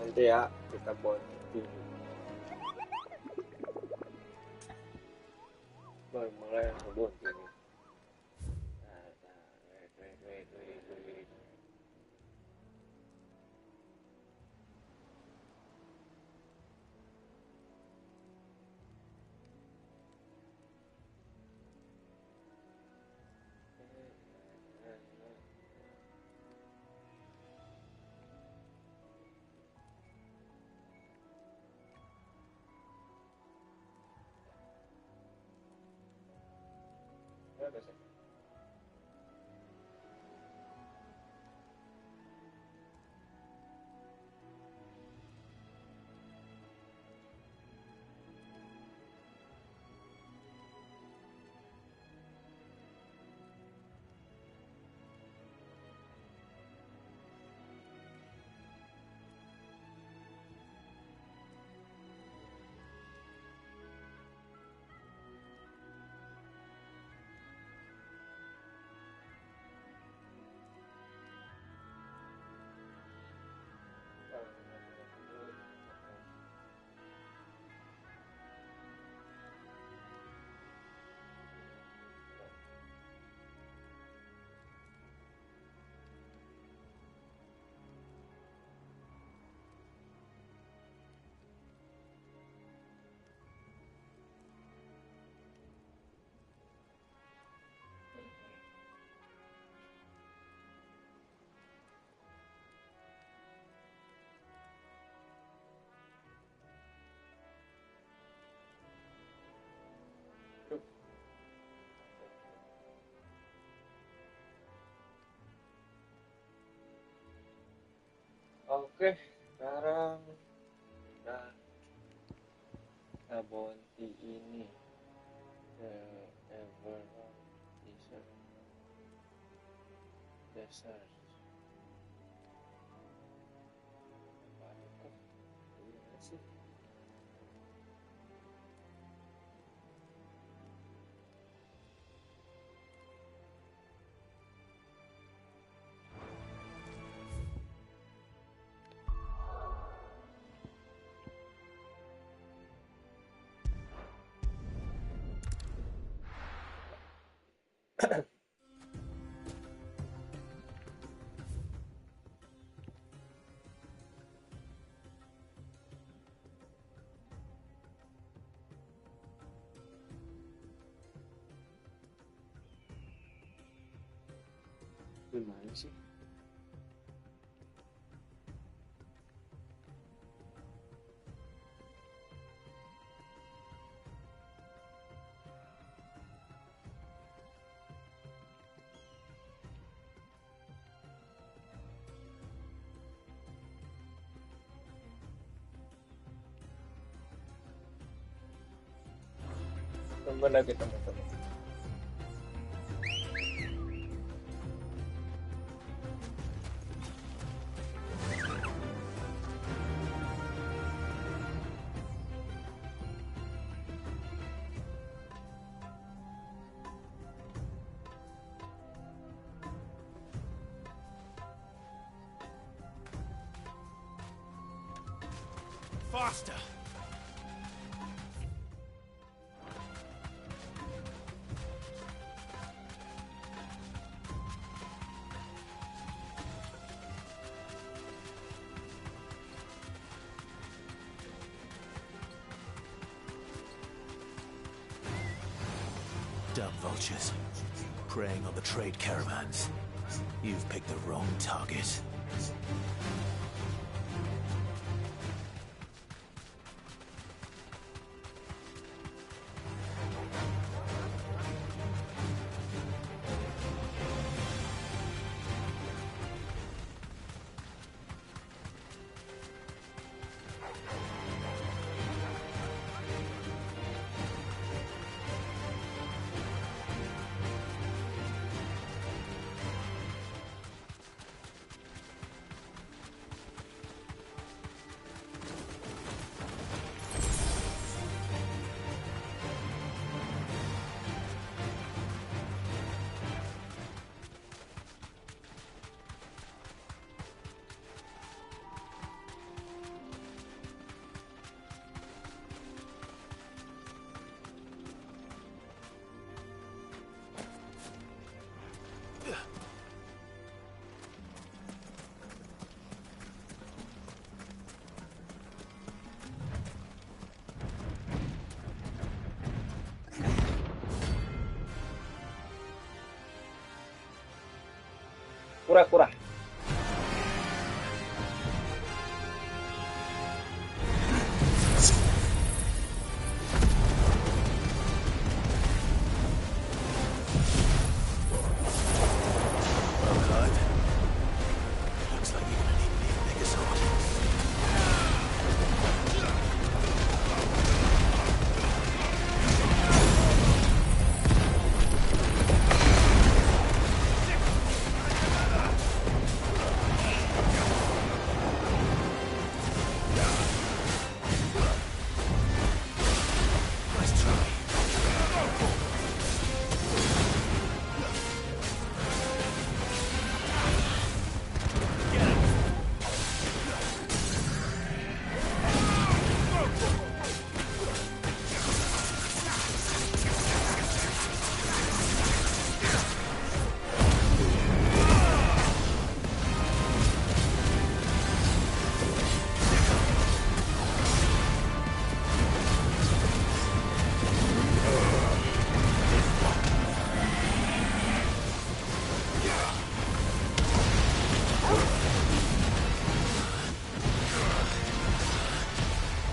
nanti ya kita bonding. Baru mulai bonding. Wait. Oke, sekarang kita bounty ini the Everlong Desert. Gimana sih? Gimana sih? Tunggu lagi teman-teman. Faster! Dumb vultures, preying on the trade caravans. You've picked the wrong target. Kura-kura. Looks like you're gonna need me a bigger sword. Nice try.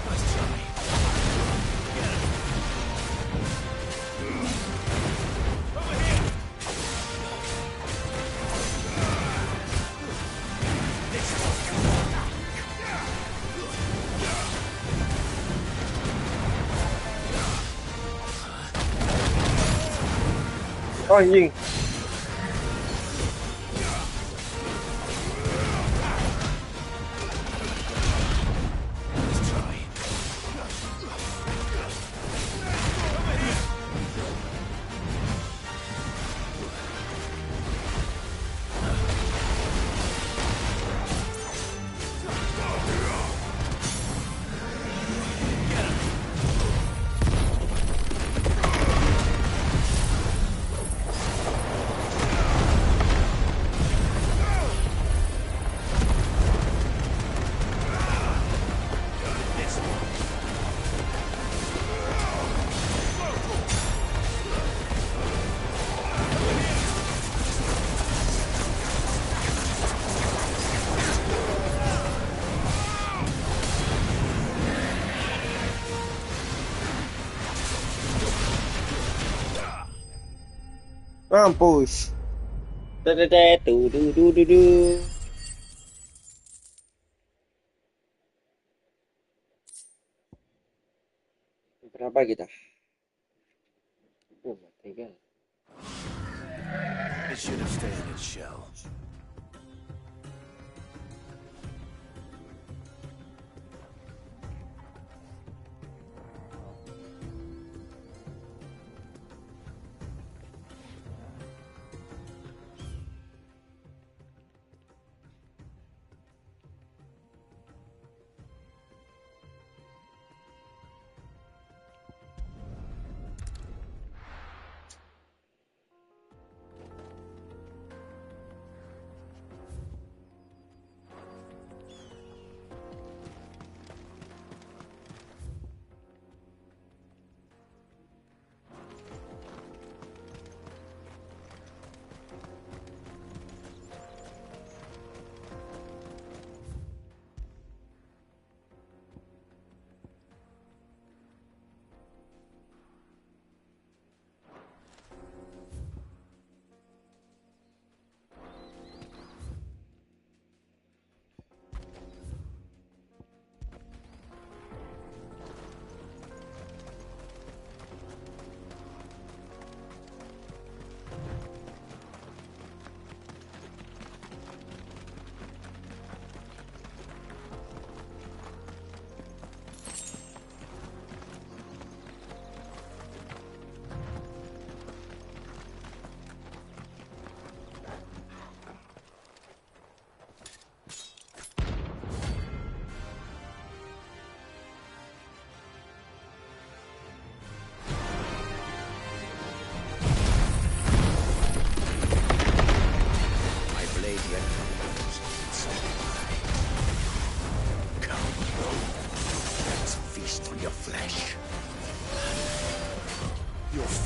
Nice try. Anjing. Nice try. Mampus. Du. Berapa kita? Mati kan. It should have stayed in its shell.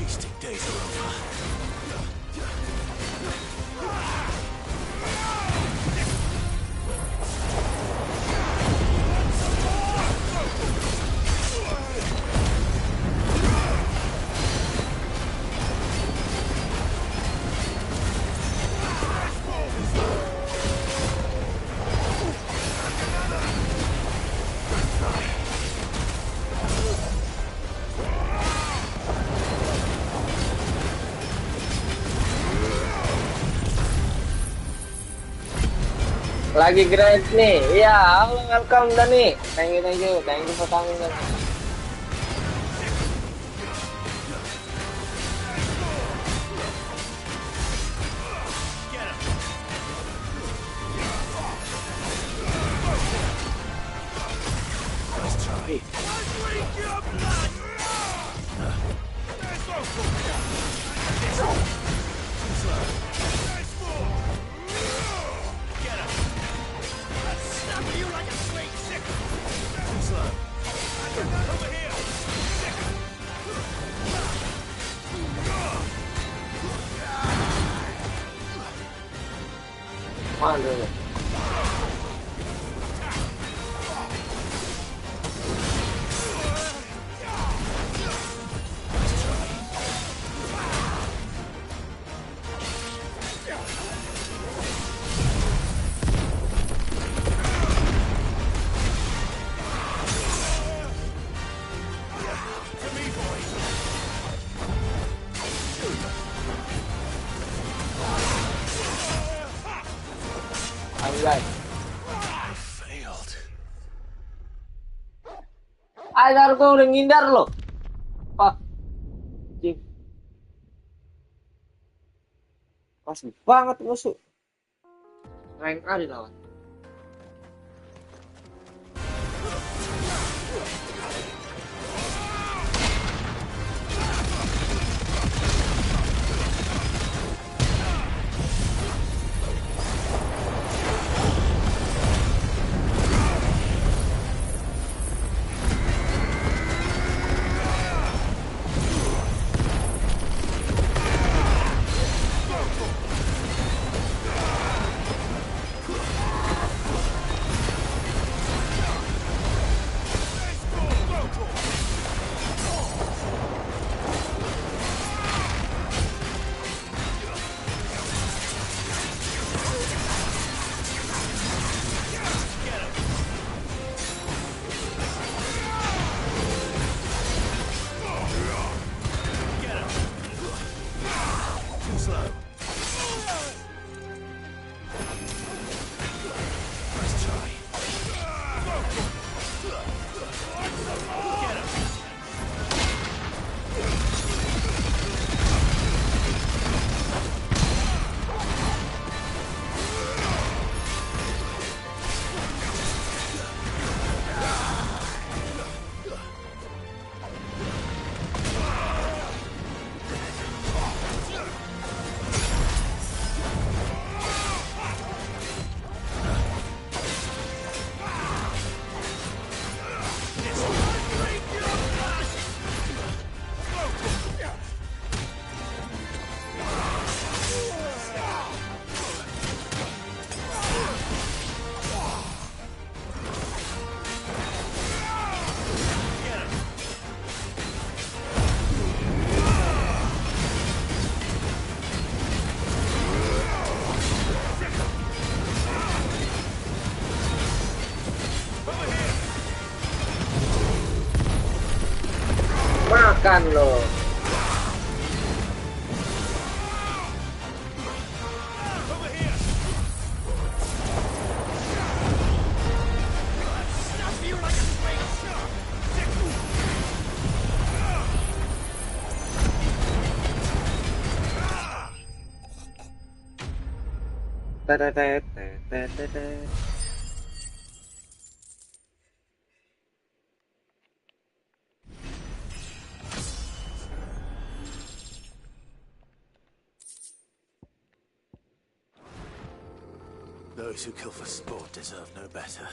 feasting days are over. lagi great nih. Iya, halo, welcome Dani. Thank you for coming Dani. Waduh. Anjay. Failed. Ajar gua udah ngindar loh. Pak. Cing. Pas banget musuh. Rank A dilawan. Makan loh. Tetetet. Those who kill for sport deserve no better.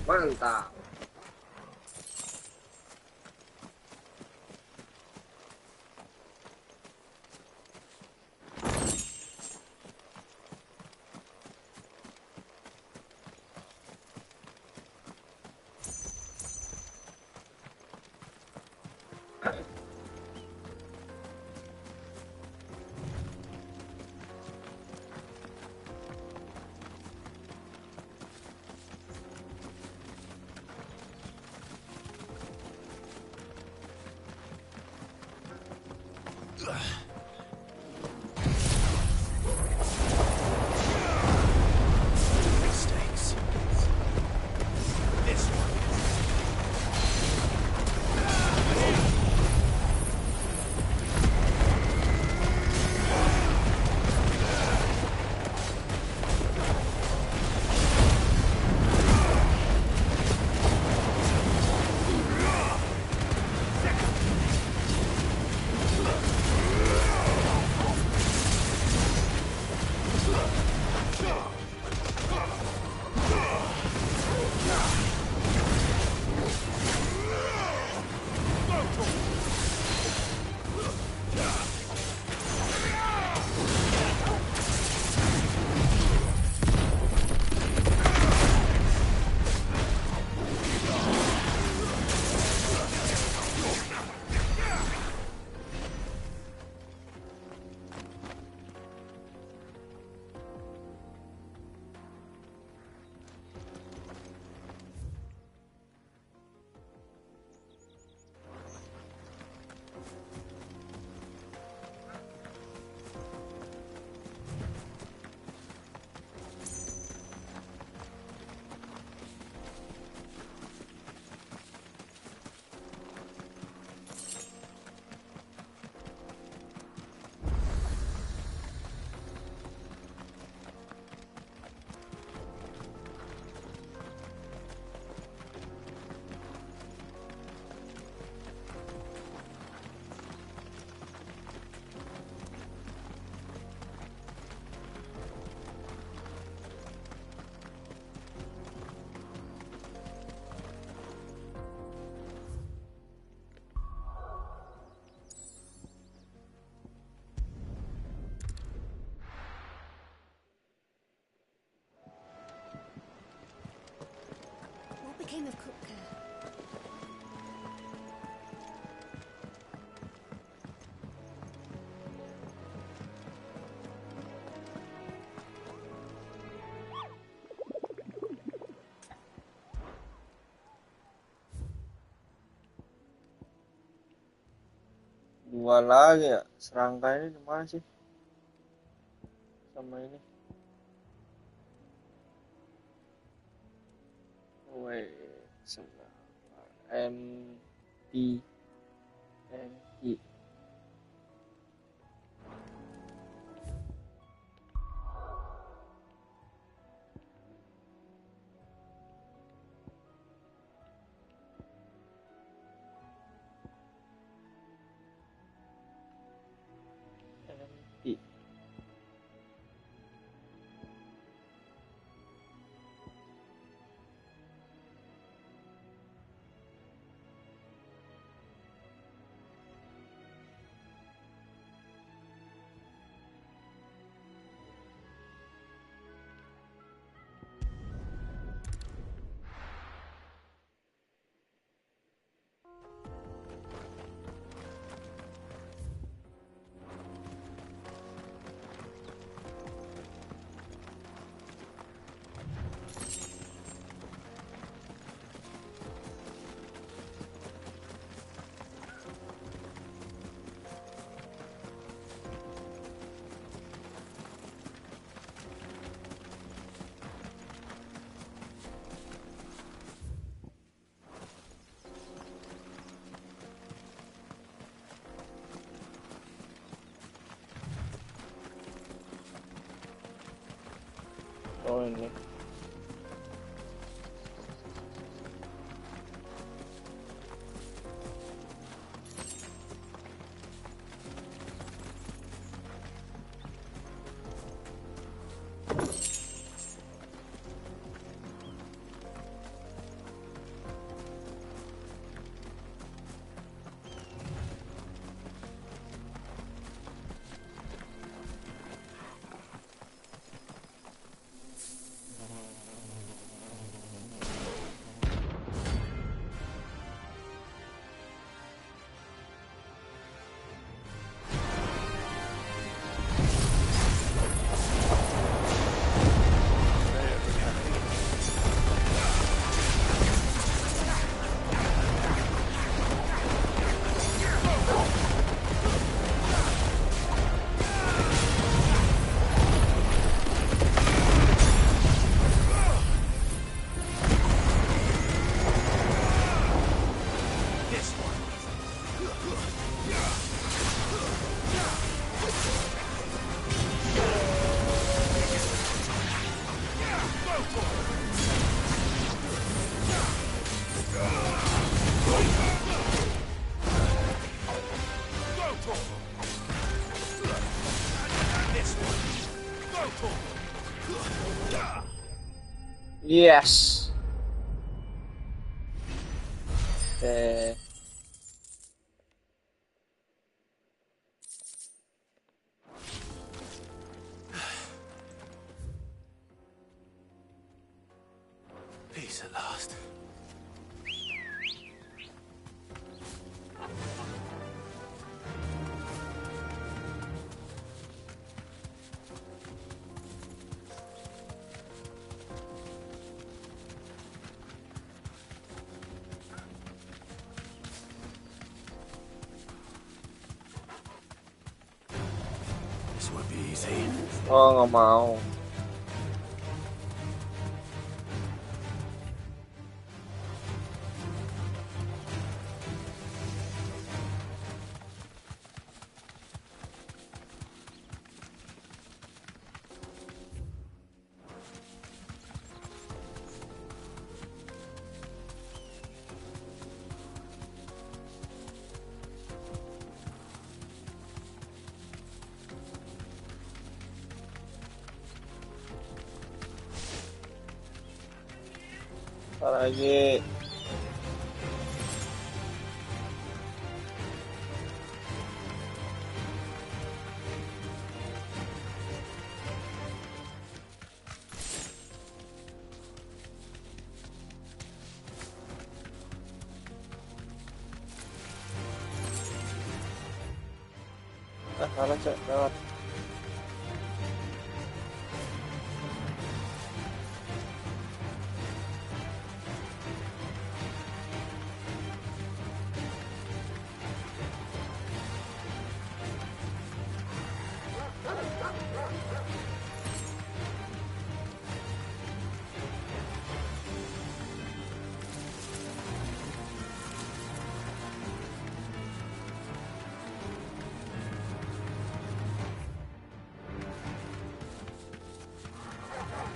Mantap. Mistakes. This one. What became of Cook Care? Dua lagi ya. Serangga ini di mana sih? Sama ini. Wait, MP MP. MP. Oh ini. Yes. Oke. Peace at last. This won't be easy. Oh, nggak mau. Ntar lagi. Salah cek lewat.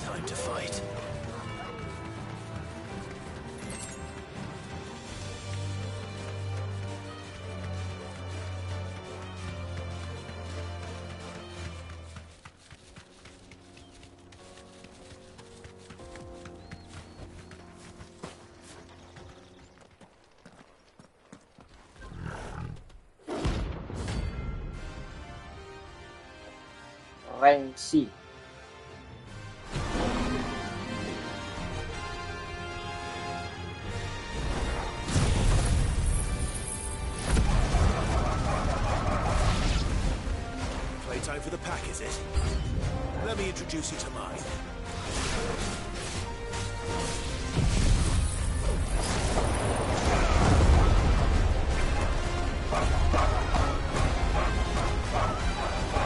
Time to fight. Rank C. Playtime for the pack, is it? Let me introduce you to mine.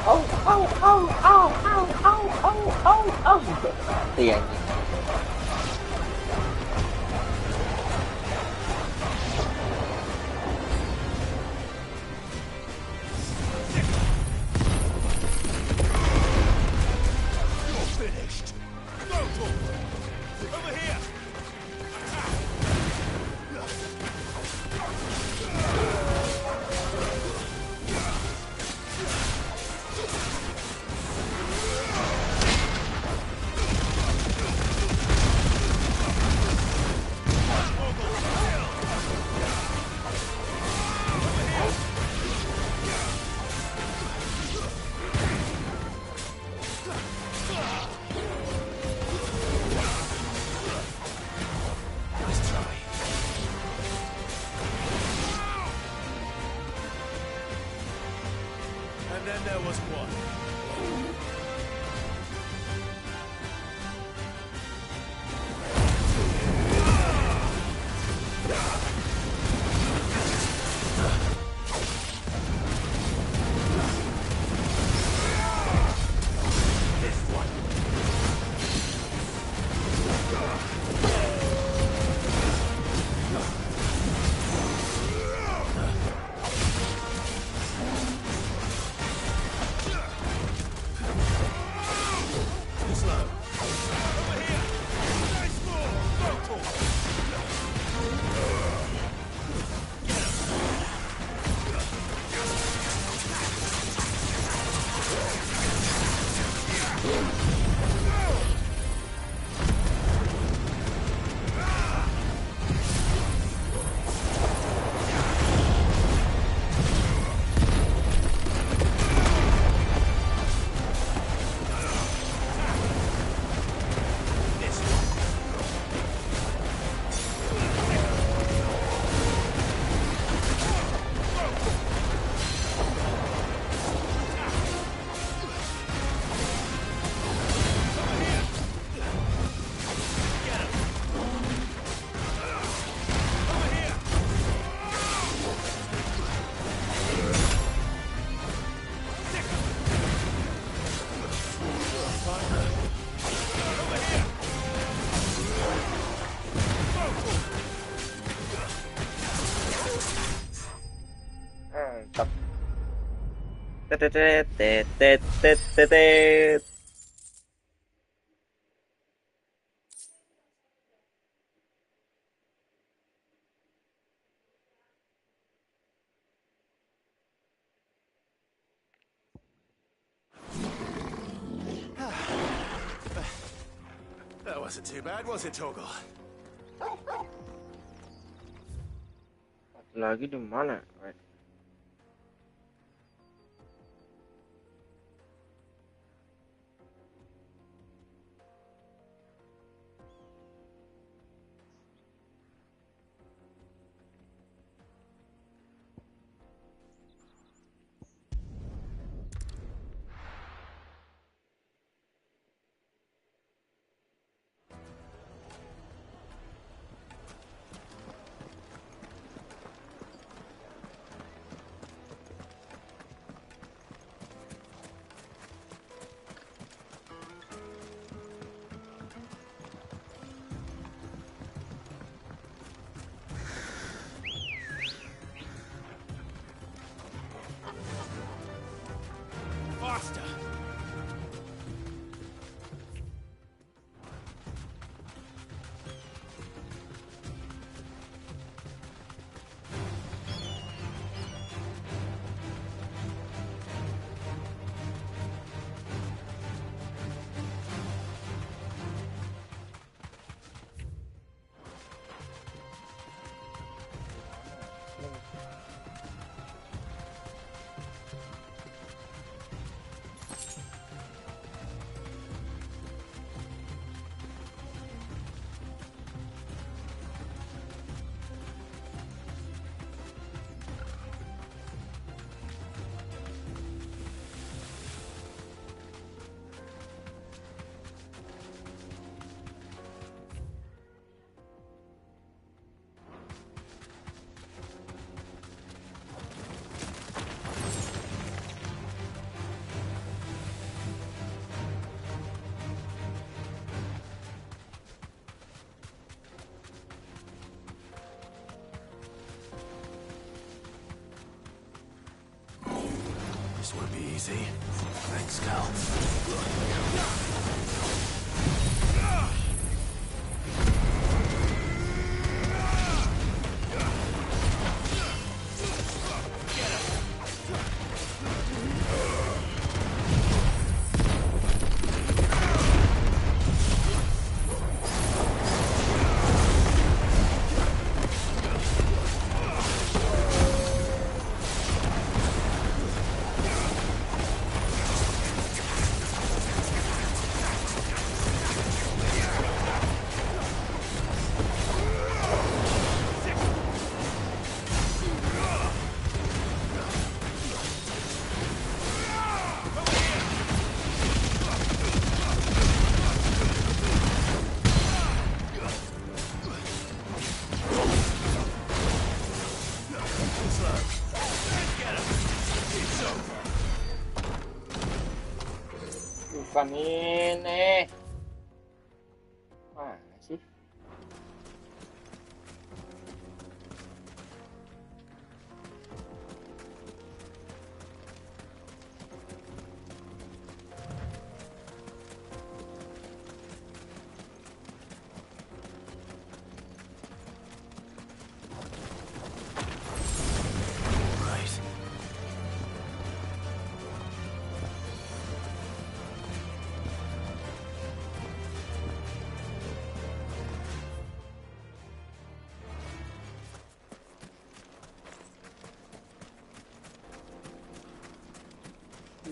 Au, au, au, au, au, au, au, au, au. Mati anjing. You're finished. No talk. Over here. That wasn't too bad, was it, Toggle? Lagi di mana? Wait. Faster! This won't be easy. Thanks, Cal. Bukan ini. Mana sih?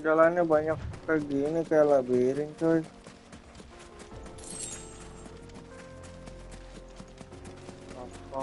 Jalannya banyak kayak gini, kayak labirin coy. Apa?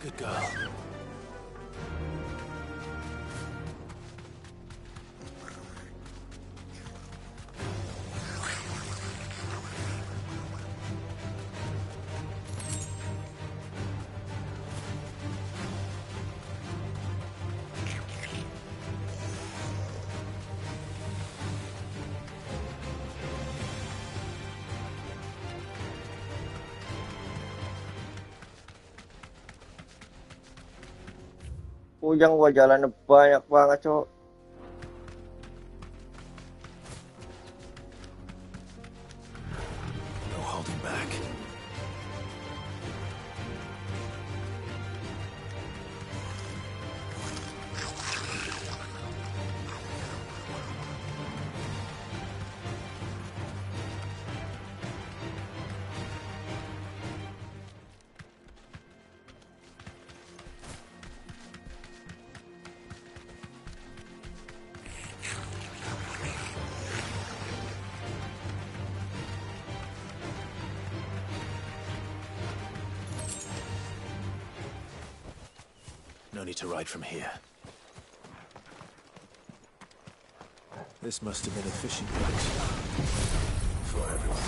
Good girl. Puyeng gua, jalannya banyak banget, cok. No holding back. No need to ride from here. This must have been a fishing boat for everyone.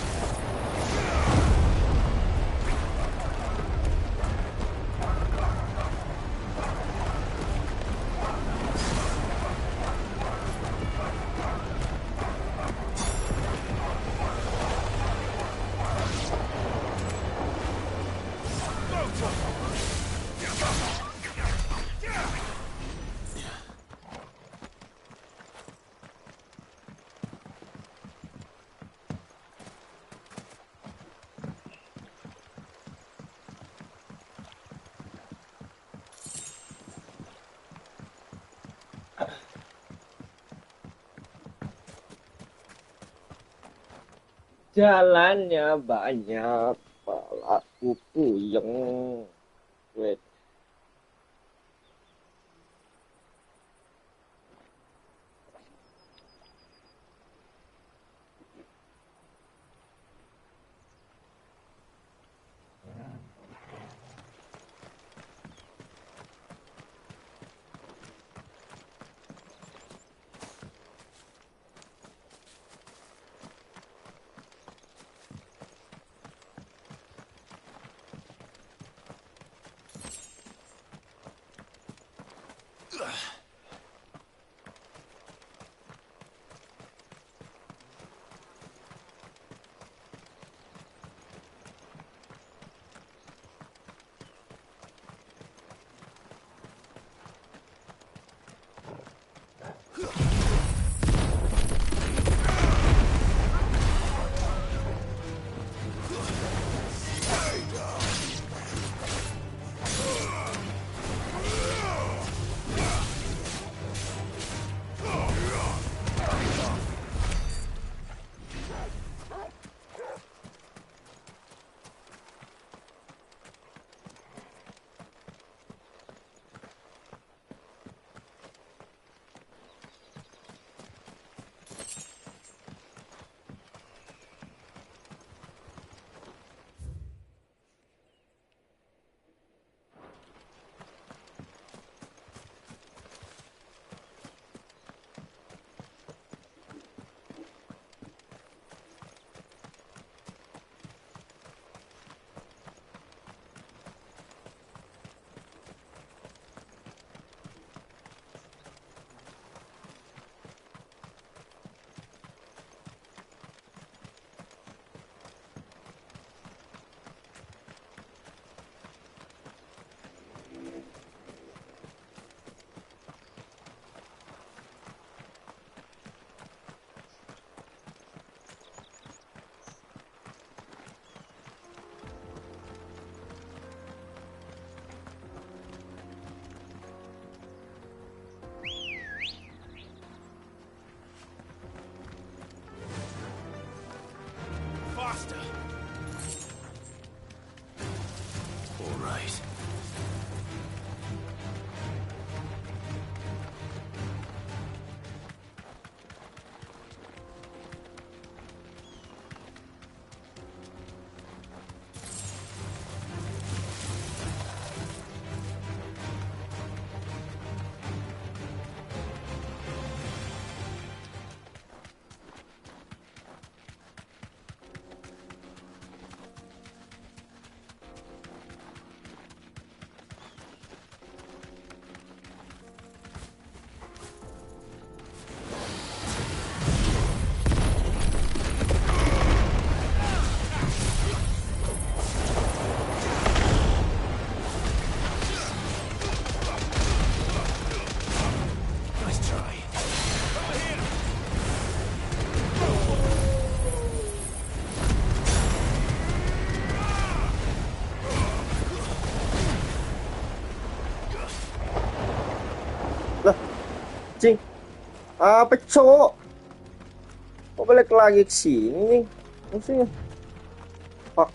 Jalannya banyak, palaku puyeng. Wait. Cing, apa cowok? Kok balik lagi ke sini nih? Musuhnya. Fuck.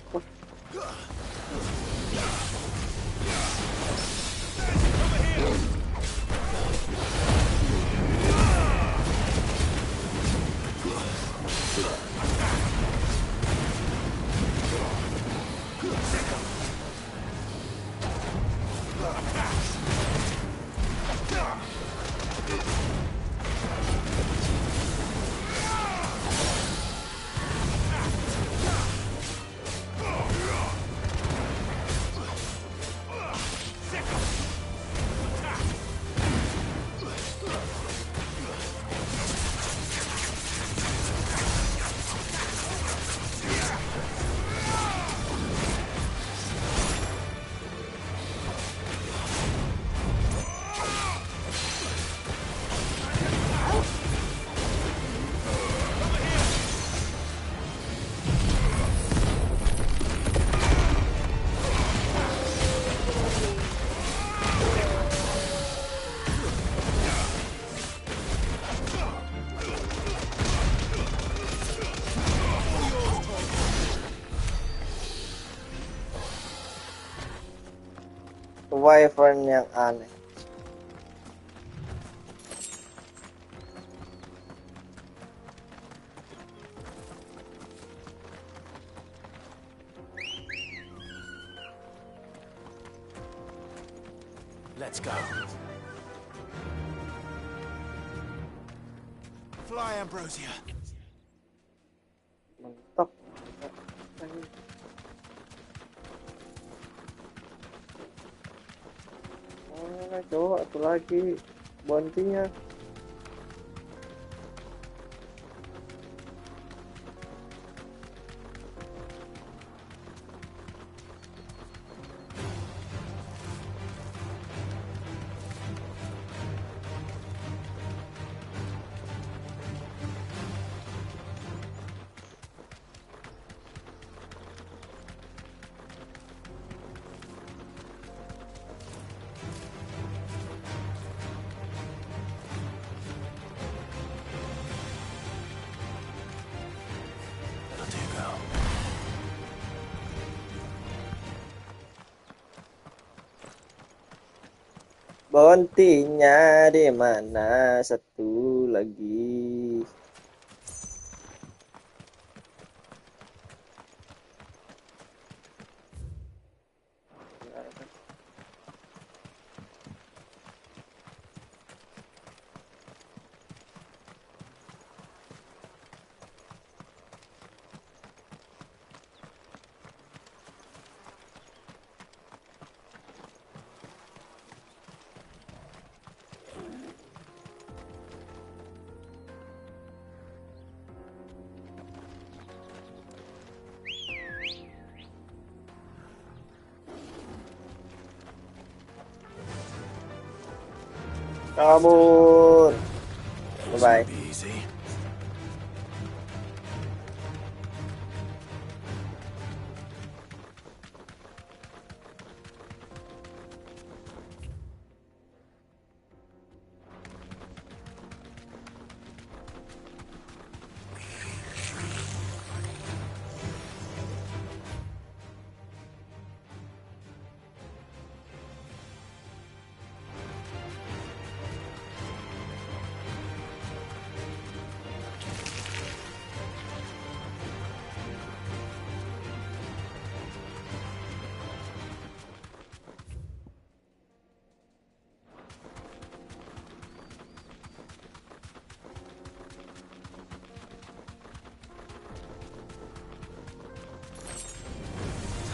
Wyvern yang aneh. Let's go. Fly, Ambrosia. Mantap. Mana cowok satu lagi bontinya. Bontinya di mana? Satu lagi. Kabur. Bye bye.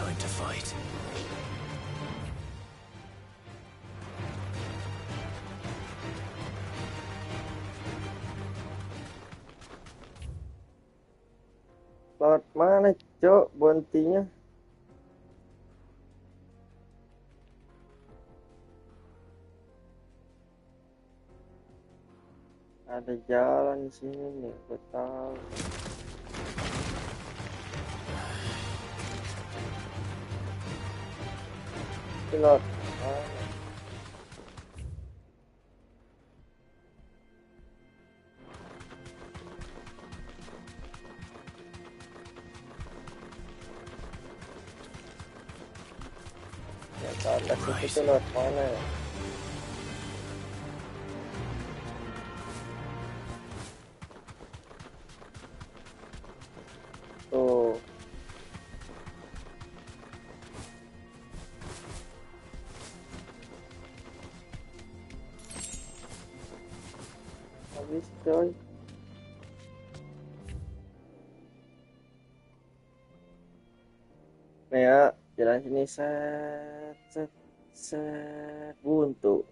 Time to fight. Lewat mana cok bontinya? Ada jalan di sini nih, gue tahu. Pilot. Atas itu tuh lewat mana ya? Tuh. Habis coy. Nih ya, jalan sini set set set buntu.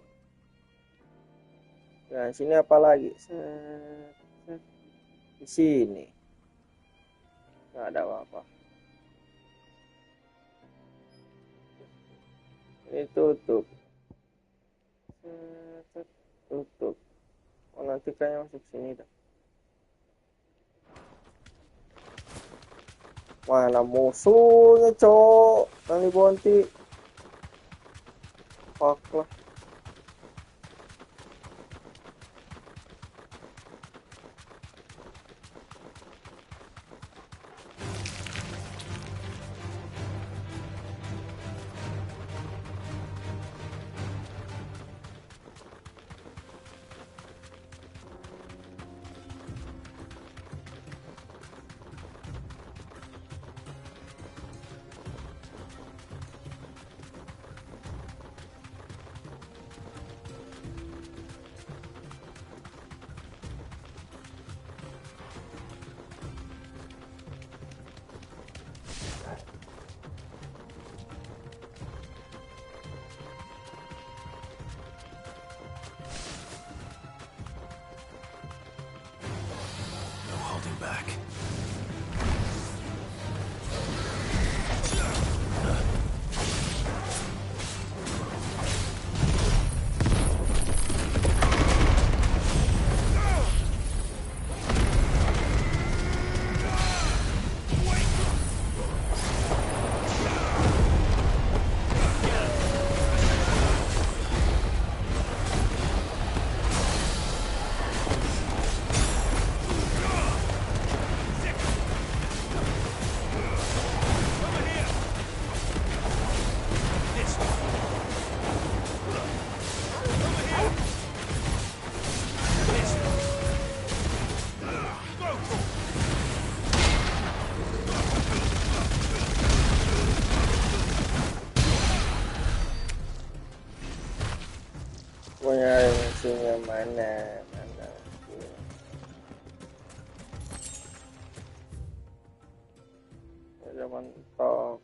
Nah, sini apa lagi? Set, set. Di sini nggak ada apa-apa. Ini tutup. Set, set. Tutup. Oh, nanti kayaknya masuk sini dah. Mana musuhnya, cok? Kali bonti. Fuck lah. No holding back. Punya musuhnya mana? Mana? Udah mantap.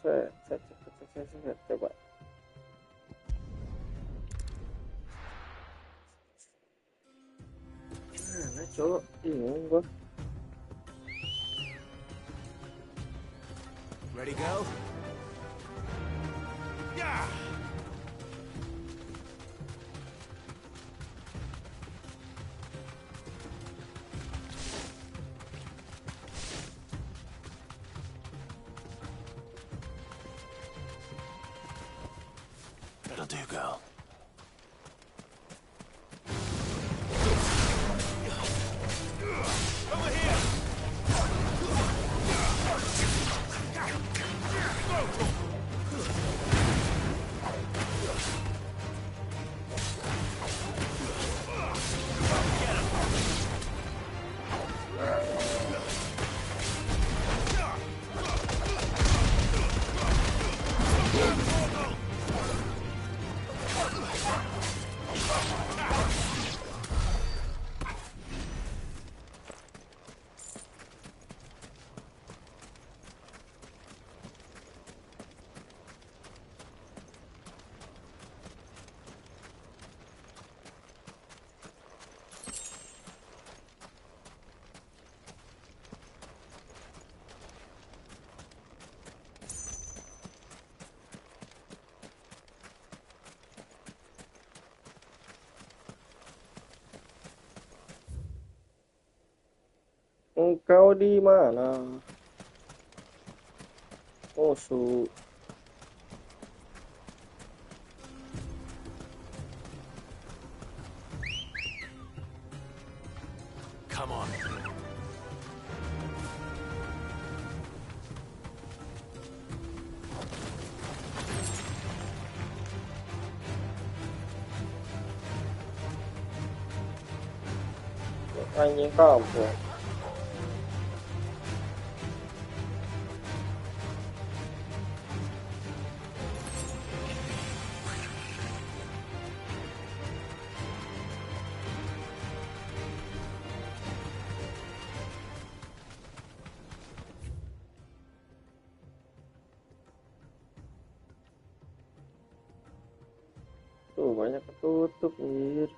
Set, coba. Mana cok? Bingung gua. Ready, go? Yeah! That'll do, girl. Over here! Engkau di mana? Musuh. Come on. Anjing kampung. Tuh banyak ketutup anjir.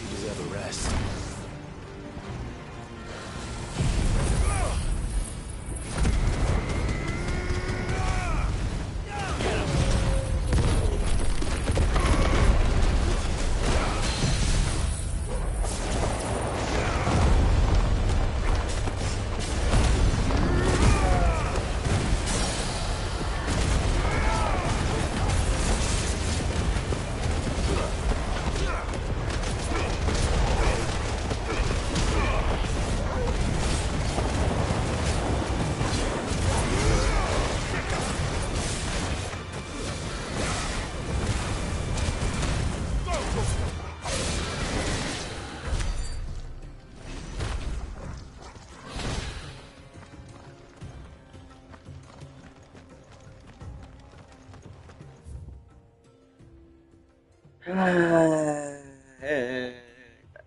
You deserve a rest.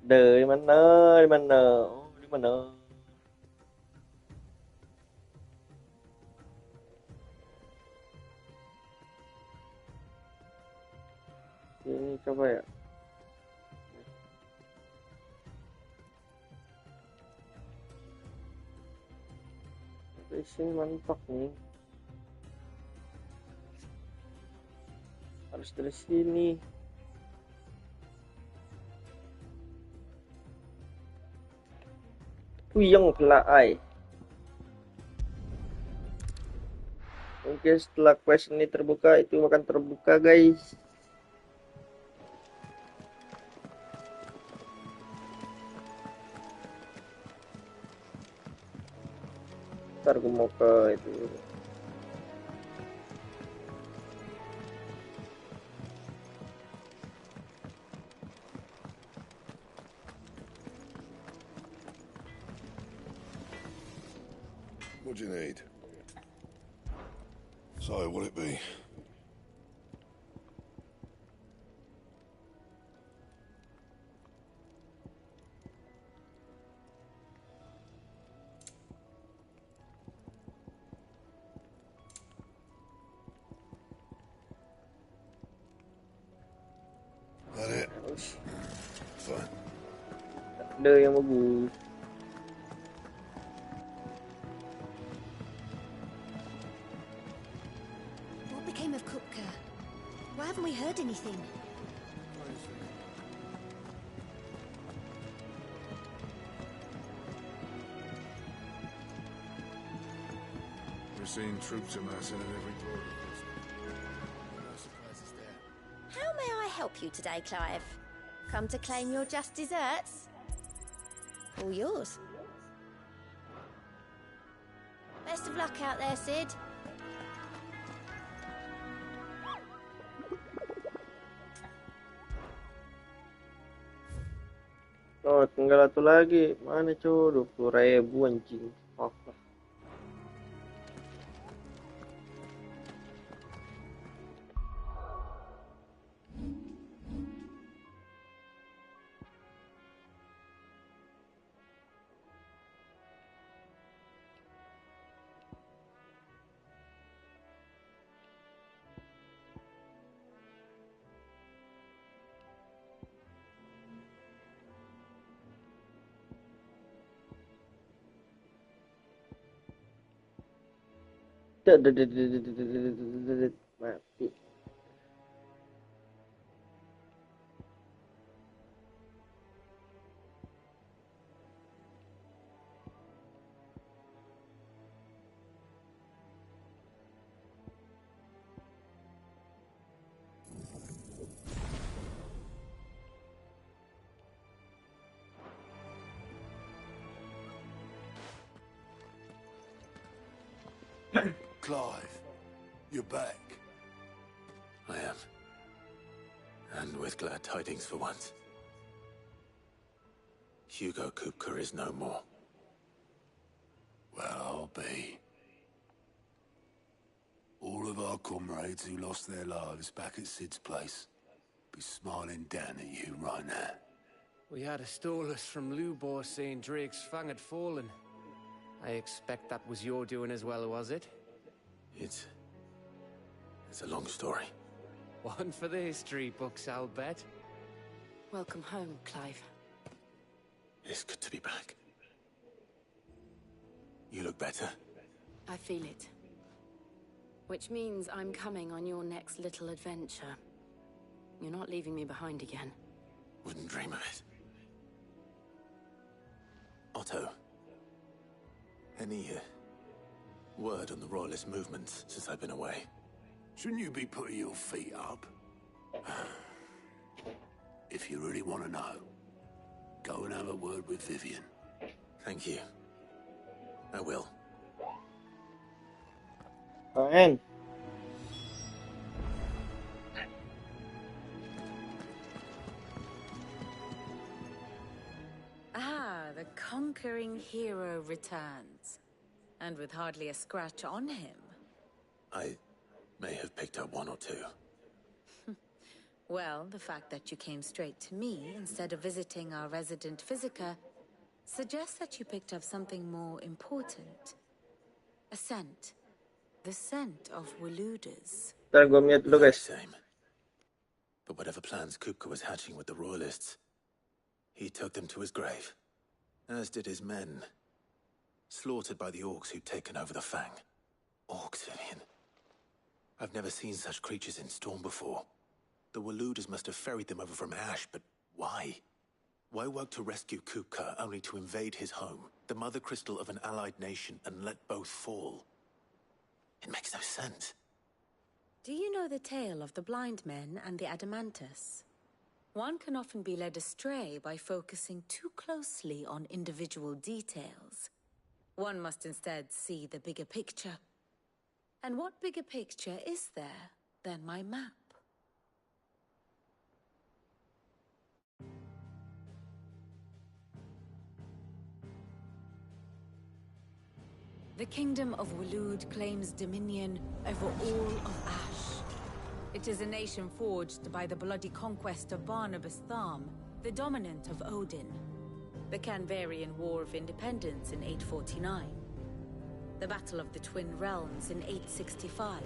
Di mana? Di mana? Oh, di mana? Ini coba ya. Di sini mantap nih. Harus dari sini. Puyeng pula ai. Oke, setelah quest ini terbuka, itu akan terbuka, guys. Ntar gue mau ke itu. What do you need? So, what'll it be? That it? Fine. Ada yang bagus. What became of Kupka? Why haven't we heard anything? We're seeing troops amassing at every border. No surprises there. How may I help you today, Clive? Come to claim your just desserts? All yours. Best of luck out there, Sid. Oh, tinggal satu lagi. Mana cuy? 20.000 anjing. Oh, Mati. Clive, you're back. I am. And with glad tidings for once. Hugo Kupka is no more. Well, I'll be. All of our comrades who lost their lives back at Sid's place be smiling down at you right now. We had a stolus from Lubor saying Drake's fang had fallen. I expect that was your doing as well, was it? It's a long story. One for the history books, I'll bet. Welcome home, Clive. It's good to be back. You look better. I feel it. Which means I'm coming on your next little adventure. You're not leaving me behind again. Wouldn't dream of it. Otto. Any word on the Royalist movements since I've been away? Shouldn't you be putting your feet up? If you really want to know, go and have a word with Vivian. Thank you. I will. Keren. Ah, the conquering hero returns. And with hardly a scratch on him. I may have picked up one or two. Well, the fact that you came straight to me instead of visiting our resident physiker suggests that you picked up something more important. A scent. The scent of Waludas. Ntar gue mute dulu guys. Same. But whatever plans Kupka was hatching with the Royalists, he took them to his grave. As did his men. Slaughtered by the orcs who'd taken over the Fang. Orcs, Vivian. I've never seen such creatures in Storm before. The Waludas must have ferried them over from Ash, but why? Why work to rescue Kupka only to invade his home, the mother crystal of an allied nation, and let both fall? It makes no sense. Do you know the tale of the blind men and the Adamantus? One can often be led astray by focusing too closely on individual details. One must instead see the bigger picture. And what bigger picture is there than my map? The Kingdom of Waloed claims dominion over all of Ash. It is a nation forged by the bloody conquest of Barnabas Tharm, the dominant of Odin. The Canvarian War of Independence in 849. The Battle of the Twin Realms in 865.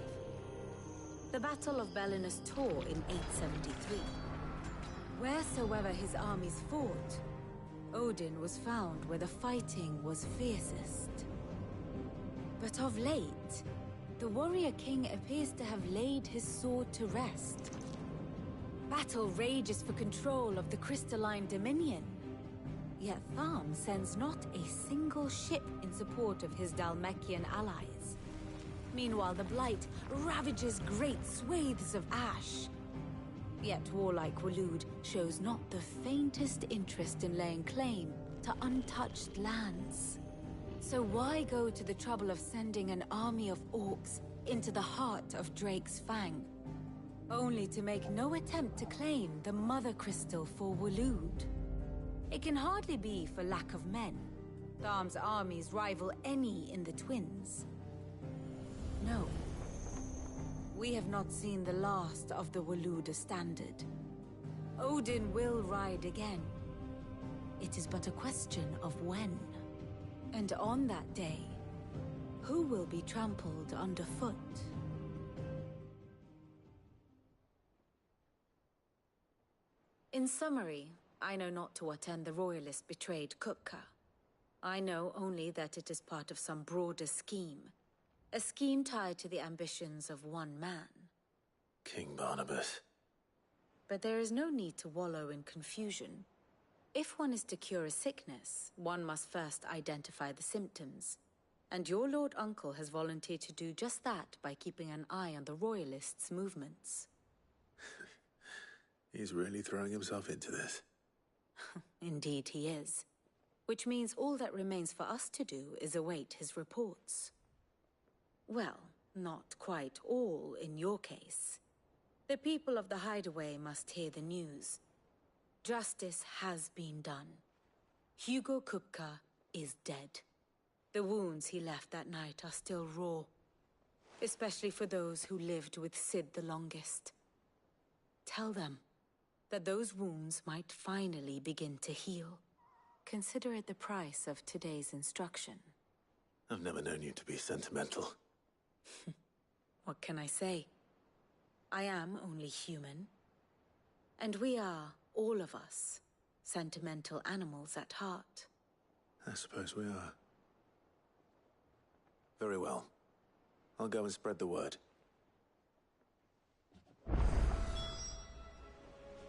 The Battle of Belinus Tor in 873. Wheresoever his armies fought, Odin was found where the fighting was fiercest. But of late, the warrior king appears to have laid his sword to rest. Battle rages for control of the crystalline dominion. Yet Tharm sends not a single ship in support of his Dhalmekian allies. Meanwhile, the Blight ravages great swathes of Ash. Yet warlike Waloed shows not the faintest interest in laying claim to untouched lands. So why go to the trouble of sending an army of orcs into the heart of Drake's Fang, only to make no attempt to claim the Mother Crystal for Waloed? It can hardly be for lack of men. Tharm's armies rival any in the Twins. No. We have not seen the last of the Waluda standard. Odin will ride again. It is but a question of when. And on that day, who will be trampled underfoot? In summary, I know not to what end the Royalists betrayed Kupka. I know only that it is part of some broader scheme. A scheme tied to the ambitions of one man. King Barnabas. But there is no need to wallow in confusion. If one is to cure a sickness, one must first identify the symptoms. And your Lord Uncle has volunteered to do just that by keeping an eye on the Royalists' movements. He's really throwing himself into this. Indeed he is. Which means all that remains for us to do is await his reports. Well, not quite all in your case. The people of the Hideaway must hear the news. Justice has been done. Hugo Kupka is dead. The wounds he left that night are still raw, especially for those who lived with Sid the longest. Tell them that those wounds might finally begin to heal. Consider it the price of today's instruction. I've never known you to be sentimental. What can I say? I am only human. And we are, all of us, sentimental animals at heart. I suppose we are. Very well. I'll go and spread the word.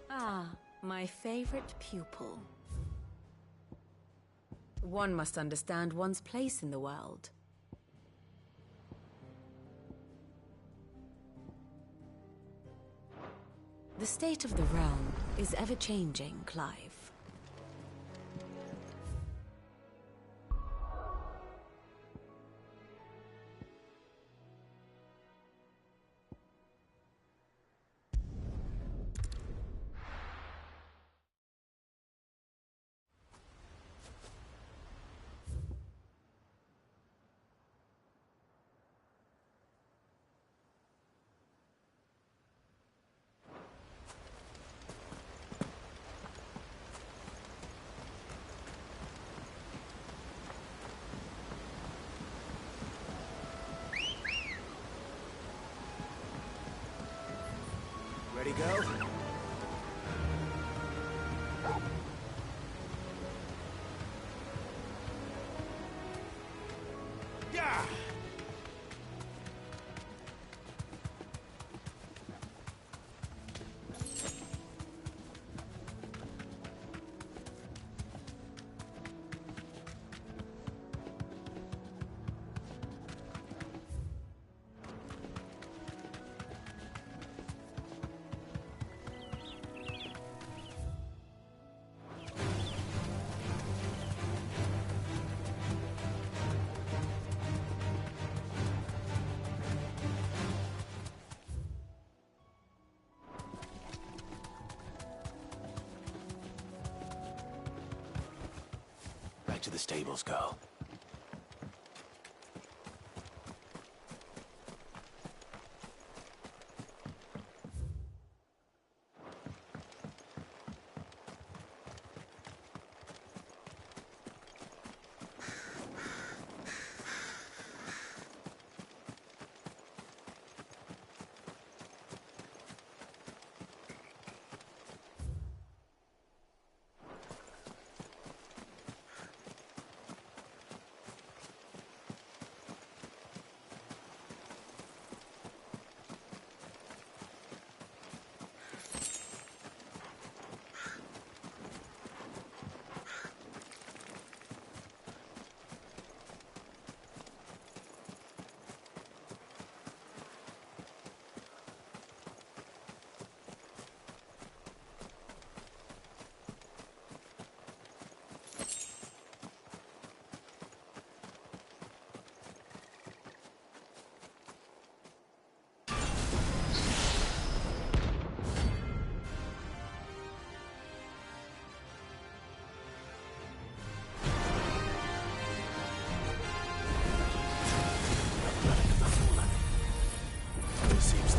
Ah, my favorite pupil. One must understand one's place in the world. The state of the realm is ever-changing, Clive. Ready, go? Yeah! Back to the stables, girl.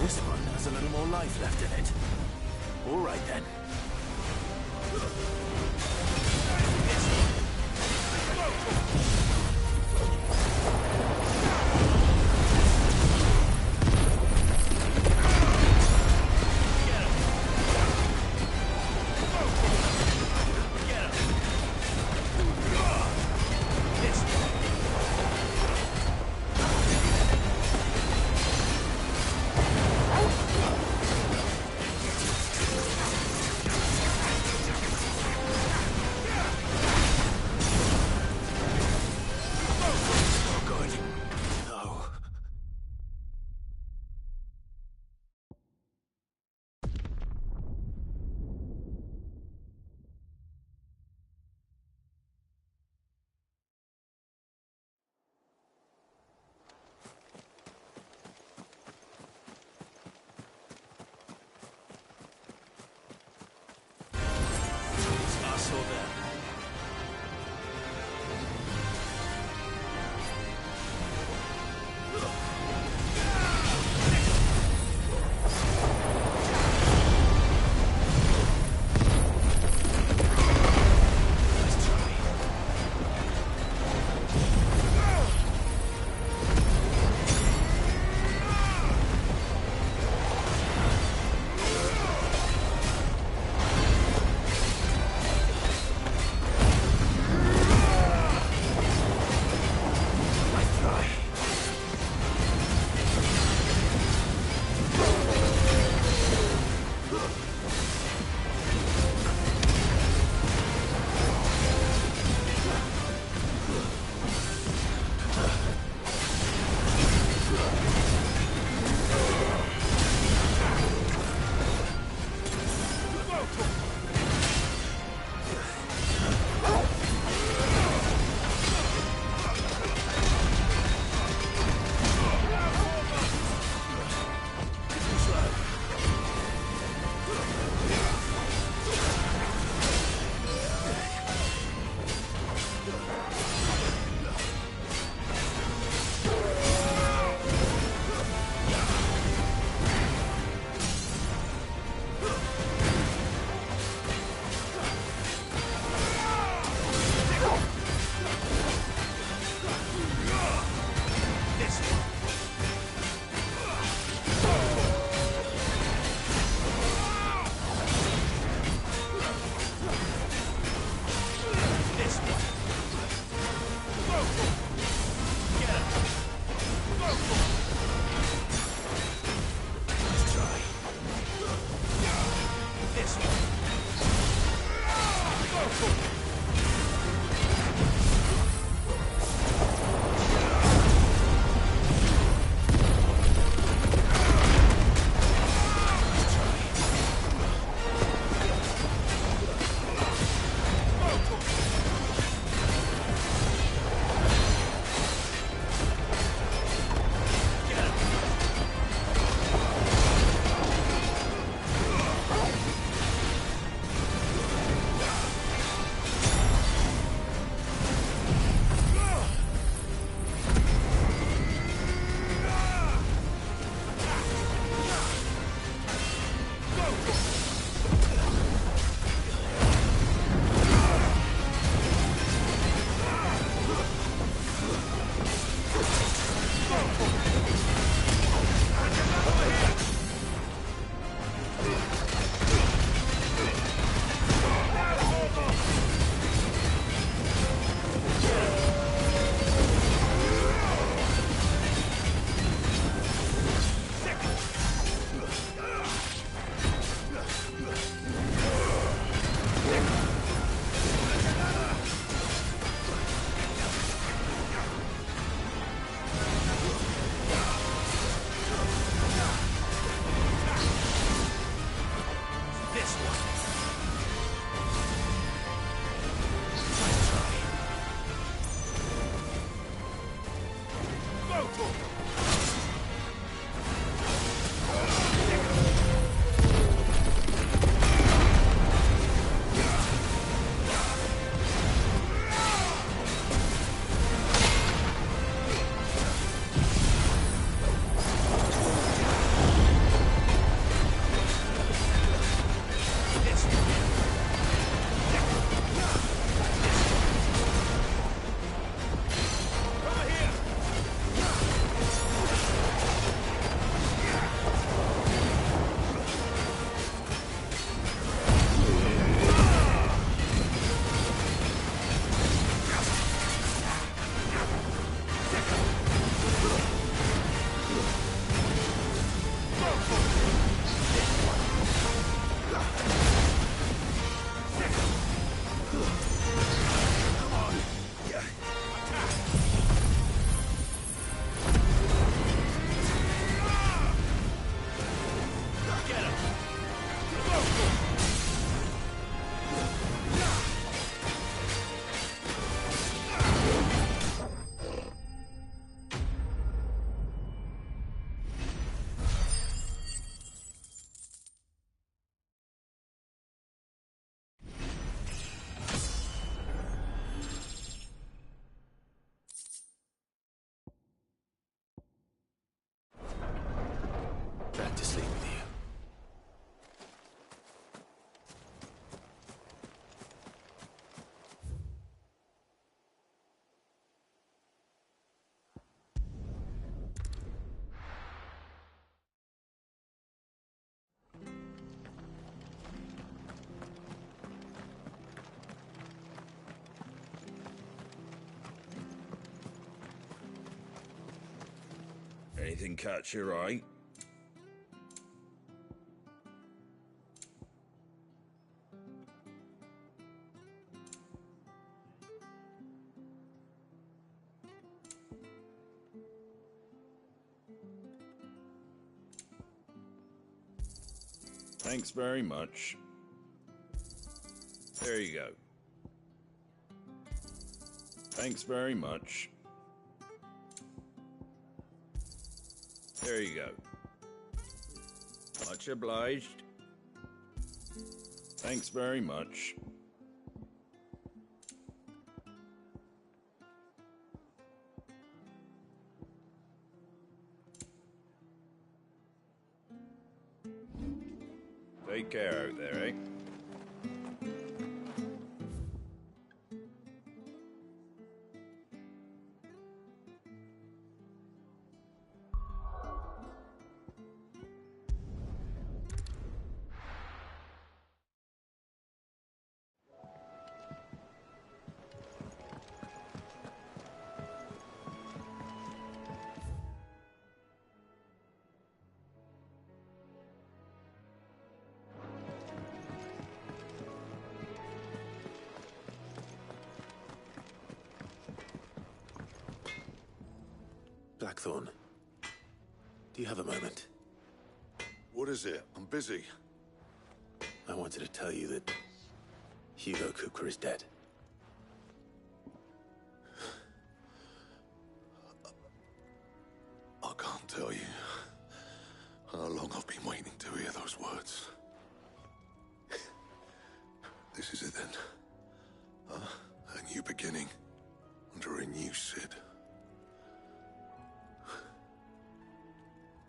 This one has a little more life left in it. All right, then. Anything catch your eye? Thanks very much. There you go. Thanks very much. There you go. Much obliged. Thanks very much. Take care out there, eh? Blackthorn, do you have a moment? What is it? I'm busy. I wanted to tell you that Hugo Kupka is dead. I can't tell you how long I've been waiting to hear those words. This is it then. A new beginning under a new Cid.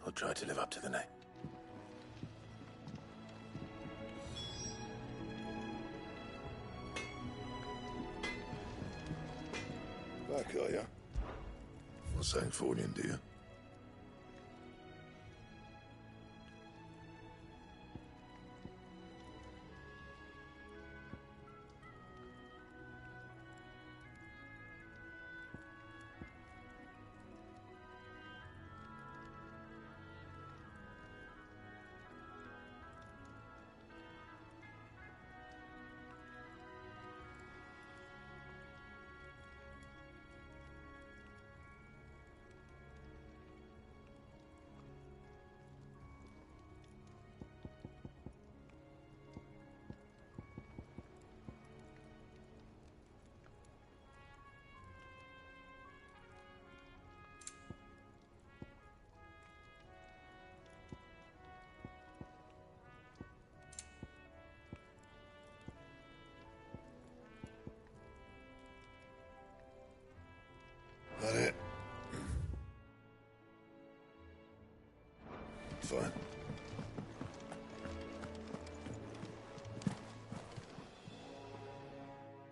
I'll try to live up to the name. Back, are ya? Not saying Fornian, do you? That it? Fine.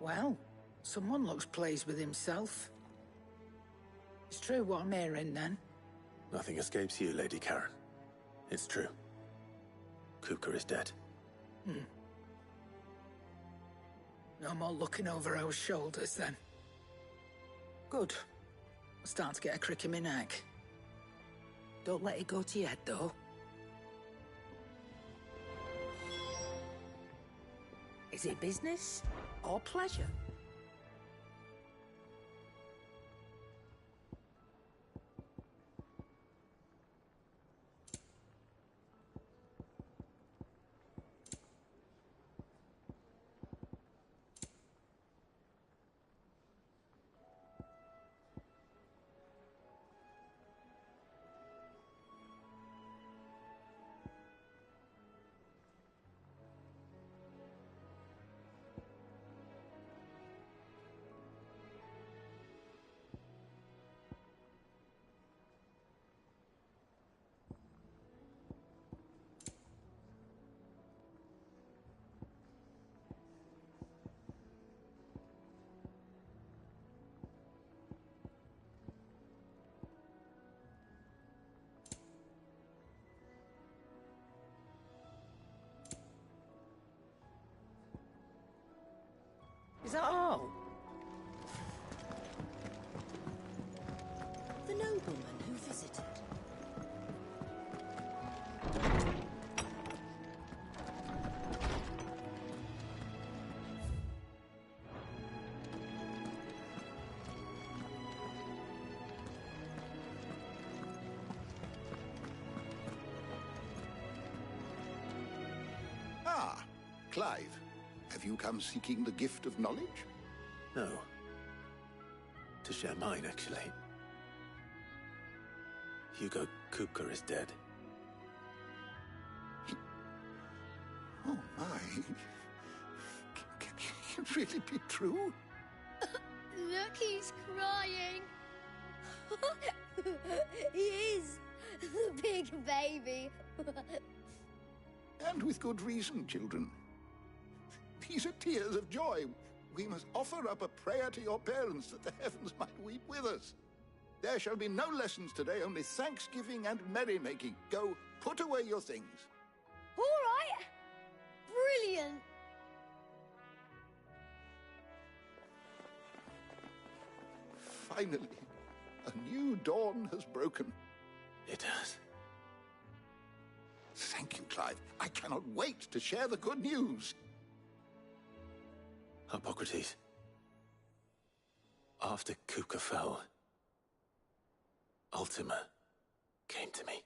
Well, someone looks pleased with himself. It's true what I'm hearing, then. Nothing escapes you, Lady Karen. It's true. Kupka is dead. No more looking over our shoulders, then. Good. I'm starting to get a crick in my neck. Don't let it go to your head, though. Is it business or pleasure? Is that all? The nobleman who visited. Clive, have you come seeking the gift of knowledge? No. To share mine, actually. Hugo Kupka is dead. Oh my. Can it really be true? Look, he's crying. He is. The big baby. And with good reason, children. These are tears of joy. We must offer up a prayer to your parents that the heavens might weep with us. There shall be no lessons today, only thanksgiving and merrymaking. Go, put away your things. All right. Brilliant. Finally, a new dawn has broken. It has. Thank you, Clive. I cannot wait to share the good news. Hippocrates. After Kupka fell, Ultima came to me.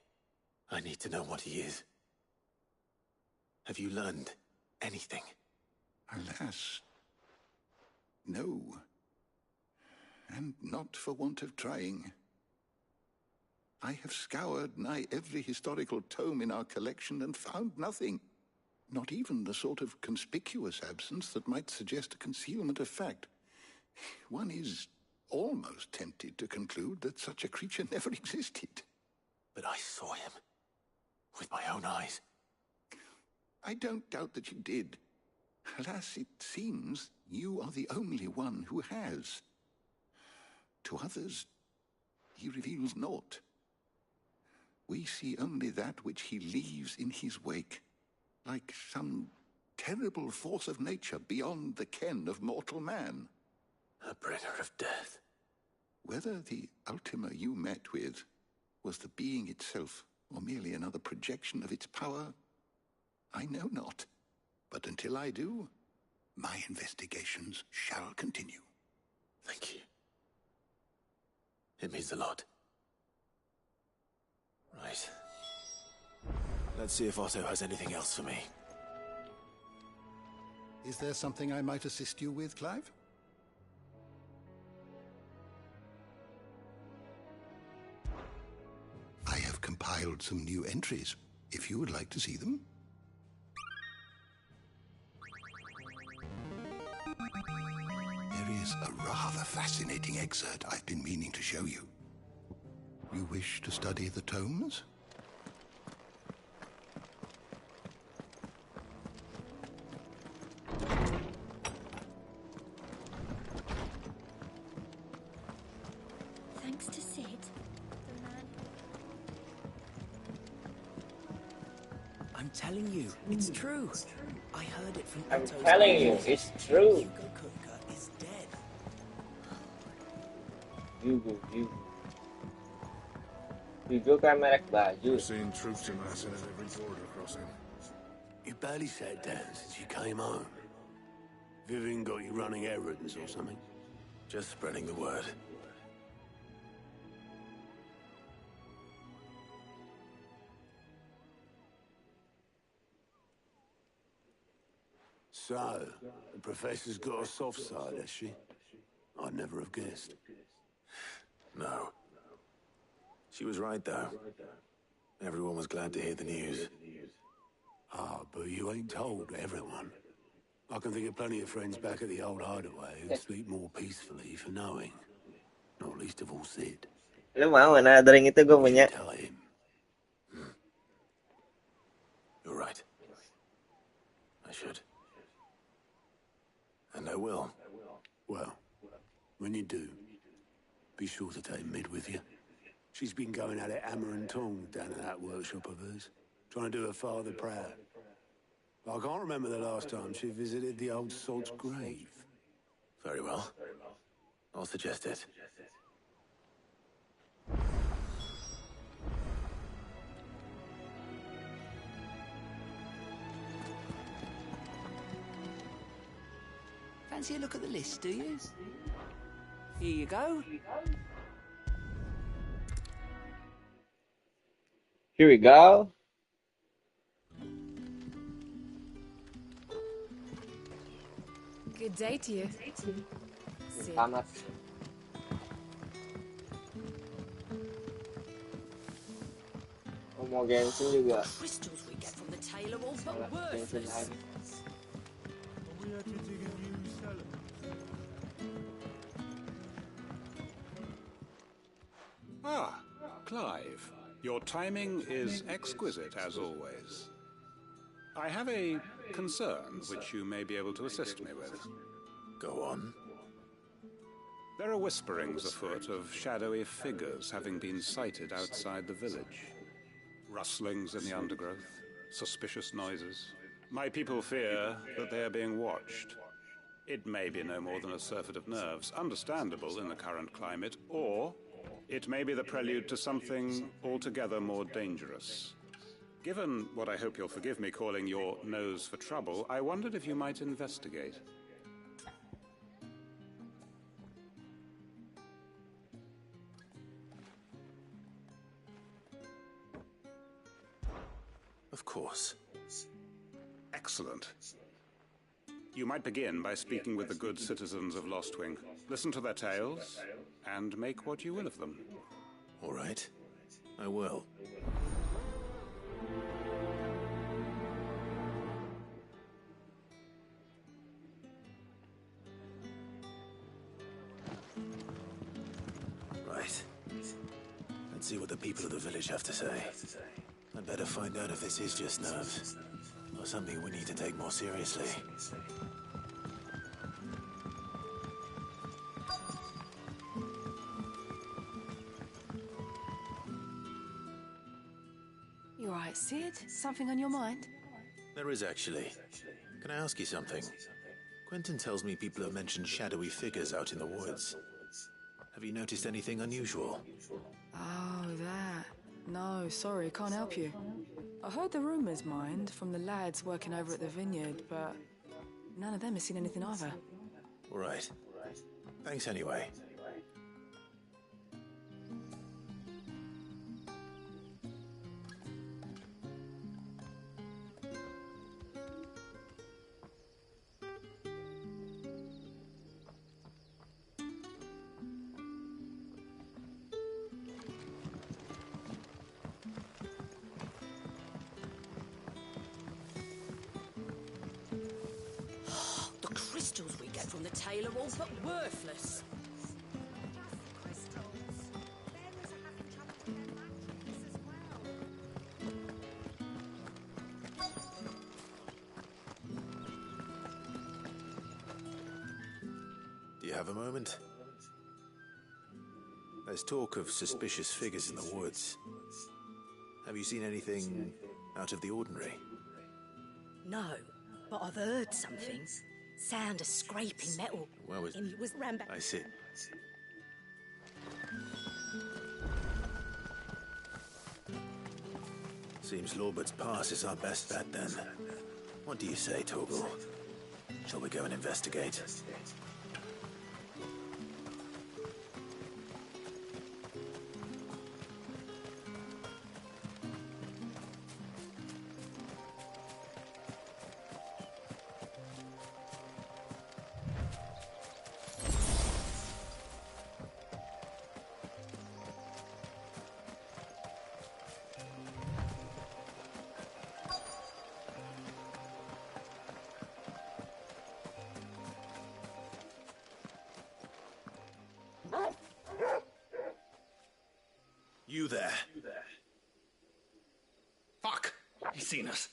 I need to know what he is. Have you learned anything? Alas, no. And not for want of trying. I have scoured nigh every historical tome in our collection and found nothing. Not even the sort of conspicuous absence that might suggest a concealment of fact. One is almost tempted to conclude that such a creature never existed. But I saw him. With my own eyes. I don't doubt that you did. Alas, it seems you are the only one who has. To others, he reveals naught. We see only that which he leaves in his wake, like some terrible force of nature beyond the ken of mortal man. A bringer of death. Whether the Ultima you met with was the being itself, or merely another projection of its power, I know not. But until I do, my investigations shall continue. Thank you. It means a lot. Right. Let's see if Otto has anything else for me. Is there something I might assist you with, Clive? I have compiled some new entries, if you would like to see them. There is a rather fascinating excerpt I've been meaning to show you. You wish to study the tomes? Thanks to Sid, the man. I'm telling you, it's true. I heard it from I'm Otto's telling you, ears. it's true. Hugo Kupka is dead. Hugo kan merek baju. We're seeing troops amassing at every border crossing. You barely sat down since you came home. Vivian got you running errands or something? Just spreading the word. So, the professor's got a soft side, has she? I'd never have guessed. No. She was right, though. Everyone was glad to hear the news. Ah, but you ain't told everyone. I can think of plenty of friends back at the old hideaway who'd sleep more peacefully for knowing. Not least of all Sid. Lu mau mana drink itu gue punya. Tell him. You're right. I should. And I will. Well, when you do, be sure to take Mid with you. She's been going at it hammer and tongs down at that workshop of hers, trying to do her father proud. I can't remember the last time she visited the old sod's grave. Very well. I'll suggest it. Fancy a look at the list, do you? Here you go. Here we go. Good day to you. Tamat. Mau Genshin juga. Crystals we get from the tail are all but Genshin worthless. lagi. Ah, Clive. Your timing is exquisite, as always. I have a concern which you may be able to assist me with. Go on. There are whisperings afoot of shadowy figures having been sighted outside the village. Rustlings in the undergrowth, suspicious noises. My people fear that they are being watched. It may be no more than a surfeit of nerves, understandable in the current climate, or it may be the prelude to something altogether more dangerous. Given what I hope you'll forgive me calling your nose for trouble, I wondered if you might investigate. Of course. Excellent. You might begin by speaking with the good citizens of Lostwing. Listen to their tales, and make what you will of them. All right. I will. Right. Let's see what the people of the village have to say. I'd better find out if this is just nerves, or something we need to take more seriously. You all right, Sid? Something on your mind? There is actually. Can I ask you something? Quentin tells me people have mentioned shadowy figures out in the woods. Have you noticed anything unusual? Oh, that. No, sorry, can't help you. I heard the rumours, mind, from the lads working over at the vineyard, but none of them has seen anything either. All right. Thanks anyway. The crystals we get from the tail are all but worthless. Do you have a moment? There's talk of suspicious figures in the woods. Have you seen anything out of the ordinary? No, but I've heard something. Sound of scraping metal. Where was... It was round back. I see. Seems Lorbert's Pass is our best bet then. What do you say, Torgal? Shall we go and investigate? You there. Fuck! He's seen us.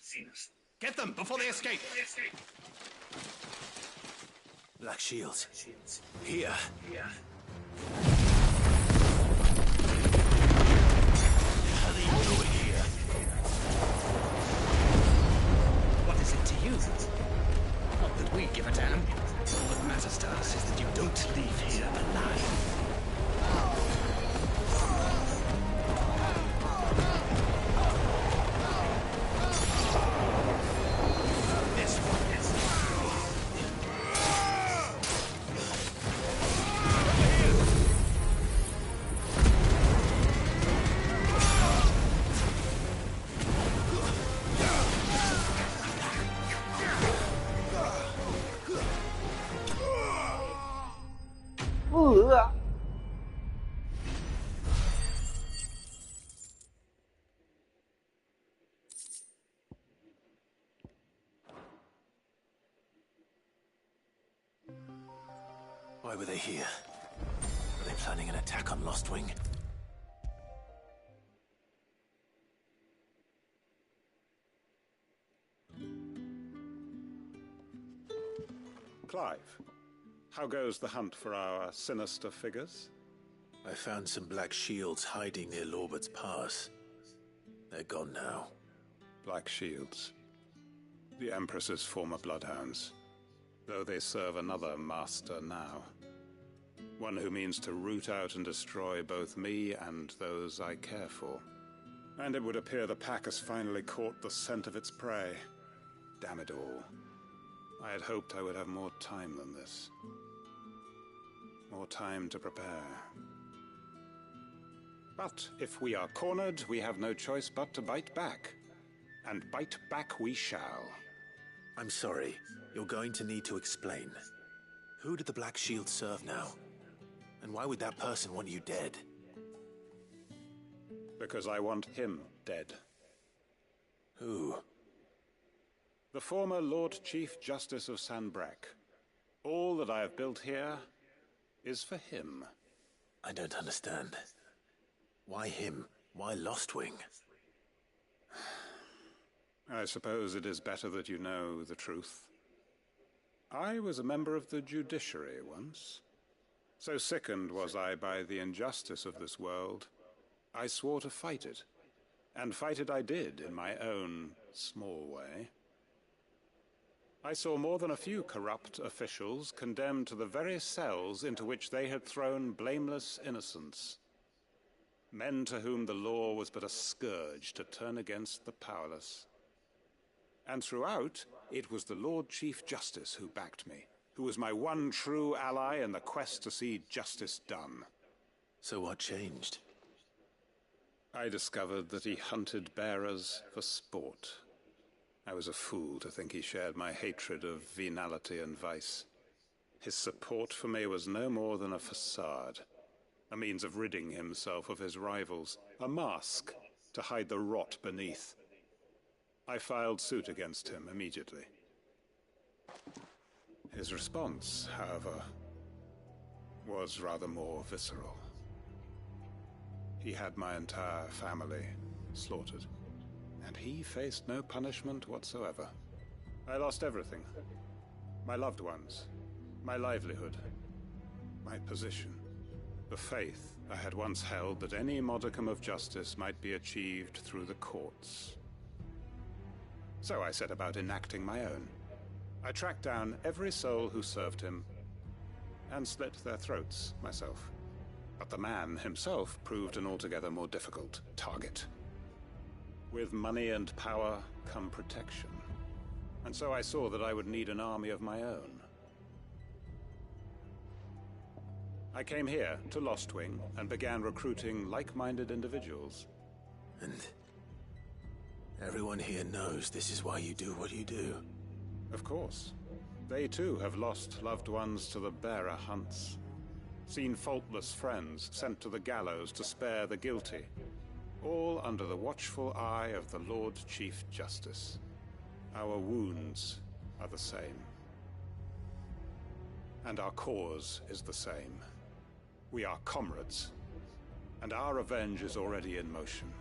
Get them before they escape! Black shields. Here. What are you doing here? What is it to you? Not that we give a damn. All that matters to us is that you don't leave here alive. Why were they here? Are they planning an attack on Lost Wing? Clive, how goes the hunt for our sinister figures? I found some black shields hiding near Lorbert's Pass. They're gone now. Black shields. The Empress's former bloodhounds. Though they serve another master now. One who means to root out and destroy both me and those I care for. And it would appear the pack has finally caught the scent of its prey. Damn it all. I had hoped I would have more time than this. More time to prepare. But if we are cornered, we have no choice but to bite back. And bite back we shall. I'm sorry. You're going to need to explain. Who did the Black Shield serve now? And why would that person want you dead? Because I want him dead. Who? The former Lord Chief Justice of Sanbreque. All that I have built here is for him. I don't understand. Why him? Why Lost Wing? I suppose it is better that you know the truth. I was a member of the judiciary once. So sickened was I by the injustice of this world, I swore to fight it. And fight it I did in my own small way. I saw more than a few corrupt officials condemned to the very cells into which they had thrown blameless innocents. Men to whom the law was but a scourge to turn against the powerless. And throughout, it was the Lord Chief Justice who backed me, who was my one true ally in the quest to see justice done. So what changed? I discovered that he hunted bearers for sport. I was a fool to think he shared my hatred of venality and vice. His support for me was no more than a facade, a means of ridding himself of his rivals, a mask to hide the rot beneath. I filed suit against him immediately. His response, however, was rather more visceral. He had my entire family slaughtered, and he faced no punishment whatsoever. I lost everything. My loved ones, my livelihood, my position, the faith I had once held that any modicum of justice might be achieved through the courts. So I set about enacting my own. I tracked down every soul who served him, and slit their throats myself. But the man himself proved an altogether more difficult target. With money and power come protection. And so I saw that I would need an army of my own. I came here to Lost Wing and began recruiting like-minded individuals. And everyone here knows this is why you do what you do. Of course. They too have lost loved ones to the bearer hunts. Seen faultless friends sent to the gallows to spare the guilty. All under the watchful eye of the Lord Chief Justice. Our wounds are the same. And our cause is the same. We are comrades. And our revenge is already in motion.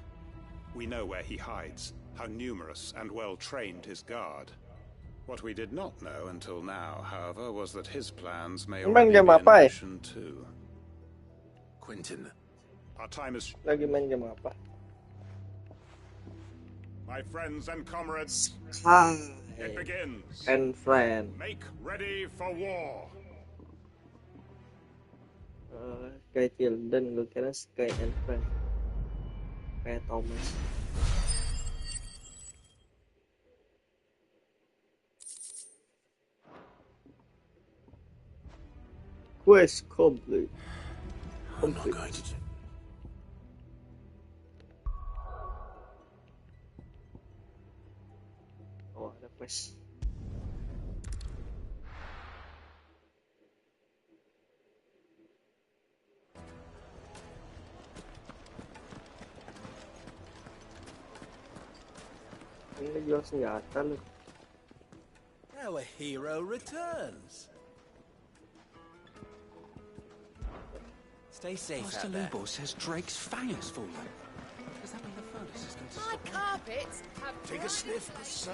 We know where he hides, how numerous and well-trained his guard. What we did not know until now, however, was that his plans may already be in motion too. Quentin. Our time is... Lagi main game apa? My friends and comrades, it begins. And friend. Make ready for war. Sky Tilden, gue kira Sky and friend. Kayak Thomas. Quest complete. I'm not going to... Oh, ada quest. Ini jual senjata lu. Our hero returns. Stay safe Master out there. Lubor says Drake's fang has fallen. Does that mean the furnace is going to My carpets have Take a sniff, good sir.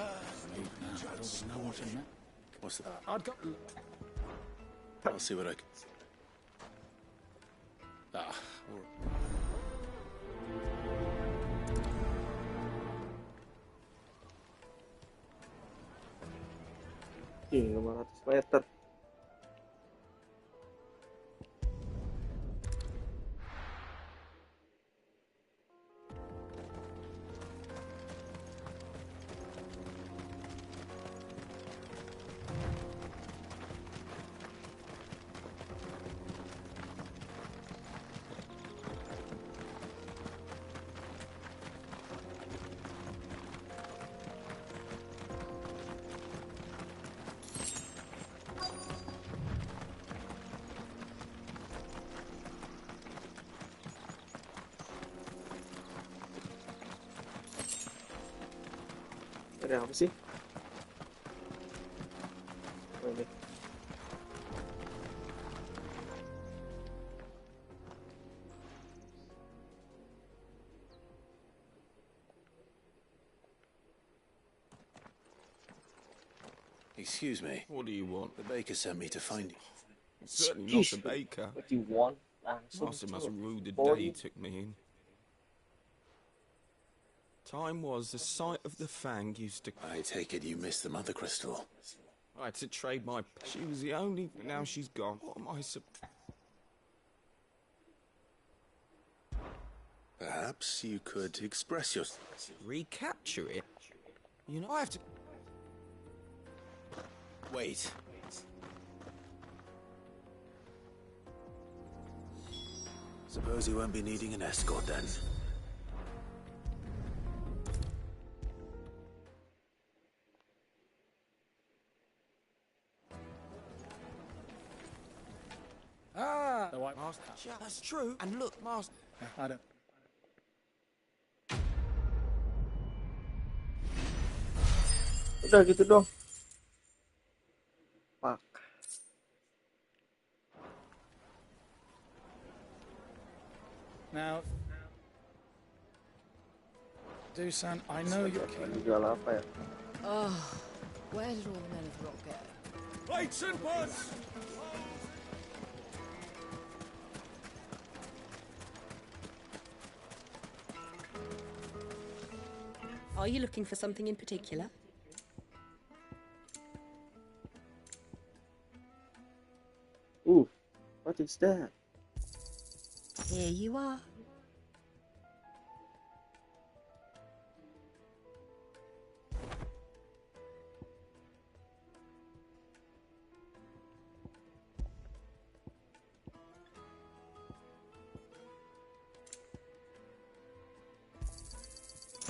What's that? I'd got. I'll see what I can. Ah, all right. Ih, 500 meter. Ada apa sih? Oh, ini. Excuse me. What do you want? The baker sent me to find you. It's certainly not the baker. What do you want? Master must have ruled the For day he you. took me in. Time was the sight of the fang used to... I take it you missed the mother crystal. I had to trade my... She was the only... Now she's gone. What am I Perhaps you could express your... recapture it? You know, I have to... Wait. Suppose you won't be needing an escort then. Ah, the White Master. Yeah, that's true. And look, Master. I don't. Udah gitu dong. Fuck. Now, Dusan, I know you're king. Jual apa ya? Oh, where did all the men of the rock go? Plates and pots! Are you looking for something in particular? What is that? Here you are.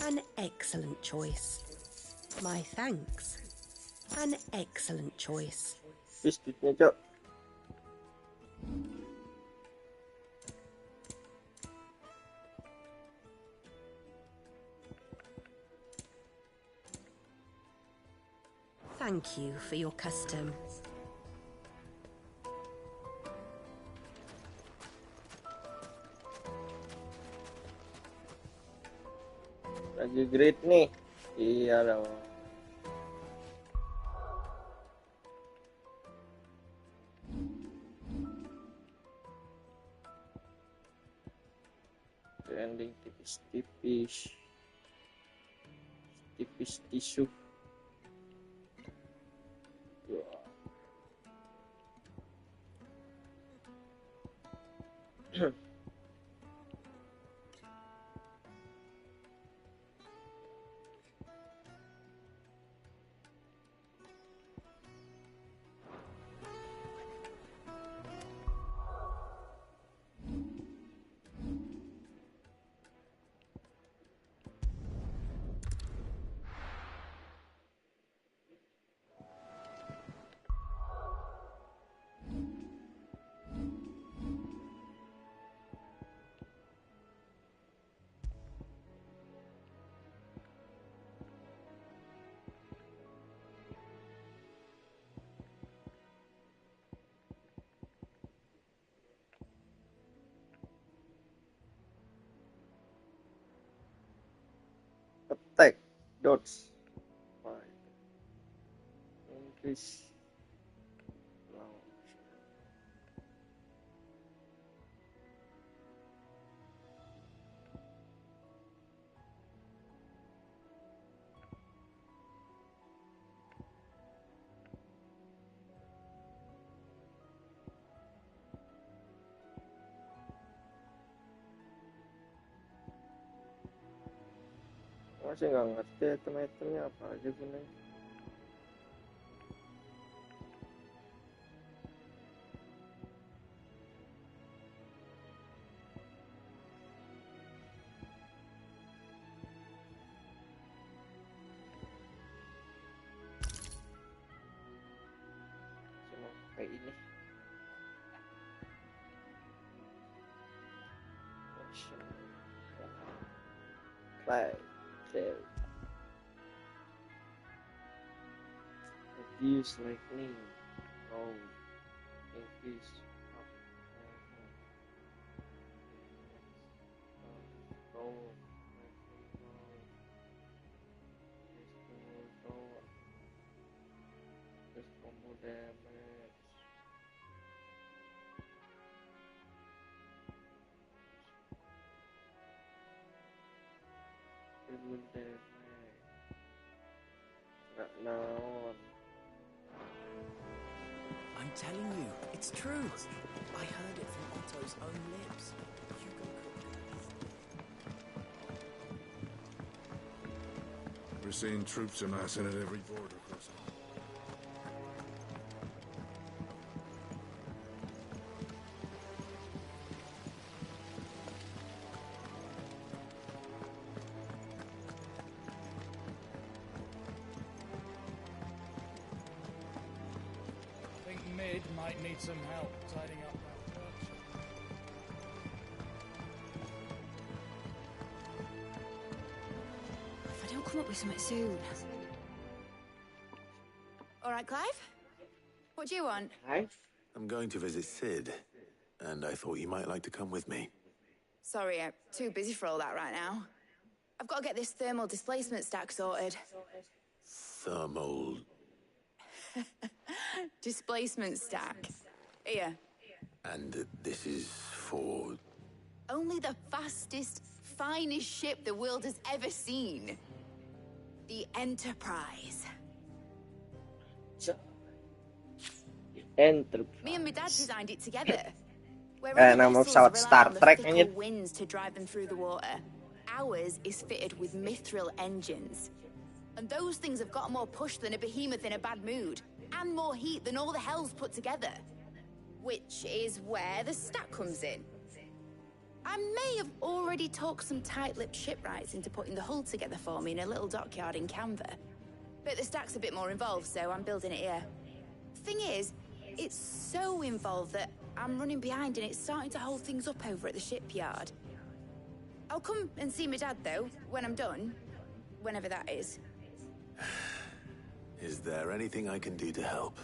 An excellent choice. My thanks. An excellent choice. Biskuitnya, Cok. Thank you for your custom. Lagi great nih. Iya dong. Trending tipis-tipis. Tipis tisu. Dots. Right. Increase launch. Masih nggak ngerti item-itemnya apa aja gunanya. Cuma kayak ini. Baik. Reduce lightning. Oh, increase up. Oh, this combo damage. Triple damage. Nggak naon. I'm telling you, it's true. I heard it from Otto's own lips. We're seeing troops amassing at every border crossing. I think Mid might need some help tidying up that workshop. If I don't come up with something soon. All right, Clive? What do you want? Hi. I'm going to visit Sid, and I thought you might like to come with me. Sorry, I'm too busy for all that right now. I've got to get this thermal displacement stack sorted. Thermal... Displacement stack. Here. And this is for... Only the fastest, finest ship the world has ever seen. The Enterprise. Enterprise. Me and my dad designed it together. Where Nama pesawat Star Trek fickle winds to drive them through the water. Ours is fitted with mithril engines. And those things have got more push than a behemoth in a bad mood. And more heat than all the hells put together. Which is where the stack comes in. I may have already talked some tight-lipped shipwrights into putting the hull together for me in a little dockyard in Canva. But the stack's a bit more involved, so I'm building it here. Thing is, it's so involved that I'm running behind and it's starting to hold things up over at the shipyard. I'll come and see my dad, though, when I'm done. Whenever that is. Is there anything I can do to help?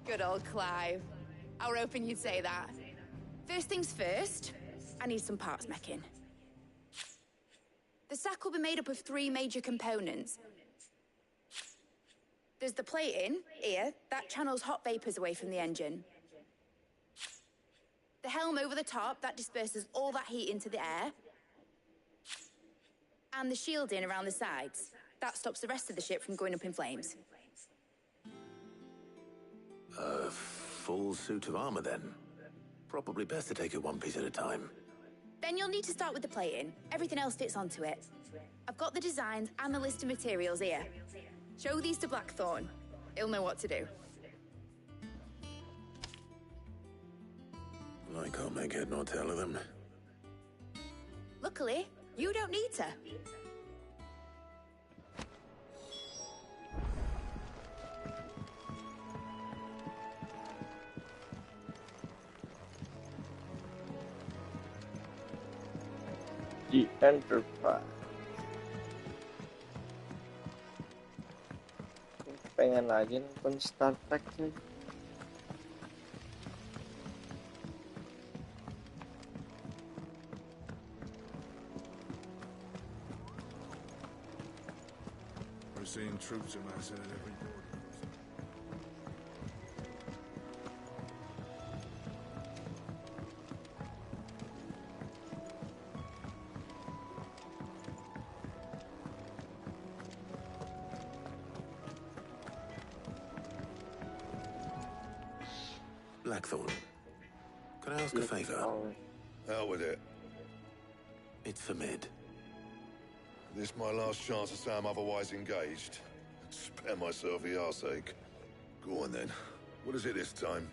Good old Clive. I were hoping you'd say that. First things first, I need some parts meching. The stack will be made up of 3 major components. There's the plating, here, that channels hot vapors away from the engine. The helm over the top, that disperses all that heat into the air. And the shielding around the sides. That stops the rest of the ship from going up in flames. A full suit of armor, then? Probably best to take it one piece at a time. Then you'll need to start with the plating. Everything else fits onto it. I've got the designs and the list of materials here. Show these to Blackthorn. He'll know what to do. I can't make head nor tail of them. Luckily, you don't need to. The Enterprise. Pengen lagi nonton Star Trek nih. seen troops amassing at every border. Blackthorn, can I ask a favor? Out with it. It's for Mid. This my last chance to say I'm otherwise engaged. Spare myself the arseache. Go on then. What is it this time?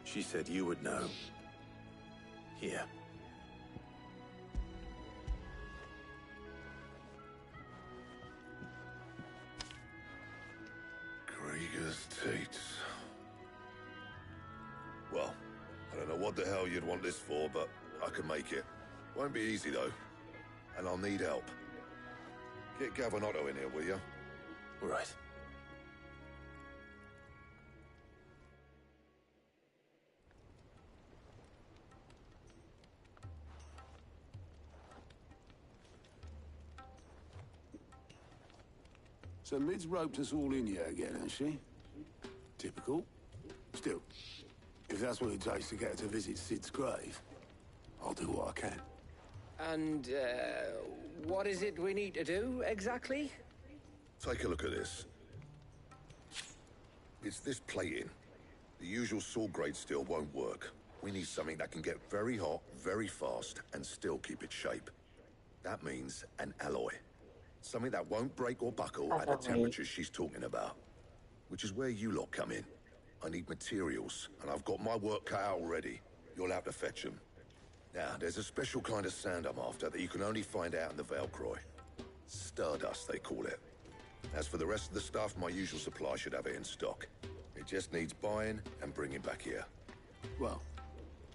She said you would know. Here. Krieger's Tates. Well, I don't know what the hell you'd want this for, but I can make it. Won't be easy though. And I'll need help. Get Gavanotto in here, will you? All right. So Mid's roped us all in here again, hasn't she? Typical. Still, if that's what it takes to get her to visit Sid's grave, I'll do what I can. And, what is it we need to do, exactly? Take a look at this. It's this plating. The usual sword grade steel won't work. We need something that can get very hot, very fast, and still keep its shape. That means an alloy. Something that won't break or buckle at the temperatures she's talking about. Which is where you lot come in. I need materials, and I've got my work cut out already. You'll have to fetch them. Now, there's a special kind of sand I'm after that you can only find out in the Velcroy. Stardust, they call it. As for the rest of the stuff, my usual supply should have it in stock. It just needs buying and bringing back here. Well,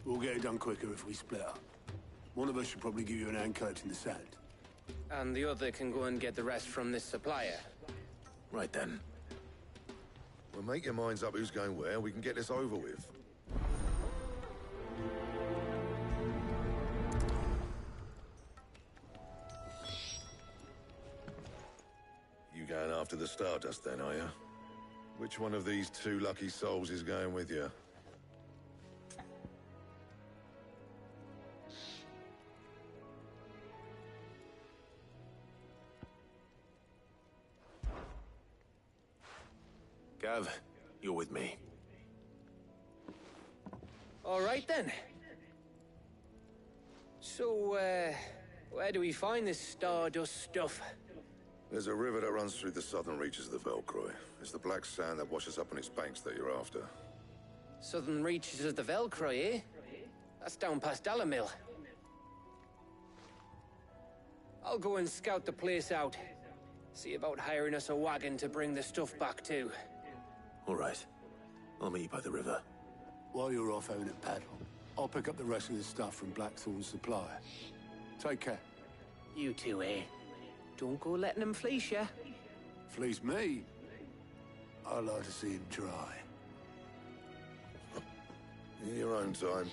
we'll get it done quicker if we split up. One of us should probably give you an hand coat in the sand. And the other can go and get the rest from this supplier. Right then. Well, make your minds up who's going where, we can get this over with. You going after the Stardust then, are you? Which one of these two lucky souls is going with you? Gav, you're with me. All right then. So, where do we find this Stardust stuff? There's a river that runs through the southern reaches of the Velcroy. It's the black sand that washes up on its banks that you're after. Southern reaches of the Velcroy, eh? That's down past Alamil. I'll go and scout the place out. See about hiring us a wagon to bring the stuff back to. All right. I'll meet you by the river. While you're off having a paddle, I'll pick up the rest of the stuff from Blackthorn's supplier. Take care. You two, eh? Don't go letting them fleece you. Fleece me? I like to see him try. In your own time.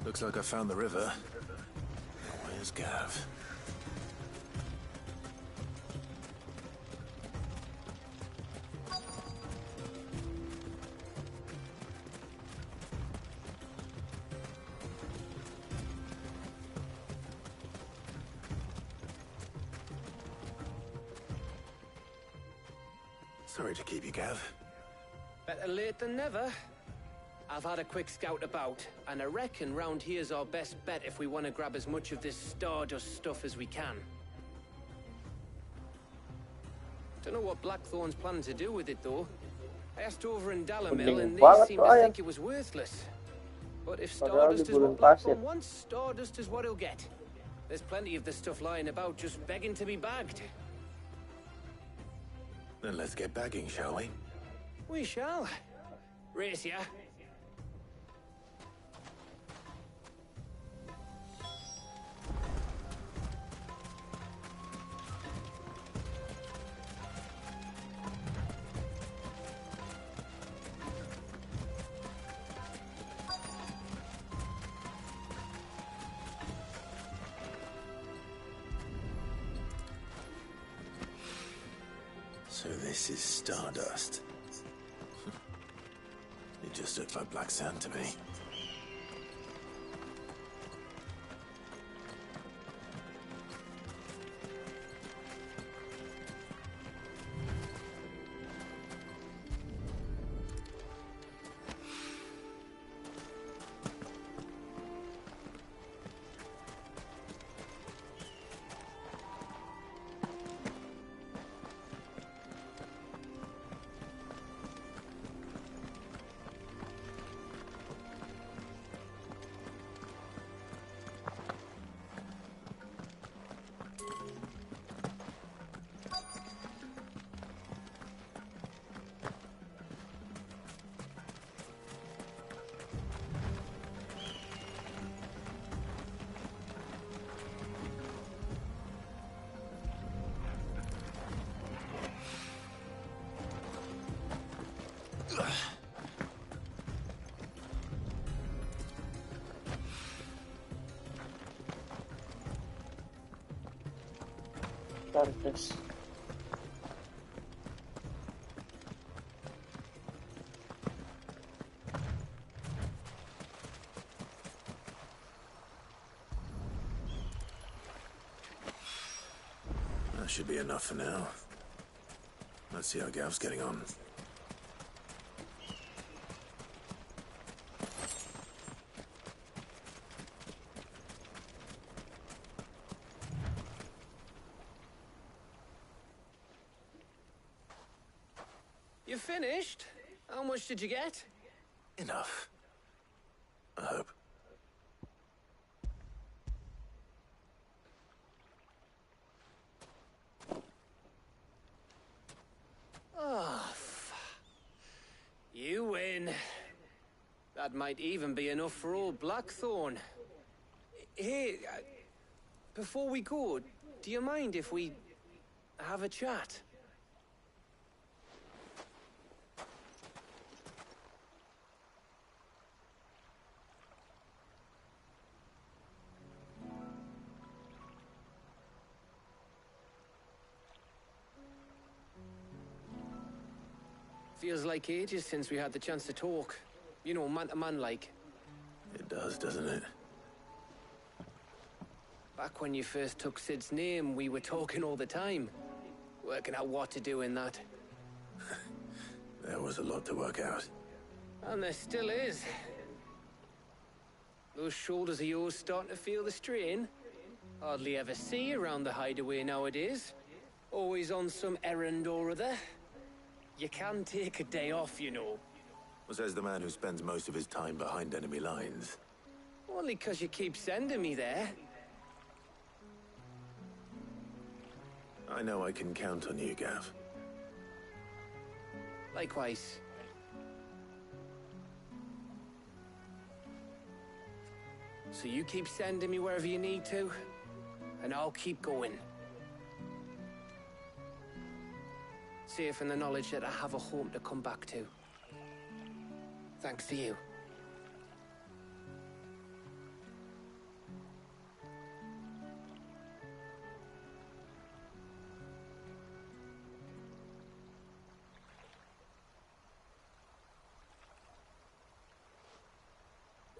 Looks like I found the river. Where's Gav? Sorry to keep you, Gav. Better late than never. I've had a quick scout about, and I reckon round here's our best bet if we want to grab as much of this Stardust stuff as we can. Don't know what Blackthorn's planning to do with it, though. I asked over in Dalamil, and they seem to think it was worthless. But if Padahal di Stardust is gurun what Blackthorn pasir. wants, Stardust is what he'll get. There's plenty of the stuff lying about just begging to be bagged. Then let's get bagging, shall we? We shall. Race ya. So this is Stardust. It just looked like black sand to me. Stardust. That should be enough for now. Let's see how Gav's getting on. You finished? How much did you get? Enough. I hope. Oh, you win. That might even be enough for old Blackthorn. Hey, before we go, do you mind if we have a chat? Feels like ages since we had the chance to talk. You know, man to man like. It does, doesn't it? Back when you first took Sid's name, we were talking all the time. Working out what to do in that. There was a lot to work out. And there still is. Those shoulders of yours starting to feel the strain. Hardly ever see you around the hideaway nowadays. Always on some errand or other. You can take a day off, you know. Says the man who spends most of his time behind enemy lines. Only 'cause you keep sending me there. I know I can count on you, Gav. Likewise. So you keep sending me wherever you need to, and I'll keep going. Safe in the knowledge that I have a home to come back to. Thanks to you.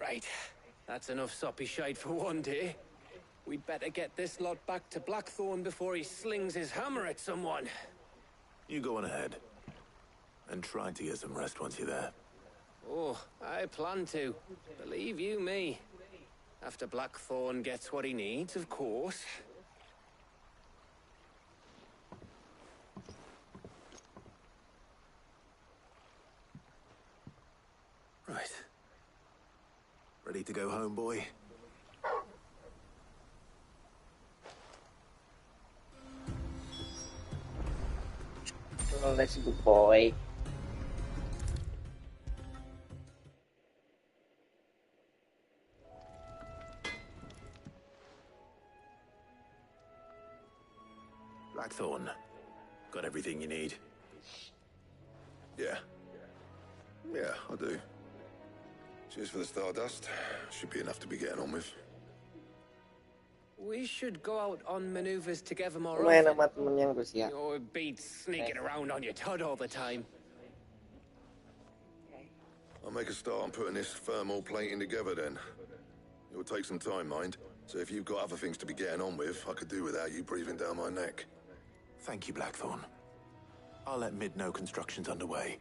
Right. That's enough soppy shite for one day. We'd better get this lot back to Blackthorn before he slings his hammer at someone. You go on ahead. And try to get some rest once you're there. Oh, I plan to. Believe you me. After Blackthorn gets what he needs, of course. Right. Ready to go home, boy? Oh, let's go, boy. Blackthorn, got everything you need? Yeah. Yeah, I do. Cheers for the stardust. Should be enough to be getting on with. We should go out on maneuvers together more Main often. sama temen yang Rusia. Or beats sneaking around on your tud all the time. I'll make a start on putting this thermal plating together then. It will take some time, mind. So if you've got other things to be getting on with, I could do without you breathing down my neck. Thank you, Blackthorn. I'll let Mid know construction's underway.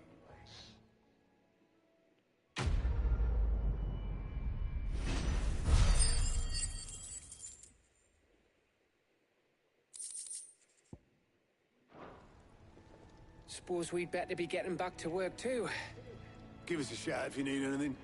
Suppose we'd better be getting back to work too. Give us a shout if you need anything.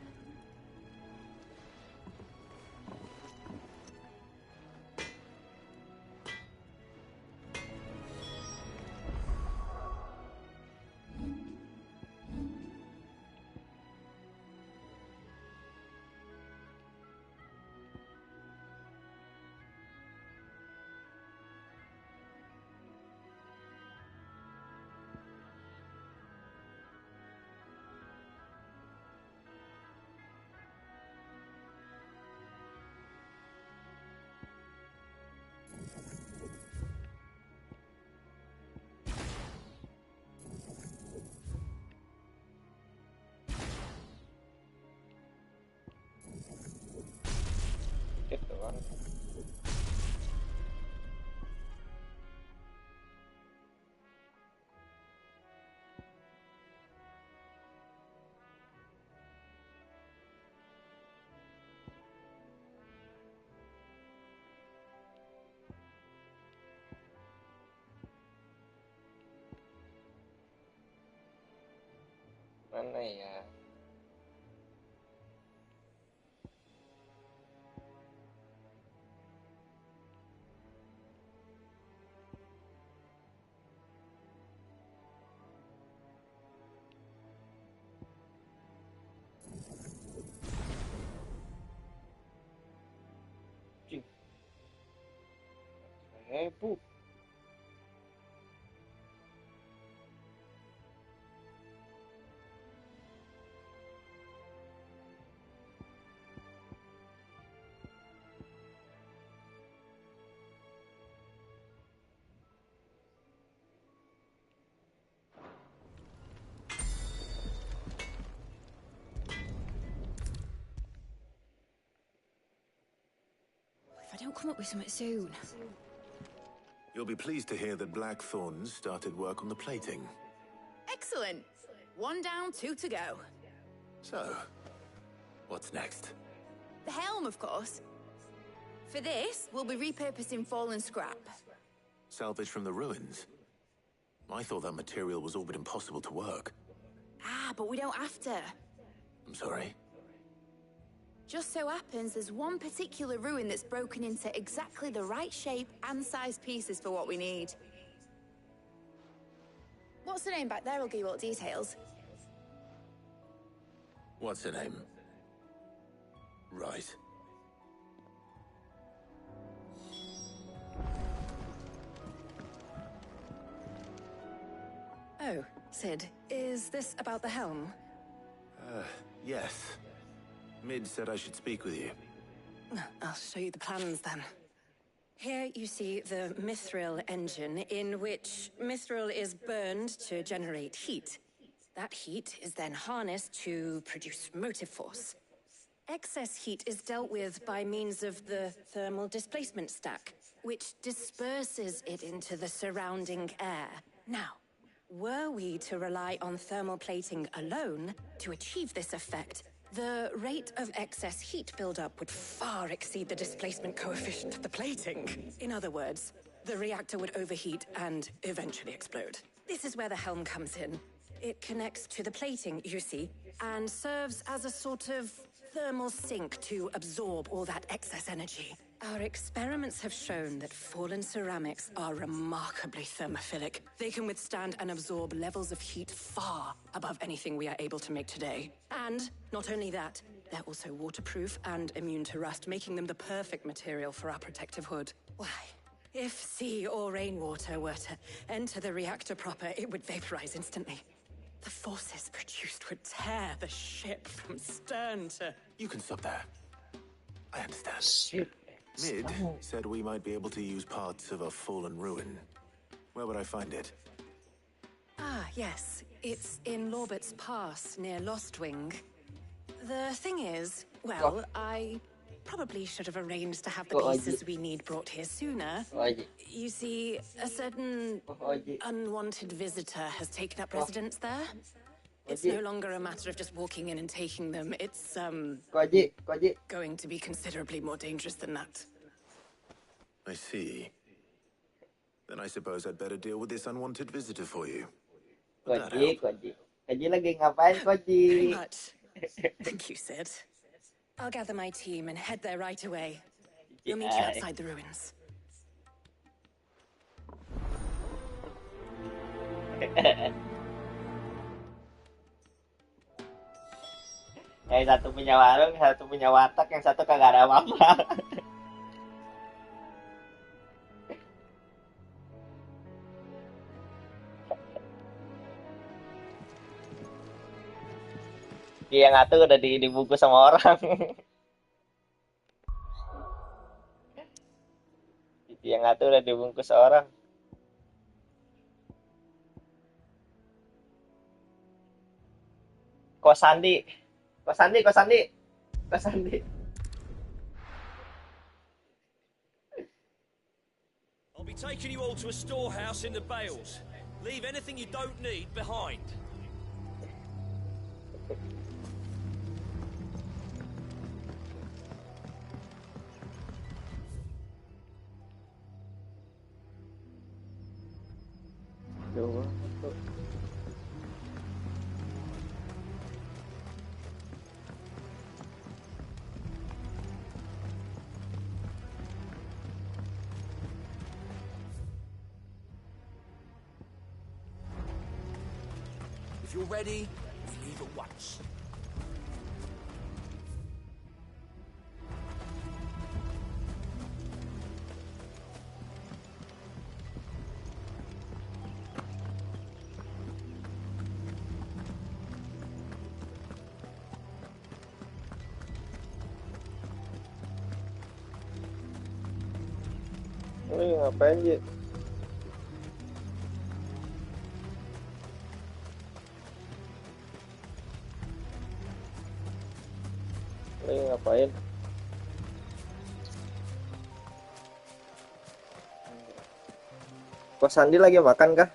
Gitu kan. Mana ya? Bu. If I don't come up with something soon. You'll be pleased to hear that Blackthorn started work on the plating. Excellent. One down, two to go. So, what's next? The helm, of course. For this, we'll be repurposing fallen scrap. Salvage from the ruins? I thought that material was all but impossible to work. Ah, but we don't have to. I'm sorry? Just so happens there's one particular ruin that's broken into exactly the right shape and size pieces for what we need. What's the name back there? I'll give you all the details. What's her name? Right. Oh, Sid, is this about the helm? Yes. Mid said I should speak with you. I'll show you the plans then. Here you see the mithril engine, in which mithril is burned to generate heat. That heat is then harnessed to produce motive force. Excess heat is dealt with by means of the thermal displacement stack, which disperses it into the surrounding air. Now, were we to rely on thermal plating alone to achieve this effect, the rate of excess heat buildup would far exceed the displacement coefficient of the plating. In other words, the reactor would overheat and eventually explode. This is where the helm comes in. It connects to the plating, you see, and serves as a sort of thermal sink to absorb all that excess energy. Our experiments have shown that fallen ceramics are remarkably thermophilic. They can withstand and absorb levels of heat far above anything we are able to make today. And not only that, they're also waterproof and immune to rust, making them the perfect material for our protective hood. Why, if sea or rainwater were to enter the reactor proper, it would vaporize instantly. The forces produced would tear the ship from stern to... You can stop there. I understand. Ship. Mid said we might be able to use parts of a fallen ruin. Where would I find it? Ah, yes. It's in Lorbert's Pass, near Lostwing. The thing is, well, I probably should have arranged to have the pieces we need brought here sooner. You see, a certain unwanted visitor has taken up residence there. It's no longer a matter of just walking in and taking them. It's, going to be considerably more dangerous than that. I see. Then I suppose I'd better deal with this unwanted visitor for you. Koji lagi ngapain, Koji? Very much. Thank you, Sid. I'll gather my team and head there right away. We'll meet you outside the ruins. Yang satu punya warung, yang satu punya warteg, yang satu kagak ada apa-apa. Dia yang ngatur udah dibungkus sama orang. Dia yang ngatur udah dibungkus orang. Kosandi. I'll be taking you all to a storehouse in the Bales. Leave anything you don't need behind. If you're ready, we leave at once. Ngapain Ji? Ngapain? Kok Sandi lagi makan kah?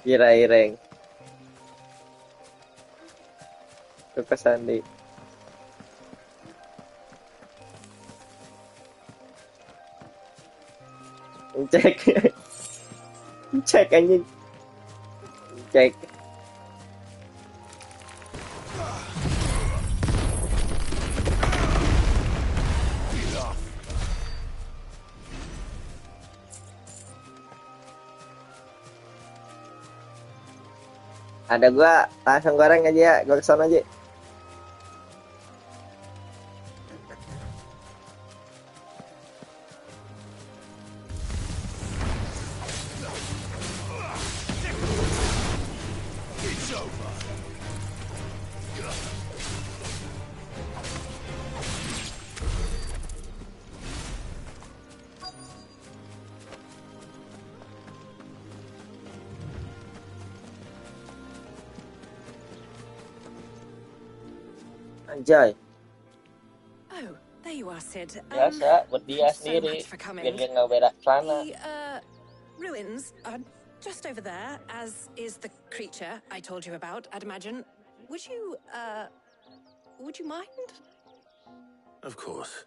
Ireng. Ke Sandi. Cek anjing. Cek. Ada gua langsung goreng aja ya, gua kesana aja. Anjay. Oh, there you are, Sid. Biasa, buat dia thanks so sendiri. much for coming. Biar dia nggak beda celana. The ruins are just over there, as is the creature I told you about, I'd imagine. Would you mind? Of course.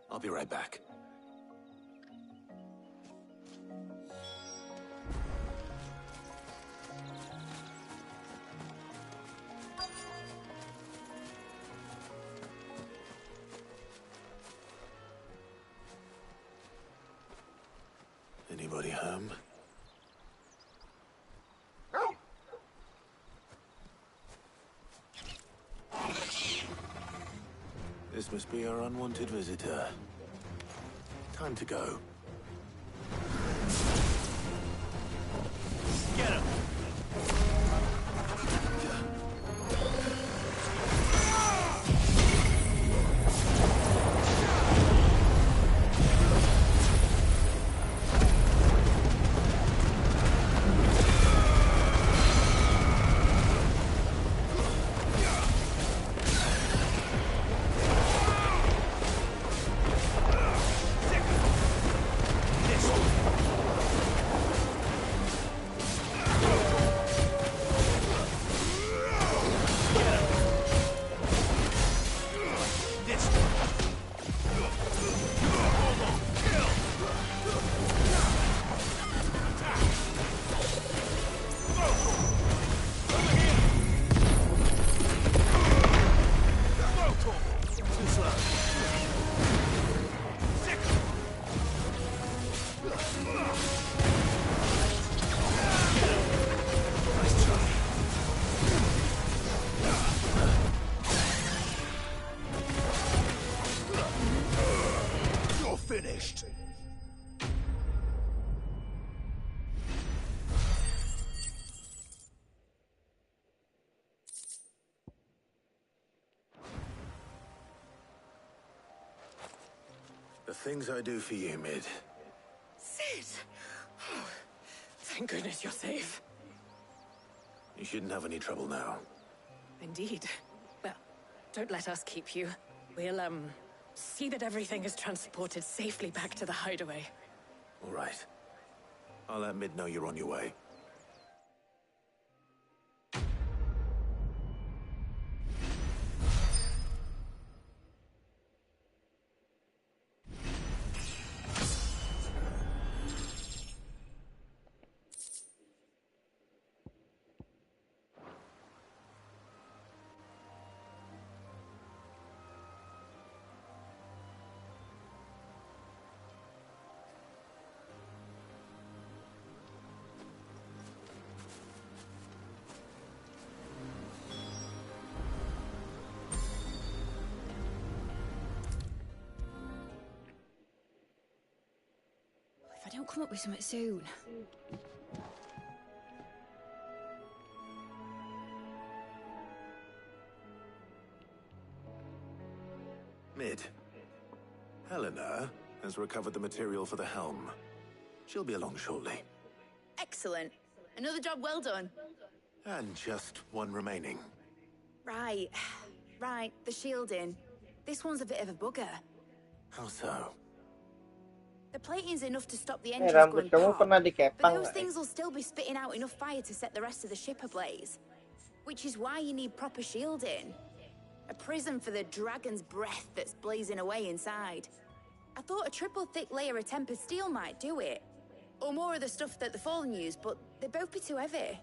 I'll be right back. Anybody home? This must be our unwanted visitor. Time to go. Get him! Finished. The things I do for you, Mid. Sid! Oh, thank goodness you're safe. You shouldn't have any trouble now. Indeed. Well, don't let us keep you. We'll, see that everything is transported safely back to the hideaway. All right. I'll let Mid know you're on your way. If I don't come up with something soon. Mid. Helena has recovered the material for the helm. She'll be along shortly. Excellent. Another job well done. And just one remaining. Right. Right, the shielding. This one's a bit of a bugger. How so? The plating's enough to stop the Eh, engines rambut going kamu pop, pernah but dikepang those nggak? things will still be spitting out enough fire to set the rest of the ship ablaze. Which is why you need proper shielding. A prison for the dragon's breath that's blazing away inside. I thought a triple thick layer of tempered steel might do it. Or more of the stuff that the Fallen use, but they'd both be too heavy.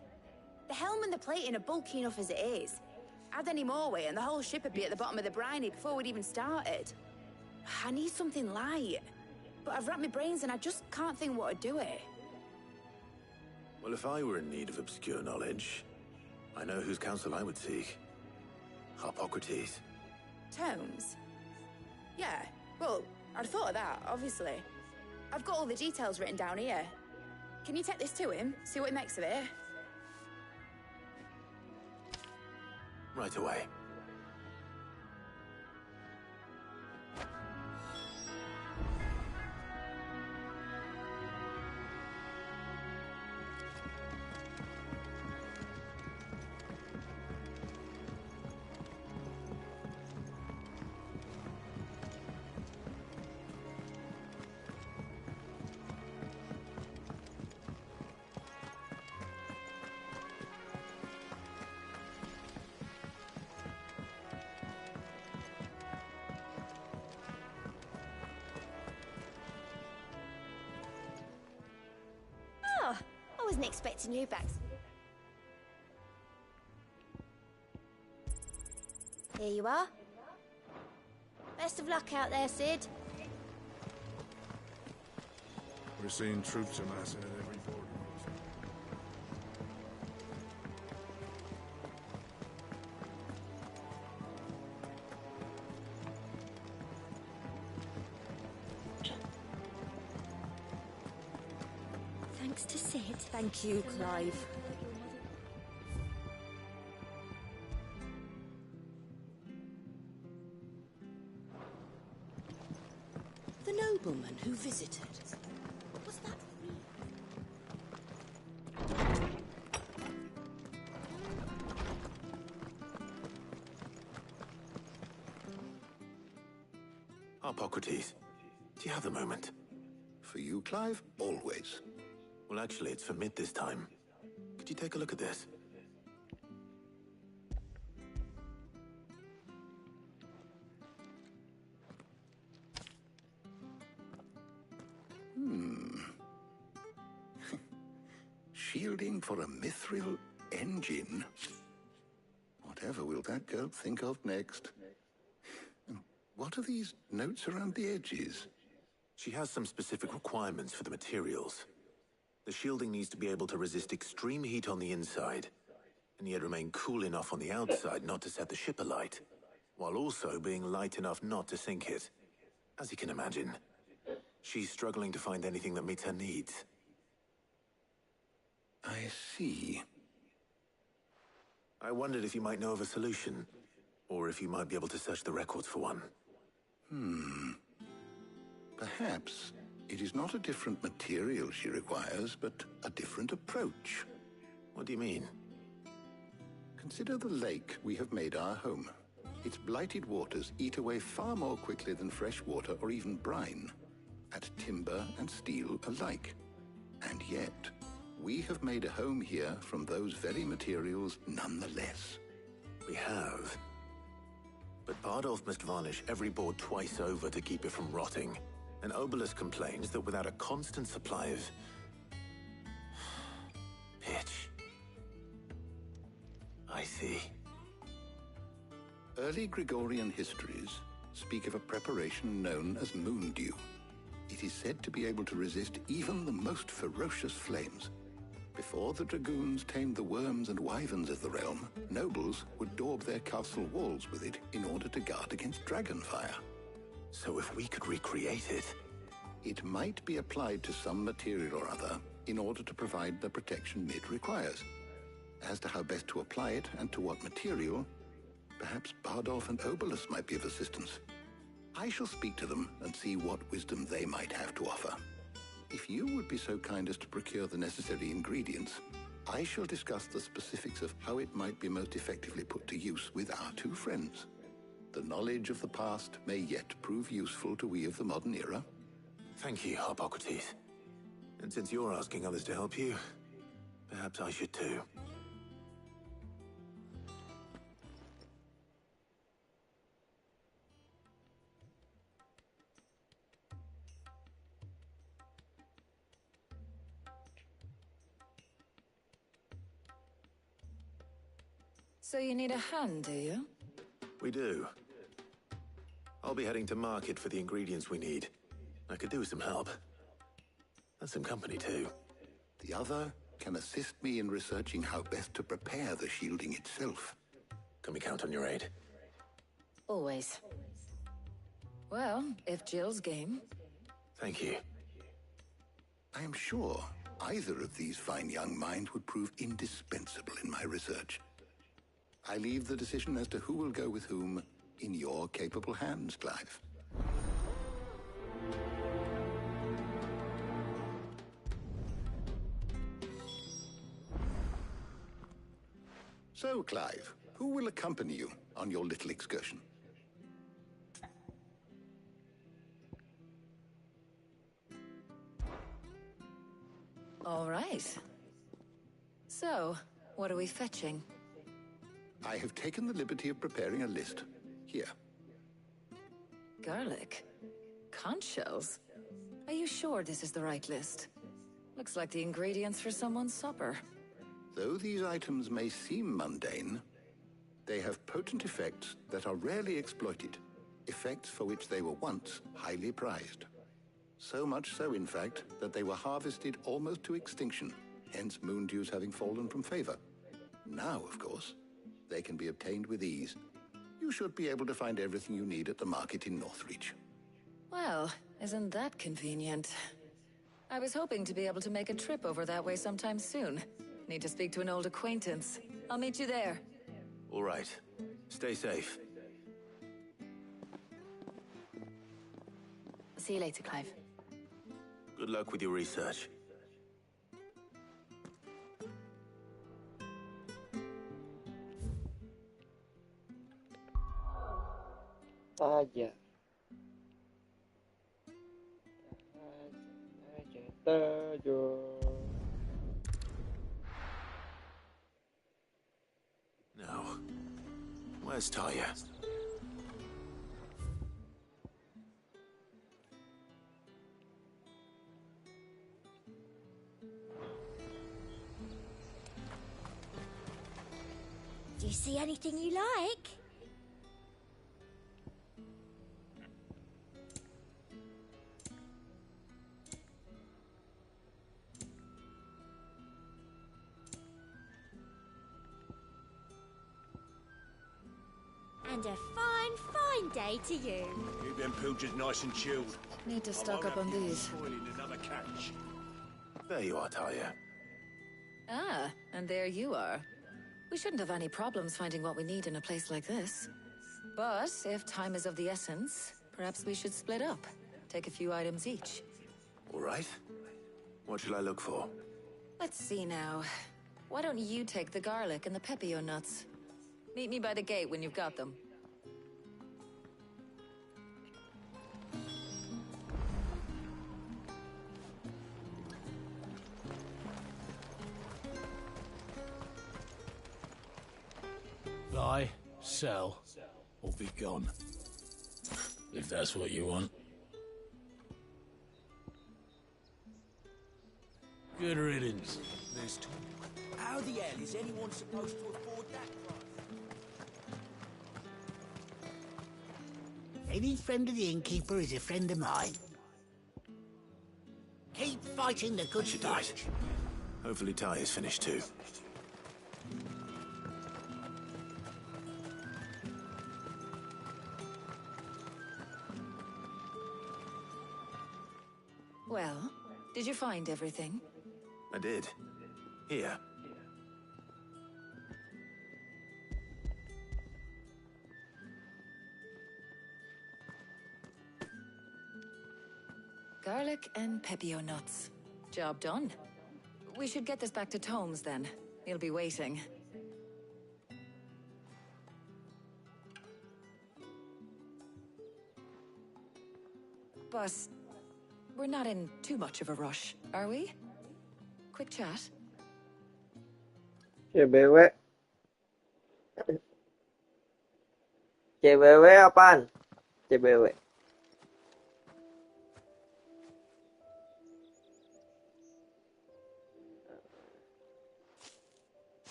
The helm and the plating are bulky enough as it is. Add any more weight and the whole ship would be at the bottom of the briny before we'd even started. I need something light. But I've racked my brains and I just can't think what would do it. Well, if I were in need of obscure knowledge, I know whose counsel I would seek. Harpocrates. Tomes? Yeah, well, I'd thought of that, obviously. I've got all the details written down here. Can you take this to him, see what he makes of it? Right away. Oh, I wasn't expecting you back. Here you are. Best of luck out there, Sid. We're seeing troops amassing at every border. Thanks to Sid. Thank you, Clive. The nobleman who visited. Was that real? Hippocrates, do you have a moment? For you, Clive? Always. Well, actually, it's for mid this time. Could you take a look at this? Shielding for a mithril engine? Whatever will that girl think of next? And what are these notes around the edges? She has some specific requirements for the materials. The shielding needs to be able to resist extreme heat on the inside, and yet remain cool enough on the outside not to set the ship alight, while also being light enough not to sink it. As you can imagine, she's struggling to find anything that meets her needs. I see. I wondered if you might know of a solution, or if you might be able to search the records for one. Perhaps it is not a different material she requires, but a different approach. What do you mean? Consider the lake we have made our home. Its blighted waters eat away far more quickly than fresh water or even brine, at timber and steel alike. And yet, we have made a home here from those very materials nonetheless. We have. But Bardolph must varnish every board twice over to keep it from rotting. And Obelus complains that without a constant supply of pitch. I see. Early Gregorian histories speak of a preparation known as moon dew. It is said to be able to resist even the most ferocious flames. Before the dragoons tamed the worms and wyverns of the realm, nobles would daub their castle walls with it in order to guard against dragonfire. So if we could recreate it... It might be applied to some material or other in order to provide the protection Mid requires. As to how best to apply it and to what material, perhaps Bardolph and Obelus might be of assistance. I shall speak to them and see what wisdom they might have to offer. If you would be so kind as to procure the necessary ingredients, I shall discuss the specifics of how it might be most effectively put to use with our two friends. The knowledge of the past may yet prove useful to we of the modern era. Thank you, Hippocrates. And since you're asking others to help you, perhaps I should too. So you need a hand, do you? We do. I'll be heading to market for the ingredients we need. I could do with some help. And some company too. The other can assist me in researching how best to prepare the shielding itself. Can we count on your aid? Always. Well, if Jill's game. Thank you. I am sure either of these fine young minds would prove indispensable in my research. I leave the decision as to who will go with whom in your capable hands, Clive. So, Clive, who will accompany you on your little excursion? All right. So, what are we fetching? I have taken the liberty of preparing a list. Here. Garlic? Conch shells? Are you sure this is the right list? Looks like the ingredients for someone's supper. Though these items may seem mundane, they have potent effects that are rarely exploited, effects for which they were once highly prized. So much so, in fact, that they were harvested almost to extinction, hence moon dews having fallen from favor. Now, of course, they can be obtained with ease. You should be able to find everything you need at the market in Northreach. Well, isn't that convenient? I was hoping to be able to make a trip over that way sometime soon. Need to speak to an old acquaintance. I'll meet you there. All right. Stay safe. See you later, Clive. Good luck with your research. Saja. Saja. Now, where's Talia? Do you see anything you like? And a fine day to you. Keep them pilgers nice and chilled. Need to stock up on these. Spoiling another catch. There you are, Talia. Ah, and there you are. We shouldn't have any problems finding what we need in a place like this. But if time is of the essence, perhaps we should split up. Take a few items each. All right. What shall I look for? Let's see now. Why don't you take the garlic and the pepio nuts? Meet me by the gate when you've got them. Buy, sell, or be gone. If that's what you want. Good riddance. There's talk. How the hell is anyone supposed to afford that price? Any friend of the innkeeper is a friend of mine. Keep fighting the good fight. Hopefully Talia's finished too. Well, did you find everything? I did. Here. Garlic and pepio nuts. Job done. We should get this back to Tomes then. He'll be waiting. But we're not in too much of a rush, are we? Quick chat. CBW. CBW apaan? CBW.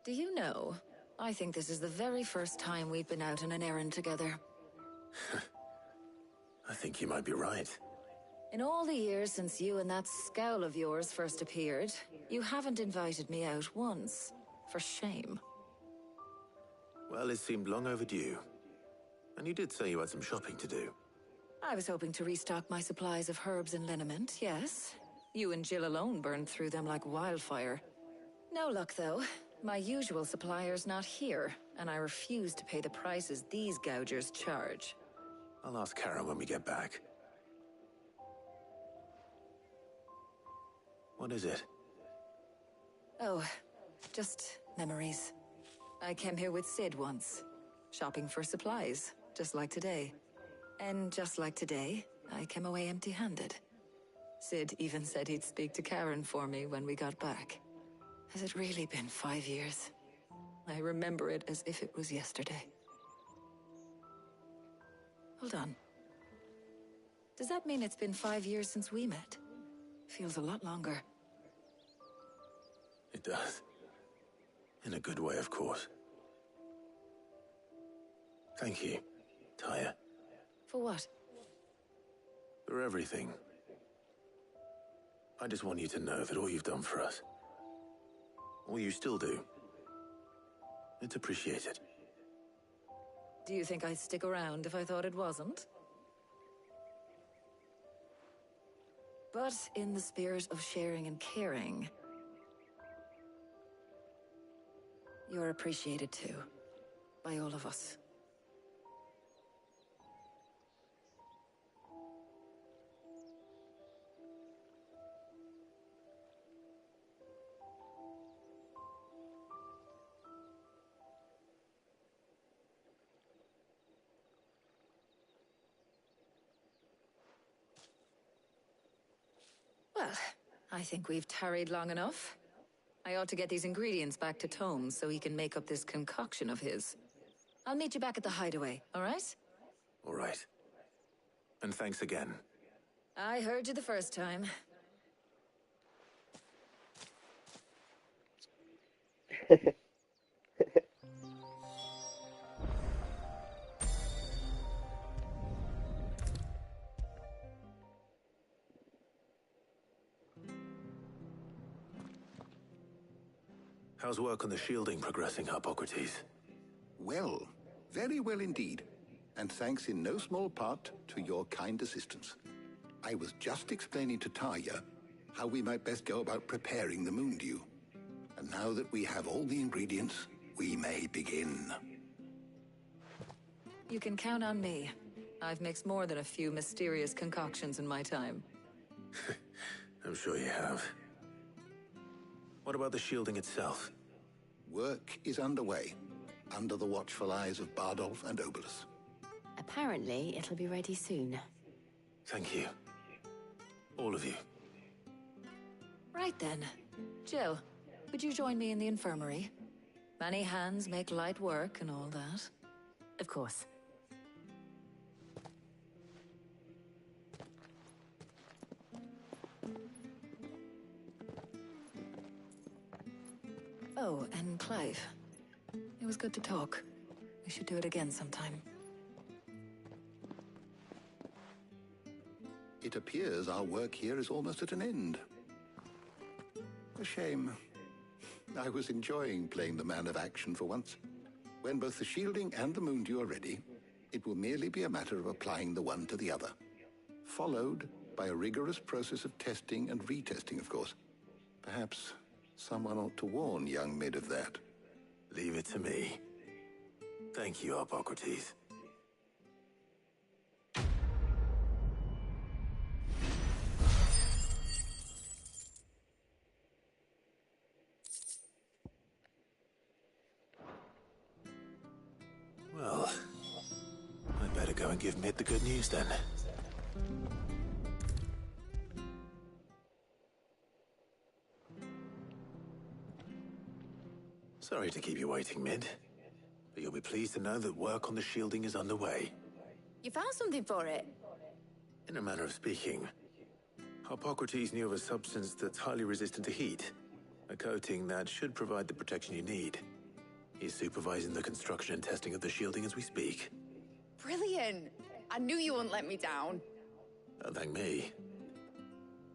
Do you know, I think this is the very first time we've been out on an errand together. I think you might be right. In all the years since you and that scowl of yours first appeared, you haven't invited me out once. For shame. Well, it seemed long overdue. And you did say you had some shopping to do. I was hoping to restock my supplies of herbs and liniment, yes. You and Jill alone burned through them like wildfire. No luck, though. My usual supplier's not here, and I refuse to pay the prices these gougers charge. I'll ask Kara when we get back. What is it? Oh, just memories. I came here with Sid once, shopping for supplies, just like today. And just like today, I came away empty-handed. Sid even said he'd speak to Karen for me when we got back. Has it really been 5 years? I remember it as if it was yesterday. Hold on. Does that mean it's been 5 years since we met? Feels a lot longer. It does. In a good way, of course. Thank you, Taya. For what? for everything. I just want you to know that all you've done for us, all you still do, it's appreciated. Do you think I'd stick around if I thought it wasn't? But in the spirit of sharing and caring, you're appreciated too, by all of us. Well, I think we've tarried long enough. I ought to get these ingredients back to Tomes so he can make up this concoction of his. I'll meet you back at the hideaway, all right? All right. And thanks again. I heard you the first time. How's work on the shielding progressing, Hippocrates? Well, very well indeed. And thanks in no small part to your kind assistance. I was just explaining to Tarja how we might best go about preparing the moon dew. And now that we have all the ingredients, we may begin. You can count on me. I've mixed more than a few mysterious concoctions in my time. I'm sure you have. What about the shielding itself? Work is underway, under the watchful eyes of Bardolph and Obolus. Apparently, it'll be ready soon. Thank you. All of you. Right then. Jill, would you join me in the infirmary? Many hands make light work and all that. Of course. Oh, and Clive. It was good to talk. We should do it again sometime. It appears our work here is almost at an end. A shame. I was enjoying playing the man of action for once. When both the shielding and the moon dew are ready, it will merely be a matter of applying the one to the other. Followed by a rigorous process of testing and retesting, of course. Perhaps someone ought to warn young Mid of that. Leave it to me. Thank you, Hippocrates. Well, I'd better go and give Mid the good news then. Sorry to keep you waiting, Mid, but you'll be pleased to know that work on the shielding is underway. You found something for it? In a manner of speaking, Hippocrates knew of a substance that's highly resistant to heat, a coating that should provide the protection you need. He's supervising the construction and testing of the shielding as we speak. Brilliant! I knew you wouldn't let me down. Don't thank me.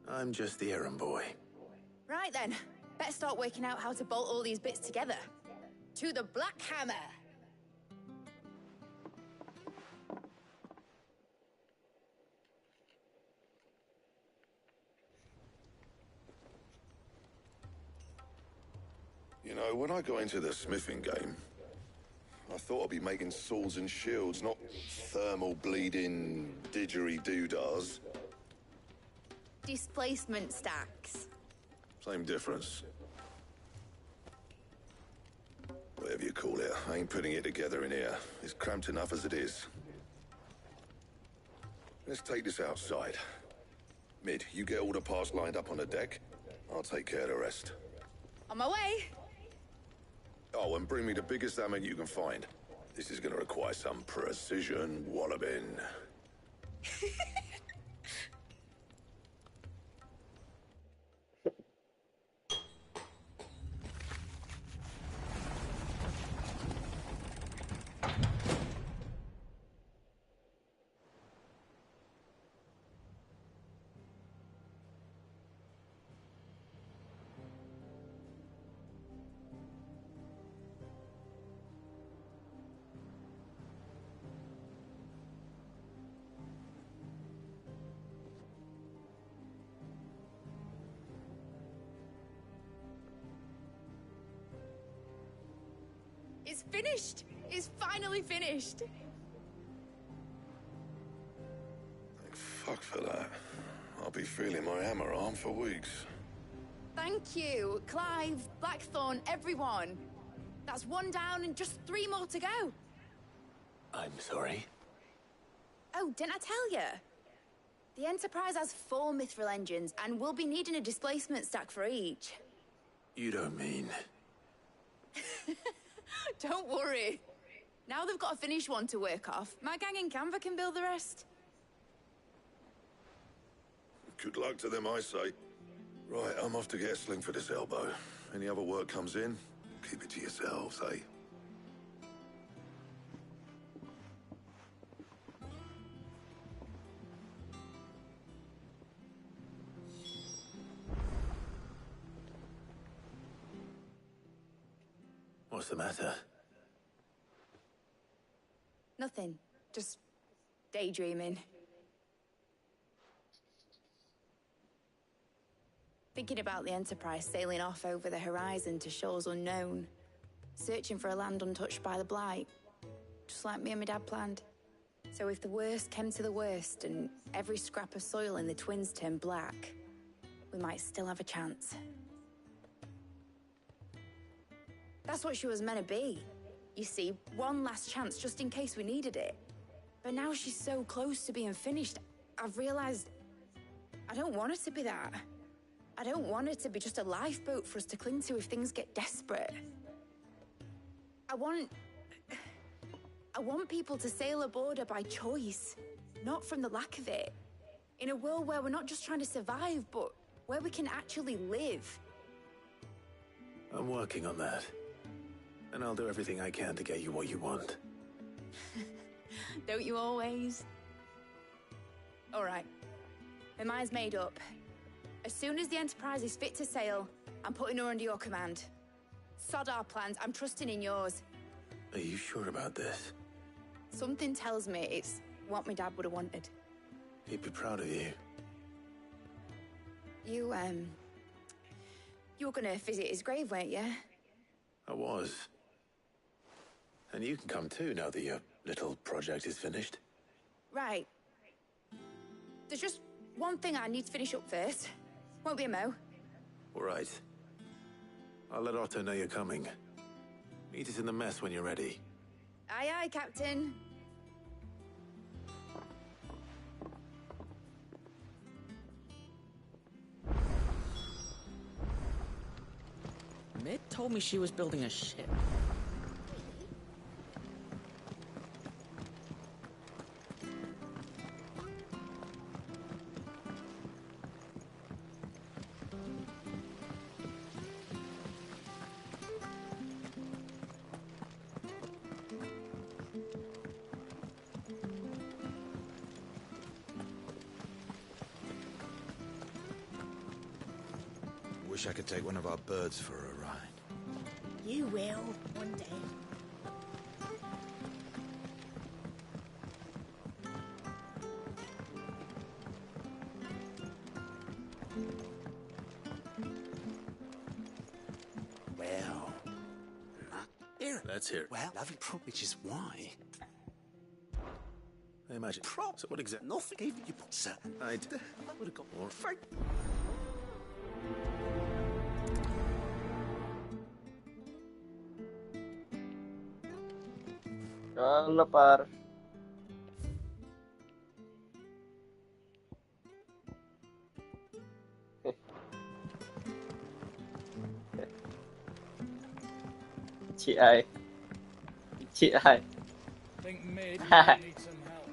I'm just the errand boy. Right then, better start working out how to bolt all these bits together. To the Black Hammer! You know, when I got into the smithing game, I thought I'd be making swords and shields, not thermal bleeding didgeridoo-dahs. Displacement stacks. Same difference. Whatever you call it, I ain't putting it together in here. It's cramped enough as it is. Let's take this outside. Mid, you get all the parts lined up on the deck. I'll take care of the rest. On my way! Oh, and bring me the biggest hammer you can find. This is gonna require some precision walloping. finished! It's finally finished! Thank fuck for that. I'll be feeling my hammer arm for weeks. Thank you, Clive, Blackthorn, everyone. That's one down and just 3 more to go. I'm sorry. Oh, didn't I tell you? The Enterprise has 4 mithril engines, and we'll be needing a displacement stack for each. You don't mean... Don't worry. Now they've got a finished one to work off, my gang in Canva can build the rest. Good luck to them, I say. Right, I'm off to get a sling for this elbow. Any other work comes in, keep it to yourselves, eh? What's the matter? Nothing. Just daydreaming. Thinking about the Enterprise sailing off over the horizon to shores unknown. Searching for a land untouched by the Blight. Just like me and my dad planned. So if the worst came to the worst and every scrap of soil in the Twins turned black, we might still have a chance. That's what she was meant to be. You see, one last chance just in case we needed it. But now she's so close to being finished, I've realized I don't want her to be that. I don't want her to be just a lifeboat for us to cling to if things get desperate. I want people to sail aboard her by choice, not from the lack of it. In a world where we're not just trying to survive, but where we can actually live. I'm working on that. And I'll do everything I can to get you what you want. Don't you always? All right. My mind's made up. As soon as the Enterprise is fit to sail, I'm putting her under your command. Sod our plans, I'm trusting in yours. Are you sure about this? Something tells me it's what my dad would have wanted. He'd be proud of you. You were gonna visit his grave, weren't you? I was. And you can come too now that your little project is finished. Right. There's just one thing I need to finish up first. Won't be a mo. All right. I'll let Otto know you're coming. Meet us in the mess when you're ready. Aye, aye, Captain. Mid told me she was building a ship. Wish I could take one of our birds for a ride. You will, one day. Well, not here. Let's hear it. Well, lovely prop, which is why. I imagine. Prop? So what exactly? Nothing. Even you put certain. I would have got more. Frank. Kalau par. Chị ai? Think mid might need some help.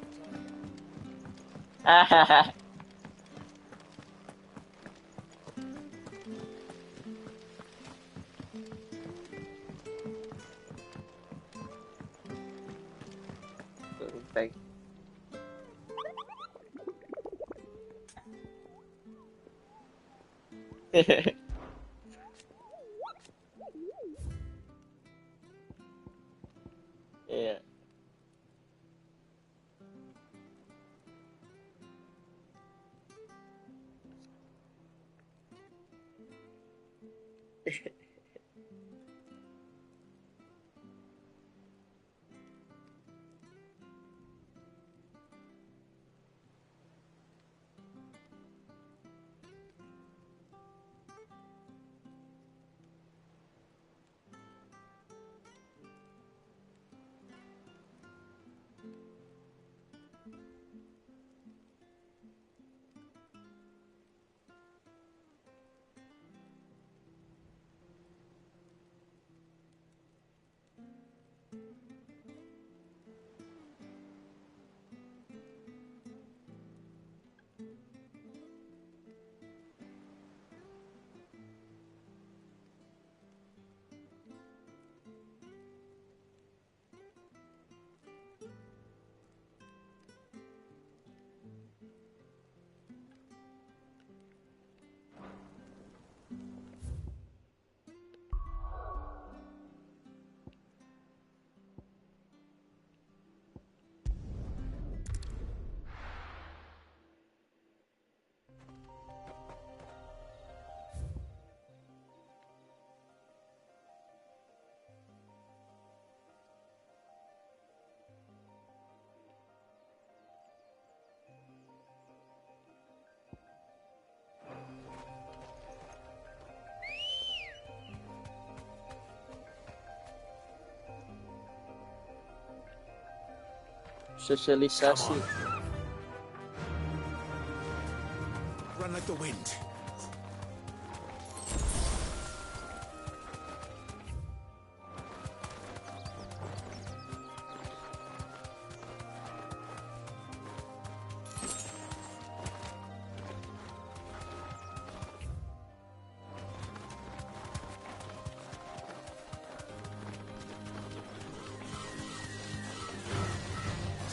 Thank. Yeah. Sosialisasi. Run like the wind.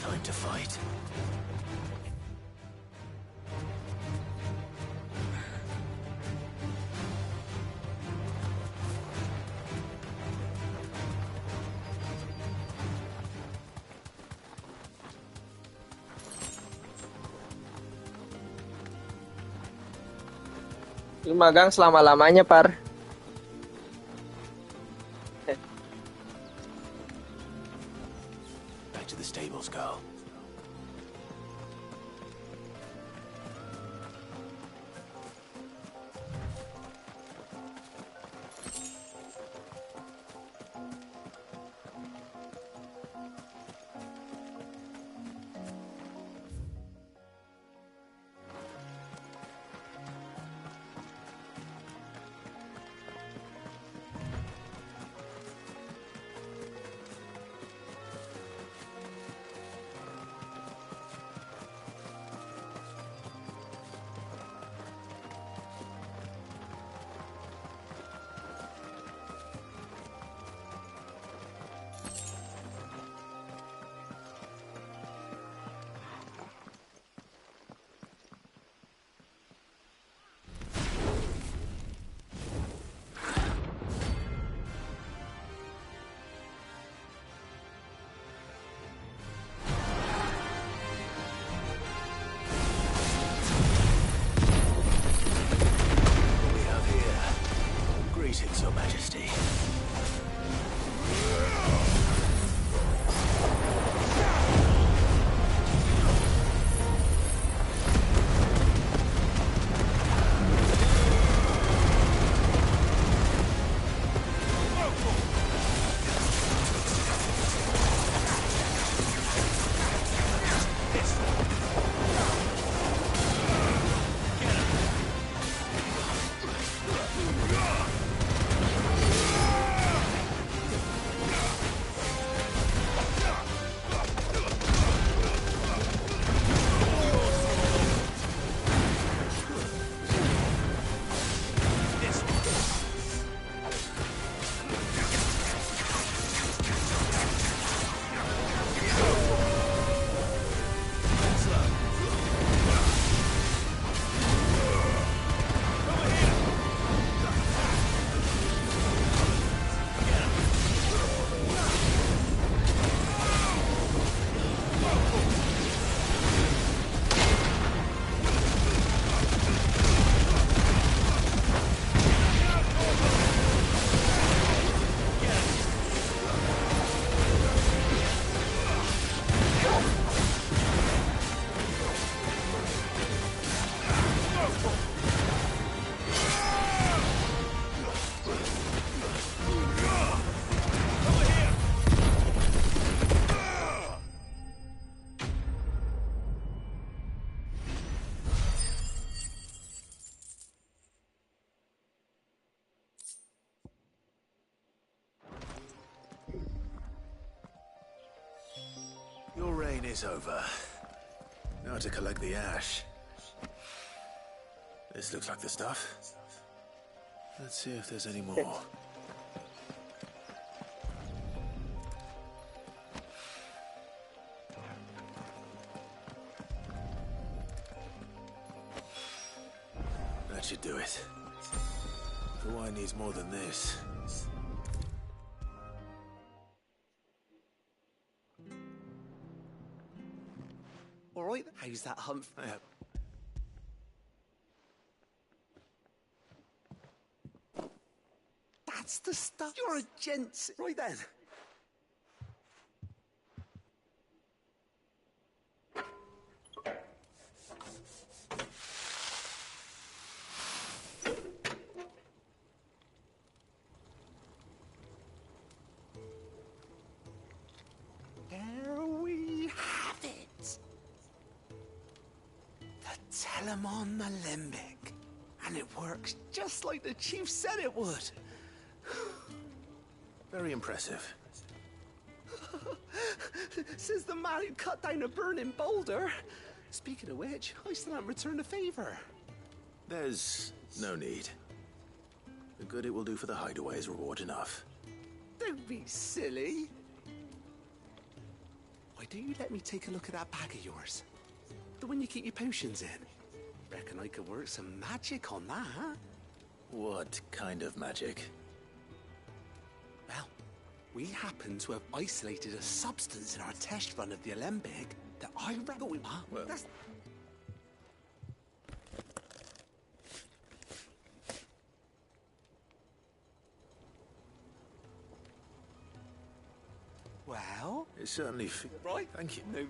Time to fight. Lu magang selama-lamanya, Par. Back to the stables, girl. Greetings, Your Majesty. Your reign is over. Now to collect the ash. This looks like the stuff. Let's see if there's any more. That should do it. The wine needs more than this. All right, how's that hunt? That's the stuff. You're a gent. Right then. There we have A Telemon Alembic. And it works just like the chief said it would. Very impressive. Says the man who cut down a burning boulder. Speaking of which, I still haven't returned the favor. There's no need. The good it will do for the hideaway is reward enough. Don't be silly. Why don't you let me take a look at that bag of yours? The one you keep your potions in. Reckon I could work some magic on that. What kind of magic? Well, we happen to have isolated a substance in our test run of the Alembic that I reckon we... Well, that's... Well... It certainly... Right. Thank you. No,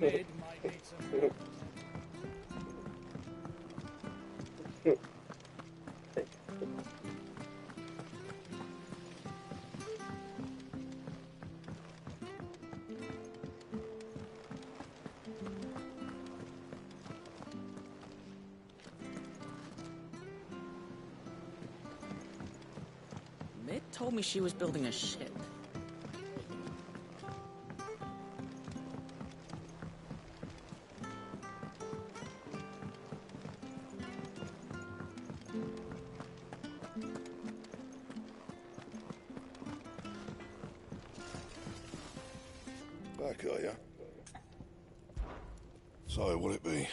Mid might need some help. Mid told me she was building a ship. Back, are ya? So, what'll it be?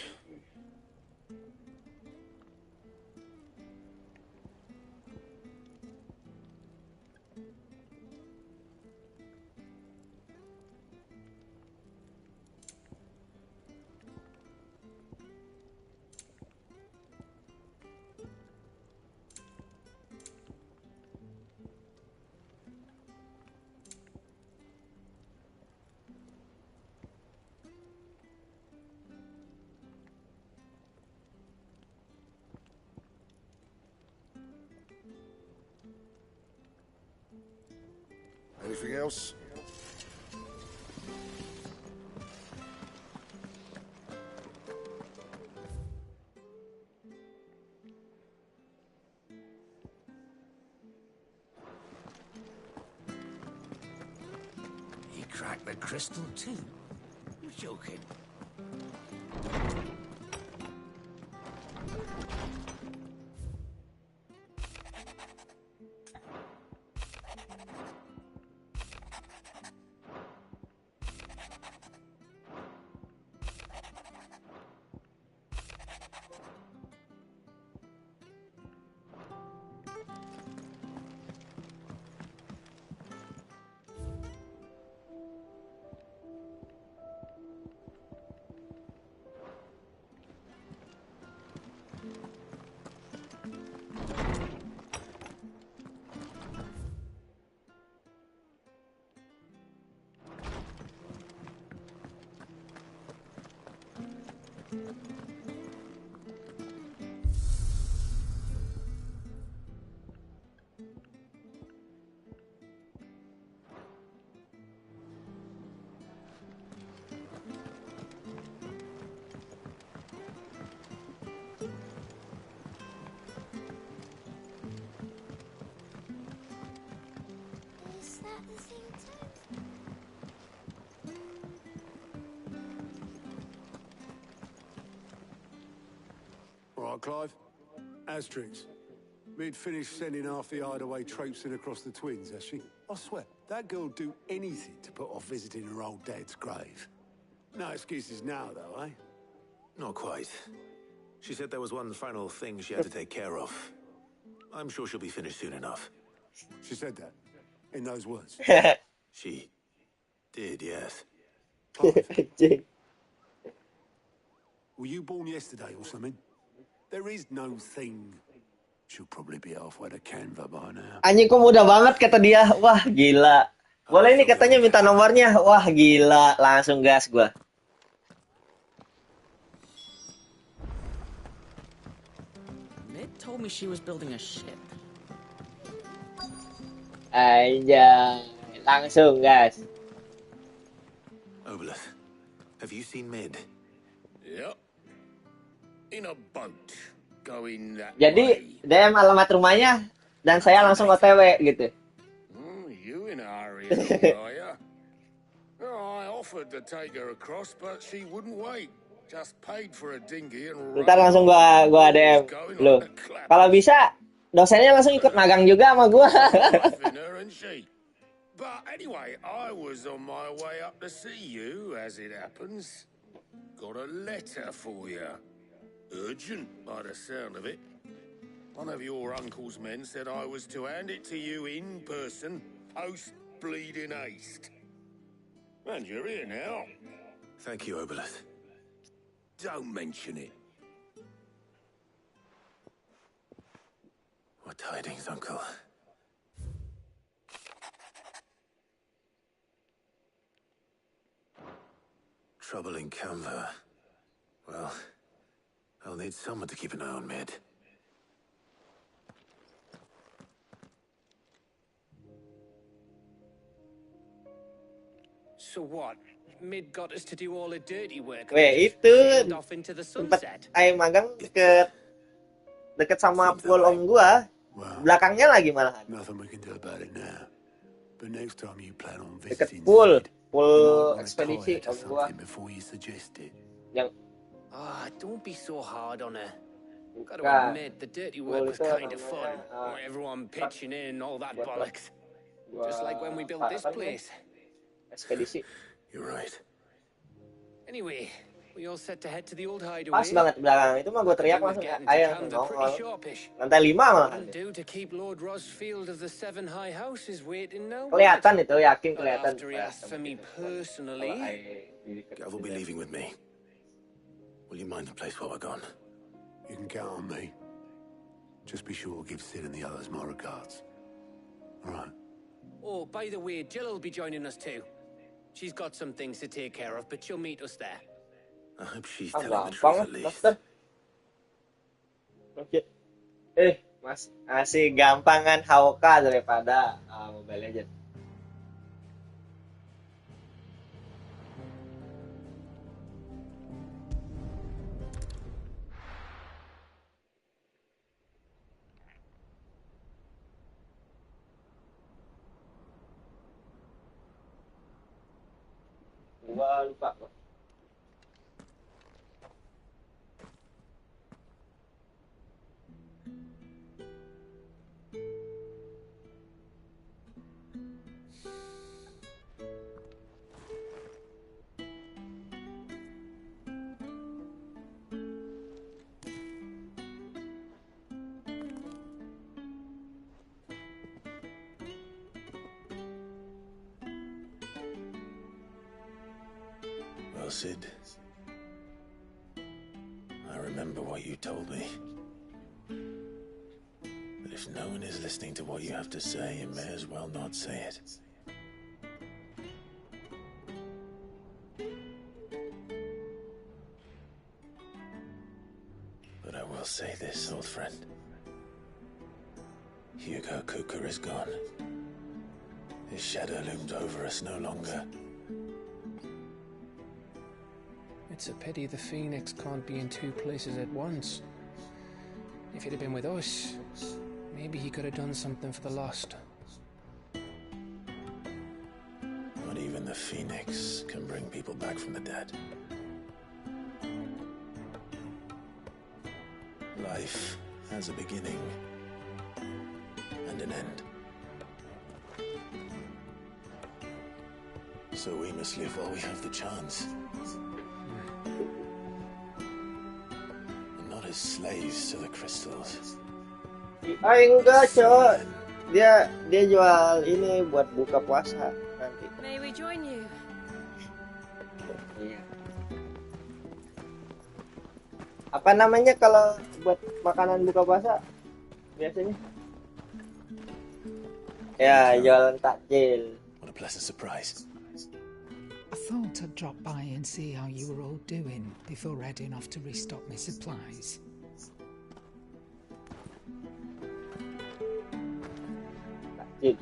Anything else? He cracked the crystal too. You're joking. Is that the thing too? All right, Clive. Asterix. Mid finished sending half the hideaway traipsing across the twins, has she? I swear, that girl'd do anything to put off visiting her old dad's grave. No excuses now, though, eh? Not quite. She said there was one final thing she had to take care of. I'm sure she'll be finished soon enough. She said that? In those words? She did, yes. Clive, Were you born yesterday or something? There is no thing. She'll probably be halfway to Canva by now. Anjing kok mudah banget kata dia. Wah, gila. Boleh nih katanya minta nomornya. Wah, gila. Langsung gas gua. Mid told me she was building a ship. Aja. Langsung gas. Obeleth, have you seen Mid? Yep. In a boat. Going that Jadi, DM alamat rumahnya dan saya langsung OTW gitu. You in a hurry at all, are ya? No, I offered to take her across, but she wouldn't wait. Just paid for a dinghy and Ntar langsung gua DM lu. Kalau bisa dosennya langsung ikut magang juga sama gua. But anyway, I was on my way up to see you, as it happens. Got a letter for you. Urgent, by the sound of it. One of your uncle's men said I was to hand it to you in person, post-bleeding haste. And you're here now. Thank you, Obeleth. Don't mention it. What tidings, Uncle? Trouble in Canva. Well, I'll need someone to keep an eye on Mid. So what? Mid got us to do all the dirty work. Weh, itu tempat ayam magang deket sama pool om gua. Belakangnya lagi malahan. Nothing we can do about it now. But next time you plan on Deket visiting pool Sid, ekspedisi om gua. before you suggest it. Yang don't be so hard on her. Gotta Bukan. admit, the dirty work was kind of fun. Everyone pitching in, all that bollocks. Just like when we built this place. Ekspedisi. You're right. Anyway, we all set to head to the old hideaway. Pas banget belakang itu mah gua teriak langsung ayo nongol. Lantai 5 malahan. Do to keep Lord Rosfield of the Seven High Houses waiting now. Kelihatan itu, yakin kelihatan. After he asked for me personally. Gav will be leaving with me. Will you mind the place while we're gone? You can count on me. Just be sure to give Sid and the others my regards. All right. Oh, by the way, Jill will be joining us too. She's got some things to take care of, but she'll meet us there. I hope she's telling the truth at least. Oke. Masih gampangan Hauka daripada Mobile Legends. Gua lupa. Well, Sid, I remember what you told me. But if no one is listening to what you have to say, you may as well not say it. But I will say this, old friend. Hugo Kuka is gone. His shadow looms over us no longer. It's a pity the Phoenix can't be in two places at once. If he'd have been with us, maybe he could have done something for the lost. Not even the Phoenix can bring people back from the dead. Life has a beginning and an end. So we must live while we have the chance. And not as slaves to the crystals. Enggak, cowok. Dia jual ini buat buka puasa nanti. May we join you? Iya. Apa namanya kalau buat makanan buka puasa biasanya? Ya, jualan takjil. What a pleasant surprise. I thought I'd drop by and see how you were all doing before heading off to restock my supplies. Takjil.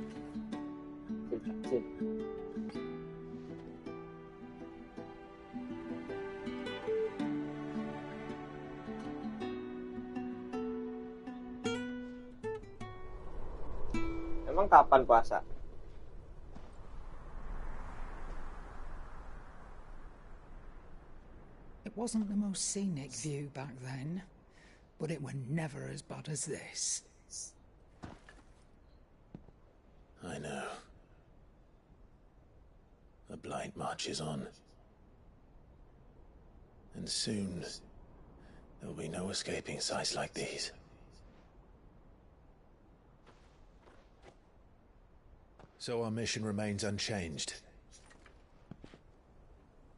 Takjil. Emang kapan puasa? It wasn't the most scenic view back then, but it were never as bad as this. I know. The blight marches on. And soon, there'll be no escaping sights like these. So our mission remains unchanged.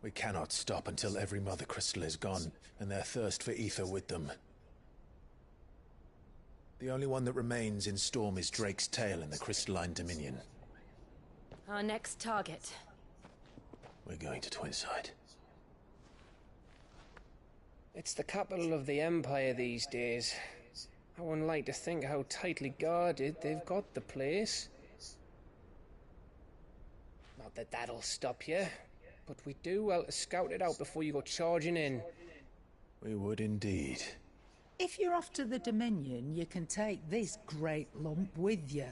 We cannot stop until every Mother Crystal is gone, and their thirst for ether with them. The only one that remains in Storm is Drake's tail in the Crystalline Dominion. Our next target. We're going to Twinside. It's the capital of the Empire these days. I wouldn't like to think how tightly guarded they've got the place. Not that that'll stop you, but we do well to scout it out before you go charging in. We would indeed. If you're off to the Dominion, you can take this great lump with you.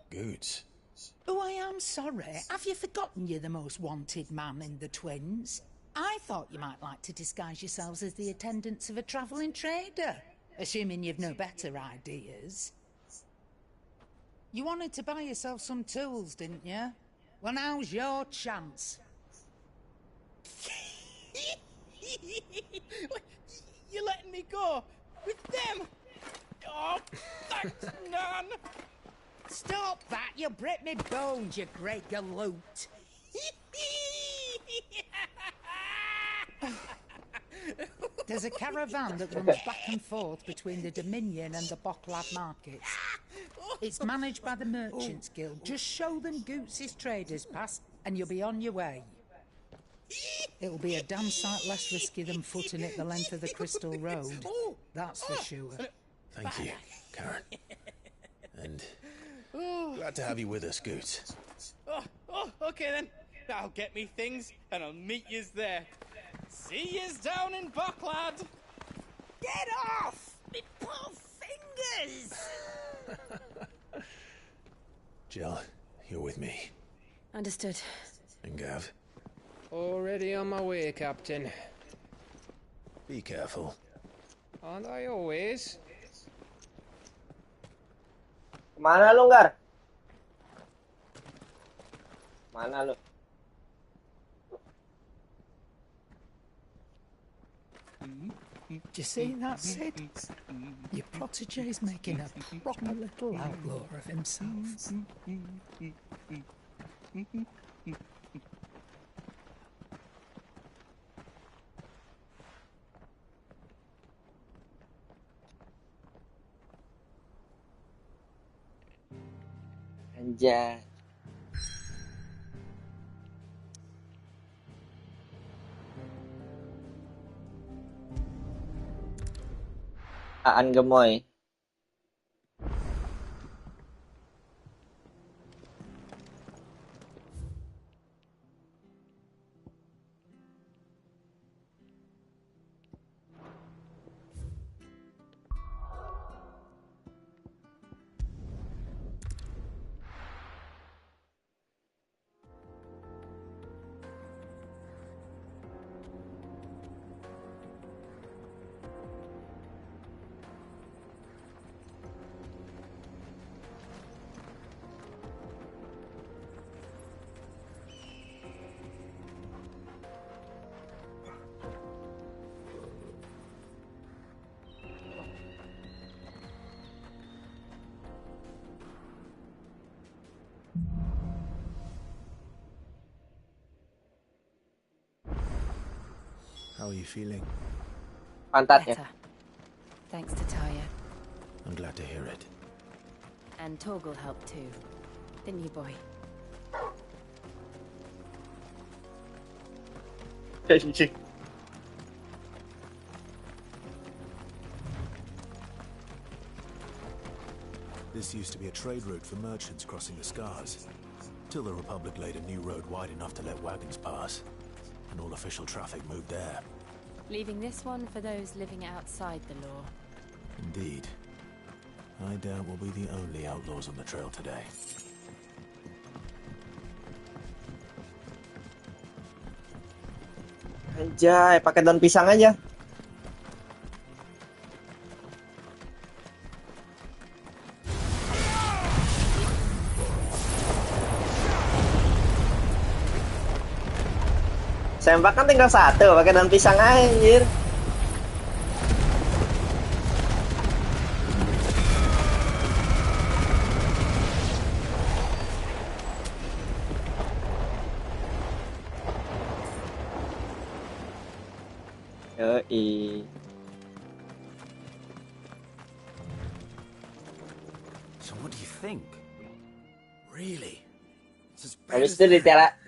Goods. Oh, I am sorry. Have you forgotten you're the most wanted man in the Twins? I thought you might like to disguise yourselves as the attendants of a travelling trader, assuming you've no better ideas. You wanted to buy yourself some tools, didn't you? Well, now's your chance. You're letting me go with them? Oh, thanks, Nan. Stop that! You'll break me bones, you great galoot. There's a caravan that runs back and forth between the Dominion and the Bocklad markets. It's managed by the Merchants Guild. Just show them Goots' traders pass and you'll be on your way. It'll be a damn sight less risky than footing it the length of the Crystal Road. That's for sure. Thank you, Karen. And glad to have you with us, Goots. Okay then. I'll get me things and I'll meet yous there. See yous down in Bocklad. Get off! Me poor fingers! Jill, you're with me. Understood. And Gav, Already on my way, Captain. be careful. Aren't I always? Kemana lu, Gar? Mana lu? Do you see that, Sid? Your protege's making a proper little outlaw of himself. Anjay. Aan gemoy. How are you feeling? Pantatnya. Better. Thanks to Taya. I'm glad to hear it. And Torgal helped too. Didn't you, boy? This used to be a trade route for merchants crossing the Scars, till the Republic laid a new road wide enough to let wagons pass, and all official traffic moved there. Leaving this one for those living outside the law. Indeed. I doubt we'll be the only outlaws on the trail today. Anjay, pakai daun pisang aja. Sempak kan tinggal satu, pakai daun pisang aja, anjir. Yoi. So what do you think? Really? Habis itu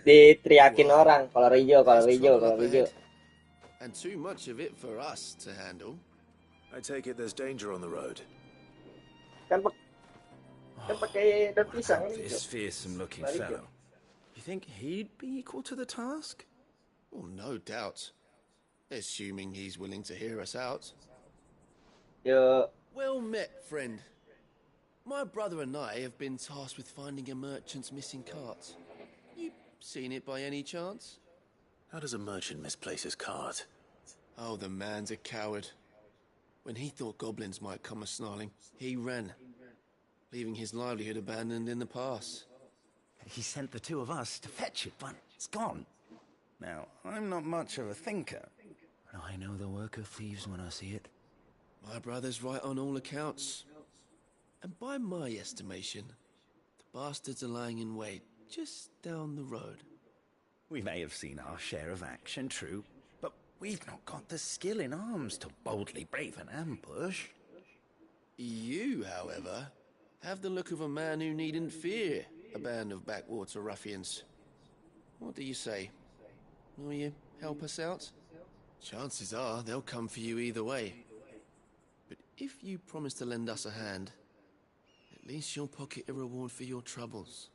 diteriakin orang, kolor hijau, kolor hijau, kolor hijau. And too much of it for us to handle. I take it there's danger on the road. Kan pakai daun pisang ini. This fearsome-looking fellow. You think he'd be equal to the task? Well, no doubt. Assuming he's willing to hear us out. Yo. Well met, friend. My brother and I have been tasked with finding a merchant's missing cart. You seen it by any chance? How does a merchant misplace his cart? Oh, the man's a coward. When he thought goblins might come a-snarling, he ran, leaving his livelihood abandoned in the pass. He sent the two of us to fetch it, but it's gone. Now, I'm not much of a thinker, but I know the work of thieves when I see it. My brother's right on all accounts. And by my estimation, the bastards are lying in wait just down the road. We may have seen our share of action, true, but we've not got the skill in arms to boldly brave an ambush. You, however, have the look of a man who needn't fear a band of backwater ruffians. What do you say? Will you help us out? Chances are they'll come for you either way. But if you promise to lend us a hand, at least you'll pocket a reward for your troubles.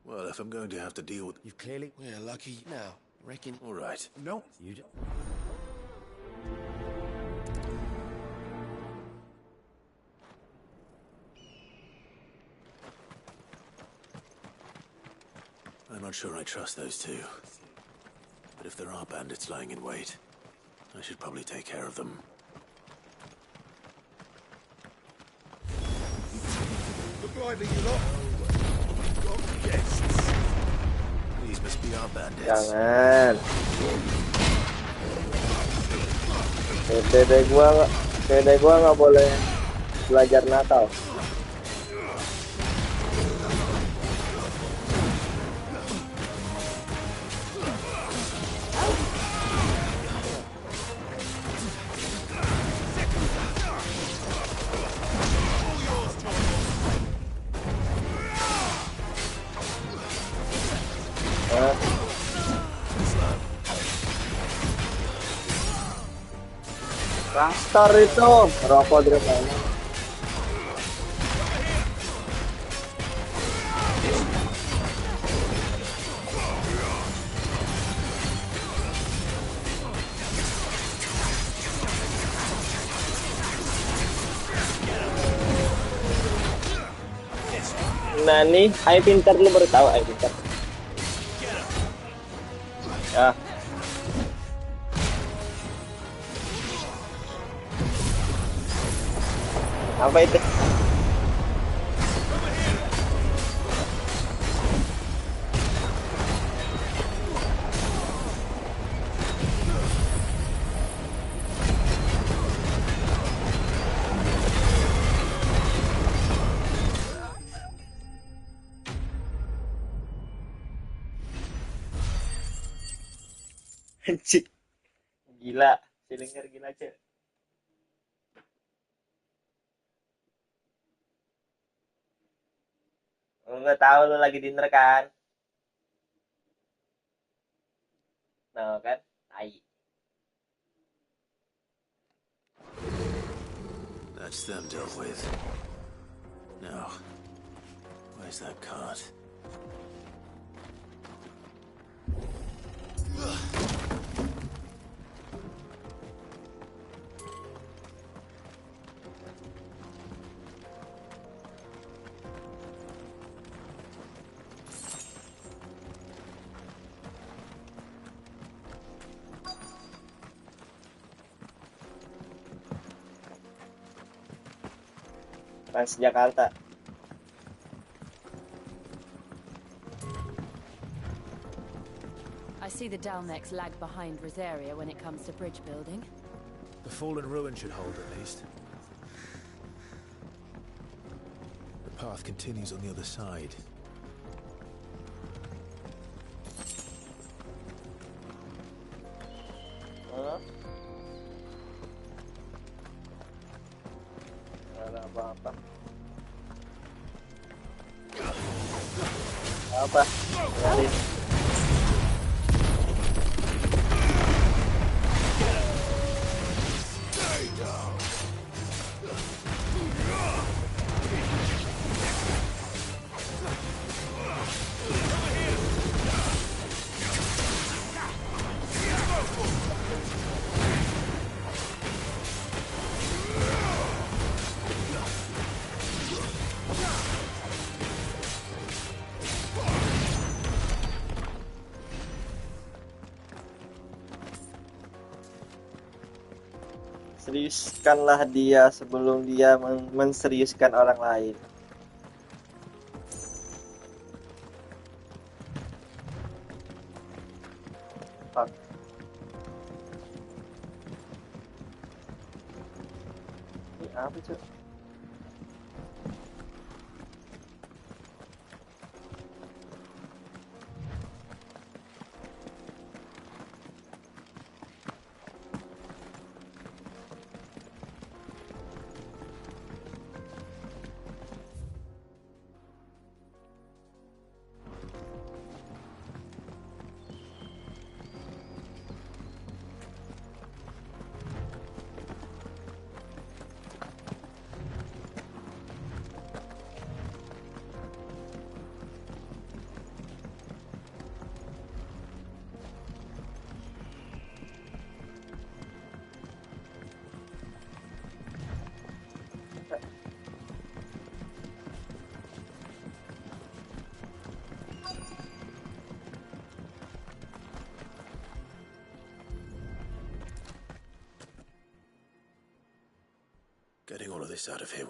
Well, if I'm going to have to deal with... You've clearly... We're lucky now, reckon. All right. No, you don't... I'm not sure I trust those two. But if there are bandits lying in wait, I should probably take care of them. Look lively, you lot. Got guests. These must be our bandits. Jangan. Dede gua nggak boleh belajar nakal. Raster itu rokok di depan. Nah nih, Ayo pintar lu baru tahu Ayo pintar. Ya. Apa itu? Anjing. Gila, si denger gila, Cek. Lu nggak tahu lu lagi dinner kan? Nah, kan? Tai. That's them dealt with. Now, where's that cart? Transjakarta. I see the Dalnecs lag behind Rosaria when it comes to bridge building. The fallen ruin should hold at least. The path continues on the other side. Apa-apa. Apa? Biarin. Seriuskanlah dia sebelum dia menseriuskan orang lain. Fuck. Ini apa cuy? Getting all of this out of here.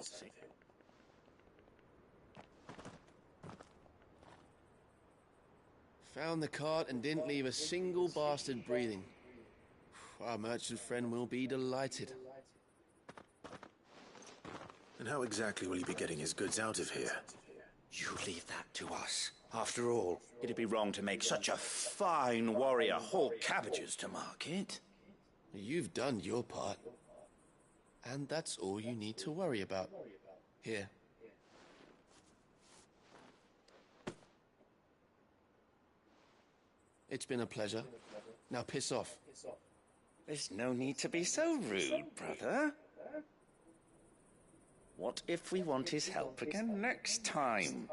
Found the cart and didn't leave a single bastard breathing. Our merchant friend will be delighted. And how exactly will he be getting his goods out of here? You leave that to us. After all, it'd be wrong to make such a fine warrior haul cabbages to market. You've done your part. And that's all you need to worry about. Here. It's been a pleasure. Now piss off. There's no need to be so rude, brother. What if we want his help again next time?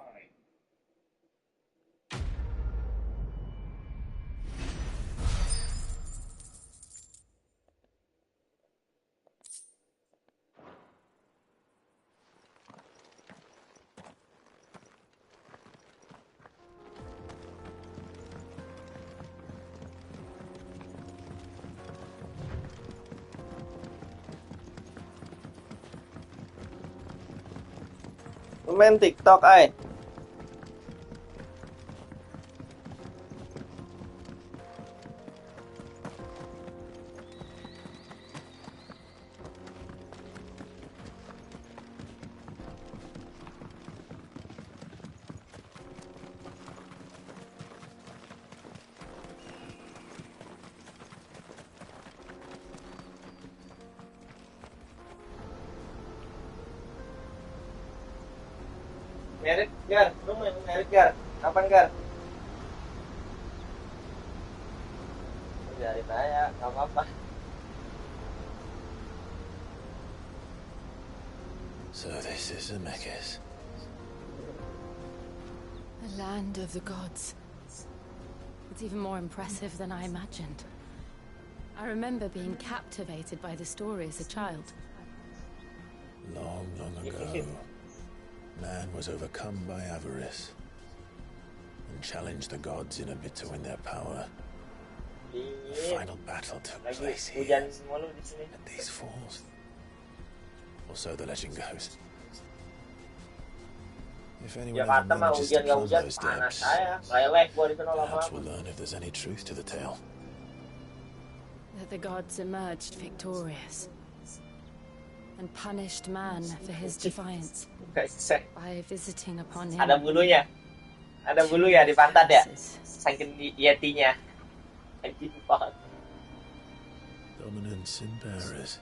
Main TikTok ay. Merit, Gar. Lu main merit, Gar. Kapan, Gar? Biarin aja, nggak apa-apa. So this is Zemeckis. The land of the gods. It's even more impressive than I imagined. I remember being captivated by the story as a child. Long, long ago, man was overcome by avarice and challenged the gods in a bid to win their power. The final battle took place here, at these falls. Or so the legend goes. If anyone ever manages to plumb those depths, perhaps we'll learn if there's any truth to the tale. That the gods emerged victorious and punished man for his defiance by visiting upon him. Ada bulunya. Ada bulu ya di pantat ya? Saking yetinya. Anjing banget. Dominance in Paris.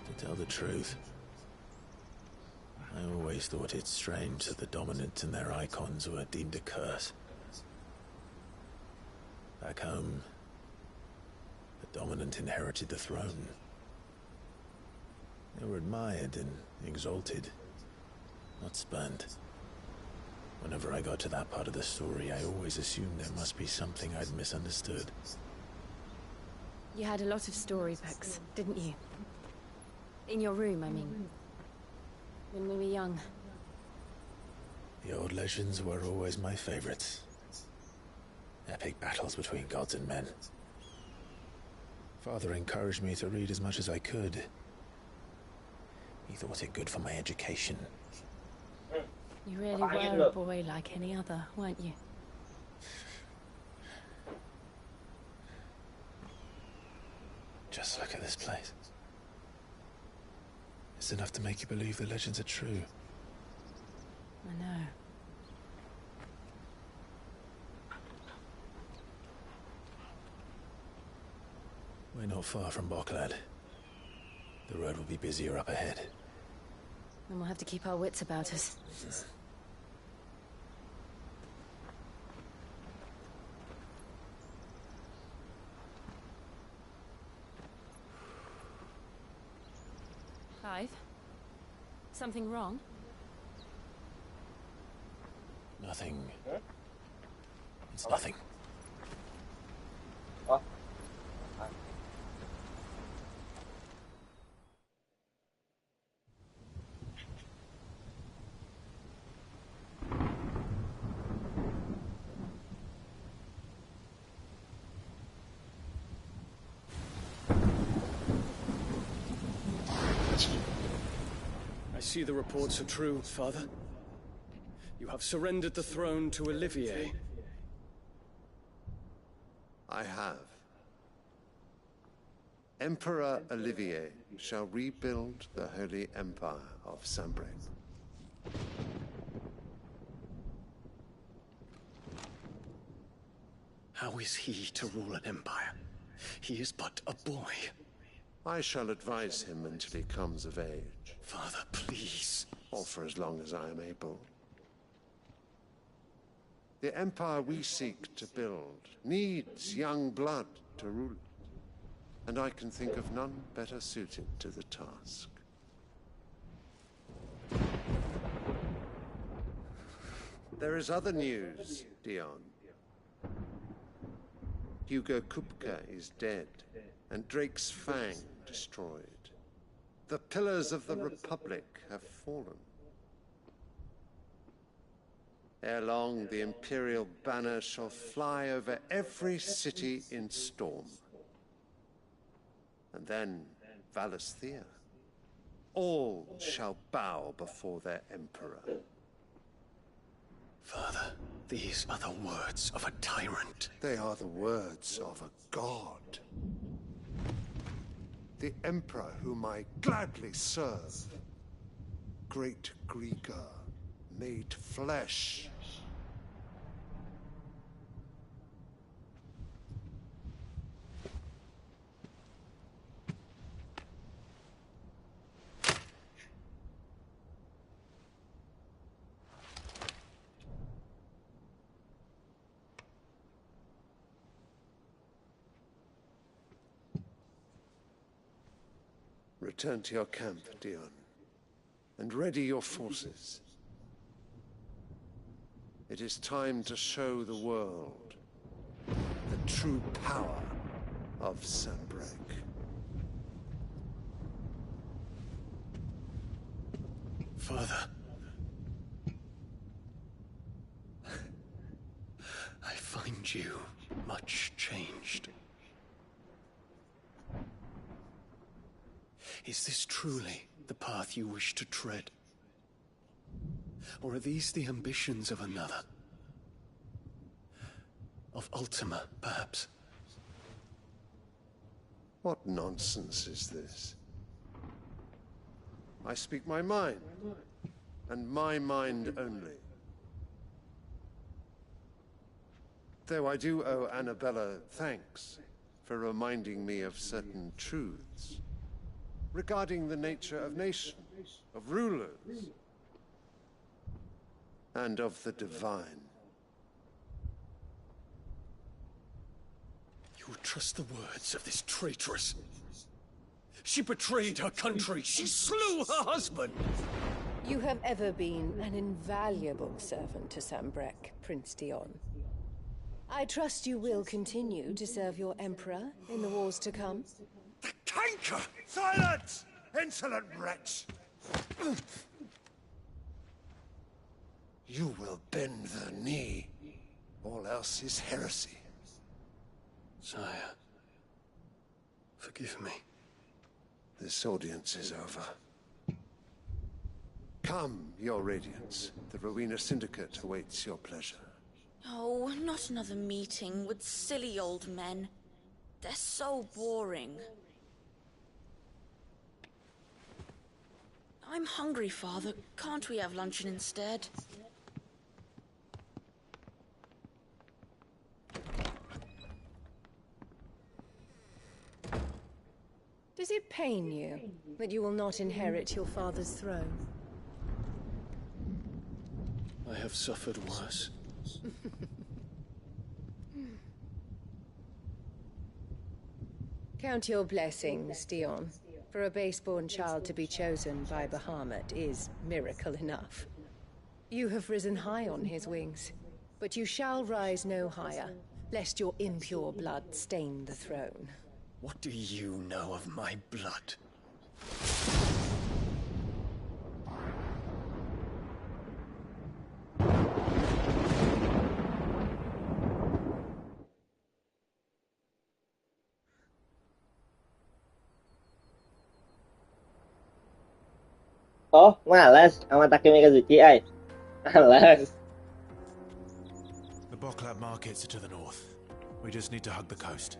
To tell the truth, I always thought it strange that the dominant and their icons were deemed a curse. Back home, the dominant inherited the throne. They were admired and exalted, not spurned. Whenever I got to that part of the story, I always assumed there must be something I'd misunderstood. You had a lot of storybooks, didn't you? In your room, I mean. When we were young. The old legends were always my favorites. Epic battles between gods and men. Father encouraged me to read as much as I could. He thought it good for my education. You really were a boy like any other, weren't you? Just look at this place. It's enough to make you believe the legends are true. I know. We're not far from Boklad. The road will be busier up ahead. Then we'll have to keep our wits about us. Clive? Something wrong? Nothing. It's nothing. Oh. I see the reports are true, Father. You have surrendered the throne to Olivier. I have. Emperor Olivier shall rebuild the Holy Empire of Sambre. How is he to rule an empire? He is but a boy. I shall advise him until he comes of age. Father, please. Or for as long as I am able. The empire we seek to build needs young blood to rule it. And I can think of none better suited to the task. There is other news, Dion. Hugo Kupka is dead, and Drake's Fang destroyed. The pillars of the Republic have fallen. Ere long, the Imperial banner shall fly over every city in Storm. And then, Valisthea. All shall bow before their Emperor. Father, these are the words of a tyrant. They are the words of a god. The Emperor whom I gladly serve. Great Grieger, made flesh. Return to your camp, Dion, and ready your forces. It is time to show the world the true power of Sanbreque. Father. I find you much changed. Is this truly the path you wish to tread? Or are these the ambitions of another? Of Ultima, perhaps? What nonsense is this? I speak my mind, and my mind only. Though I do owe Annabella thanks for reminding me of certain truths regarding the nature of nations, of rulers, and of the divine. You would trust the words of this traitress? She betrayed her country. She slew her husband. You have ever been an invaluable servant to Sanbreque, Prince Dion. I trust you will continue to serve your Emperor in the wars to come. The canker! Silence! Insolent wretch! You will bend the knee. All else is heresy. Sire, forgive me. This audience is over. Come, your Radiance. The Rowena Syndicate awaits your pleasure. Oh, not another meeting with silly old men. They're so boring. I'm hungry, Father. Can't we have luncheon instead? Does it pain you that you will not inherit your father's throne? I have suffered worse. Count your blessings, Dion. For a base-born child to be chosen by Bahamut is miracle enough. You have risen high on his wings, but you shall rise no higher, lest your impure blood stain the throne. What do you know of my blood? Oh, males sama Takemi Kazuki, ay. Males. The Boklab markets are to the north. We just need to hug the coast.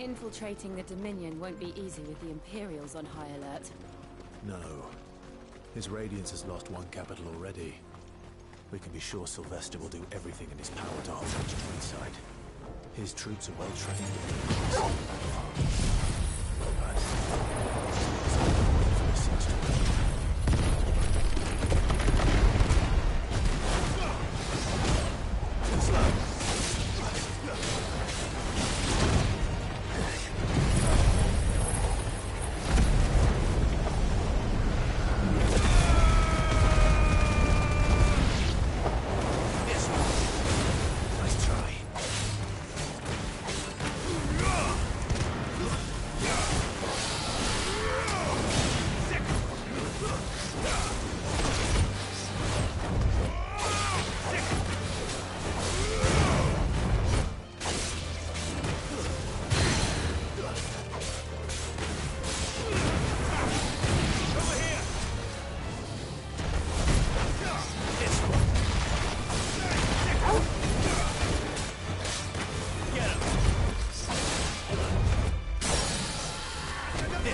Infiltrating the Dominion won't be easy with the Imperials on high alert. No. His Radiance has lost one capital already. We can be sure Sylvester will do everything in his power to hold on to the side. His troops are well trained. Nice try.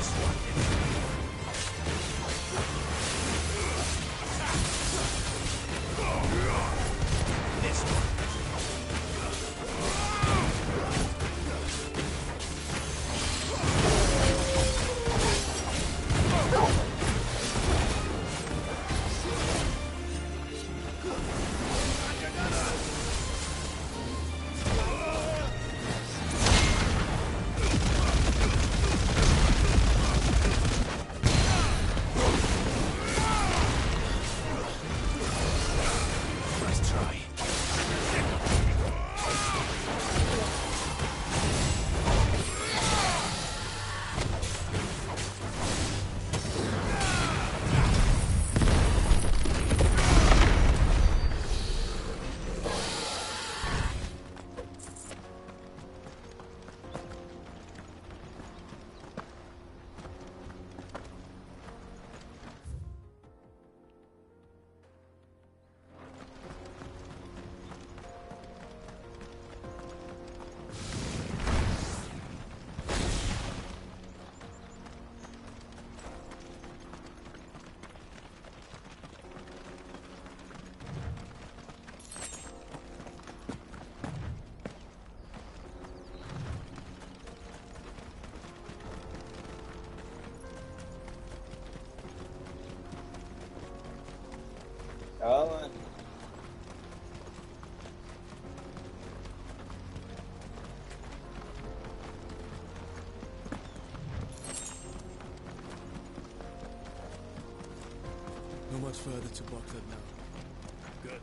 Đó. Not much further to Baghdad now. Good.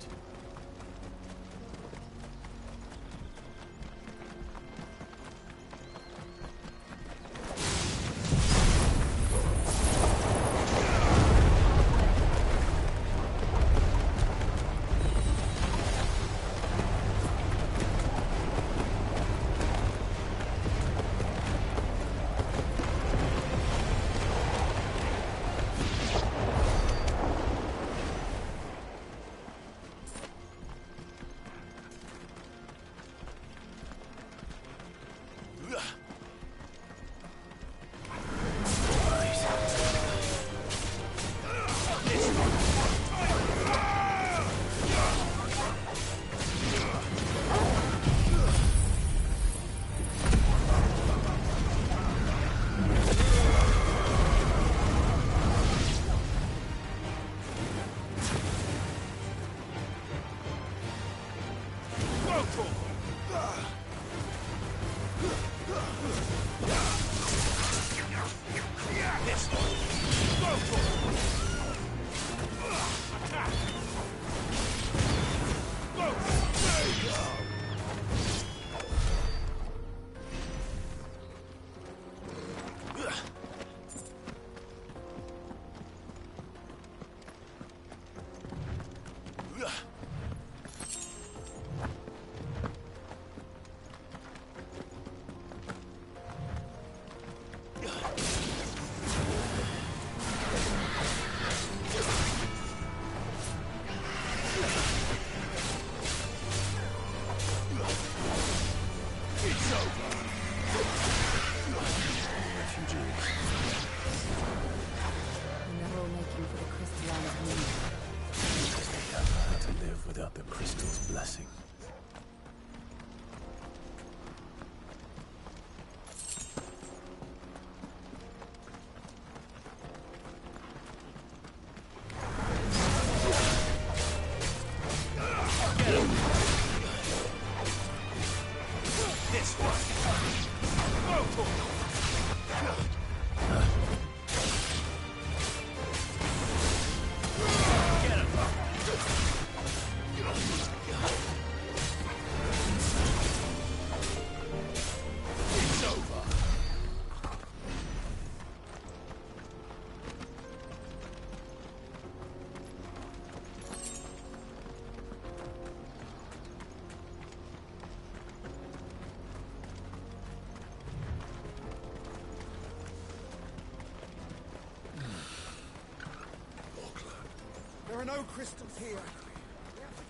There are no crystals here.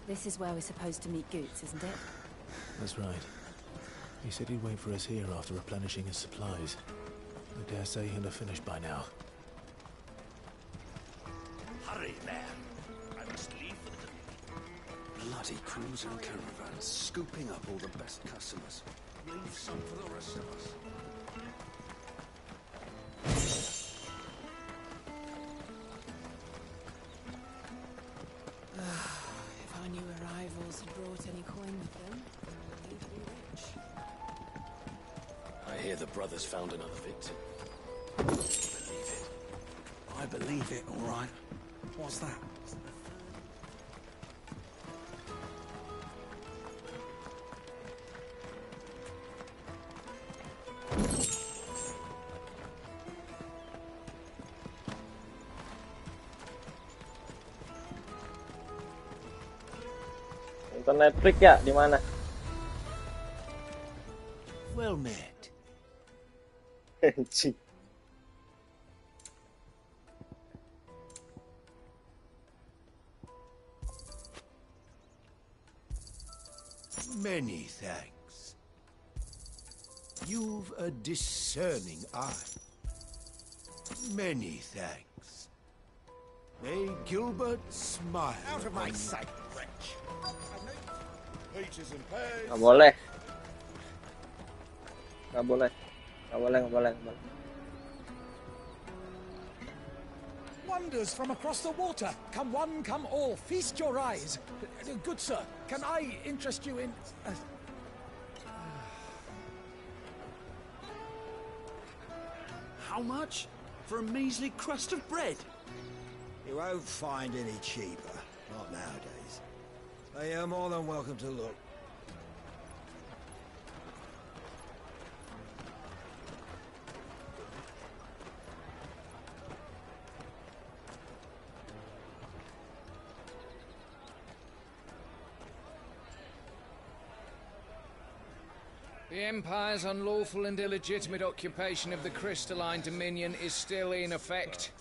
This is where we're supposed to meet Goots, isn't it? That's right. He said he'd wait for us here after replenishing his supplies. I dare say he'll have finished by now. Hurry, man. I must leave for the bloody cruiser and caravans, scooping up all the best customers. Leave some for the rest of us. If our new arrivals had brought any coin with them, they'd be rich. I hear the brothers found another victim. Believe it. I believe it, all right. What's that? Nonton Netflix ya? Di mana? Well met. Many thanks. You've a discerning eye. Many thanks. May Gilbert smile. Out of my sight, wretch. Peaches and pears. Nggak boleh. Nggak boleh. Nggak boleh, nggak boleh, nggak boleh. Wonders from across the water. Come one, come all. Feast your eyes. Good sir, can I interest you in... How much? For a measly crust of bread? You won't find any cheaper. Not nowadays. But you're more than welcome to look. The Empire's unlawful and illegitimate occupation of the crystalline dominion is still in effect.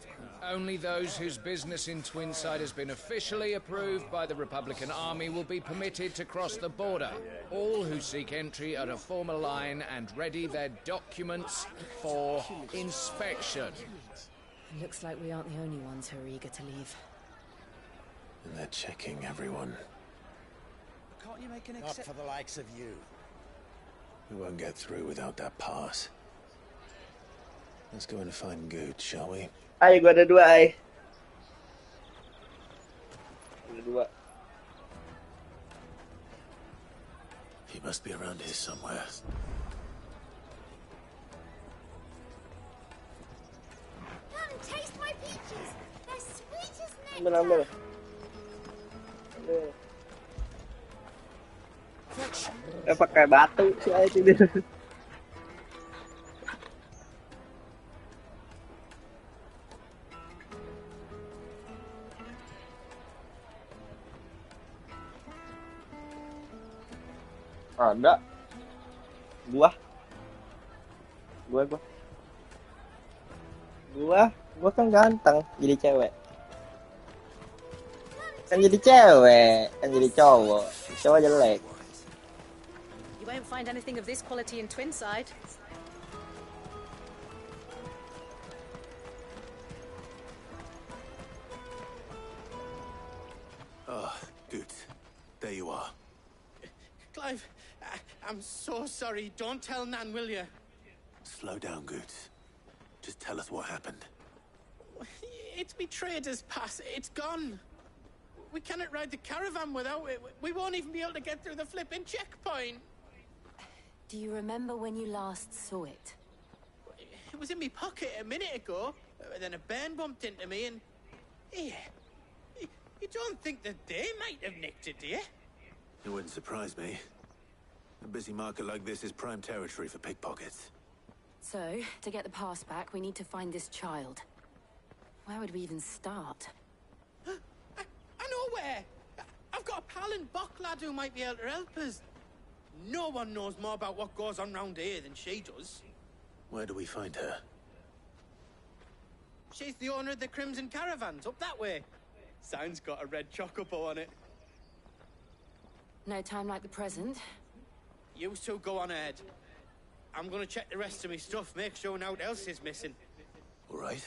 Only those whose business in Twinside has been officially approved by the Republican Army will be permitted to cross the border. All who seek entry are to form a line and ready their documents for inspection. Looks like we aren't the only ones who are eager to leave. And they're checking everyone. Can't you make an exception? Not for the likes of you. We won't get through without that pass. Let's go and find Good, shall we? Ayo, gua ada dua, ay. Ada dua. He must be around here somewhere. Come, taste my peaches. They're sweet as Ambil, nectar. ambil. Ambil. Pakai batu si ay tidur. Ada gua kan ganteng jadi cewek, kan jadi cewek, kan jadi cowok jelek. You won't find anything of this quality in Twinside. Oh, good. There you are. Clive, I'm so sorry. Don't tell Nan, will you? Slow down, Goots. Just tell us what happened. It's betrayed us, Pass. It's gone. We cannot ride the caravan without it. We won't even be able to get through the flipping checkpoint. Do you remember when you last saw it? It was in my pocket a minute ago. Then a bairn bumped into me and... Yeah. You don't think that they might have nicked it, do you? It wouldn't surprise me. A busy market like this is prime territory for pickpockets. So, to get the pass back, we need to find this child. Where would we even start? I know where! I've got a pal in Bocklad who might be able to help us. No one knows more about what goes on round here than she does. Where do we find her? She's the owner of the Crimson Caravans, up that way. Sign's got a red chocobo on it. No time like the present. You two go on ahead. I'm gonna check the rest of my stuff, make sure no one else is missing. All right.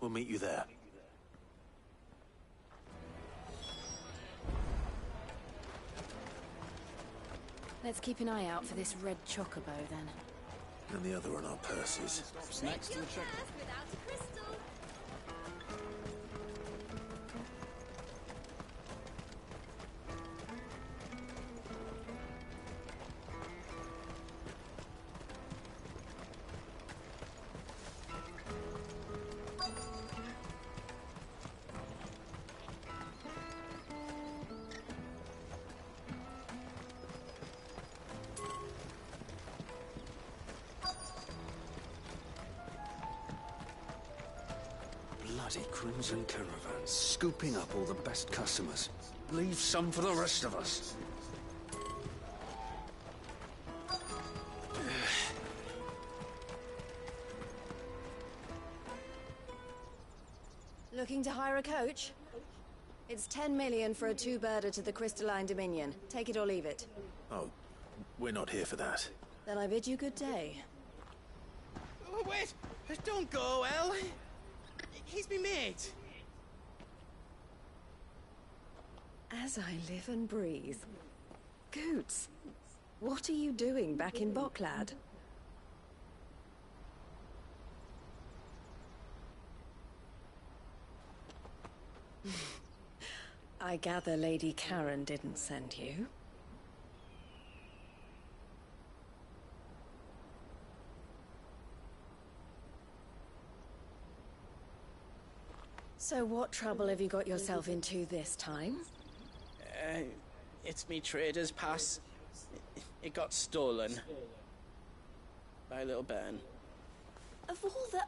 We'll meet you there. Let's keep an eye out for this red chocobo, then. And the other on our purses. Next to the check. Bloody Crimson Caravans, scooping up all the best customers. Leave some for the rest of us. Looking to hire a coach? It's 10 million for a two-birder to the Crystalline Dominion. Take it or leave it. Oh, we're not here for that. Then I bid you good day. Oh, wait! Don't go, El! He's me mate. As I live and breathe. Goots, what are you doing back in Boklad? I gather Lady Karen didn't send you. So what trouble have you got yourself into this time? It's me trader's pass. It got stolen. By little Ben. Of all the...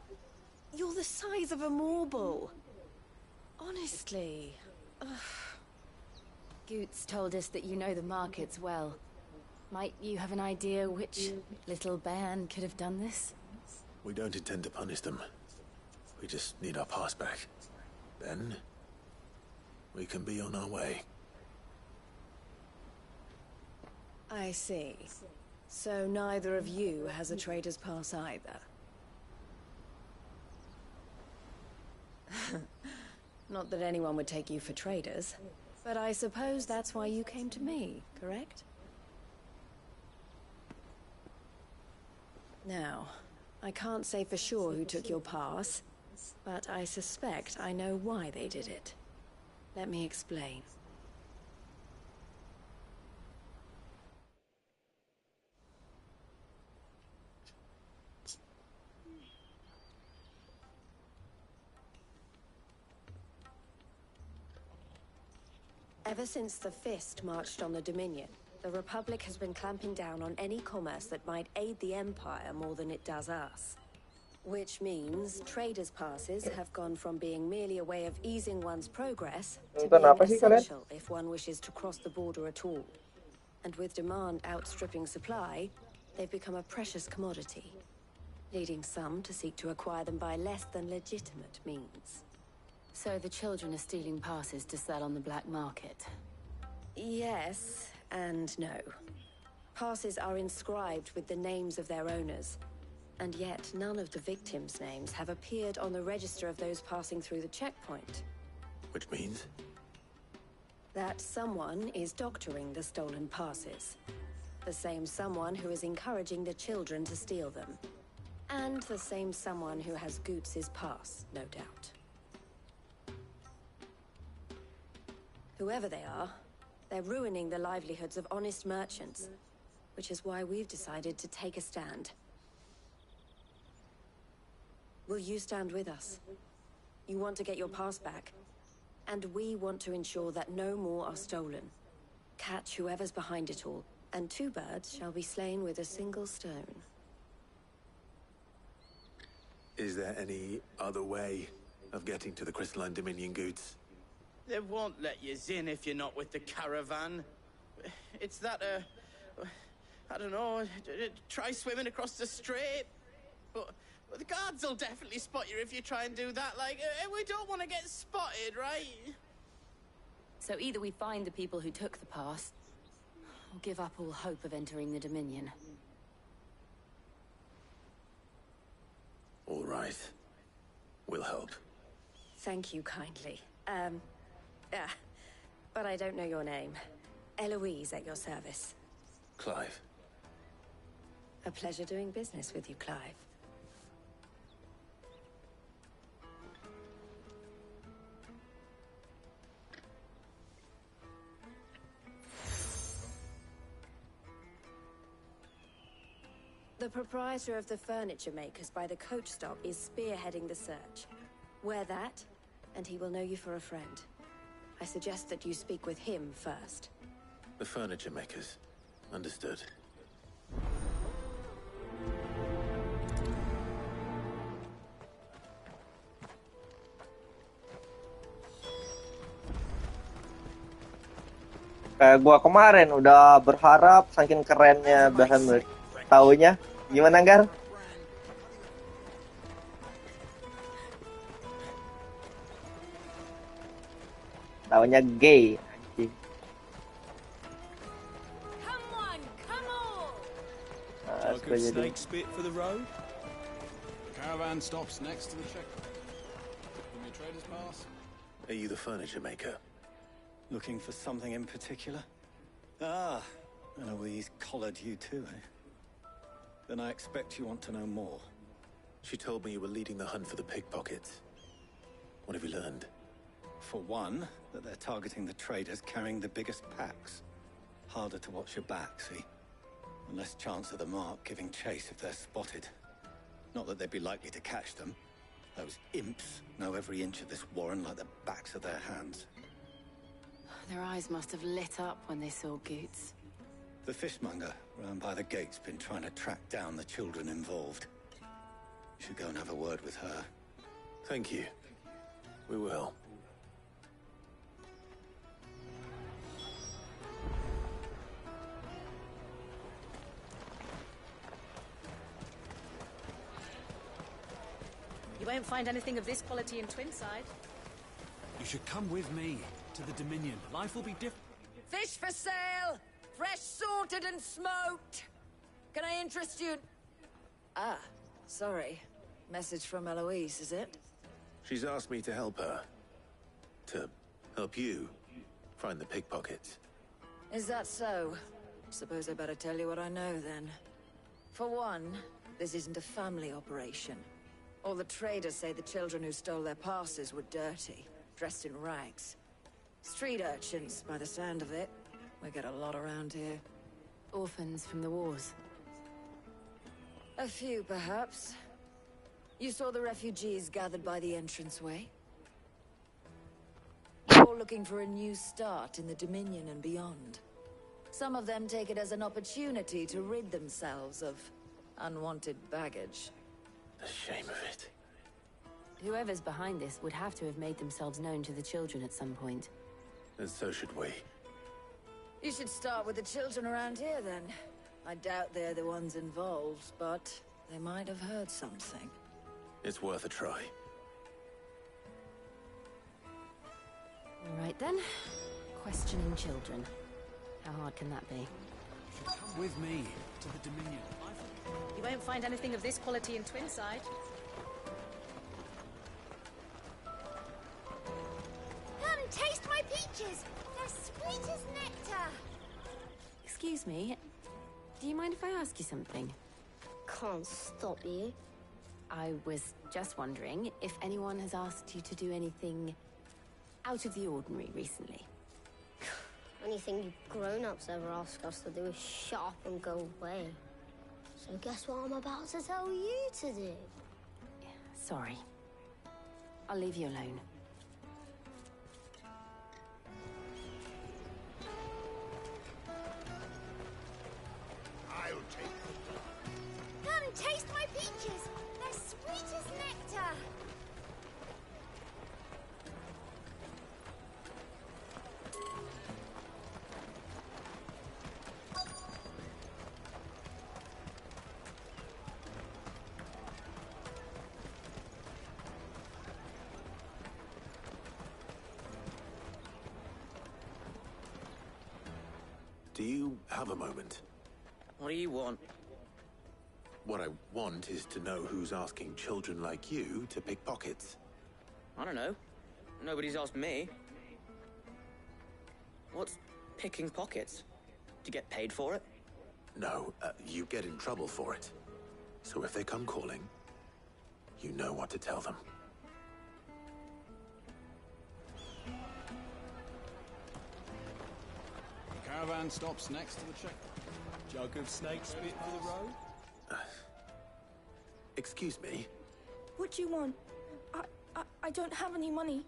You're the size of a marble. Honestly. Ugh. Goots told us that you know the markets well. Might you have an idea which little bairn could have done this? We don't intend to punish them. We just need our pass back. Then, we can be on our way. I see. So neither of you has a trader's pass either. Not that anyone would take you for traders, but I suppose that's why you came to me, correct? Now, I can't say for sure who took your pass, but I suspect I know why they did it. Let me explain. Ever since the Fist marched on the Dominion, the Republic has been clamping down on any commerce that might aid the Empire more than it does us. Which means traders' passes have gone from being merely a way of easing one's progress to being essential if one wishes to cross the border at all. And with demand outstripping supply, they've become a precious commodity, leading some to seek to acquire them by less than legitimate means. So the children are stealing passes to sell on the black market? Yes and no. Passes are inscribed with the names of their owners, and yet none of the victims' names have appeared on the register of those passing through the checkpoint. Which means? That someone is doctoring the stolen passes. The same someone who is encouraging the children to steal them. And the same someone who has Goots' pass, no doubt. Whoever they are, they're ruining the livelihoods of honest merchants, which is why we've decided to take a stand. Will you stand with us? You want to get your pass back, and we want to ensure that no more are stolen. Catch whoever's behind it all, and two birds shall be slain with a single stone. Is there any other way of getting to the Crystalline Dominion, Goots? They won't let you in if you're not with the caravan. It's that, I don't know, try swimming across the strait. But the guards will definitely spot you if you try and do that. Like, we don't want to get spotted, right? So either we find the people who took the pass, or give up all hope of entering the Dominion. right. We'll help. Thank you kindly. But I don't know your name. Eloise at your service. Clive. A pleasure doing business with you, Clive. The proprietor of the furniture makers by the coach stop is spearheading the search. Wear that, and he will know you for a friend. I suggest that you speak with him first. The furniture makers. Understood. Kayak gua kemarin udah berharap saking kerennya Bahamut. Taunya gimana, Gar? Taunya gay. Like a steak spit for the road? The caravan stops next to the checkpoint. Give me a trader's pass. Are you the furniture maker? Looking for something in particular? Ah, Eloise collared you too, eh? Then I expect you want to know more. She told me you were leading the hunt for the pickpockets. What have you learned? For one, that they're targeting the traders carrying the biggest packs. Harder to watch your back, see? And less chance of the mark giving chase if they're spotted. Not that they'd be likely to catch them. Those imps know every inch of this warren like the backs of their hands. Their eyes must have lit up when they saw Goots. The fishmonger round by the gate's been trying to track down the children involved. You should go and have a word with her. Thank you. We will. You won't find anything of this quality in Twinside. You should come with me to the Dominion. Life will be different. Fish for sale! Fresh sorted and smoked! Can I interest you? Ah, sorry. Message from Eloise, is it? She's asked me to help her. To help you find the pickpockets. Is that so? Suppose I better tell you what I know then. For one, this isn't a family operation. All the traders say the children who stole their passes were dirty, dressed in rags. Street urchins, by the sound of it. We get a lot around here. Orphans from the wars. A few, perhaps. You saw the refugees gathered by the entranceway? All looking for a new start in the Dominion and beyond. Some of them take it as an opportunity to rid themselves of unwanted baggage. The shame of it. Whoever's behind this would have to have made themselves known to the children at some point. And so should we. You should start with the children around here, then. I doubt they're the ones involved, but they might have heard something. It's worth a try. All right, then. Questioning children. How hard can that be? Come with me to the Dominion. You won't find anything of this quality in Twinside. Come taste my peaches. They're sweet as nectar. Excuse me. Do you mind if I ask you something? Can't stop you. I was just wondering if anyone has asked you to do anything out of the ordinary recently. Anything you grown-ups ever ask us to do is shut up and go away. So guess what I'm about to tell you to do? Sorry. I'll leave you alone. I'll take it. Come taste my peaches. They're sweet as nectar. Do you have a moment? What do you want? What I want is to know who's asking children like you to pick pockets. I don't know. Nobody's asked me. What's picking pockets? Do you get paid for it? No, you get in trouble for it. So if they come calling, you know what to tell them. The caravan stops next to the check. Jug of snake spit for the road? Excuse me? What do you want? I don't have any money.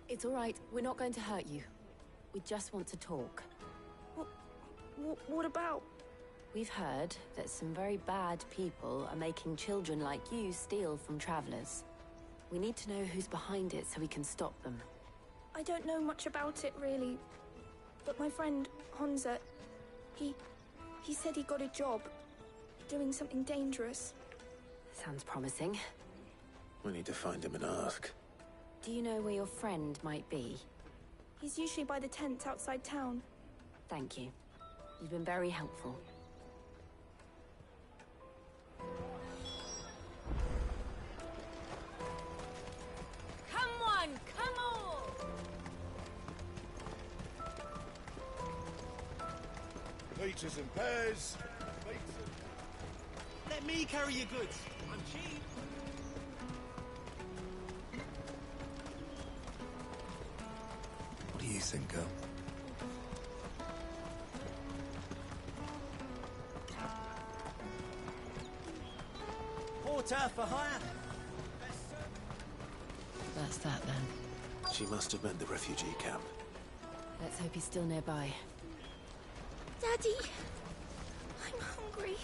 It's all right. We're not going to hurt you. We just want to talk. What about? We've heard that some very bad people are making children like you steal from travelers. We need to know who's behind it so we can stop them. I don't know much about it, really. But my friend, Honza, he said he got a job doing something dangerous. Sounds promising. We need to find him and ask. Do you know where your friend might be? He's usually by the tents outside town. Thank you. You've been very helpful. Come on, come on! Peaches and pears. Let me carry your goods. I'm cheap. What do you think, girl? Porter for hire. That's that then. She must have meant the refugee camp. Let's hope he's still nearby. Daddy, I'm hungry.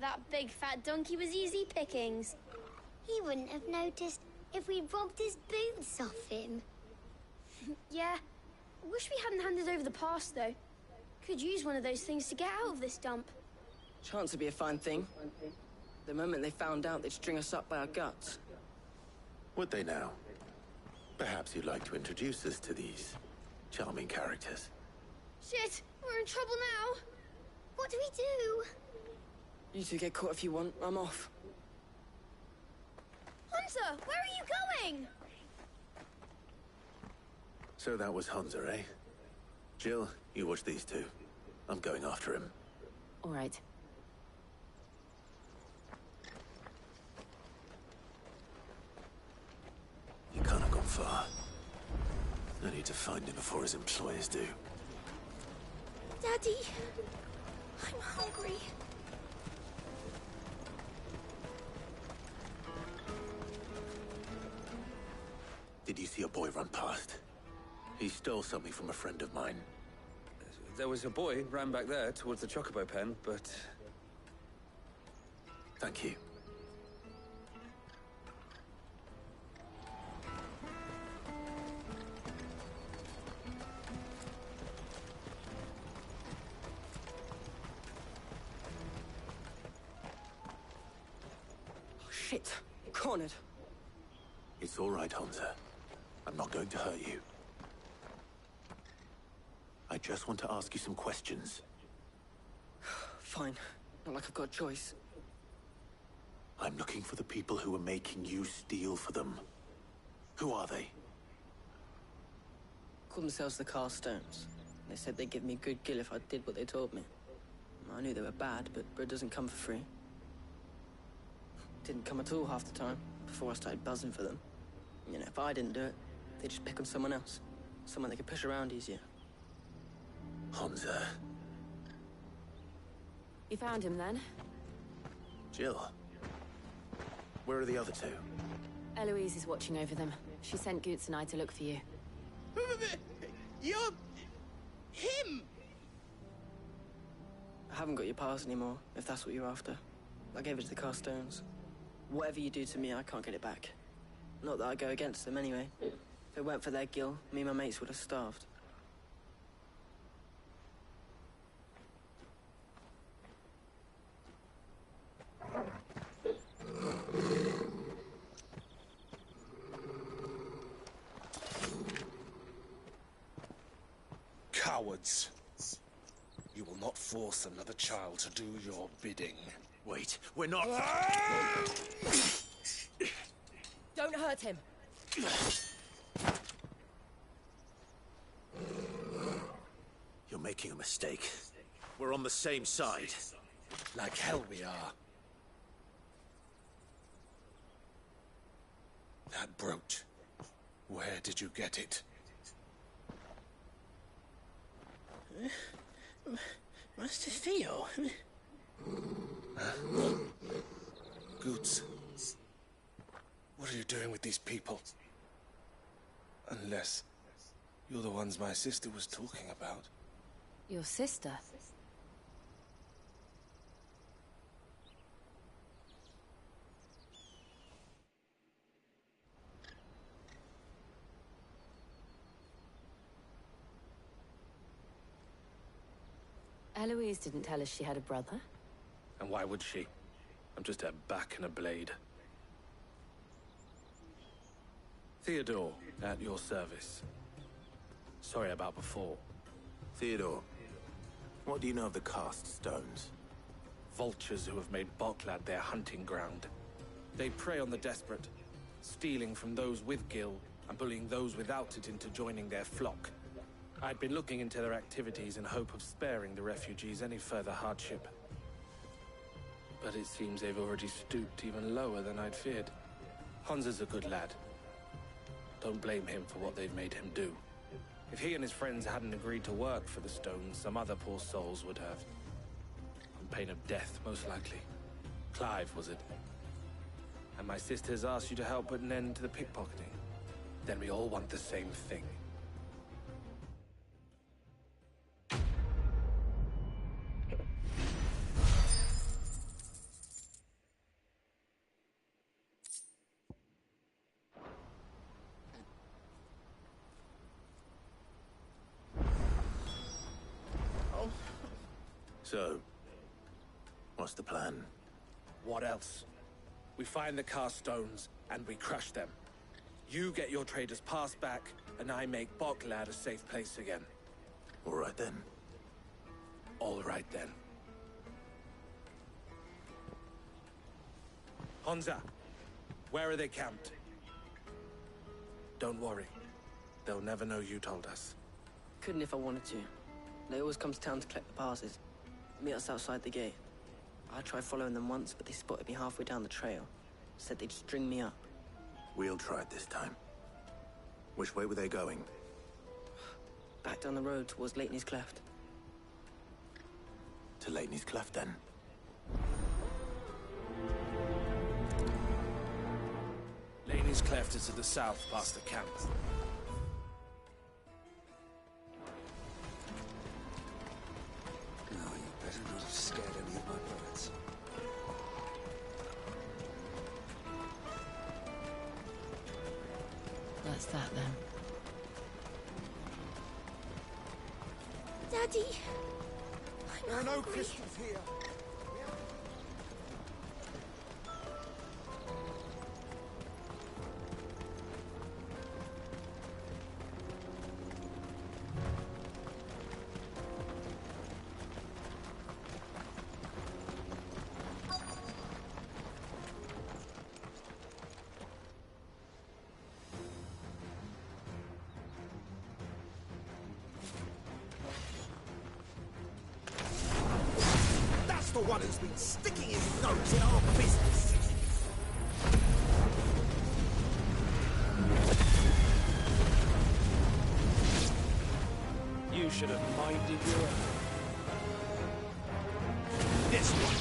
That big fat donkey was easy pickings. He wouldn't have noticed if we'd robbed his boots off him. Yeah. Wish we hadn't handed over the pass, though. Could use one of those things to get out of this dump. Chance would be a fine thing. The moment they found out, they'd string us up by our guts. Would they now? Perhaps you'd like to introduce us to these charming characters. Shit, we're in trouble now. What do we do? You two get caught if you want. I'm off. Hunter, where are you going? So that was Hunter, eh? Jill, you watch these two. I'm going after him. All right. He can't have gone far. I need to find him before his employers do. Daddy, I'm hungry. Did you see a boy run past? He stole something from a friend of mine. There was a boy ran back there towards the chocobo pen, but... Thank you. Oh, shit. Cornered. It's all right, Hunter. I'm not going to hurt you. I just want to ask you some questions. Fine. Not like I've got a choice. I'm looking for the people who are making you steal for them. Who are they? Called themselves the Carstones. They said they'd give me good gill if I did what they told me. I knew they were bad, but bread doesn't come for free. Didn't come at all half the time, before I started buzzing for them. You know, if I didn't do it, they'd just pick on someone else. Someone they could push around easier. Hunter. You found him then? Jill. Where are the other two? Eloise is watching over them. She sent Goots and I to look for you. You're... him! I haven't got your pass anymore, if that's what you're after. I gave it to the Carstones. Whatever you do to me, I can't get it back. Not that I go against them anyway. If it weren't for their gill, me and my mates would have starved. Cowards. You will not force another child to do your bidding. Wait, we're not... Don't hurt him. You're making a mistake. We're on the same side. Like hell we are. That brooch. Where did you get it? Master Theo? Goods. What are you doing with these people? Unless you're the ones my sister was talking about. Your sister? Eloise didn't tell us she had a brother. And why would she? I'm just her back and a blade. Theodore, at your service. Sorry about before. Theodore, what do you know of the cast stones? Vultures who have made Boklad their hunting ground. They prey on the desperate, stealing from those with gil and bullying those without it into joining their flock. I'd been looking into their activities in hope of sparing the refugees any further hardship. But it seems they've already stooped even lower than I'd feared. Hans is a good lad. Don't blame him for what they've made him do. If he and his friends hadn't agreed to work for the stones, some other poor souls would have. On pain of death, most likely. Clive, was it? And my sisters asked you to help put an end to the pickpocketing. Then we all want the same thing. So, what's the plan? What else? We find the cast stones, and we crush them. You get your trader's pass back, and I make Boklad a safe place again. All right then. All right then. Honza, where are they camped? Don't worry. They'll never know you told us. Couldn't if I wanted to. They always come to town to collect the passes. Meet us outside the gate. I tried following them once, but they spotted me halfway down the trail. Said they'd string me up. We'll try it this time. Which way were they going? Back down the road towards Leighton's Cleft. To Leighton's Cleft, then? Leighton's Cleft is to the south, past the camp. No, you better not have scared any of my birds. That's that then. Daddy! There are no Christians here. The one who's been sticking his nose in our business. You should have minded your own. This one.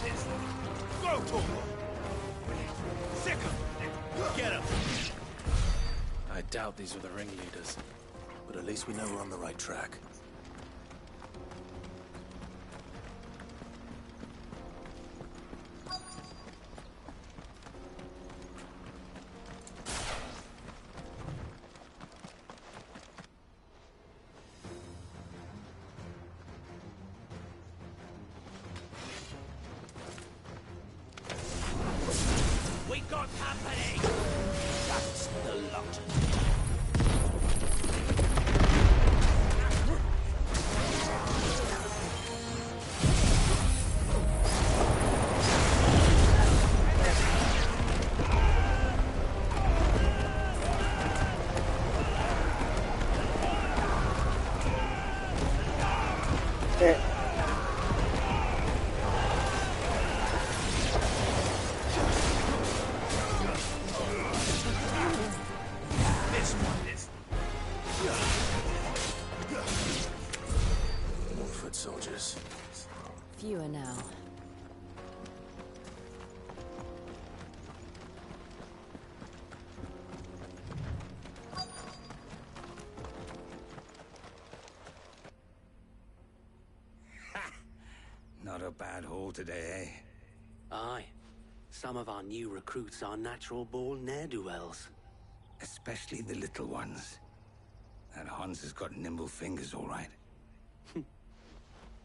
Go to him. Sick him. Get him. I doubt these were the ringleaders. But at least we know we're on the right track. We got company. That's the lot. More foot soldiers. Fewer now. Not a bad haul today, eh? Aye. Some of our new recruits are natural-born ne'er-do-wells. Especially the little ones. That Hans has got nimble fingers, all right.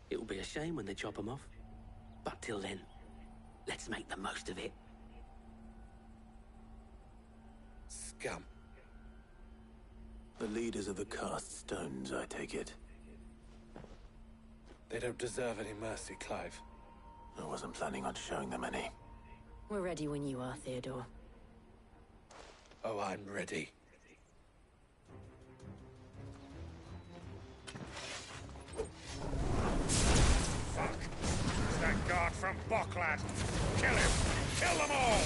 It'll be a shame when they chop them off. But till then, let's make the most of it. Scum. The leaders of the cast stones, I take it. They don't deserve any mercy, Clive. I wasn't planning on showing them any. We're ready when you are, Theodore. Oh, I'm ready. Fuck! It's that guard from Bocklad! Kill him! Kill them all!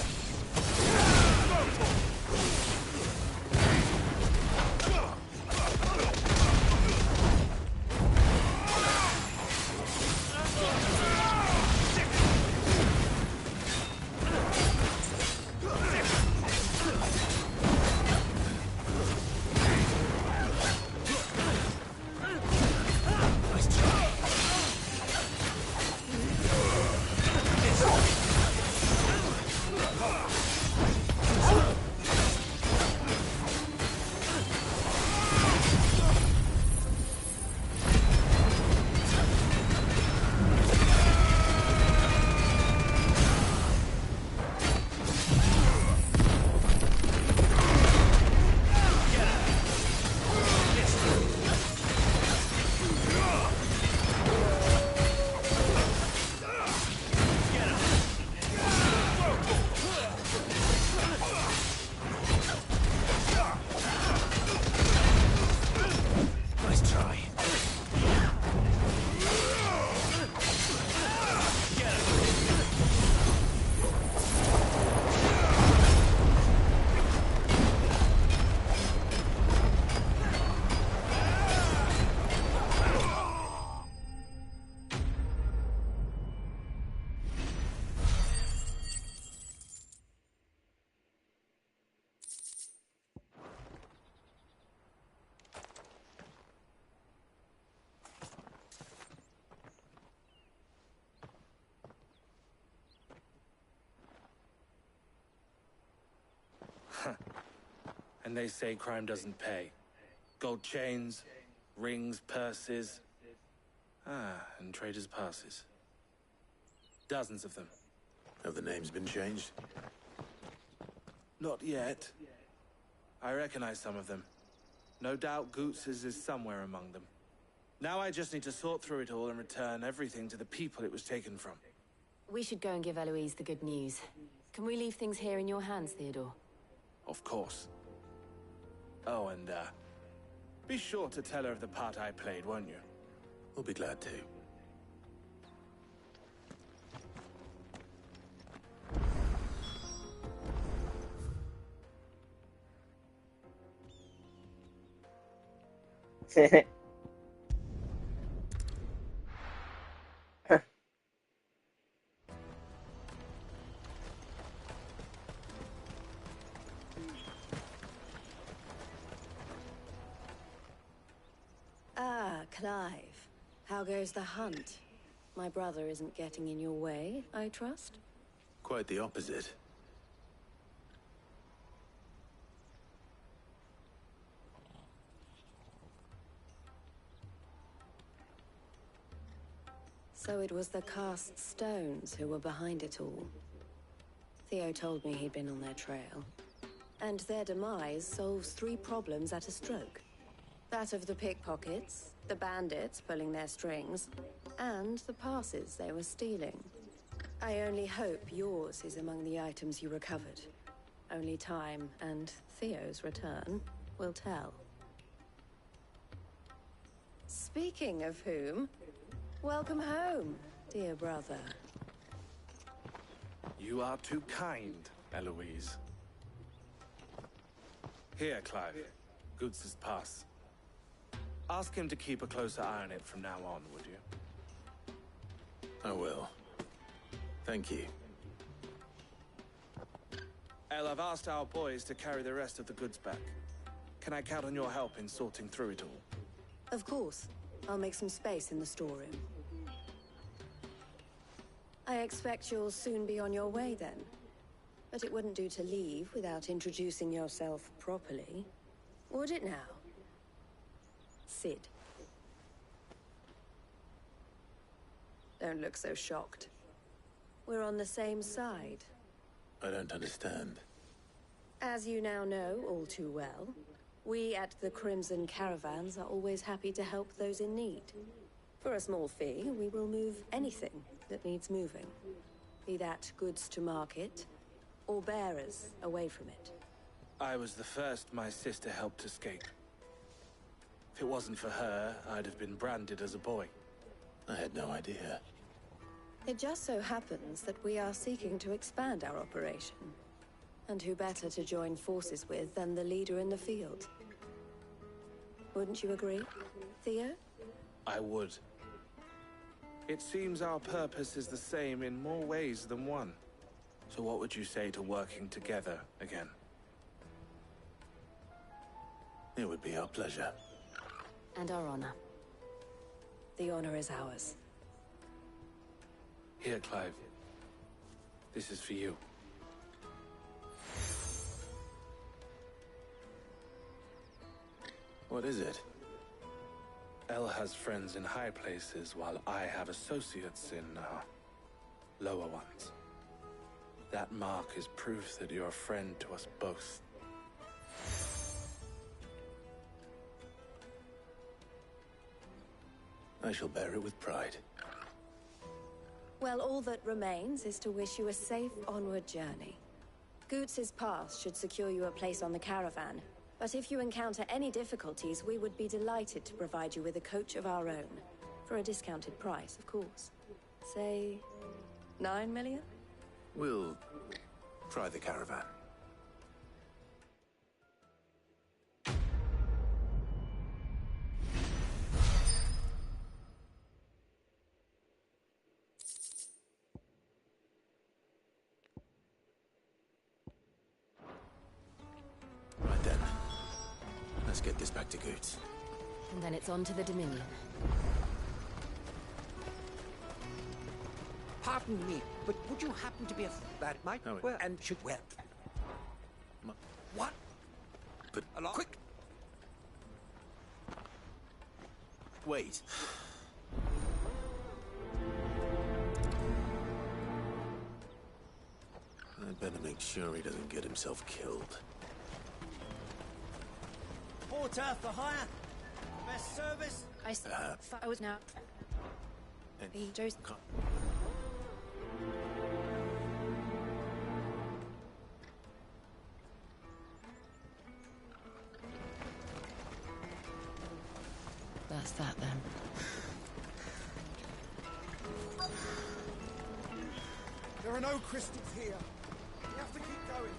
And they say crime doesn't pay. Gold chains, rings, purses. And traders' passes. Dozens of them. Have the names been changed? Not yet. I recognize some of them. No doubt Goots's is somewhere among them. Now I just need to sort through it all and return everything to the people it was taken from. We should go and give Eloise the good news. Can we leave things here in your hands, Theodore? Of course. Oh, and, be sure to tell her of the part I played, won't you? We'll be glad to. Clive. How goes the hunt? My brother isn't getting in your way, I trust? Quite the opposite. So it was the cast stones who were behind it all. Theo told me he'd been on their trail. And their demise solves 3 problems at a stroke. That of the pickpockets, the bandits pulling their strings, and the passes they were stealing. I only hope yours is among the items you recovered. Only time and Theo's return will tell. Speaking of whom, Welcome home, dear brother. You are too kind, Eloise. Here, Clive. Goods' pass. Ask him to keep a closer eye on it from now on, would you? I will. Thank you. El, I've asked our boys to carry the rest of the goods back. Can I count on your help in sorting through it all? Of course. I'll make some space in the storeroom. I expect you'll soon be on your way then. But it wouldn't do to leave without introducing yourself properly. Would it now? Sid. Don't look so shocked. We're on the same side. I don't understand. As you now know all too well, we at the Crimson Caravans are always happy to help those in need. For a small fee, we will move anything that needs moving. Be that goods to market, or bearers away from it. I was the first my sister helped escape. If it wasn't for her, I'd have been branded as a boy. I had no idea. It just so happens that we are seeking to expand our operation. And who better to join forces with than the leader in the field? Wouldn't you agree, Theo? I would. It seems our purpose is the same in more ways than one. So what would you say to working together again? It would be our pleasure. And our honor. The honor is ours. Here, Clive. This is for you. What is it? El has friends in high places, while I have associates in, lower ones. That mark is proof that you're a friend to us both. I shall bear it with pride. Well, all that remains is to wish you a safe onward journey. Goots' pass should secure you a place on the caravan, but if you encounter any difficulties, we would be delighted to provide you with a coach of our own. For a discounted price, of course. Say, 9 million? We'll try the caravan. Right then. Let's get this back to Goots. And then it's on to the Dominion. Pardon me, but would you happen to be a that might well and should well? What? But along quick. Wait. I'd better make sure he doesn't get himself killed. Porter for hire. Best service. I was now. He Joe's. That's that then. There are no crystals here. We have to keep going.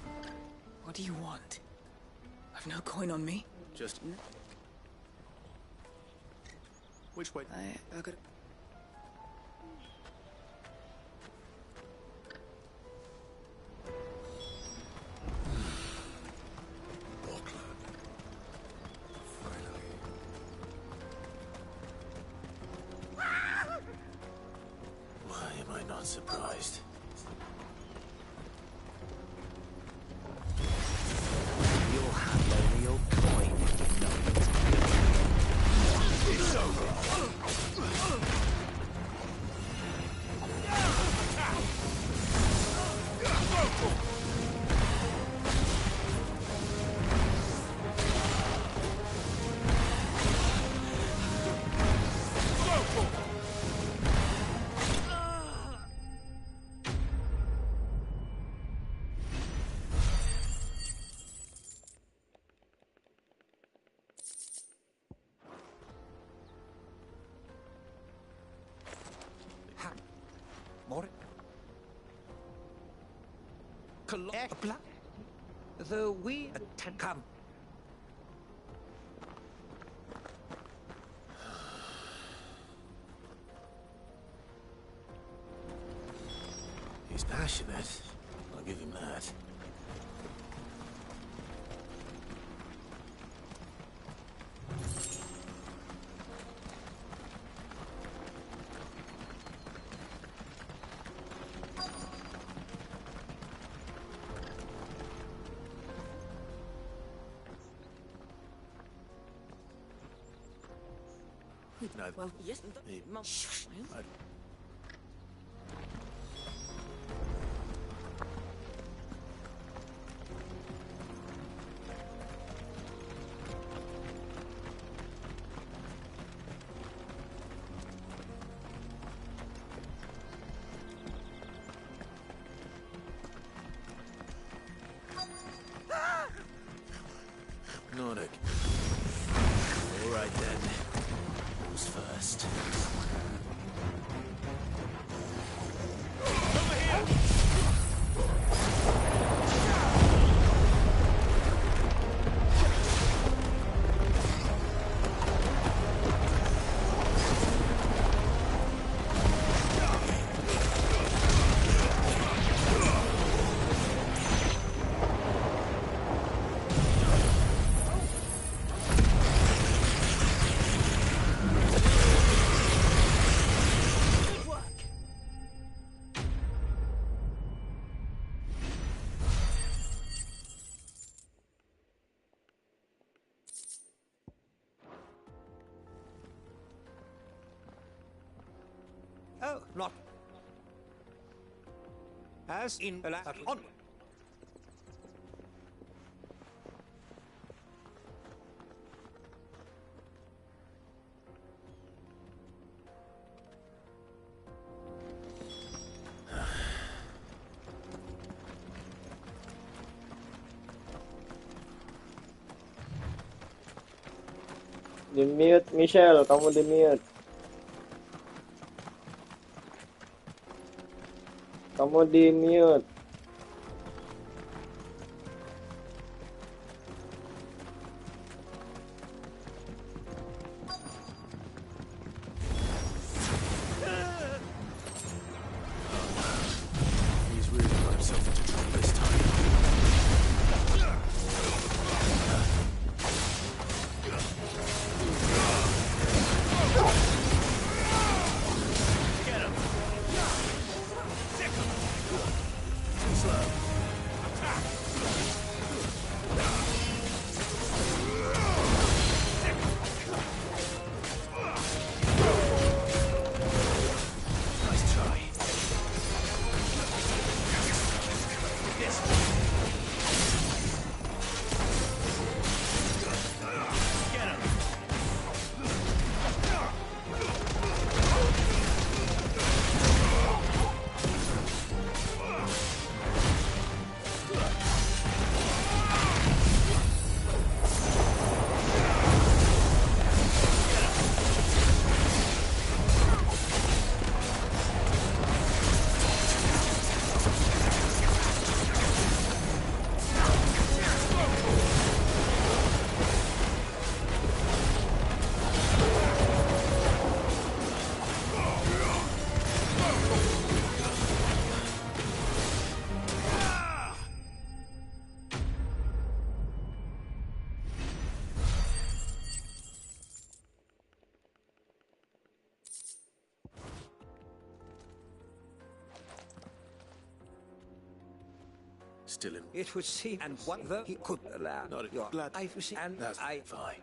What do you want? I've no coin on me. Just... Which way? I got... Why am I not surprised? You'll have the real coin if you know it. It's over. more. The we come. He's passionate. I'll give him that. No, well, yes, Mum. Nordic. All right then. Who's first? Over here! Oh, not. As in on. Di-mute, Michelle. Kamu di-mute. Kamu di-mute. He's really got himself into trouble this time. Get him! Sick him! Too slow. Attack! Nice try. This Get him! Still in. It would seem, and what the he could allow. Not Your glad. I've seen, and That's I. fine.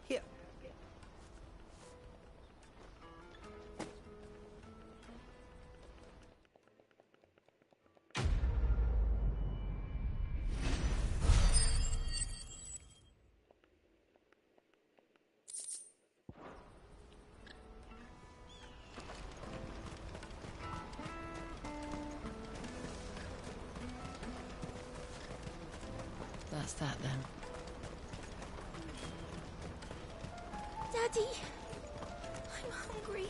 Here. That's that then. Daddy! I'm hungry.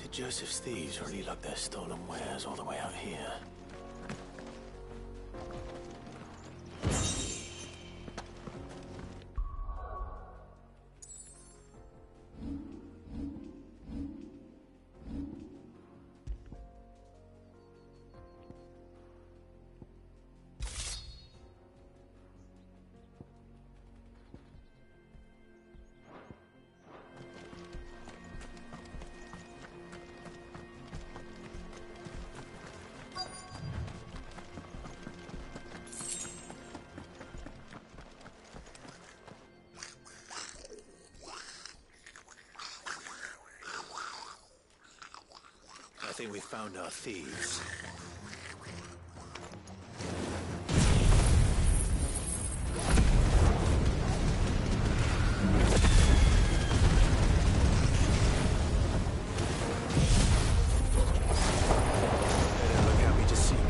Did Joseph's thieves really lug their stolen wares all the way out here? I think we found our thieves. They don't look happy to see me.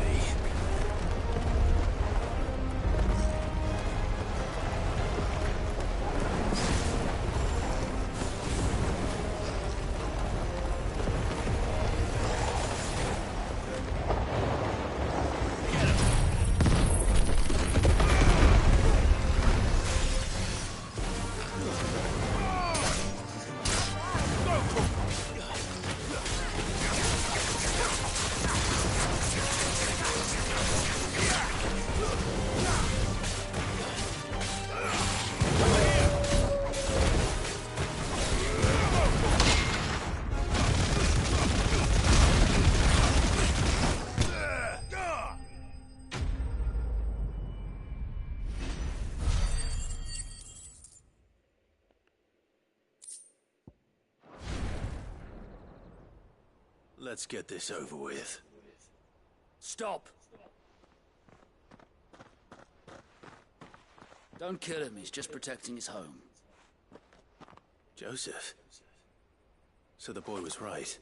Let's get this over with. Stop! Don't kill him, he's just protecting his home. Joseph? So the boy was right.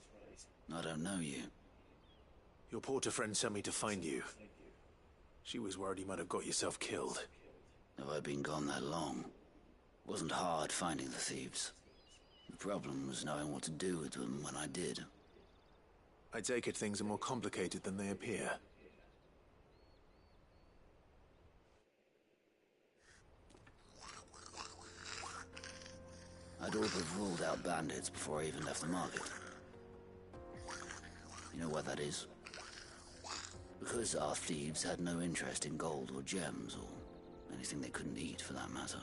I don't know you. Your porter friend sent me to find you. She was worried you might have got yourself killed. Have I been gone that long? Wasn't hard finding the thieves. The problem was knowing what to do with them when I did. I take it things are more complicated than they appear. I'd all but ruled out bandits before I even left the market. You know why that is? Because our thieves had no interest in gold or gems, or anything they couldn't eat for that matter.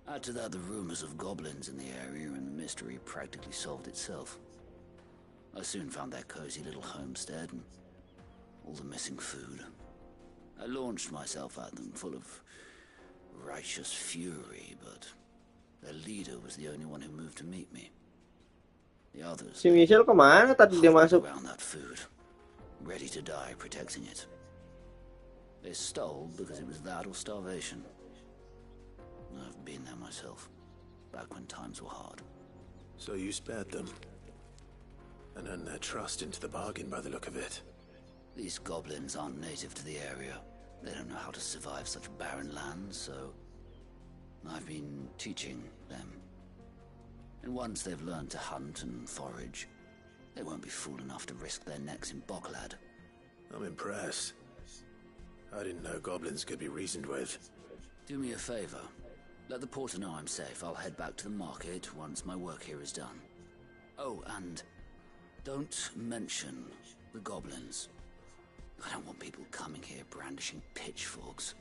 Add to that the rumors of goblins in the area, and the mystery practically solved itself. I soon found their cozy little homestead and all the missing food. I launched myself at them, full of righteous fury, but their leader was the only one who moved to meet me. The others Si Michelle kemana tadi dia masuk? around that food, ready to die protecting it. They stole because it was that or starvation. I've been there myself, back when times were hard. So you spared them? And earned their trust into the bargain by the look of it. These goblins aren't native to the area. They don't know how to survive such barren lands, so I've been teaching them. And once they've learned to hunt and forage, they won't be fool enough to risk their necks in Boklad. I'm impressed. I didn't know goblins could be reasoned with. Do me a favor. Let the porter know I'm safe. I'll head back to the market once my work here is done. Oh, and don't mention the goblins. I don't want people coming here brandishing pitchforks.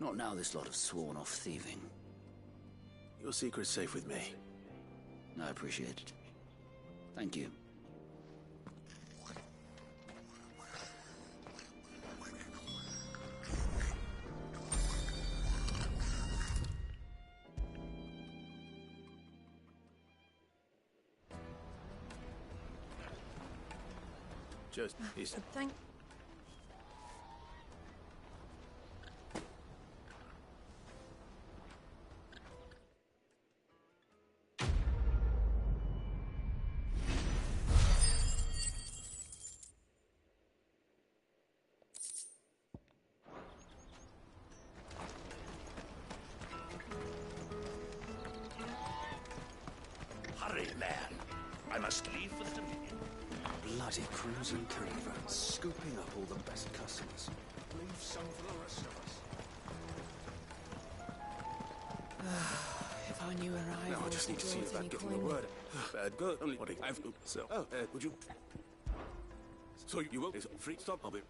Not now this lot of sworn-off thieving. Your secret's safe with me. I appreciate it. Thank you. Just, he's... Thank... Hurry, man. I must leave for the Dominion. Bloody cruising caravan, scooping up all the best customers. Leave some for the rest of us. If I knew where I No, I just need to see about getting the word. Bad good. Only what I've so. Oh, would you? So you will? It's free. Stop. I'll be.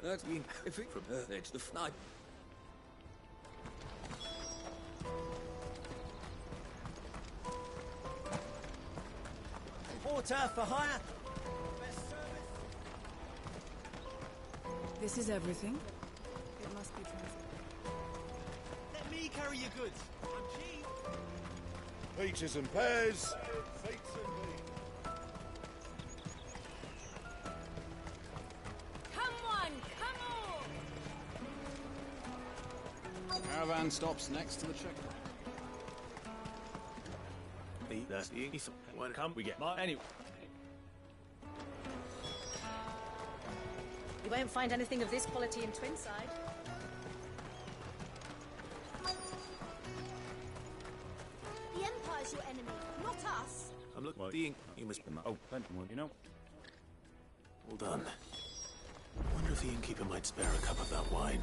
That's been if it from Earth Edge the night. Water for hire. This is everything. It must be transit. Let me carry your goods. I'm cheap. Peaches and pears. Figs and beans. Caravan stops next to the checkpoint. That's the easy one. Come, we get mine anyway. You won't find anything of this quality in Twinside. The Empire's your enemy, not us. I'm looking at the ink. You must. Oh, plenty more, you know. All done. Wonder if the innkeeper might spare a cup of that wine.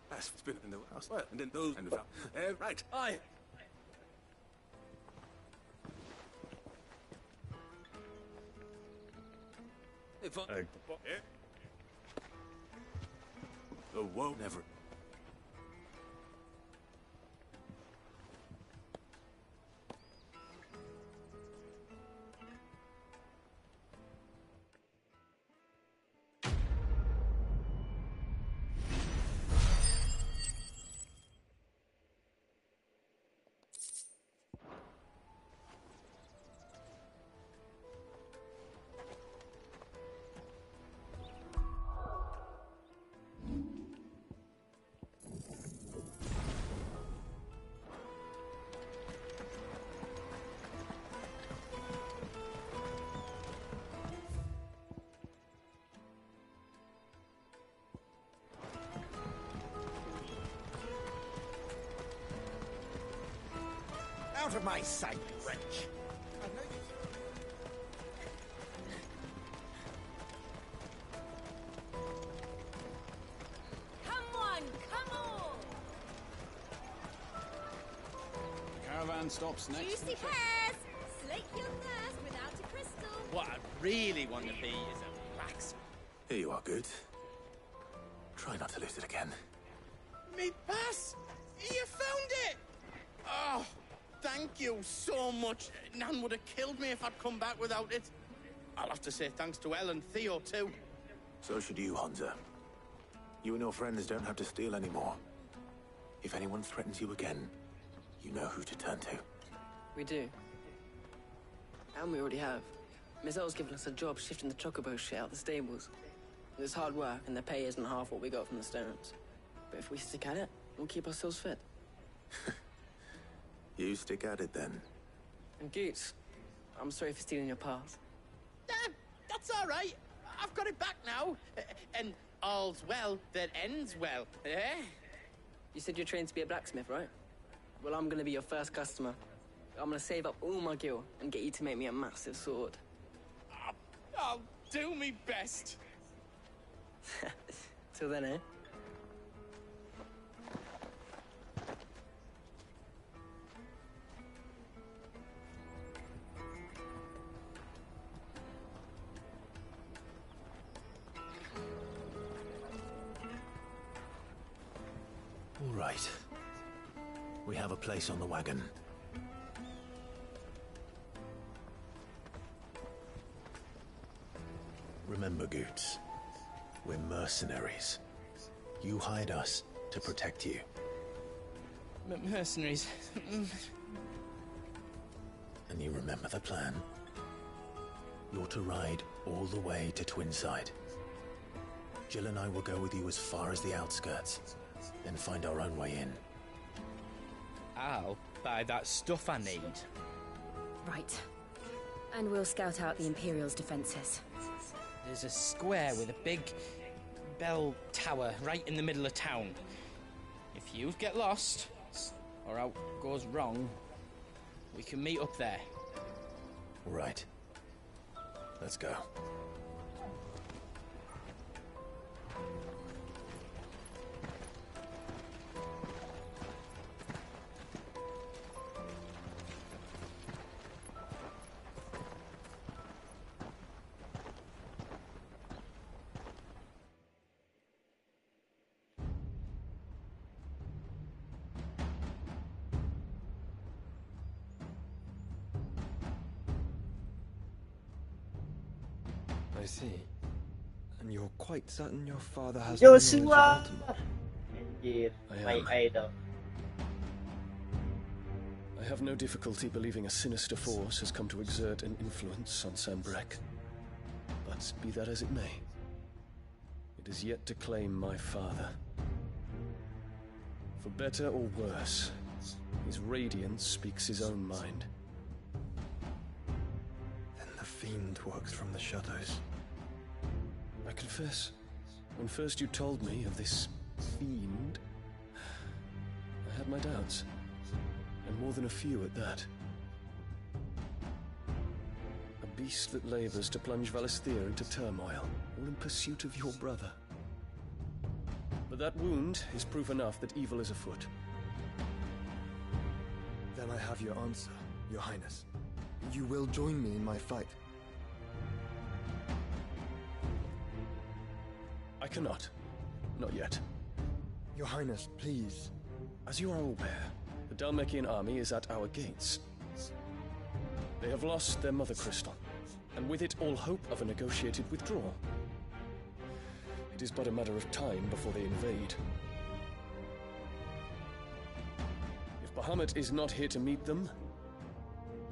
That's been in the house, and then those and the right. Aye. If I, the woe never. Out of my sight, wretch! Come on, come on! Caravan stops next to Juicy the checkpoint. pears! Slake your thirst without a crystal. What I really want to be is a blacksmith. Here you are, good. Try not to lose it again. Me pass! You found it! Oh, thank you so much. Nan would have killed me if I'd come back without it. I'll have to say thanks to Elle and Theo, too. So should you, Hansa. You and your friends don't have to steal anymore. If anyone threatens you again, you know who to turn to. We do. And we already have. Miss Elle's given us a job shifting the chocobo shit out the stables. It's hard work, and the pay isn't half what we got from the Stones. But if we stick at it, we'll keep ourselves fit. You stick at it, then. And Goots, I'm sorry for stealing your path. That's all right. I've got it back now. And all's well that ends well, eh? You said you're trained to be a blacksmith, right? Well, I'm gonna be your first customer. I'm gonna save up all my gil and get you to make me a massive sword. I'll do me best. Till then, eh? All right. We have a place on the wagon. Remember, Goots, we're mercenaries. You hired us to protect you. Mercenaries. And you remember the plan? You're to ride all the way to Twinside. Jill and I will go with you as far as the outskirts, then find our own way in. I'll buy that stuff I need. Right. And we'll scout out the Imperial's defenses. There's a square with a big bell tower right in the middle of town. If you get lost, or out goes wrong, we can meet up there. Right. Let's go. I see. And you're quite certain your father has Joshua! no knowledge of Ultima? Anjir, my am. idol. I have no difficulty believing a sinister force has come to exert an influence on Sanbreque. But be that as it may, it is yet to claim my father. For better or worse, his radiance speaks his own mind. Then the fiend works from the shadows. I confess, when first you told me of this fiend, I had my doubts, and more than a few at that. A beast that labors to plunge Valisthea into turmoil, all in pursuit of your brother. But that wound is proof enough that evil is afoot. Then I have your answer, Your Highness. You will join me in my fight. I cannot. Not yet. Your Highness, please. As you are aware, the Dalmekian army is at our gates. They have lost their mother crystal, and with it all hope of a negotiated withdrawal. It is but a matter of time before they invade. If Bahamut is not here to meet them,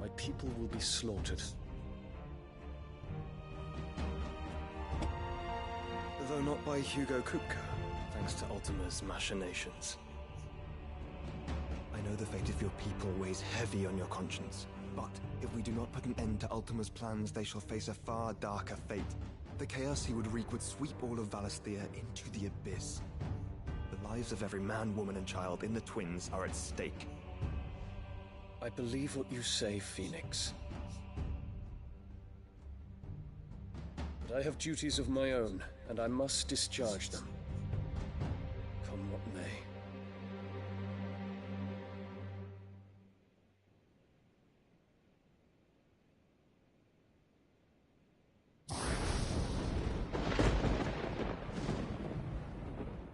my people will be slaughtered. Though not by Hugo Kupka, thanks to Ultima's machinations. I know the fate of your people weighs heavy on your conscience, but if we do not put an end to Ultima's plans, they shall face a far darker fate. The chaos he would wreak would sweep all of Valisthea into the abyss. The lives of every man, woman, and child in the Twins are at stake. I believe what you say, Phoenix. But I have duties of my own, and I must discharge them. Come what may.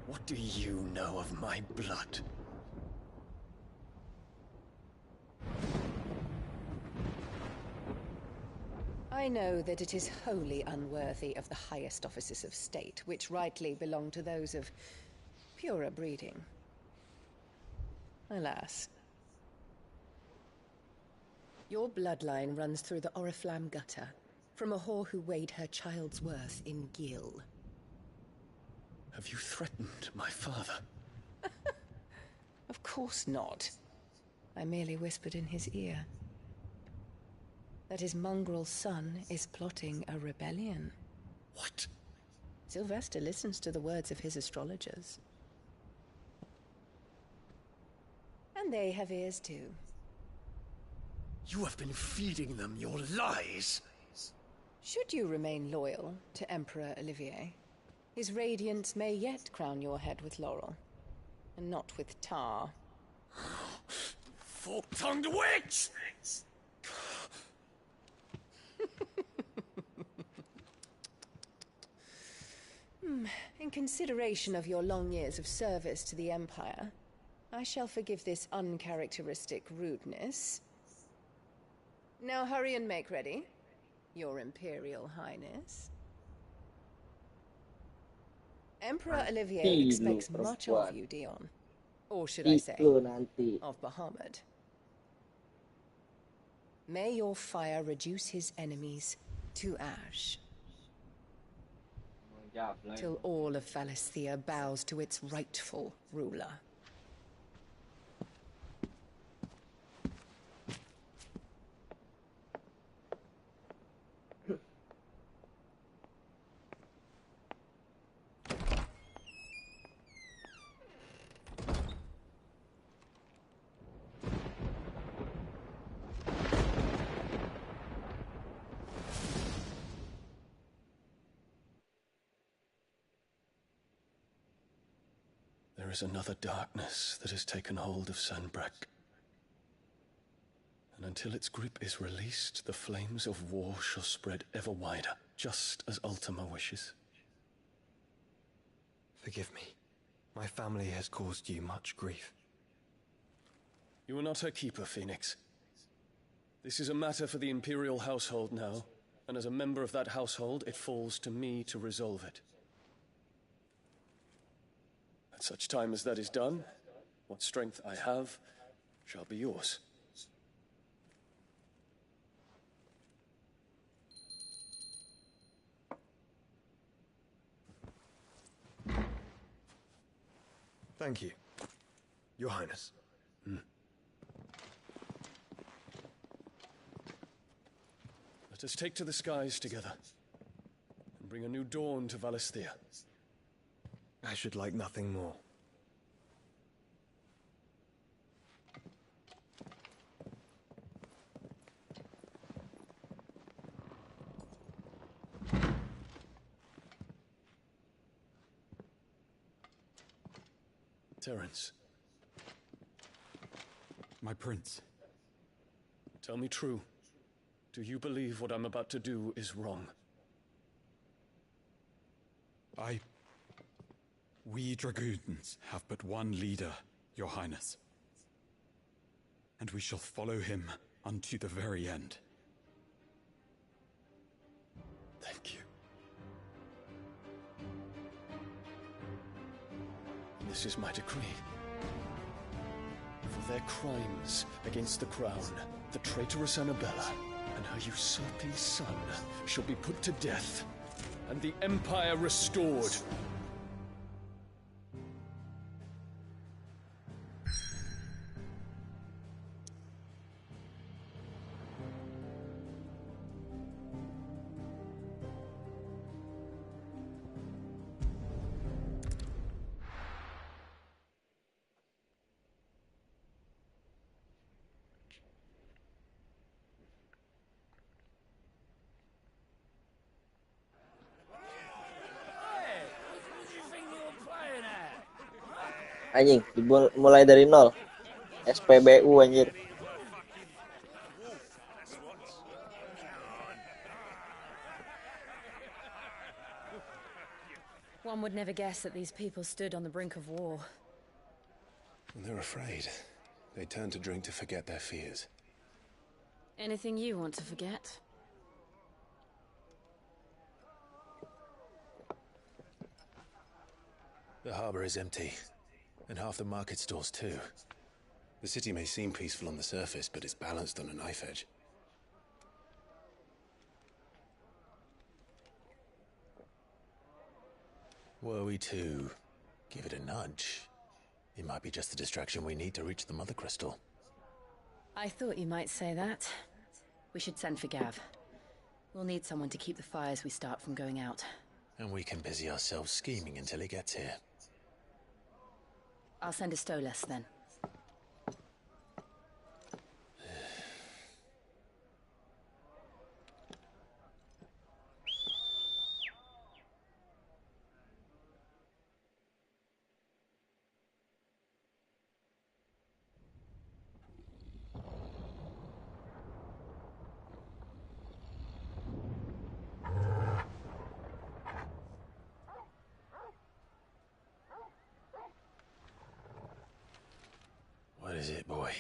What do you know of my blood? I know that it is wholly unworthy of the highest offices of state, which rightly belong to those of purer breeding. Alas. Your bloodline runs through the Oriflamme gutter, from a whore who weighed her child's worth in gil. Have you threatened my father? Of course not. I merely whispered in his ear that his mongrel son is plotting a rebellion. What? Sylvester listens to the words of his astrologers. And they have ears too. You have been feeding them your lies. Should you remain loyal to Emperor Olivier, his radiance may yet crown your head with laurel, and not with tar. Fork-tongued witch! In consideration of your long years of service to the Empire, I shall forgive this uncharacteristic rudeness. Now hurry and make ready, Your Imperial Highness. Emperor Olivier expects much of you, Dion. Or should I say, of Bahamut. May your fire reduce his enemies to ash, till all of Valisthea bows to its rightful ruler. There is another darkness that has taken hold of Sanbreque. And until its grip is released, the flames of war shall spread ever wider, just as Ultima wishes. Forgive me. My family has caused you much grief. You are not her keeper, Phoenix. This is a matter for the Imperial household now, and as a member of that household, it falls to me to resolve it. At such time as that is done, what strength I have shall be yours. Thank you, Your Highness. Let us take to the skies together, and bring a new dawn to Valisthea. I should like nothing more. Terence. My prince. Tell me true. Do you believe what I'm about to do is wrong? We dragoons have but one leader, Your Highness. And we shall follow him unto the very end. Thank you. This is my decree. For their crimes against the crown, the traitorous Annabella and her usurping son shall be put to death, and the Empire restored. Anjing, mulai dari nol. SPBU anjir. One would never guess that these people stood on the brink of war. They're afraid. They turn to drink to forget their fears. Anything you want to forget? The harbor is empty, and half the market stalls too. The city may seem peaceful on the surface, but it's balanced on a knife edge. Were we to give it a nudge, it might be just the distraction we need to reach the Mother Crystal. I thought you might say that. We should send for Gav. We'll need someone to keep the fires we start from going out. And we can busy ourselves scheming until he gets here. I'll send a Stolas then. What is it, boy?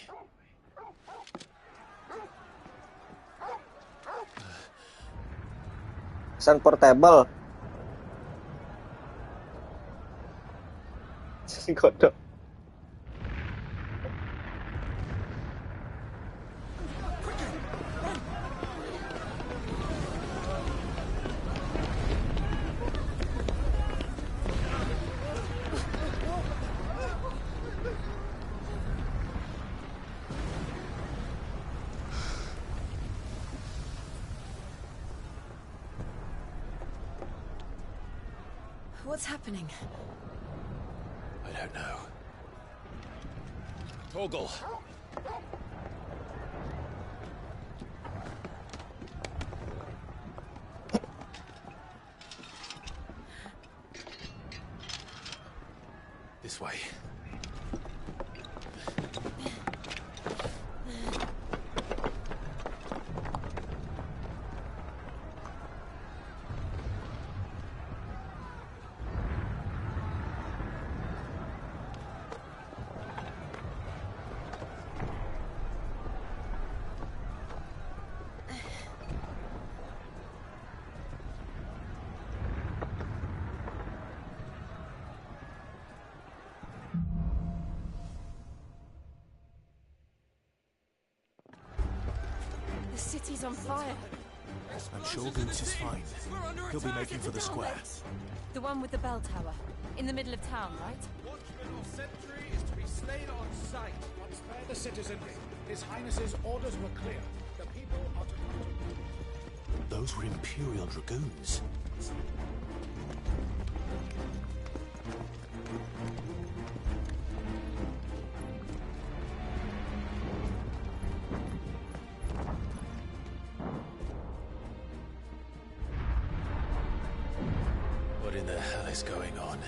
Pesan portable. Kodok. What's happening? I don't know. Torgal! This way. The city's on fire. I'm sure Goose is fine. He'll be making for the square. The one with the bell tower. In the middle of town, right? Watchman or sentry is to be slain on sight. But spare the citizenry. His Highness's orders were clear. The people are to... Those were Imperial Dragoons. What in the hell is going on?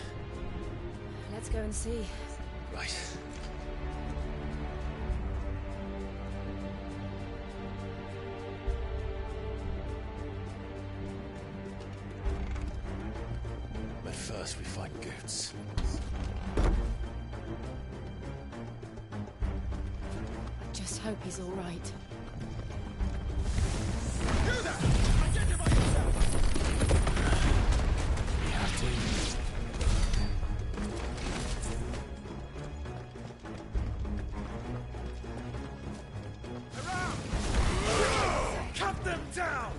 Let's go and see. Right. But first we find Goots. Just hope he's all right. Do that! Identify yourself! We have to. Cut them down!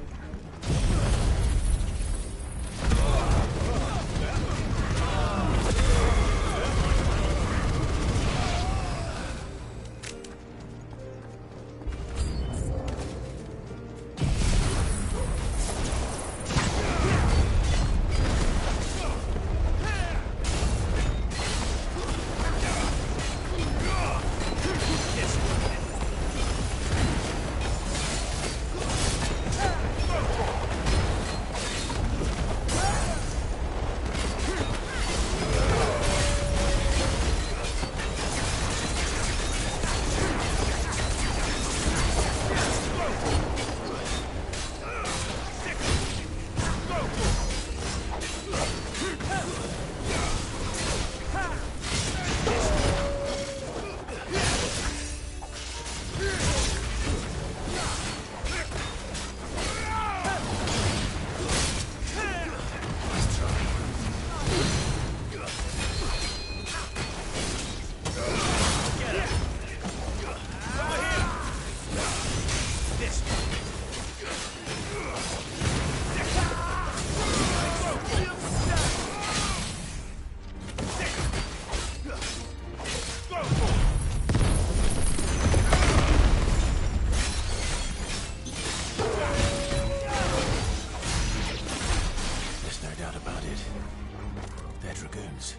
ruins.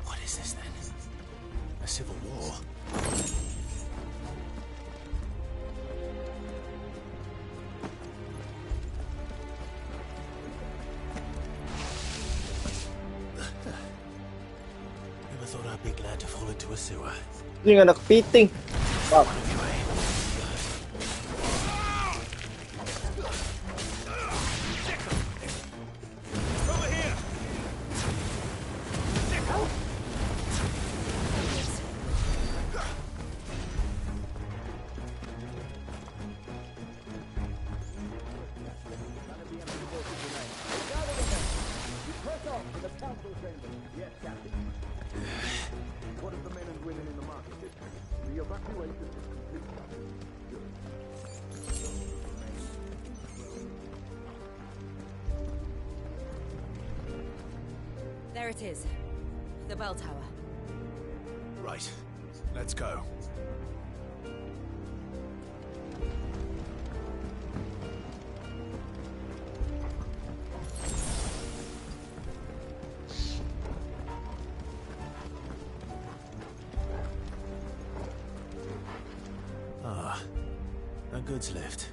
What is this then? A civil war? Never thought I'd be glad to fall into a sewer. Ini nggak ada kepiting. Wow. There it is. The bell tower. Right. Let's go. Ah, a goods lift.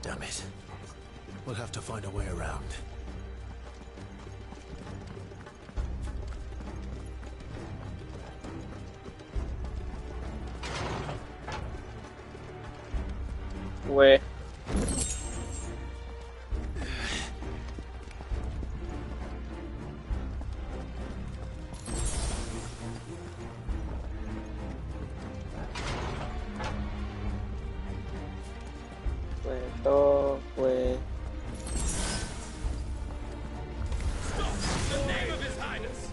Damn it. We'll have to find a way around. Weh. The name of His Highness!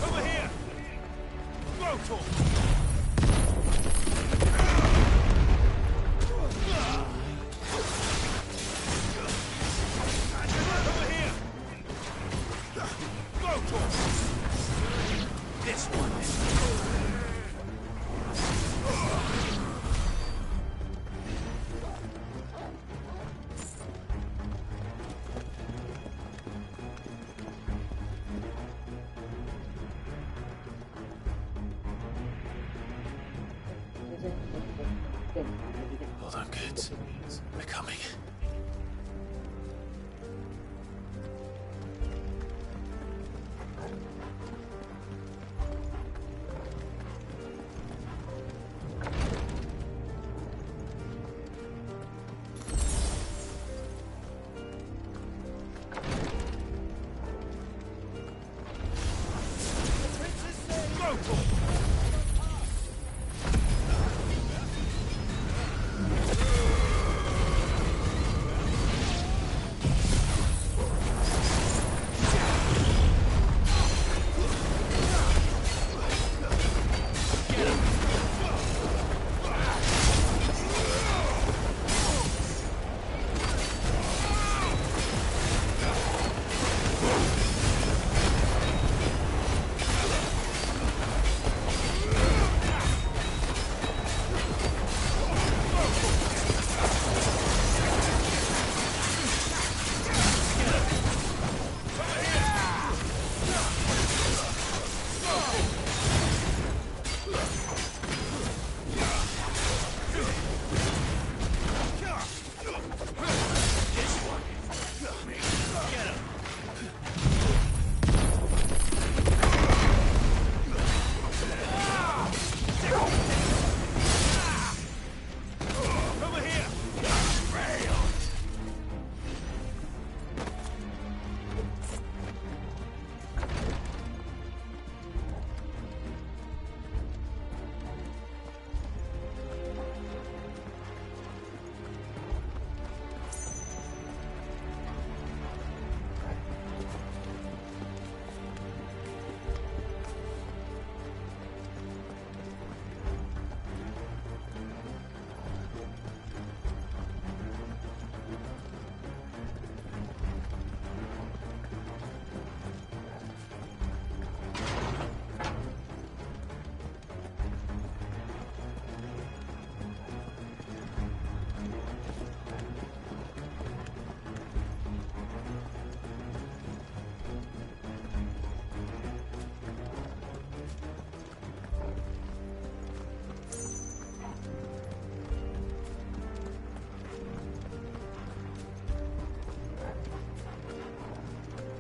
Over here! Grotor! This one. Hold on, kids. We're coming.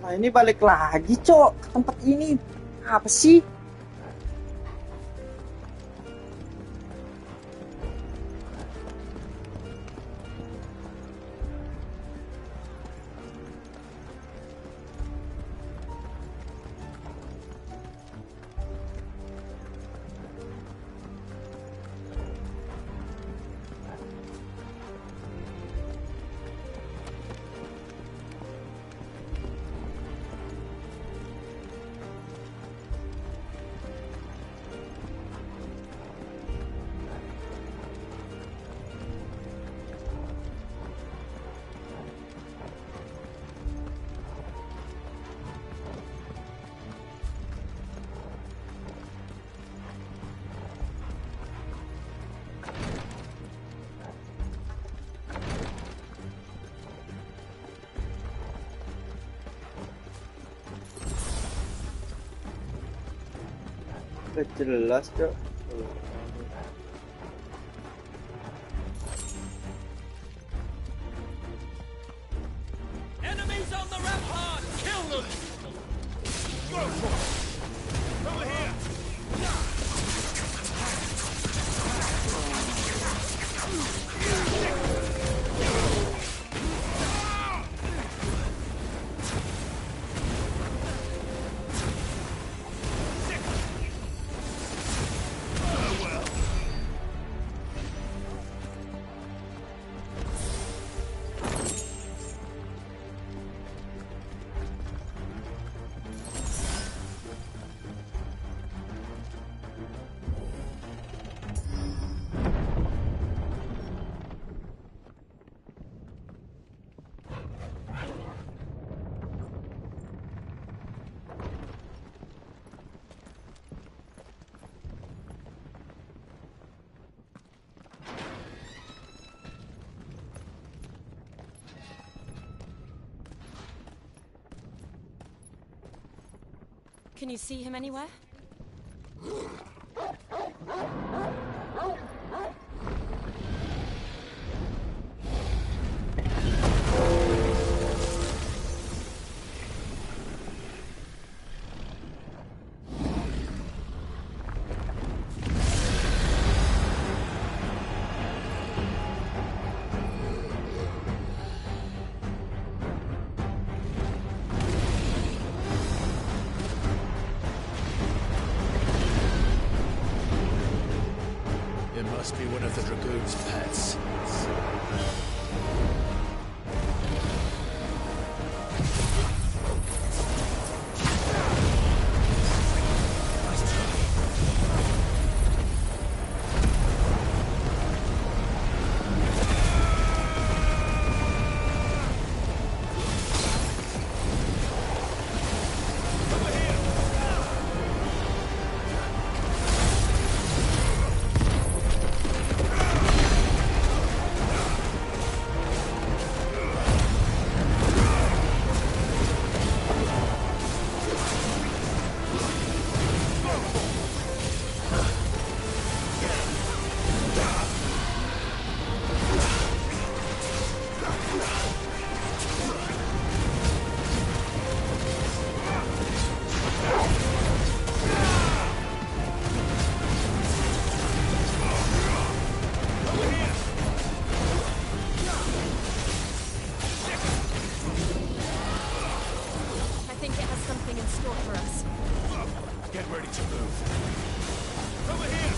Nah ini balik lagi, Cok, ke tempat ini. Apa sih? Udah jelas, Cok. Enemies on the rampart! Kill them! Go for it! Over here! Can you see him anywhere? It must be one of the Dragoon's pets. Get ready to move. Over here!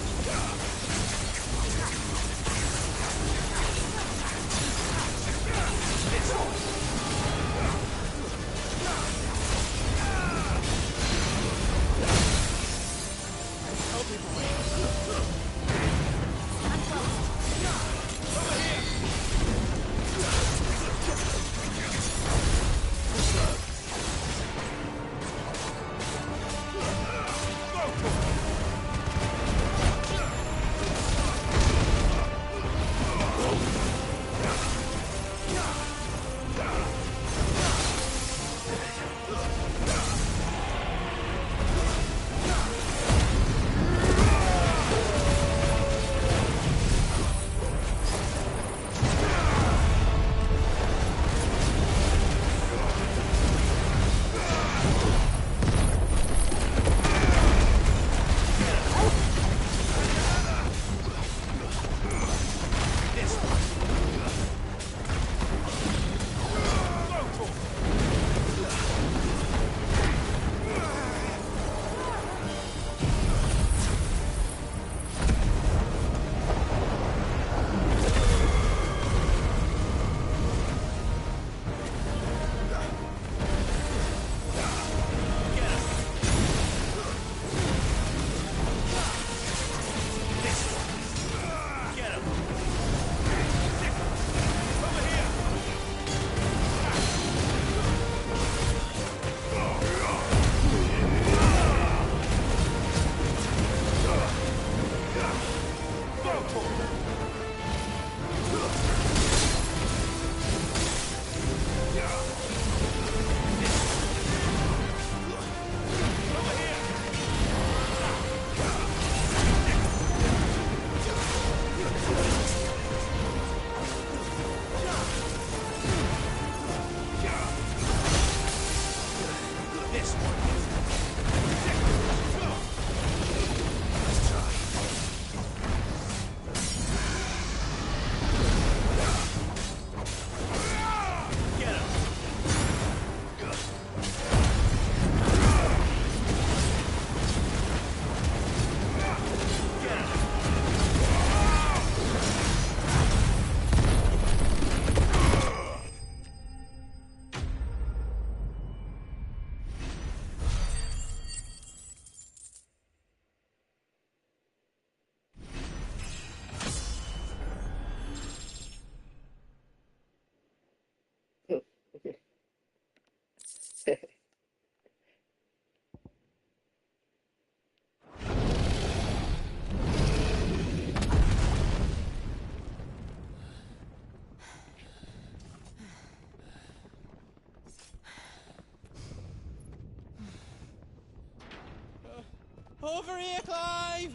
Over here, Clive!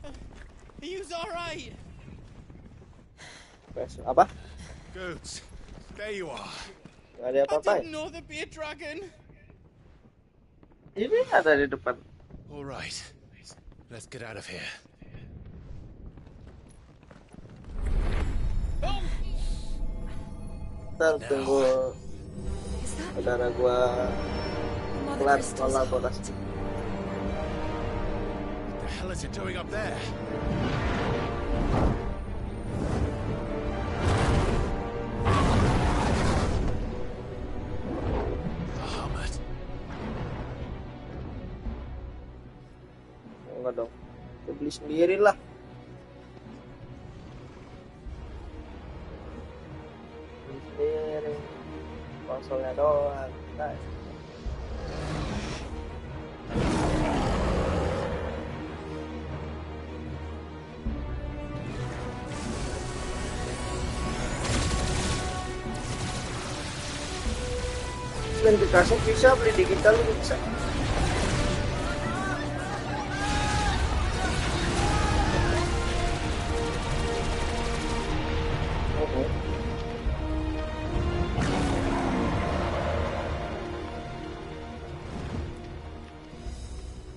Are you alright? Apa? Goods, there you are. Gak ada I apa-apa ya? didn't know there'd be a dragon. Ini ada di depan. All right. Let's get out of here. Ntar tunggu saudara gua kelar kolaborasi. What the hell is it doing up there? Muhammad. Enggak dong. Kita beli sendiri lah. Beli sendiri. Konsolnya doang. Nah. Selain di kaset bisa, beli digital juga bisa.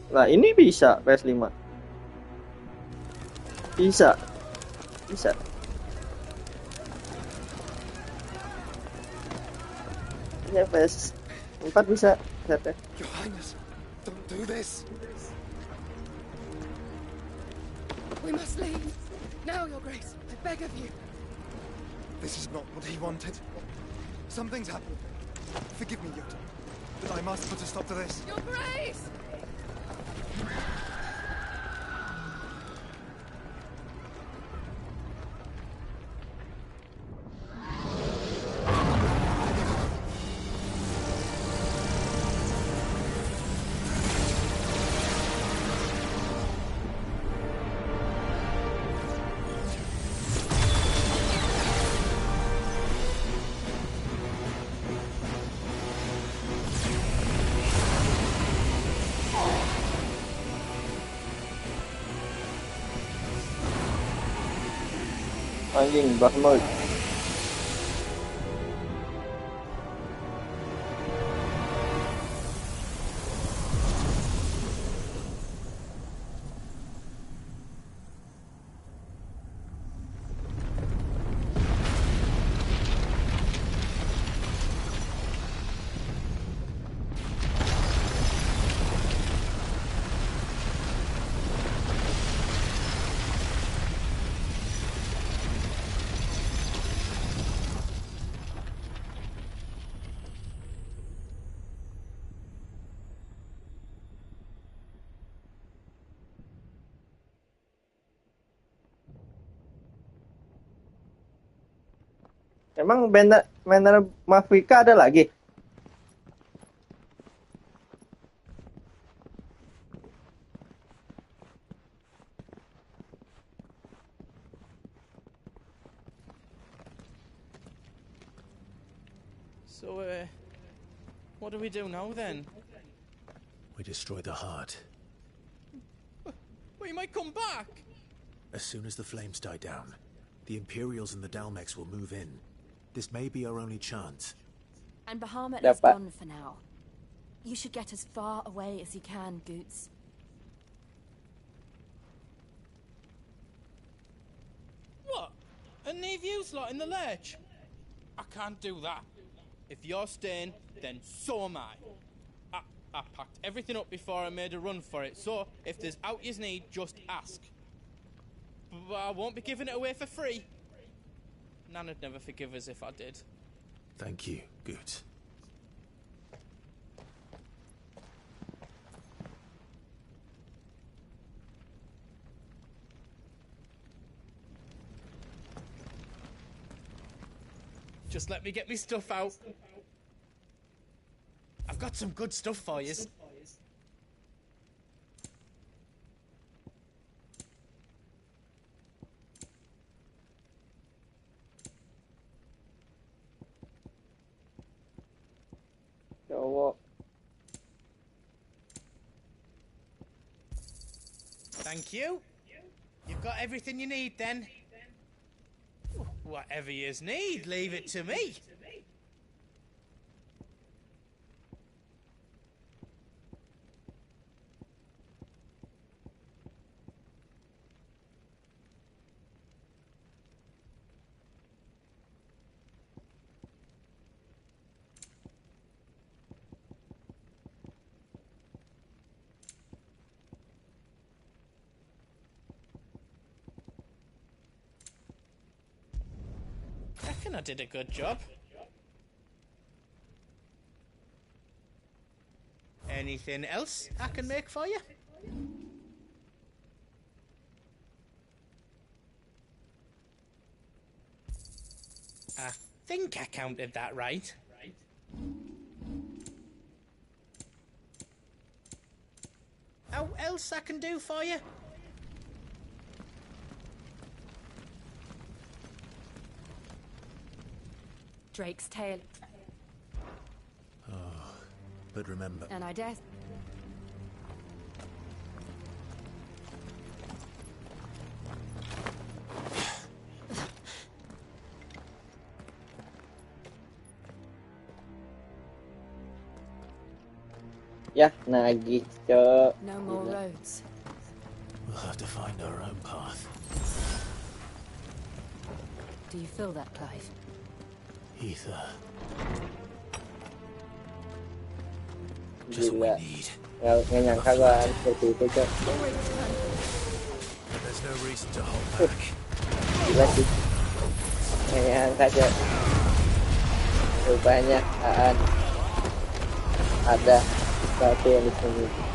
Nah ini bisa PS5. Bisa. Bisa. Ya PS4 bisa. Setnya. Your Highness, don't do this. We must leave. Now, Your Grace. I beg of you. This is not what he wanted. Something's happened. Forgive me, Yoda, but I must put a stop to this. Your Grace! Anjing, Bahmud. Emang banner Mafika ada lagi? So, what do we do now then? We destroy the heart. We might come back. As soon as the flames die down, the Imperials and the Dalmex will move in. This may be our only chance. And Bahamut is gone for now. You should get as far away as you can, Goots. What? And leave you lot in the lurch? I can't do that. If you're staying, then so am I. I packed everything up before I made a run for it, so if there's out you need, just ask. But I won't be giving it away for free. Nana'd never forgive us if I did. Thank you, Goots. Just let me get me stuff out. I've got some good stuff for you. Cowok. Thank you. You've got everything you need then. Whatever you need, leave it to me. I reckon I did a good job. Anything else I can make for you? I think I counted that right. How else I can do for you? Drake's tail. Oh, but remember... And I dare... Yah, nagih, Cok. No more roads. We'll have to find our own path. Do you feel that, Clive? Ether. Just what we need. Nggak nyangka gua seperti itu, Cok. There's no reason to hold back. Gila sih. Nggak nyangka, Cok. Rupanya ada sesuatu yang disembunyikan.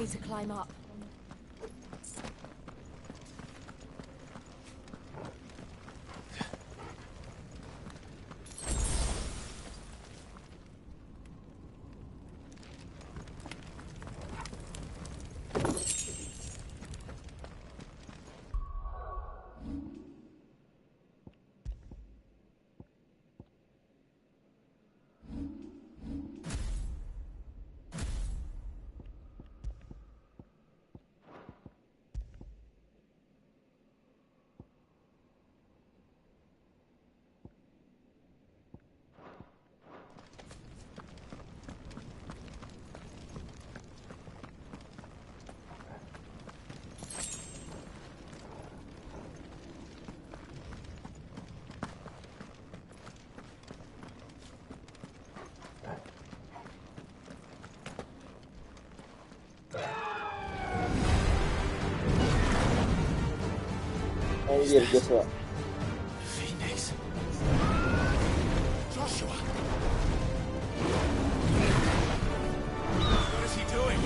To climb up. Anjir, Joshua. Phoenix. Joshua! What is he doing?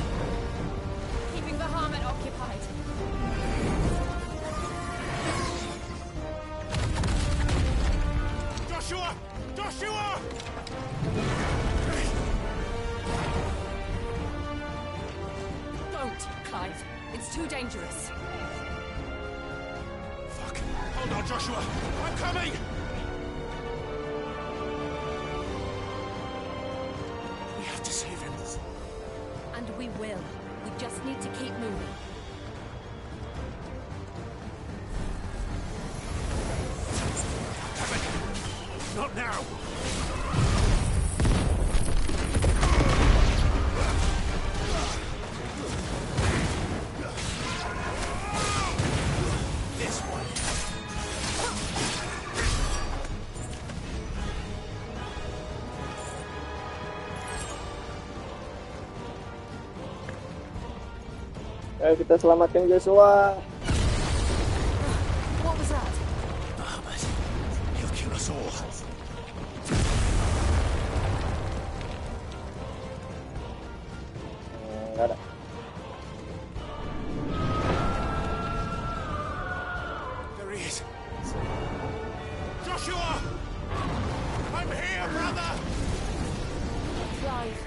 Keeping the Bahamut occupied. Joshua! Joshua! Don't, Clive. It's too dangerous. Fuck. Hold on, Joshua. I'm coming! We have to save him. And we will. We just need to keep moving. Not now! This one. Ayo kita selamatkan Joshua. What was that? Bahamut. He'll kill us all. Nggak ada. There he is. Joshua! I'm here, brother! Clive.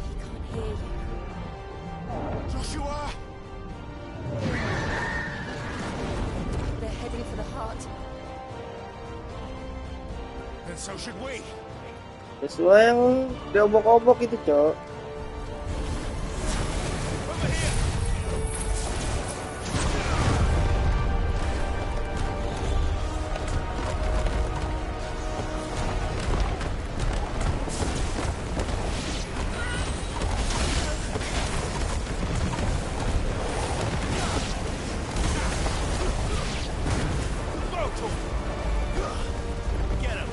He can't hear you. Joshua! They're heading for the heart. Then so should we. Joshua yang diobok-obok itu, Cok. Get him!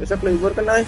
Besok libur kan, Ay?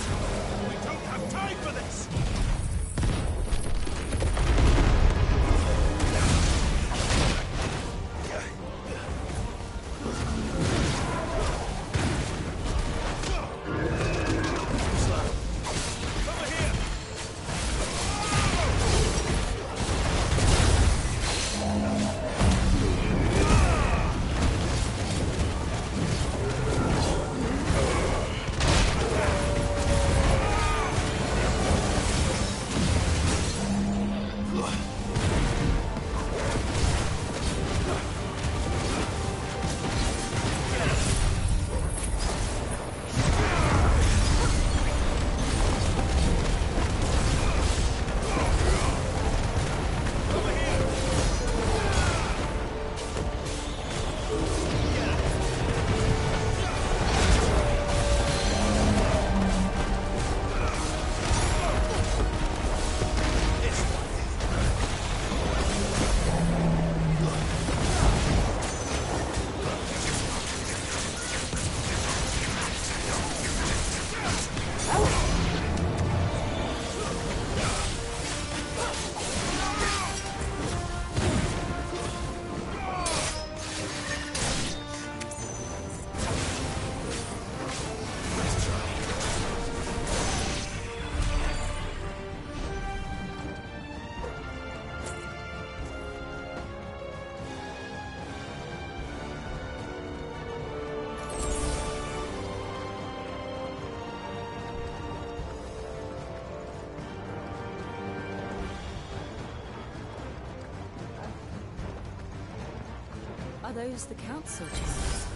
those the council chambers?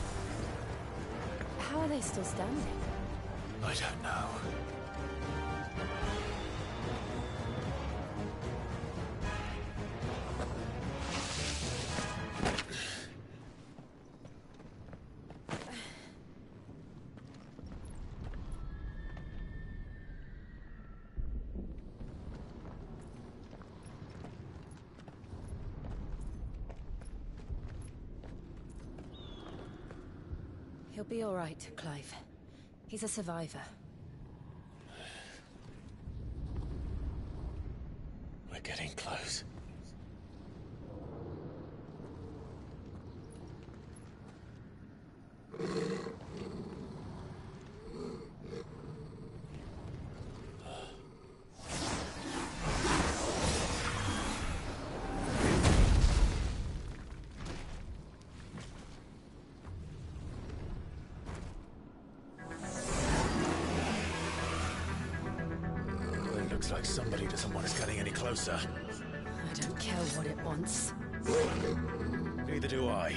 How are they still standing? I don't know. He'll be all right, Clive. He's a survivor. We're getting close. Looks like somebody doesn't want us getting any closer. I don't care what it wants. Neither do I.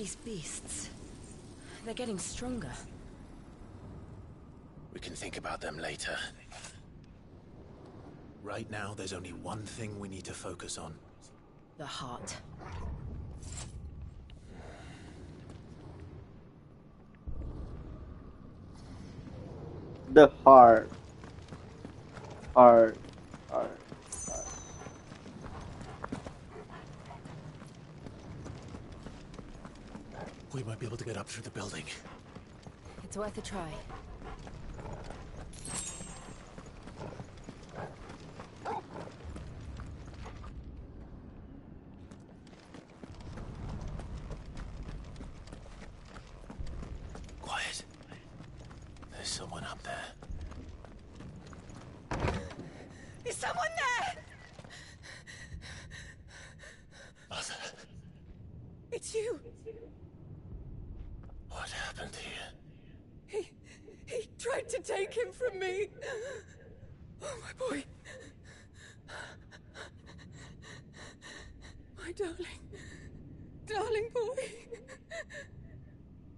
These beasts... they're getting stronger. We can think about them later. Right now, there's only one thing we need to focus on. The heart. The heart. Heart. We might be able to get up through the building. It's worth a try. Quiet. There's someone up there. Is someone there? Mother. It's you. What happened here? He tried to take him from me. Oh, my boy. My darling boy.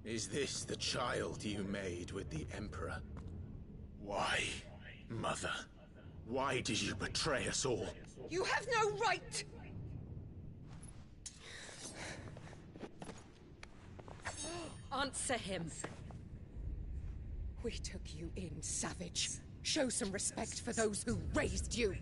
Is this the child you made with the Emperor? Why, Mother? Why did you betray us all? You have no right. Answer him. We took you in, savage. Show some respect for those who raised you.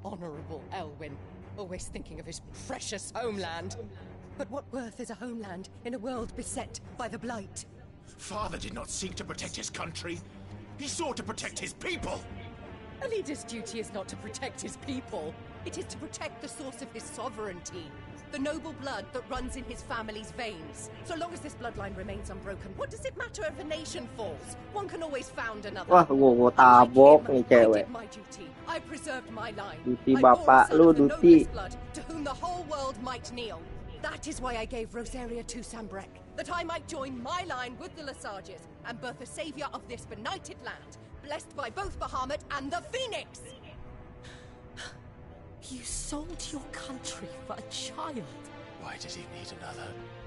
Honorable Elwyn, always thinking of his precious homeland. But what worth is a homeland in a world beset by the Blight? Father did not seek to protect his country. He sought to protect his people. A leader's duty is not to protect his people. It is to protect the source of his sovereignty. The noble blood that runs in his family's veins. So long as this bloodline remains unbroken, what does it matter if a nation falls? One can always found another. Wah, gua tabok nih I cewek. did my duty. I preserved my line. Duty I bore a bapak son lu, of the duty. noblest blood, to whom the whole world might kneel. That is why I gave Rosaria to Sambrek, that I might join my line with the Lesages and birth a savior of this benighted land, blessed by both Bahamut and the Phoenix. You sold your country for a child. Why did he need another?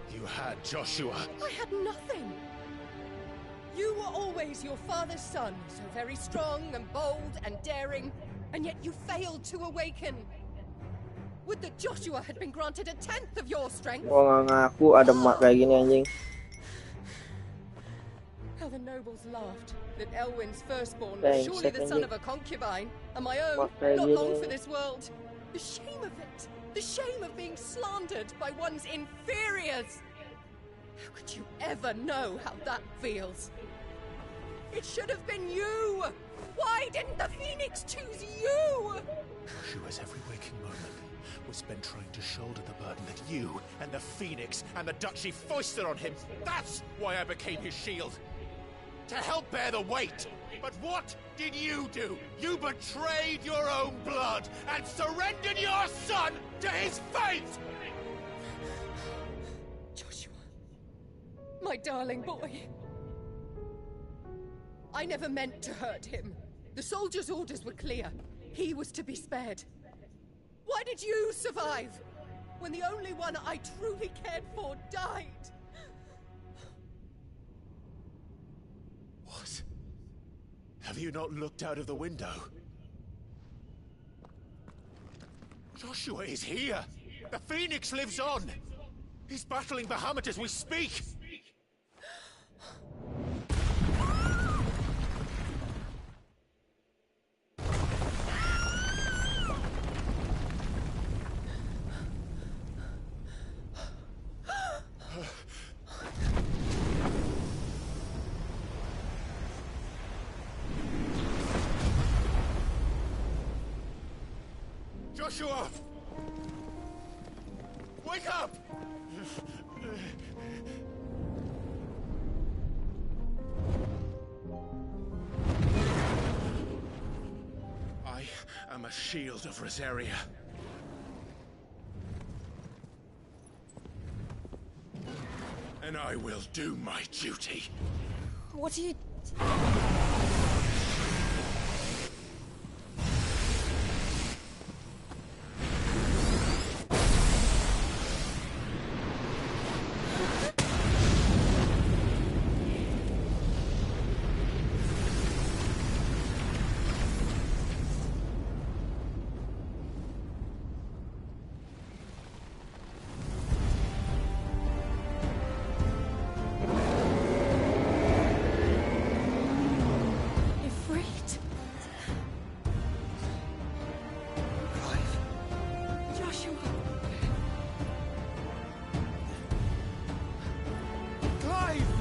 You had Joshua. I had nothing. You were always your father's son, so very strong and bold and daring, and yet you failed to awaken. Would that Joshua had been granted a tenth of your strength? Gua nggak ngaku ada emak kayak gini anjing. How the nobles laughed that Elwyn's firstborn was surely the son of a concubine, and my own not long for this world. The shame of it! The shame of being slandered by one's inferiors! How could you ever know how that feels? It should have been you! Why didn't the Phoenix choose you? Joshua's every waking moment was spent trying to shoulder the burden that you and the Phoenix and the Duchy foisted on him. That's why I became his shield. To help bear the weight. But what did you do? You betrayed your own blood and surrendered your son to his fate! Joshua, my darling boy. I never meant to hurt him. The soldiers' orders were clear. He was to be spared. Why did you survive when the only one I truly cared for died? What? Have you not looked out of the window? Joshua is here! The Phoenix lives on! He's battling Bahamut as we speak! Joshua! Wake up! I am a shield of Rosaria. And I will do my duty. What are you... you up. Clive!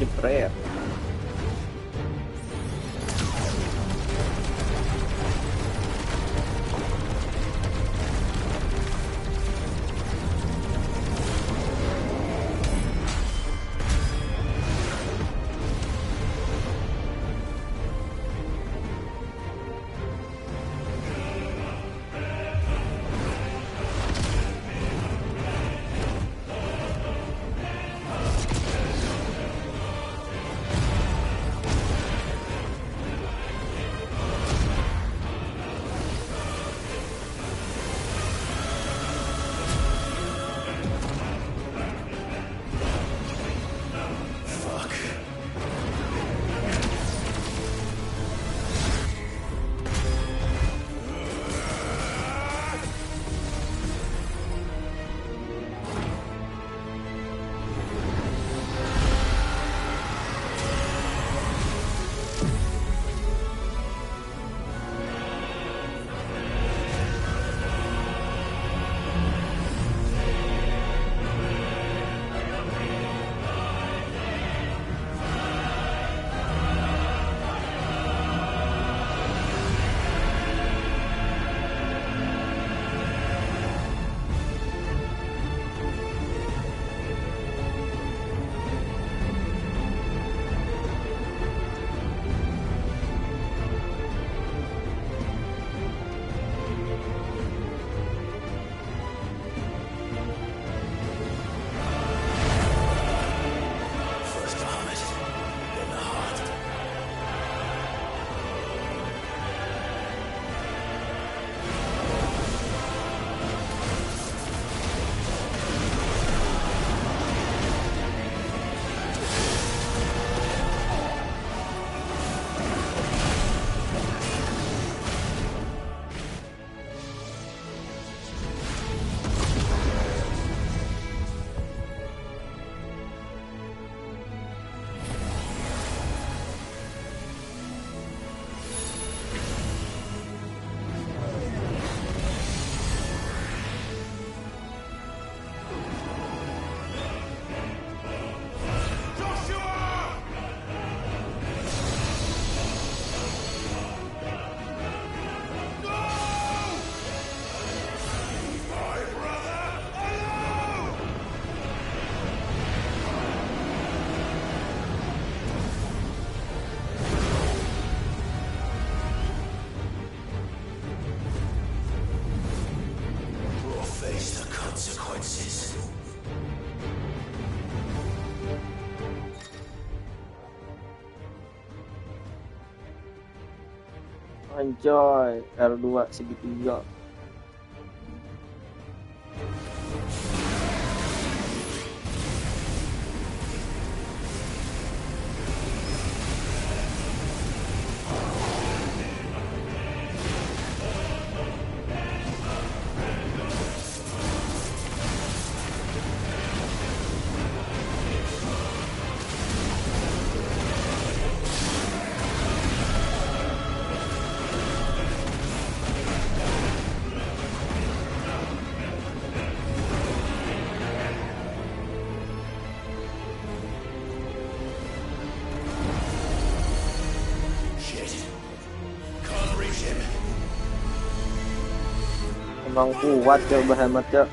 Jepret. Anjoy, R2 segitiga. Emang kuat ya berhemat ya.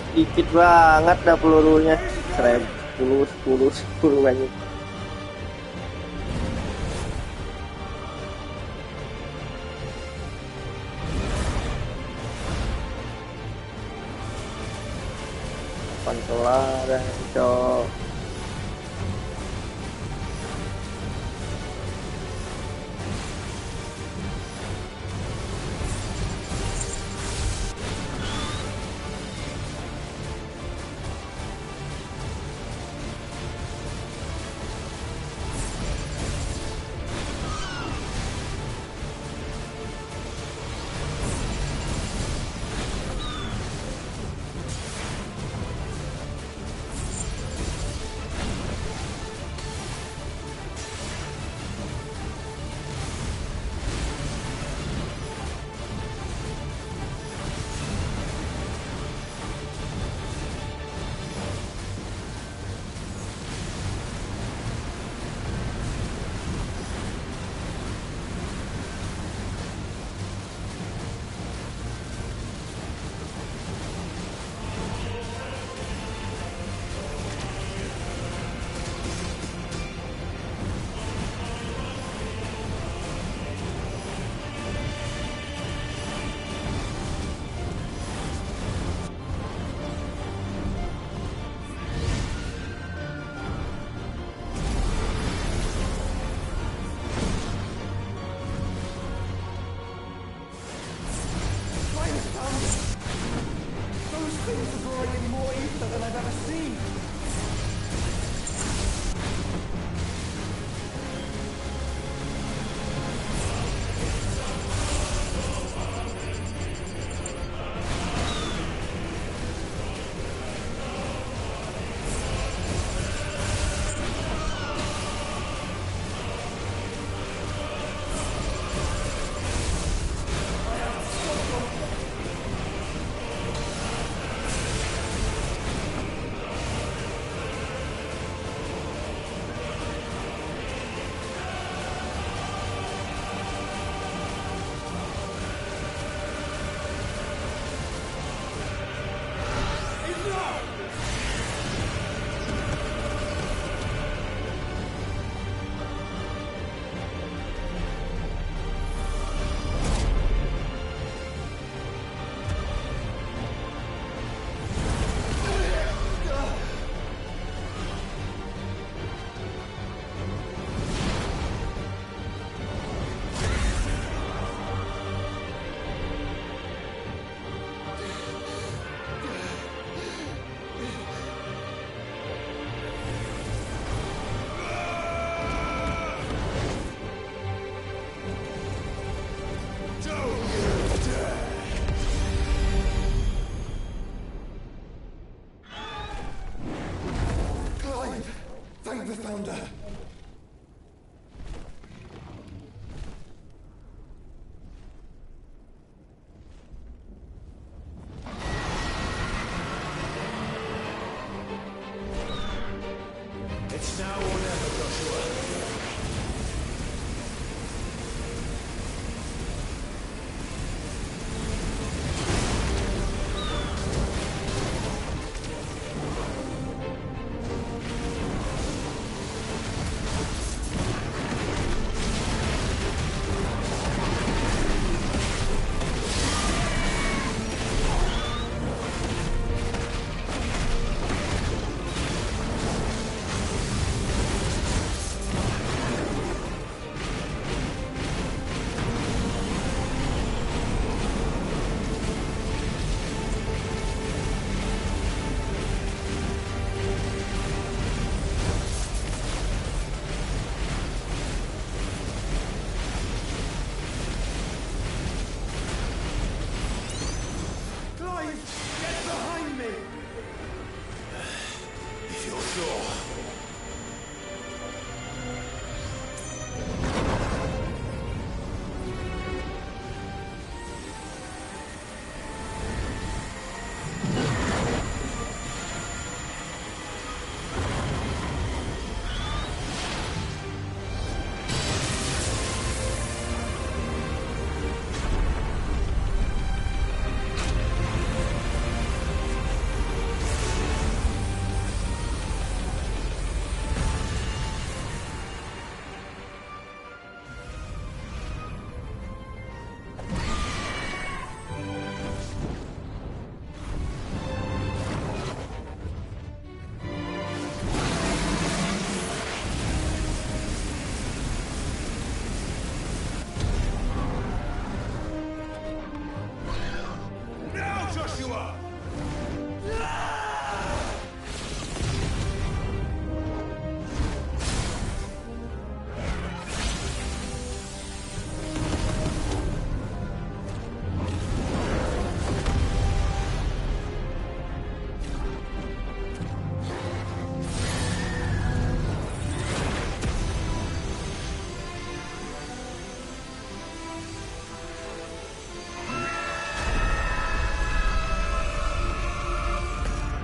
Dikit banget dah pelurunya. 10 banyak. Pantolan, cok.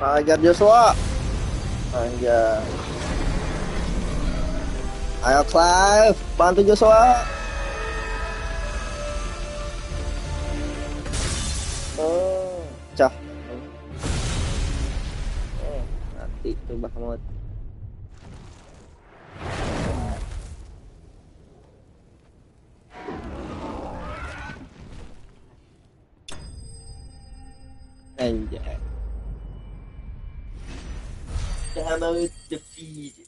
Hajar Joshua. Anjay. Ayo Clive, bantu Joshua. Cah. Mati tuh Bahmut. Anjay. Bahmut defeated.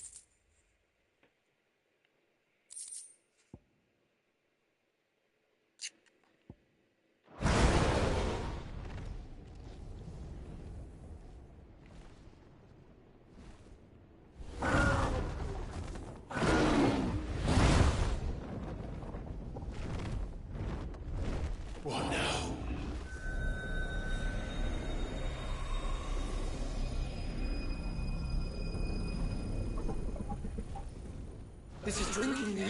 What now? This is drinking me.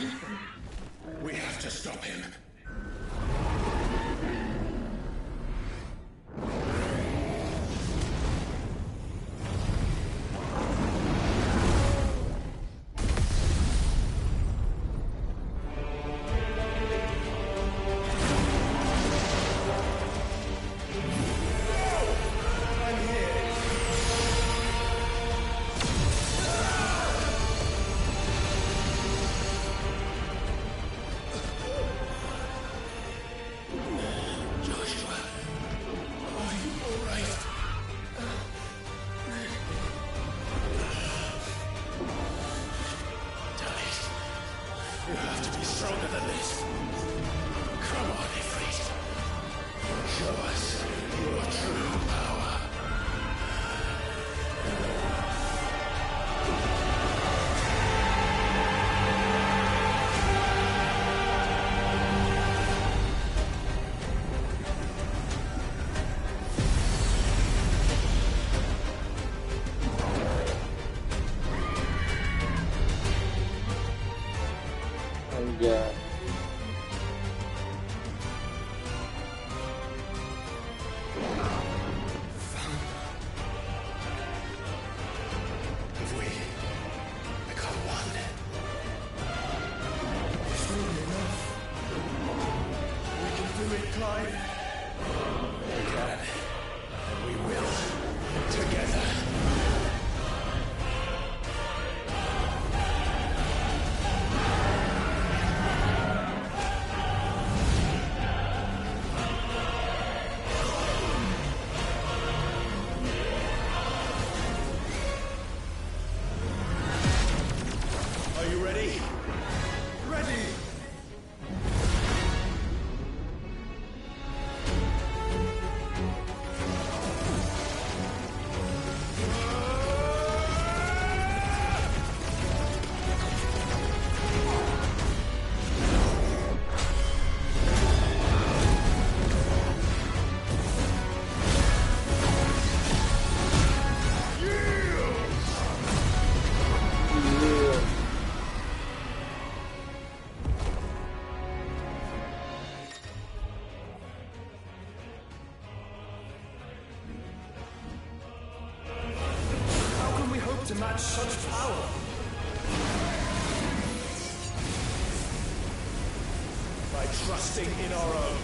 We have to stop him. You have to be stronger than this. Come on, Ifrit. Show us your true power. Yeah. If we become one, It's really enough. We can do it, Clive. we can, and we will, together. Are you ready? Ready! How can we hope to match such power? By trusting in our own.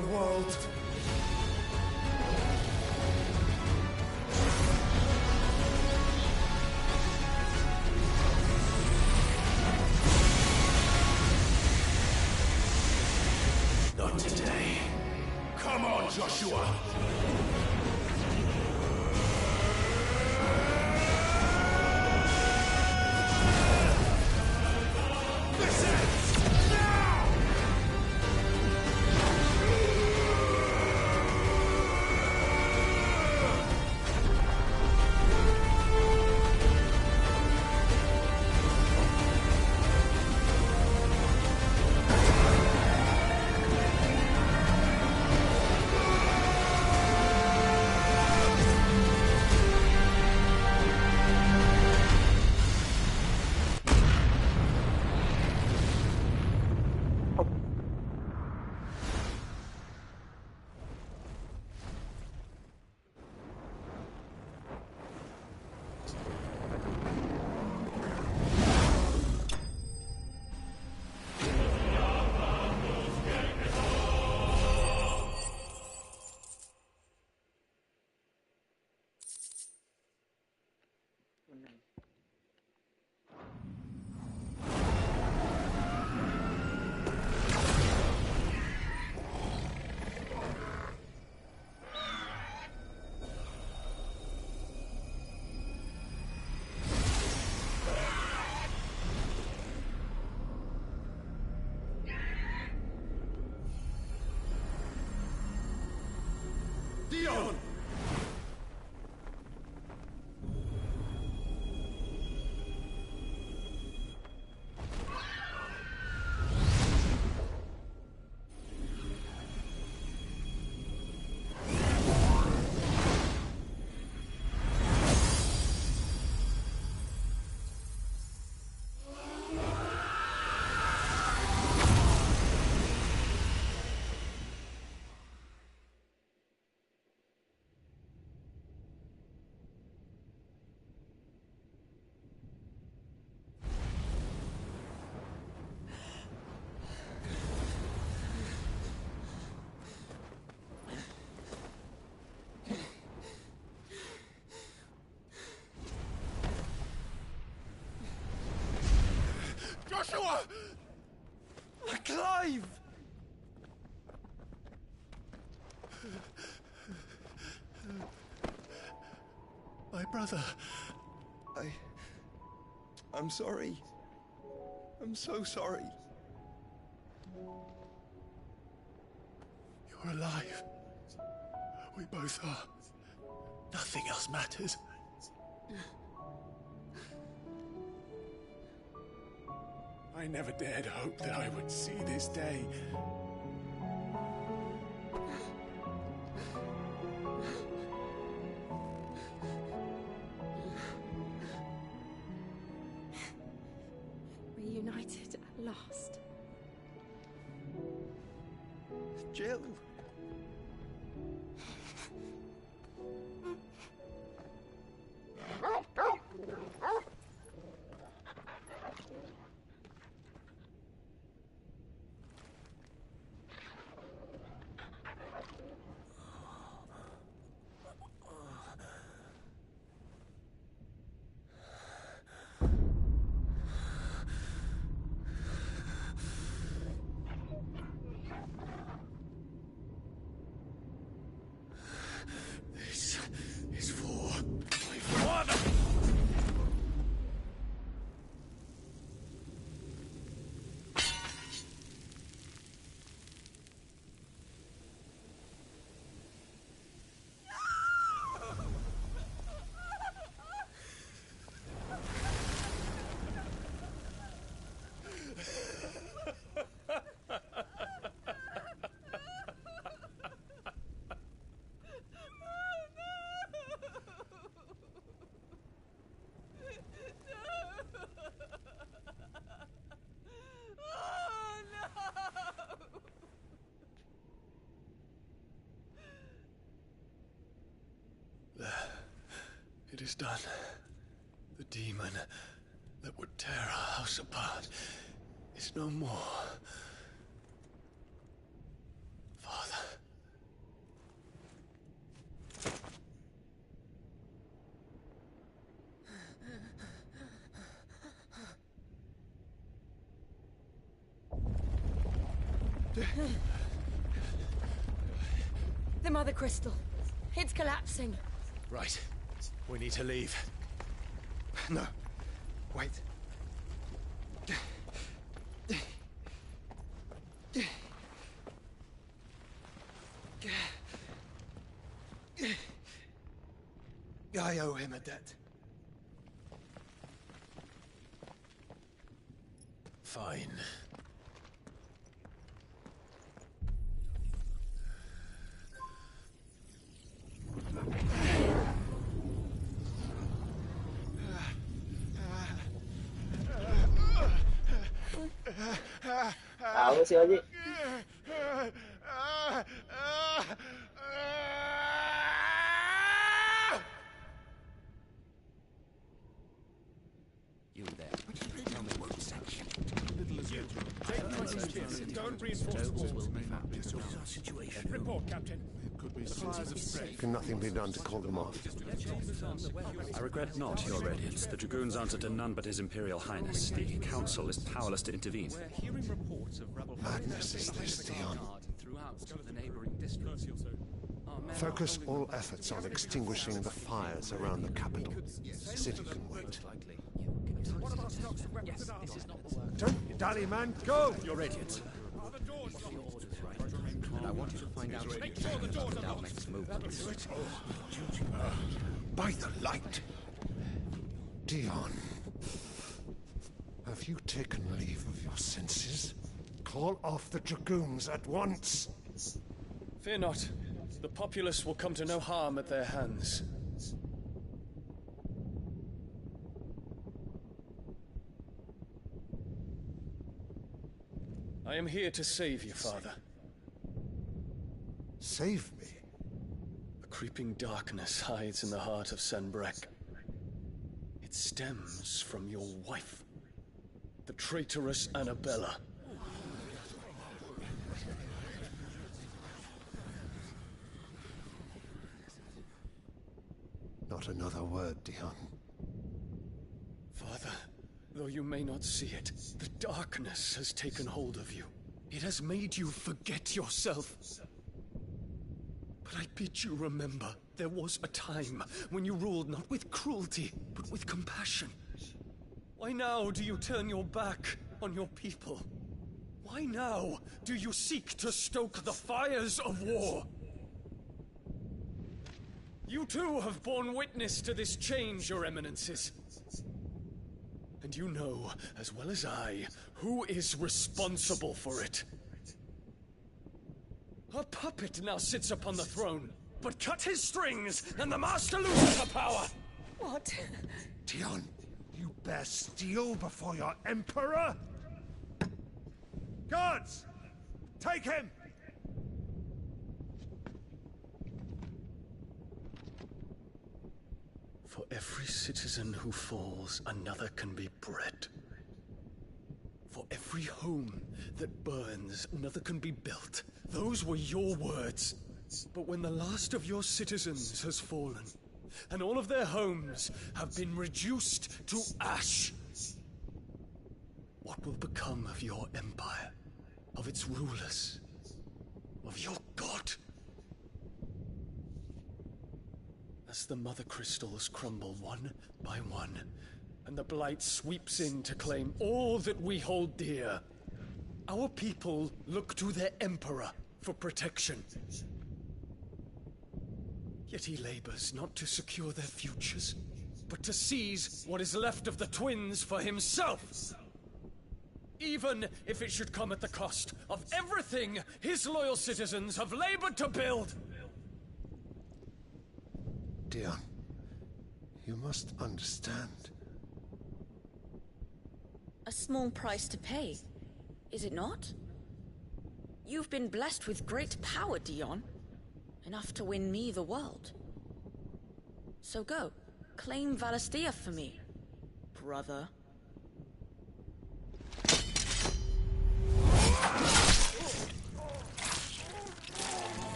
the world. Not today. Come on, Joshua! Dion! Joshua! Clive! My brother. I'm sorry. I'm so sorry. You're alive. We both are. Nothing else matters. I never dared hope that I would see this day. Reunited at last. Jill. This is for my father. It is done. The demon that would tear our house apart is no more. Father. The Mother Crystal. It's collapsing. Right. We need to leave. No. Wait. I owe him a debt. Fine. Tahu sih Oji. You there. Tell me what section. Don't reinforce the walls. What is our situation? Report, Captain. Can nothing be done to call them off? I regret not, Your Radiance. The Dragoons answer to none but His Imperial Highness. The Council is powerless to intervene. We're hearing reports of rebel Madness is this, Dion. throughout the neighboring districts. Focus all efforts on extinguishing the fires around the capital. The city can wait. Don't be dally, man. Go! Your Radiance. And I want you to find out about next movement. By the light! Dion, have you taken leave of your senses? Call off the Dragoons at once! Fear not. The populace will come to no harm at their hands. I am here to save you, Father. Save me? A creeping darkness hides in the heart of Sanbreque. It stems from your wife, the traitorous Annabella. Not another word, Dion. Father, though you may not see it, the darkness has taken hold of you. It has made you forget yourself. But I bid you remember, there was a time when you ruled not with cruelty, but with compassion. Why now do you turn your back on your people? Why now do you seek to stoke the fires of war? You too have borne witness to this change, Your Eminences. And you know, as well as I, who is responsible for it. A puppet now sits upon the throne, but cut his strings, and the Master loses her power! What? Dion, you bear steel before your Emperor? Guards! Take him! For every citizen who falls, another can be bred. For every home that burns, another can be built. Those were your words. But when the last of your citizens has fallen, and all of their homes have been reduced to ash, what will become of your empire, of its rulers, of your god? As the Mother Crystals crumble one by one, and the Blight sweeps in to claim all that we hold dear, our people look to their Emperor for protection. Yet he labors not to secure their futures, but to seize what is left of the twins for himself. Even if it should come at the cost of everything his loyal citizens have labored to build. Dion, you must understand. A small price to pay, is it not? You've been blessed with great power, Dion. Enough to win me the world. So go, claim Valisthea for me, brother.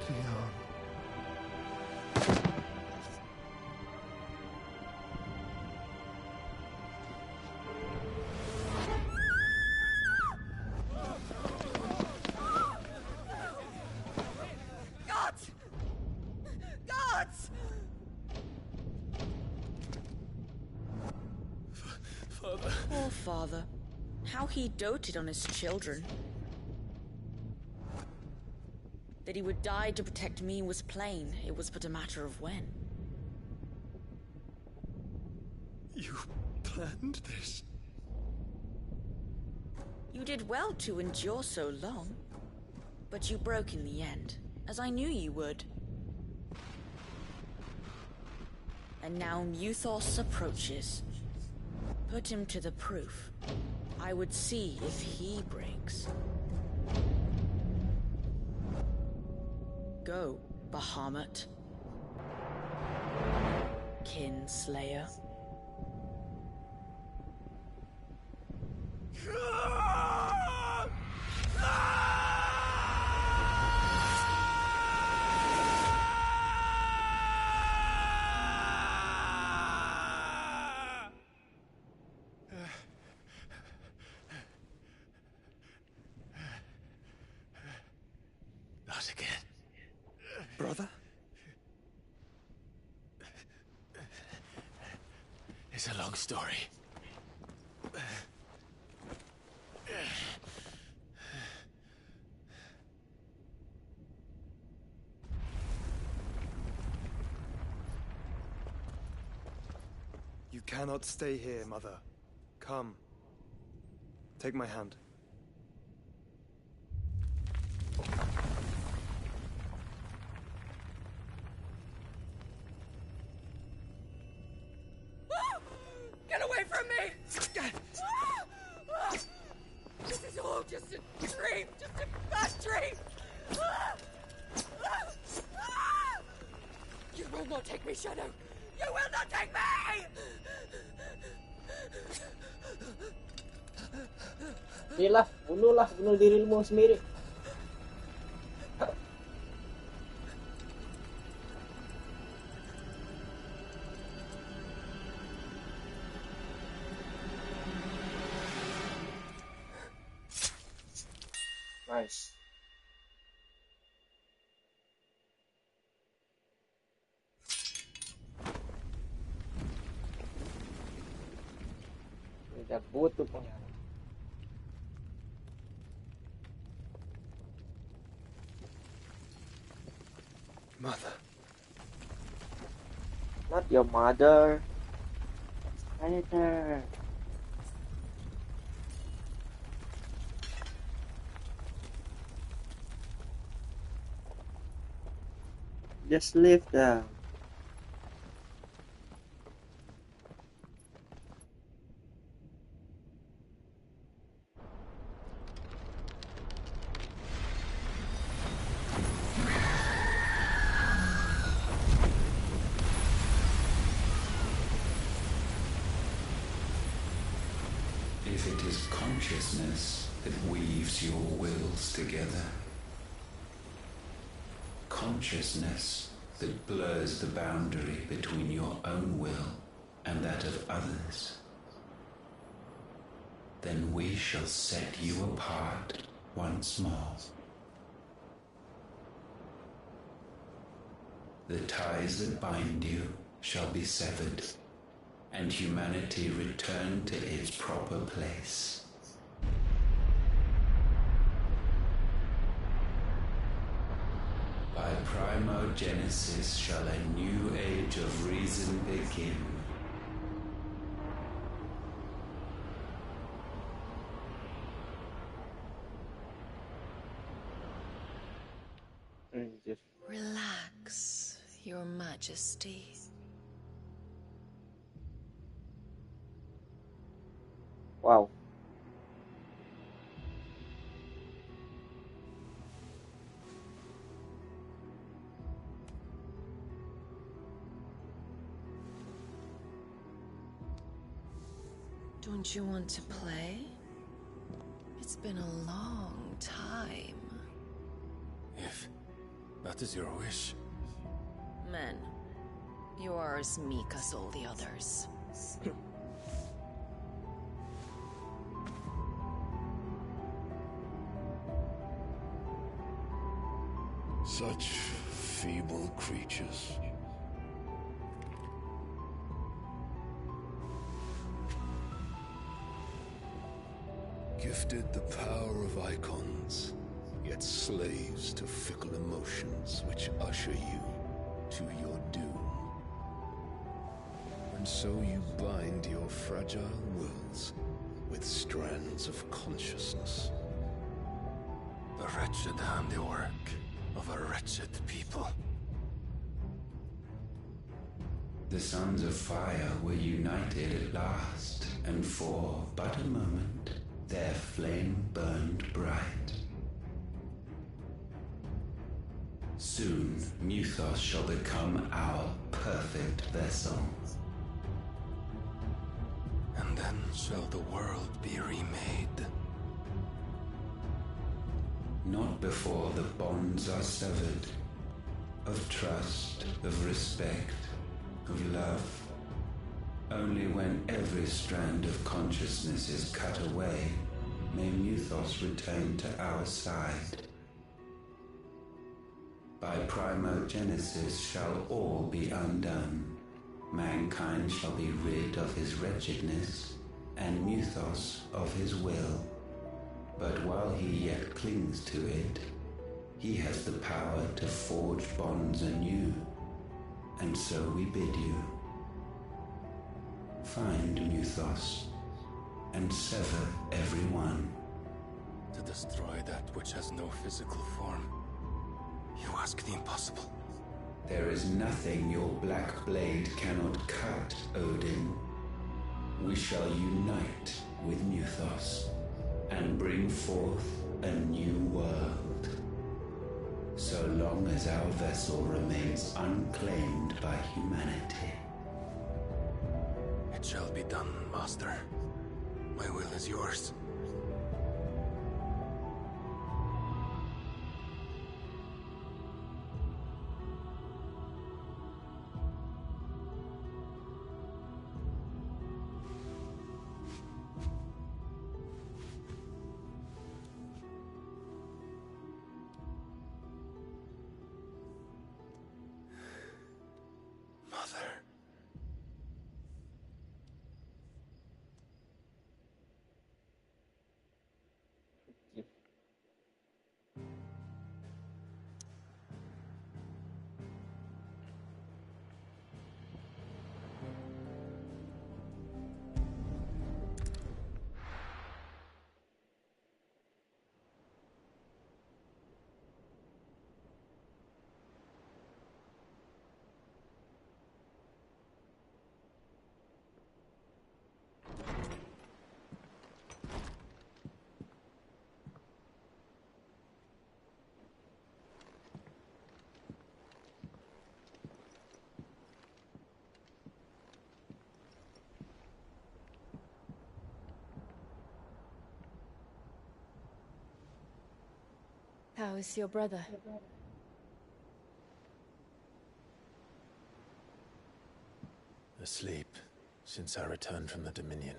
Dion. Gods! Gods! Father. Poor father. How he doted on his children. That he would die to protect me was plain. It was but a matter of when. You planned this? You did well to endure so long. But you broke in the end, as I knew you would. And now Muthos approaches. Put him to the proof. I would see if he breaks. Go, Bahamut. Kinslayer. Not again. Brother? It's a long story. You cannot stay here, Mother. Come. Take my hand. Get away from me! This is all just a dream, just a bad dream! You will not take me, Shadow! You will not take me! Lah, bunuh dirimu sendiri. Nice. Udah butuh pengaruh. Mother. Not your mother. Predator. Just leave them. If it is consciousness that weaves your wills together, consciousness that blurs the boundary between your own will and that of others, then we shall set you apart once more. The ties that bind you shall be severed, and humanity return to its proper place. By primogenesis shall a new age of reason begin. Relax, Your Majesty. Wow. Don't you want to play? It's been a long time. That is your wish. Men, you are as meek as all the others. Such feeble creatures. Gifted the power of icons, yet slaves to fickle emotions which usher you to your doom. And so you bind your fragile wills with strands of consciousness. The wretched handiwork of a wretched people. The Sons of Fire were united at last, and for but a moment, their flame burned bright. Soon, Muthos shall become our perfect vessel. And then shall the world be remade. Not before the bonds are severed, of trust, of respect, of love. Only when every strand of consciousness is cut away, may Muthos return to our side. By primogenesis shall all be undone. Mankind shall be rid of his wretchedness, and Muthos of his will. But while he yet clings to it, he has the power to forge bonds anew, and so we bid you. Find Muthos, and sever every one. To destroy that which has no physical form, you ask the impossible. There is nothing your black blade cannot cut, Odin. We shall unite with Muthos, and bring forth a new world. So long as our vessel remains unclaimed by humanity. It shall be done, Master. My will is yours. How is your brother? Asleep since I returned from the Dominion.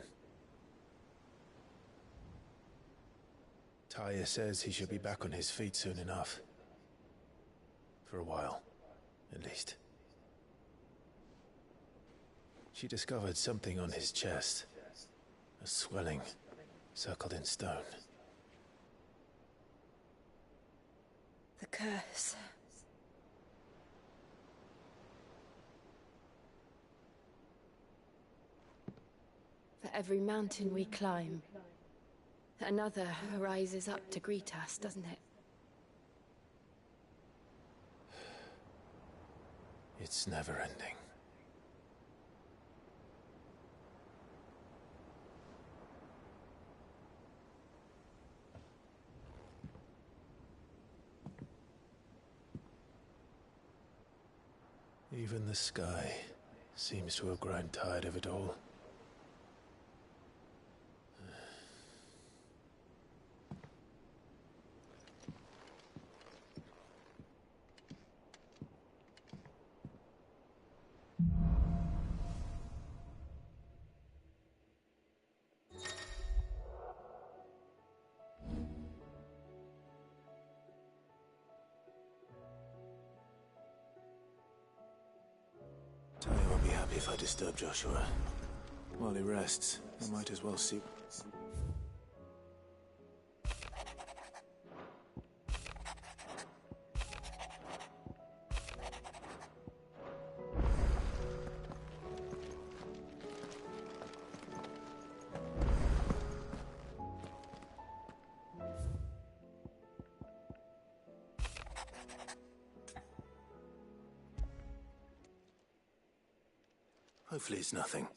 Taya says he should be back on his feet soon enough. For a while, at least. She discovered something on his chest. A swelling, circled in stone. The curse. For every mountain we climb, another rises up to greet us, doesn't it? It's never ending. Even the sky seems to have grown tired of it all. happy if I disturb Joshua. While he rests, I might as well see... Hopefully it's nothing.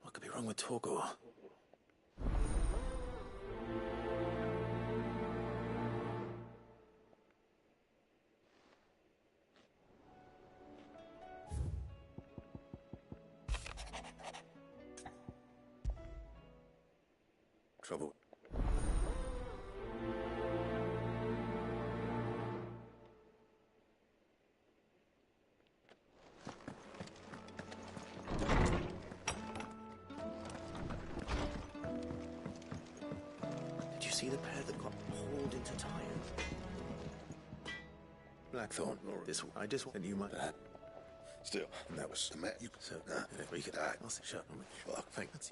What could be wrong with Torgor? Trouble. Did you see the pair that got hauled into Tyre? Blackthorn. This I just want you might that. Still, and that was the man. You so we could die. I'll say shut. Fuck. Thanks.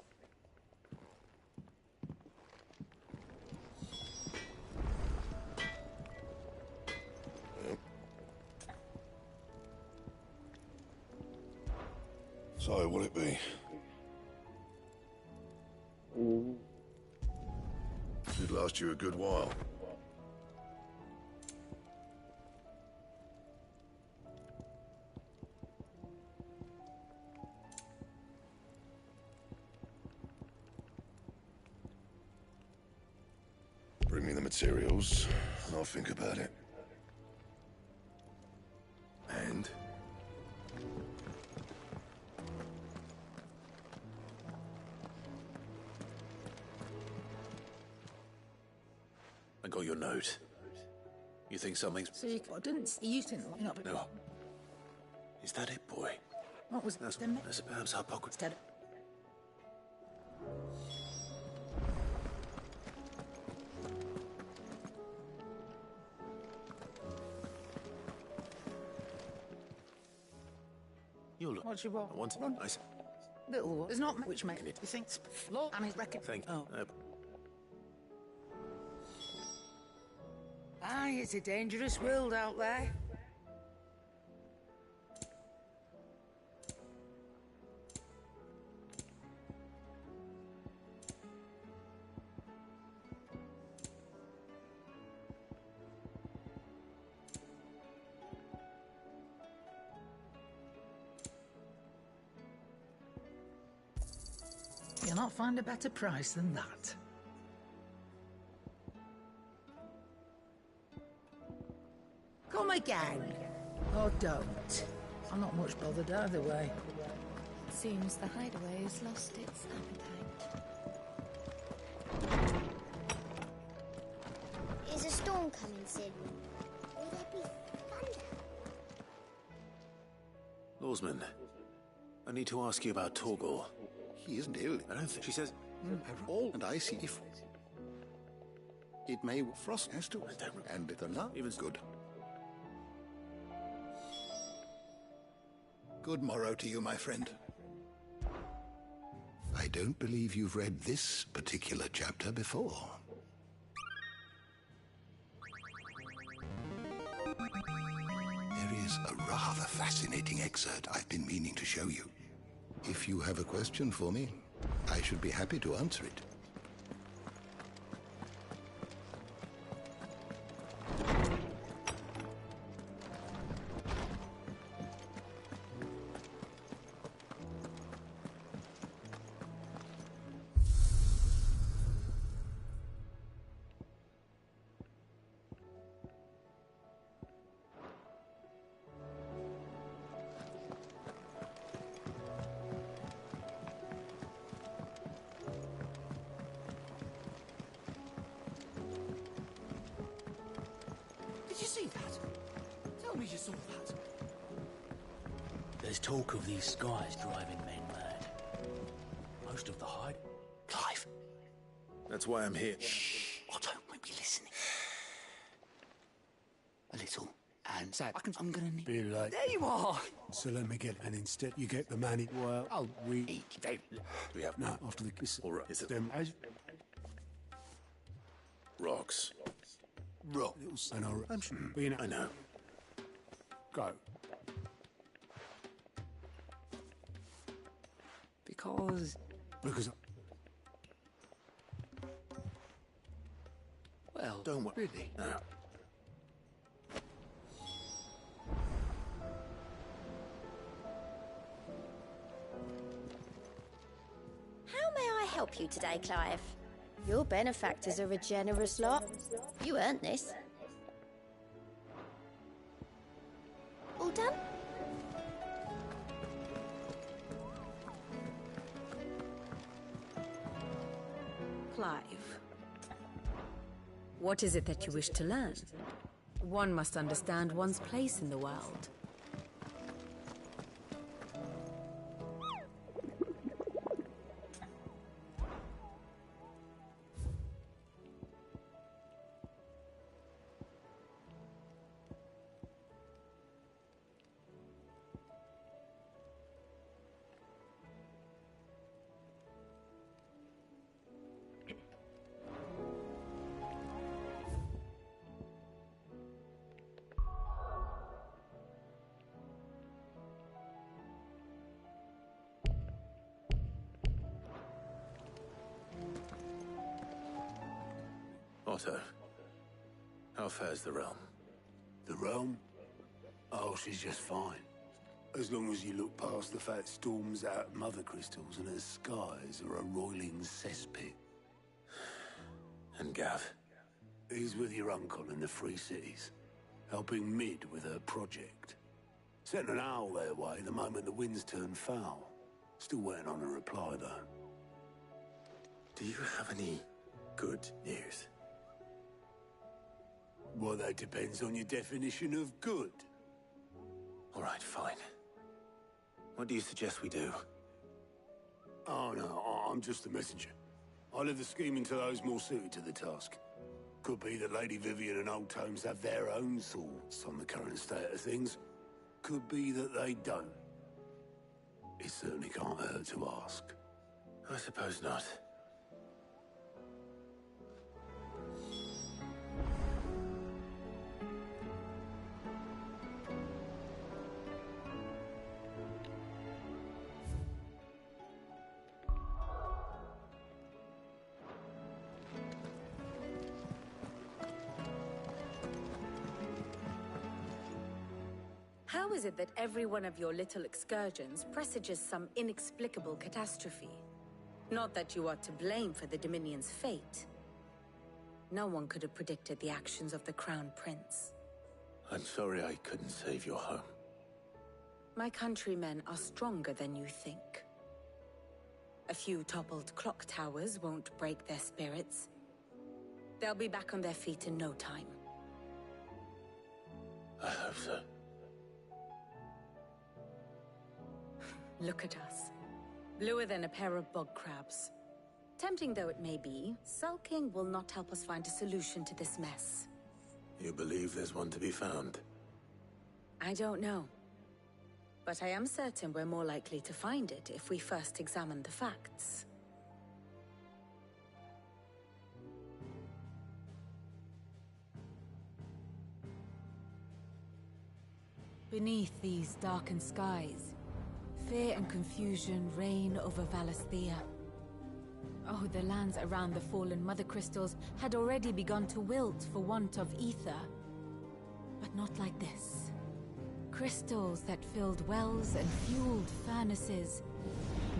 So, will it be? Should last you a good while. Bring me the materials, and I'll think about it. And? I got your note. You think something's... See, I didn't see you didn't line up. No. Is that it, boy? What was That's perhaps hypocrisy. Instead. You look. What you want? I want it. Nice. Little one. There's not much which makes you think law and his record. Thank you. Oh. Aye, it's a dangerous world out there. You'll not find a better price than that. Come again. Or don't. I'm not much bothered either way. It seems the hideaway has lost its appetite. Is a storm coming soon? Will there be thunder? Lawsman, I need to ask you about Torgor. He isn't ill. I don't think... She says... All and I see if... It may frost has to, and the love even good. Good morrow to you, my friend. I don't believe you've read this particular chapter before. There is a rather fascinating excerpt I've been meaning to show you. If you have a question for me, I should be happy to answer it. Did you see that? Tell me you saw that. There's talk of these skies driving men mad. Most of the hide. Clive. That's why I'm here. Shh. Otto won't be listening. A little. And so I'm gonna need... Be like... There you are! So let me get... And instead you get the money. Well, we have... No, after the kiss. All right. Is it... Them... Rocks. Rock. And I'm sure... Being... I know. Go. Because... Well, don't worry. Really? No. How may I help you today, Clive? Your benefactors are a generous lot. You earned this. All done? Clive, what is it that you wish to learn? One must understand one's place in the world. Otto, how fares the realm? The realm? Oh, she's just fine. As long as you look past the fat storms out mother crystals and her skies are a roiling cesspit. And Gav? He's with your uncle in the Free Cities, helping Mid with her project. Sent an owl their way the moment the winds turned foul. Still waiting on a reply, though. Do you have any good news? Well, that depends on your definition of good. All right, fine. What do you suggest we do? Oh, no, I'm just the messenger. I leave the scheming to those more suited to the task. Could be that Lady Vivian and Old Tomes have their own thoughts on the current state of things. Could be that they don't. It certainly can't hurt to ask. I suppose not. How is it that every one of your little excursions presages some inexplicable catastrophe? Not that you are to blame for the Dominion's fate. No one could have predicted the actions of the Crown Prince. I'm sorry I couldn't save your home. My countrymen are stronger than you think. A few toppled clock towers won't break their spirits. They'll be back on their feet in no time. I hope so. Look at us. Bluer than a pair of bog crabs. Tempting though it may be, sulking will not help us find a solution to this mess. You believe there's one to be found? I don't know. But I am certain we're more likely to find it if we first examine the facts. Beneath these darkened skies, fear and confusion reign over Valisthea. Oh, the lands around the fallen Mother Crystals had already begun to wilt for want of ether. But not like this. Crystals that filled wells and fueled furnaces.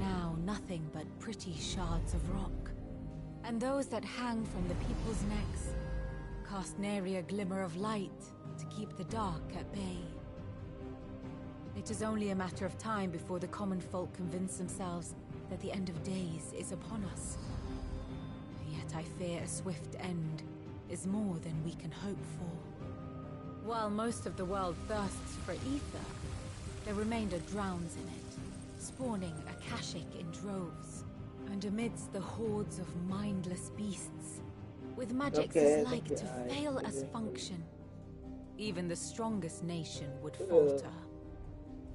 Now nothing but pretty shards of rock. And those that hang from the people's necks cast nary a glimmer of light to keep the dark at bay. It is only a matter of time before the common folk convince themselves that the end of days is upon us. Yet I fear a swift end is more than we can hope for. While most of the world thirsts for ether, The remainder drowns in it, spawning Akashic in droves. And amidst the hordes of mindless beasts, with magics as like to fail as function, even the strongest nation would falter.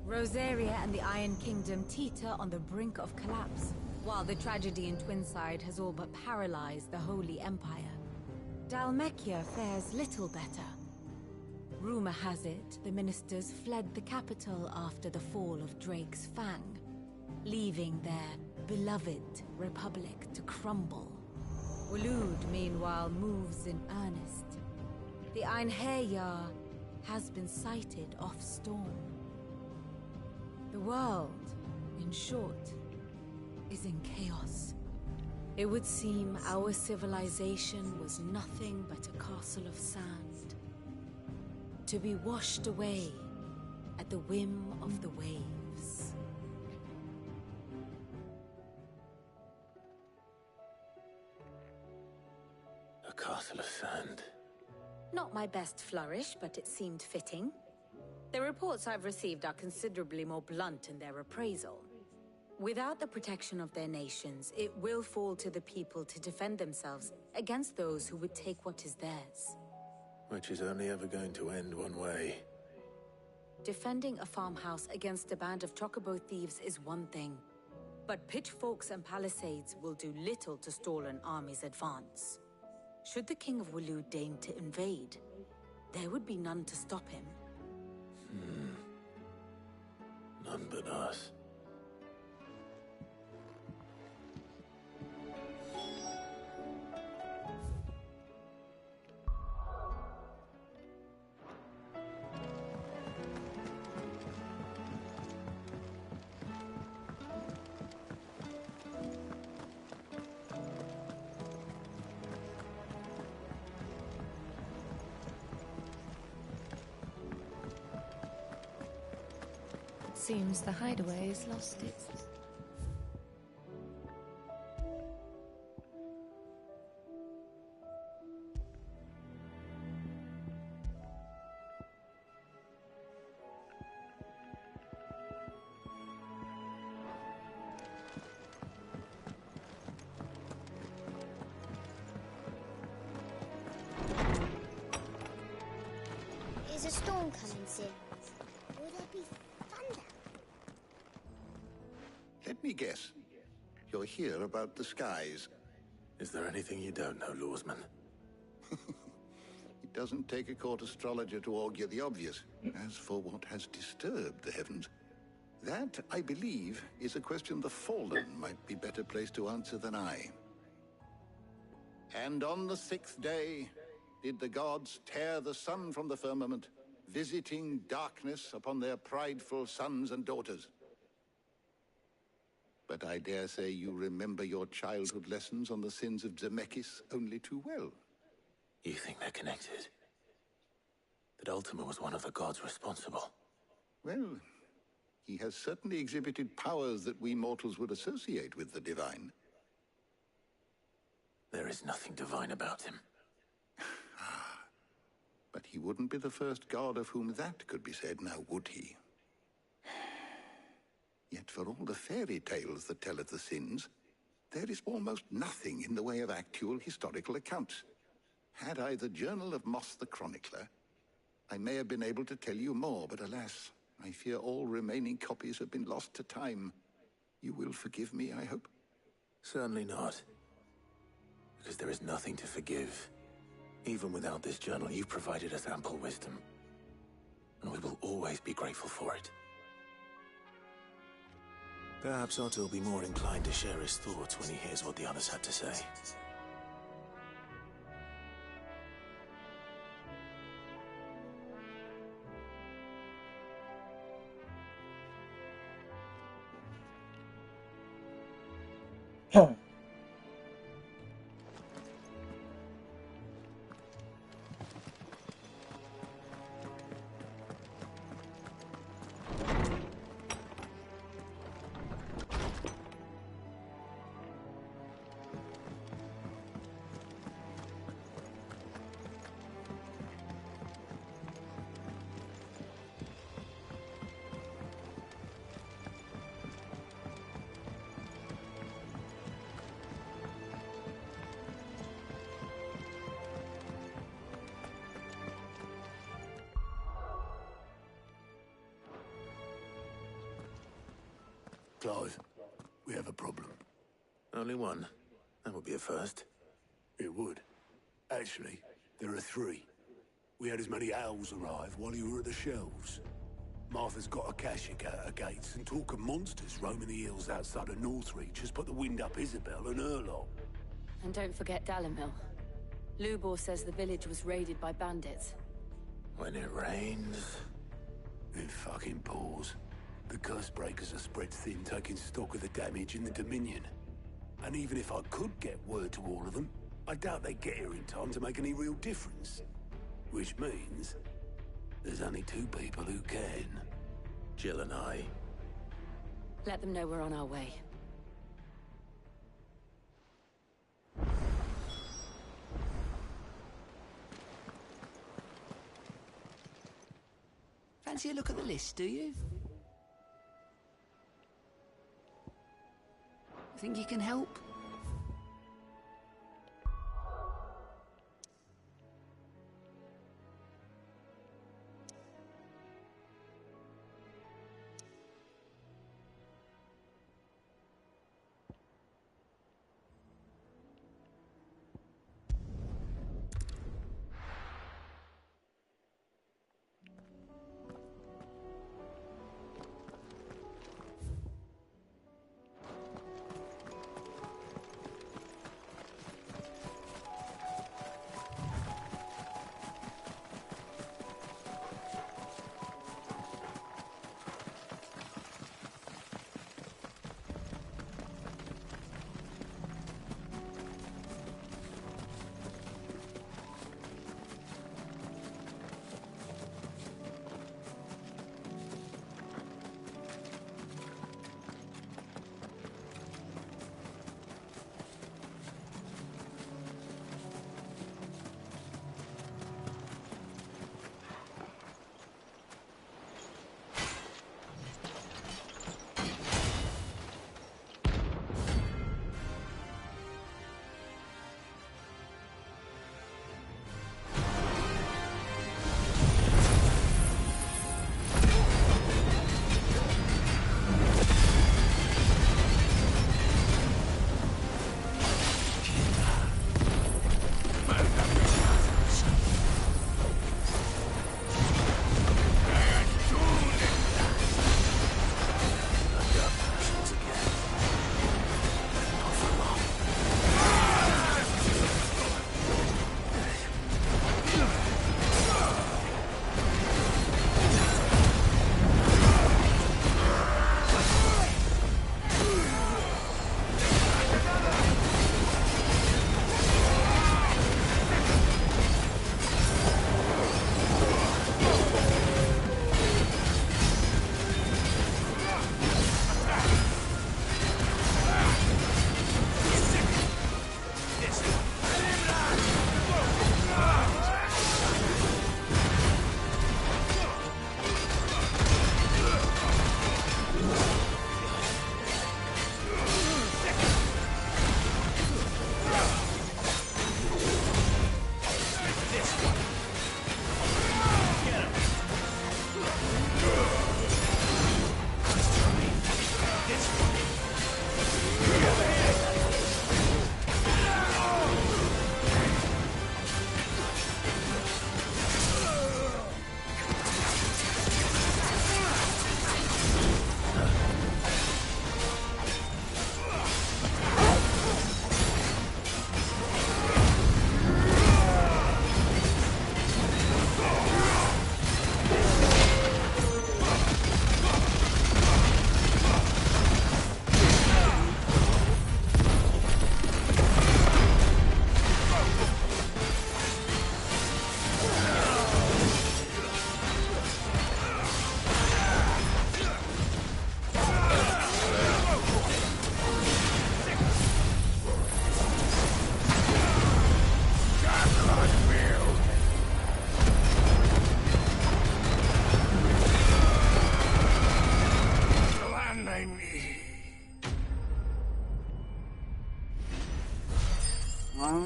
Rosaria and the Iron Kingdom teeter on the brink of collapse, while the tragedy in Twinside has all but paralyzed the Holy Empire. Dhalmekia fares little better. Rumor has it the ministers fled the capital after the fall of Drake's Fang, leaving their beloved republic to crumble. Waloed, meanwhile, moves in earnest. The Einherjar has been sighted off Storm. The world, in short, is in chaos. It would seem our civilization was nothing but a castle of sand, to be washed away at the whim of the waves. A castle of sand. Not my best flourish, but it seemed fitting. The reports I've received are considerably more blunt in their appraisal. Without the protection of their nations, it will fall to the people to defend themselves against those who would take what is theirs. Which is only ever going to end one way. Defending a farmhouse against a band of chocobo thieves is one thing, but pitchforks and palisades will do little to stall an army's advance. Should the King of Waloed deign to invade, there would be none to stop him. None but us. Seems the hideaway has lost its... Is a storm coming soon? Will there be thunder? Let me guess. You're here about the skies. Is there anything you don't know, Lawsman? It doesn't take a court astrologer to augur the obvious. As for what has disturbed the heavens, that, I believe, is a question the Fallen might be better placed to answer than I. And on the 6th day did the gods tear the sun from the firmament, visiting darkness upon their prideful sons and daughters. But I dare say you remember your childhood lessons on the sins of Zemeckis only too well. You think they're connected? That Ultima was one of the gods responsible? Well, he has certainly exhibited powers that we mortals would associate with the divine. There is nothing divine about him. But he wouldn't be the first god of whom that could be said, now would he? Yet for all the fairy tales that tell of the sins, there is almost nothing in the way of actual historical accounts. Had I the Journal of Moss the Chronicler, I may have been able to tell you more, but alas, I fear all remaining copies have been lost to time. You will forgive me, I hope? Certainly not. Because there is nothing to forgive. Even without this journal, you've provided us ample wisdom. And we will always be grateful for it. Perhaps Otto will be more inclined to share his thoughts when he hears what the others had to say. Clive. We have a problem. Only one. That would be a first. It would. Actually, there are three. We had as many owls arrive while you were at the shelves. Martha's got a cashier at her gates, and talk of monsters roaming the hills outside of Northreach has put the wind up Isabel and her lot. And don't forget Dalimil. Lubor says the village was raided by bandits. When it rains... It fucking pours. The curse breakers are spread thin, taking stock of the damage in the Dominion. And even if I could get word to all of them, I doubt they'd get here in time to make any real difference. Which means... there's only two people who can. Jill and I. Let them know we're on our way. Fancy a look at the list, do you? Think you can help?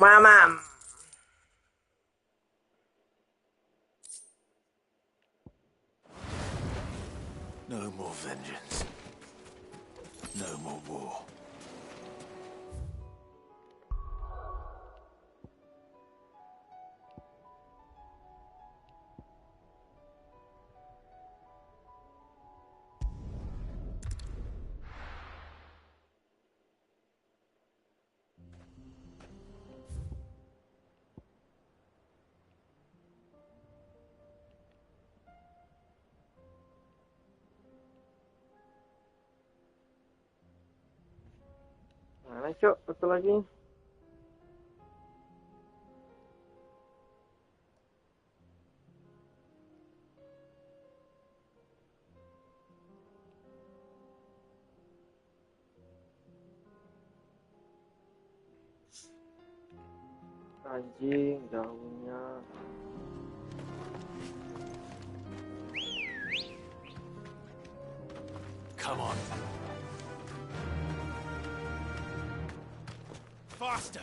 Mama. No more vengeance. No more war. Mana cok, satu lagi. Anjing, daunnya. Come on. Faster!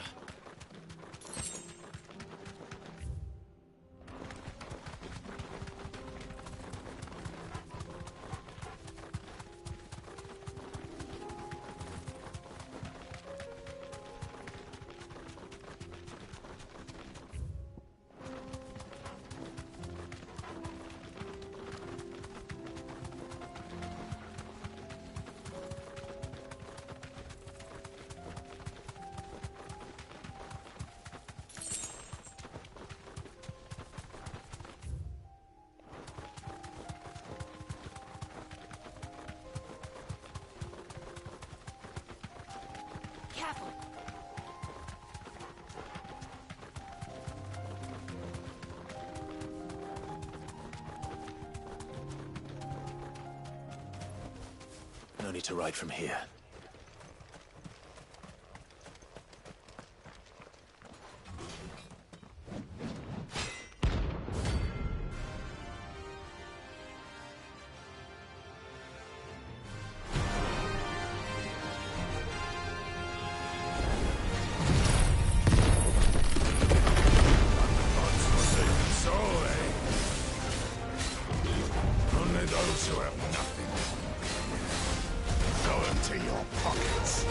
Careful! No need to ride from here. Only those who have nothing go into your pockets.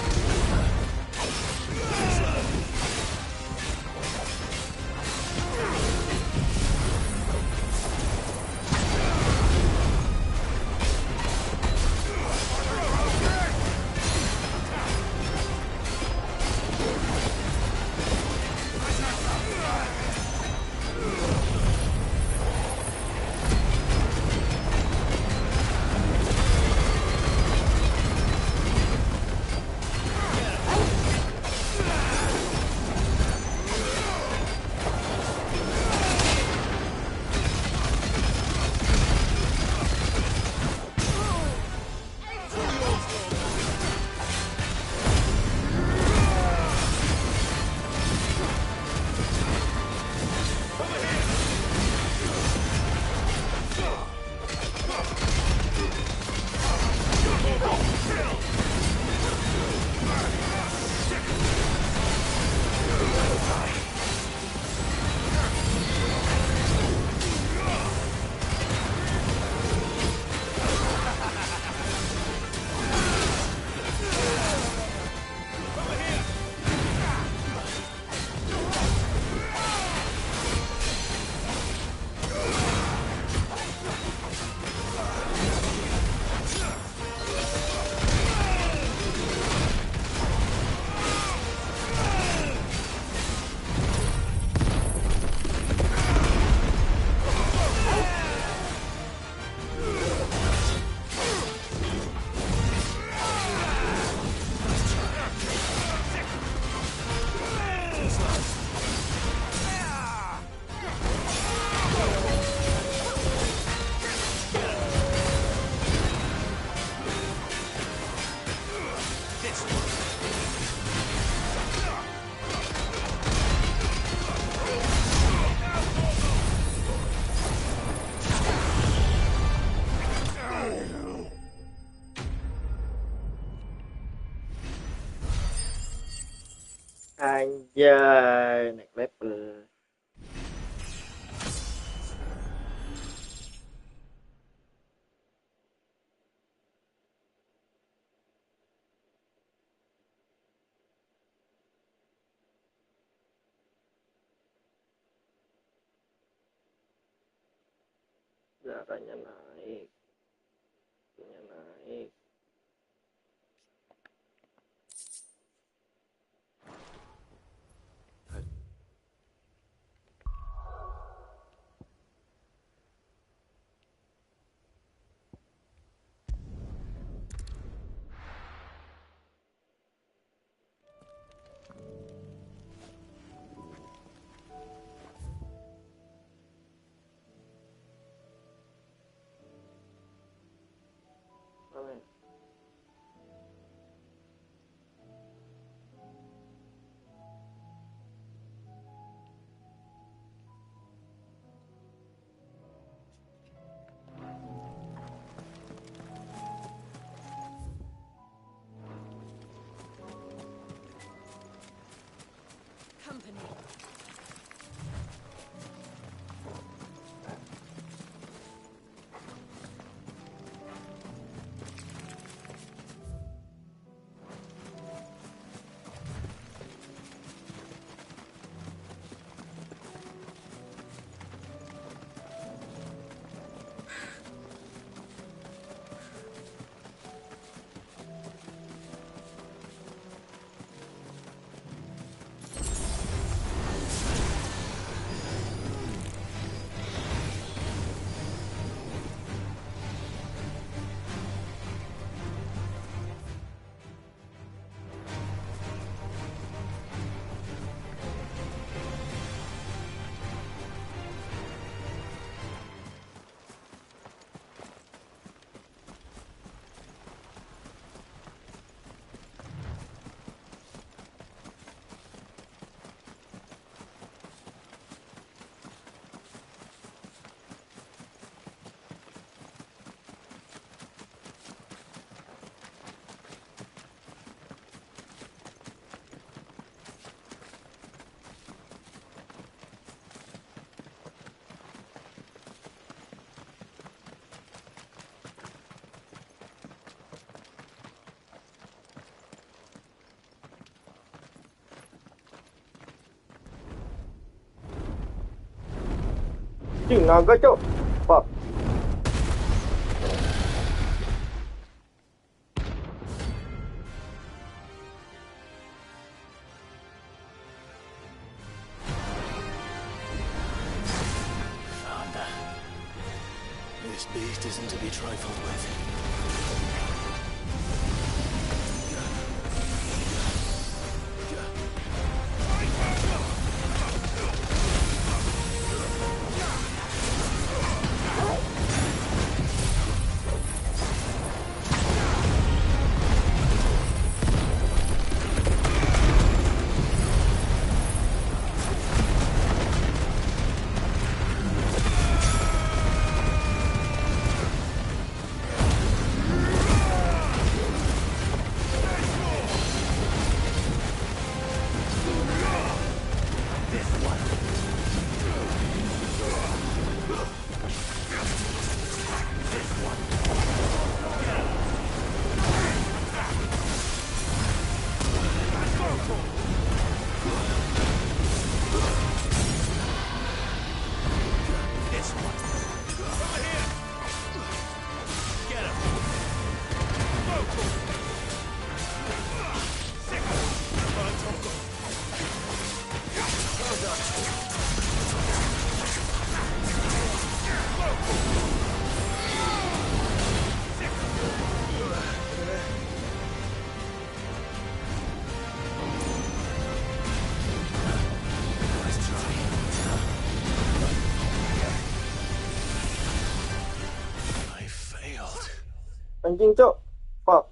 Anjay, naik level. Darahnya naik. Darahnya naik. Company. Cing, naga cok. Pak. Founder. This beast isn't to be trifled with. Anjing cok. Pak.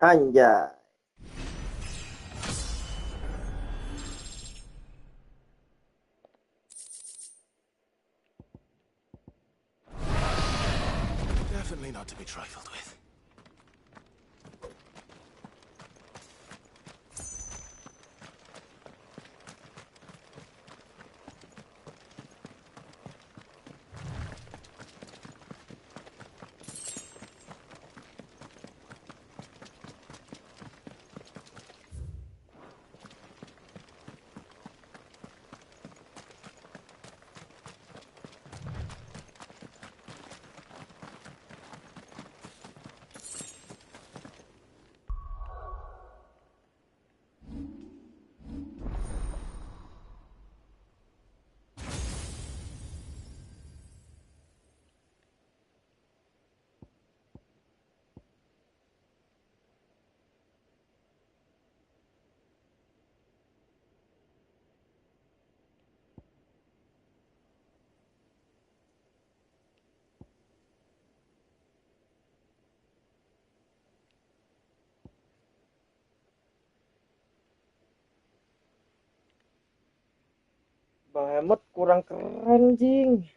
Anjay. Definitely not to be trifled with. Bang Emot kurang keren, Jing.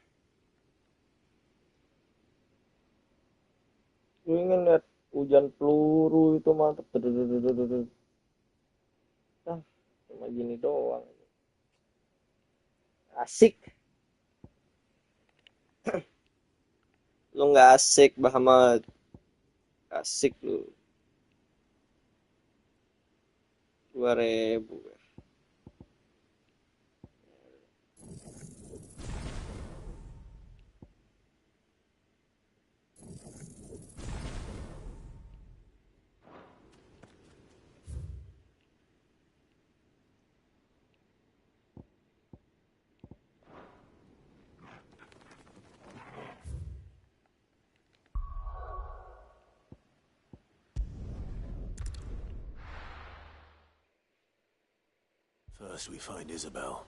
Gue ingin lihat hujan peluru itu mantep. Ah, cuma gini doang. Asik. Lu nggak asik, Bahmat. Asik lu. 2000. First we find Isabel.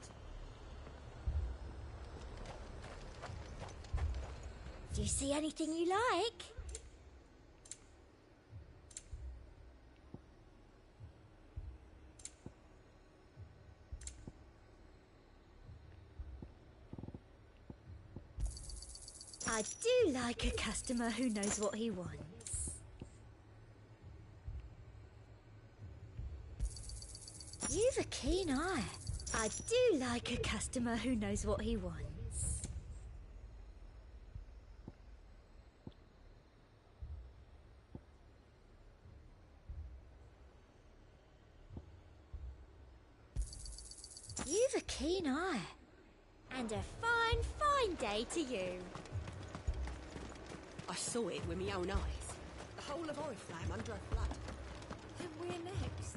Do you see anything you like? I do like a customer who knows what he wants. You've a keen eye. I do like a customer who knows what he wants. You've a keen eye. And a fine, fine day to you. I saw it with my own eyes. The whole of Oriflamme under a flood. Then we're next.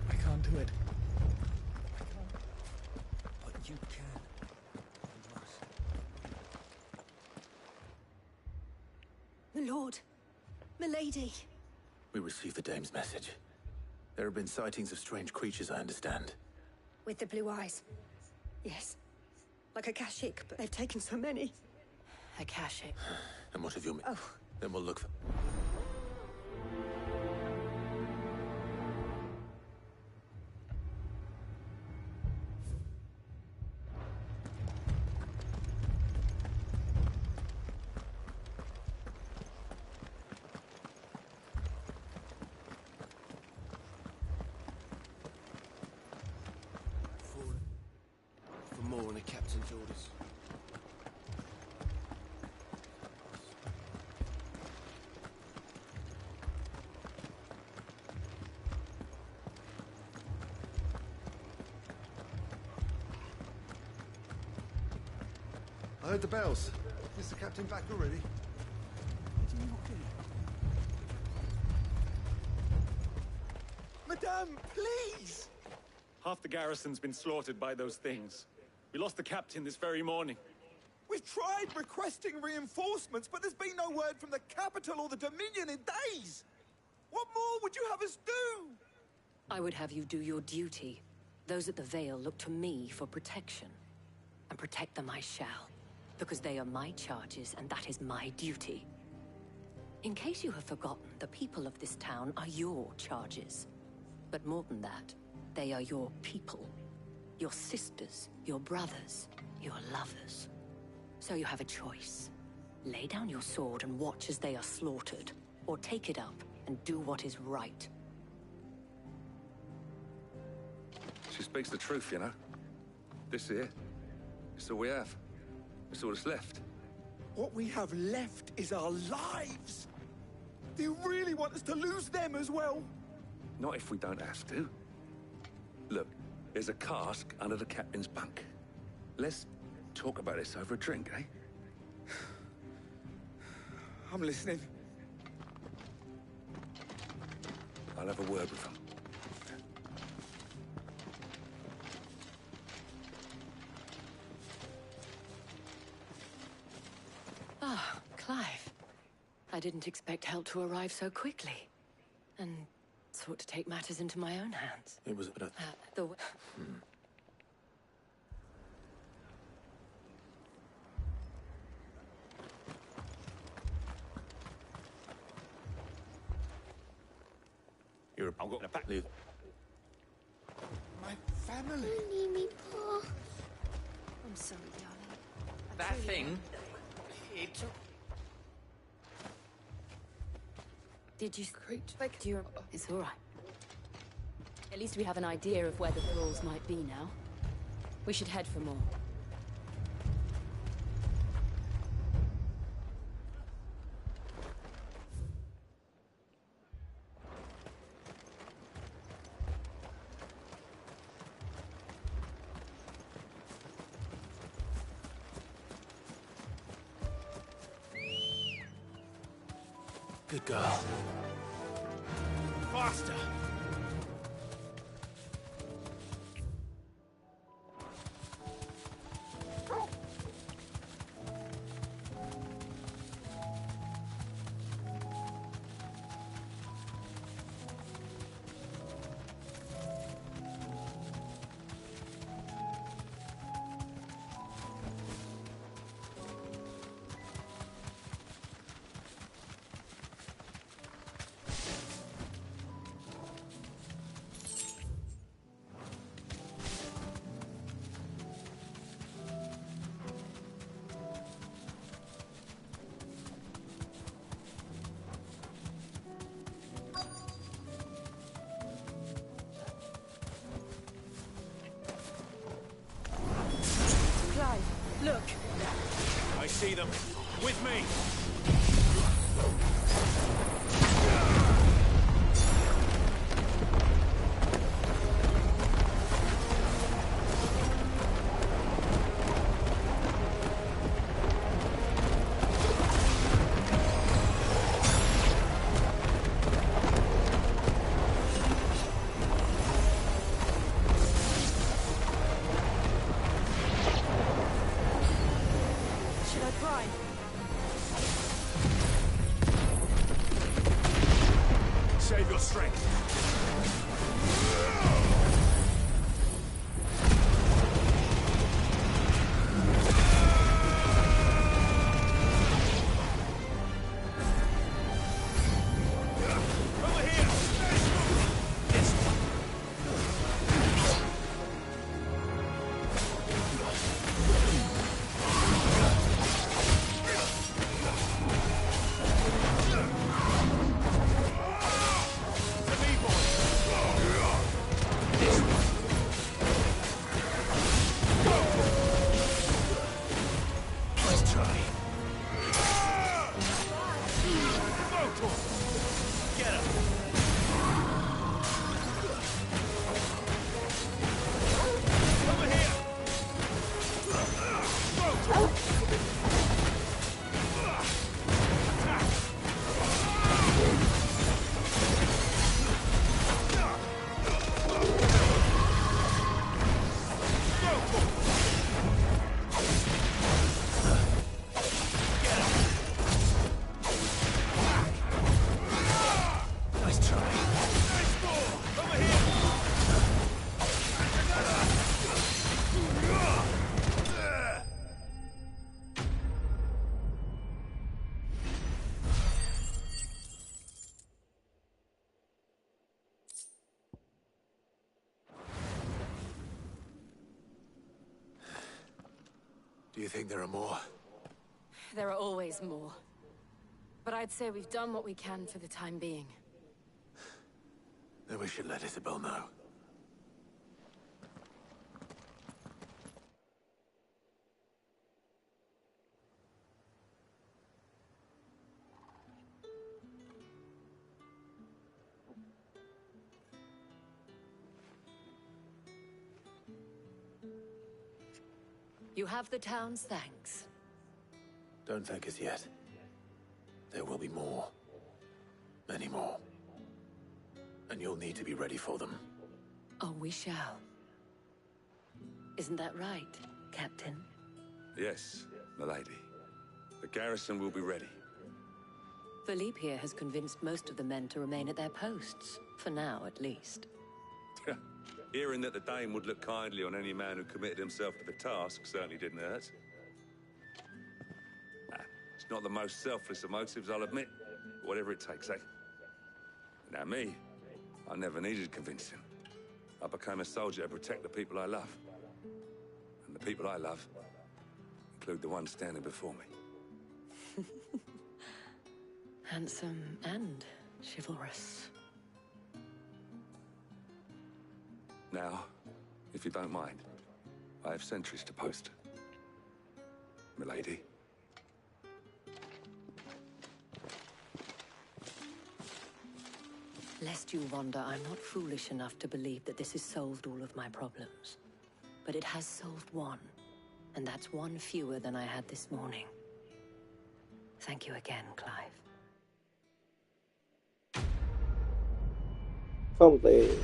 I can't do it. I can't. But you can. My lord. Milady. We received the dame's message. There have been sightings of strange creatures, I understand. With the blue eyes. Yes. Like a Kashik, but they've taken so many. A Kashik. And what have you... Oh. Then we'll look for... For more on the captain's orders. I heard the bells. Is the captain back already? Madame, please! Half the garrison's been slaughtered by those things. We lost the captain this very morning. We've tried requesting reinforcements, but there's been no word from the capital or the Dominion in days! What more would you have us do? I would have you do your duty. Those at the Vale look to me for protection. And protect them I shall. Because they are my charges, and that is my duty. In case you have forgotten, the people of this town are your charges. But more than that, they are your people. Your sisters, your brothers, your lovers. So you have a choice. Lay down your sword and watch as they are slaughtered, or take it up and do what is right. She speaks the truth, you know. This here, it's all we have. It's all that's left. What we have left is our lives! Do you really want us to lose them as well? Not if we don't have to. Look, there's a cask under the captain's bunk. Let's talk about this over a drink, eh? I'm listening. I'll have a word with them. Ah, Clive. I didn't expect help to arrive so quickly. And sought to take matters into my own hands. It was... The... You're a... Leave. family. Leave me, Pa. I'm sorry, darling. That thing, it took... Did you... Do you... It's all right. At least we have an idea of where the thralls might be now. We should head for more. Good girl. Faster! Look! I see them. With me! Should I try? Save your strength. Over here! This one. Do you think there are more? There are always more. But I'd say we've done what we can for the time being. Then we should let Isabel know. You have the town's thanks. Don't thank us yet. There will be more. Many more. And you'll need to be ready for them. Oh, we shall. Isn't that right, Captain? Yes, milady. The garrison will be ready. Philippe here has convinced most of the men to remain at their posts. For now, at least. Hearing that the Dane would look kindly on any man who committed himself to the task certainly didn't hurt. It's not the most selfless of motives, I'll admit. Whatever it takes, eh? Now me, I never needed convincing. I became a soldier to protect the people I love. And the people I love include the one standing before me. Handsome and chivalrous. Now, if you don't mind, I have sentries to post. Milady. Lest you wonder, I'm not foolish enough to believe that this has solved all of my problems. But it has solved one, and that's one fewer than I had this morning. Thank you again, Clive. Complete.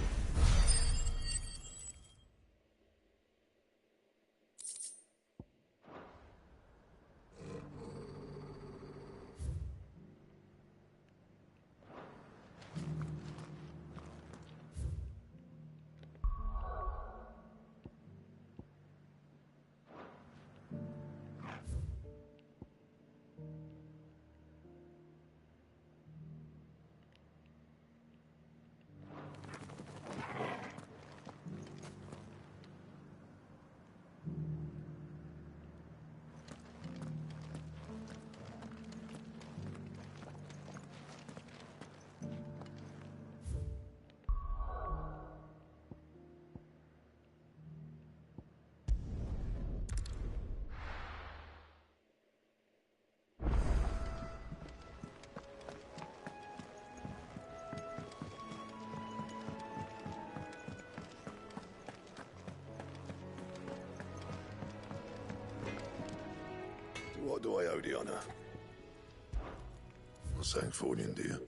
What do I owe the honor? Not saying fortune, do you?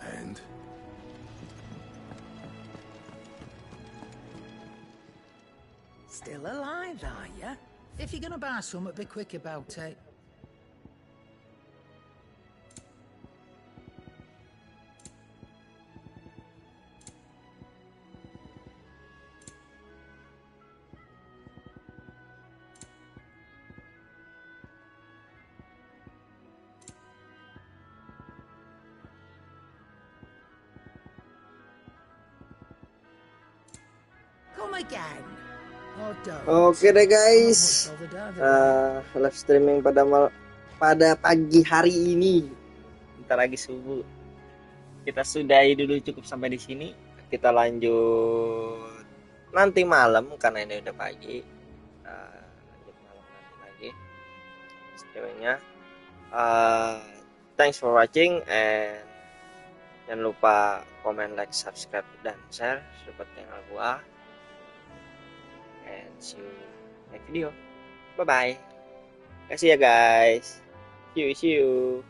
And? Still alive, are ya? If you're gonna buy something, be quick about it. Come again. Oh, don't. Oke deh guys, live streaming pada pagi hari ini, bentar lagi subuh. Kita sudahi dulu, cukup sampai di sini. Kita lanjut nanti malam karena ini udah pagi. Lanjut malam nanti lagi streamingnya. Thanks for watching and jangan lupa comment, like, subscribe dan share support channel gua. And see you next video. Bye bye. Kasih ya guys. See you.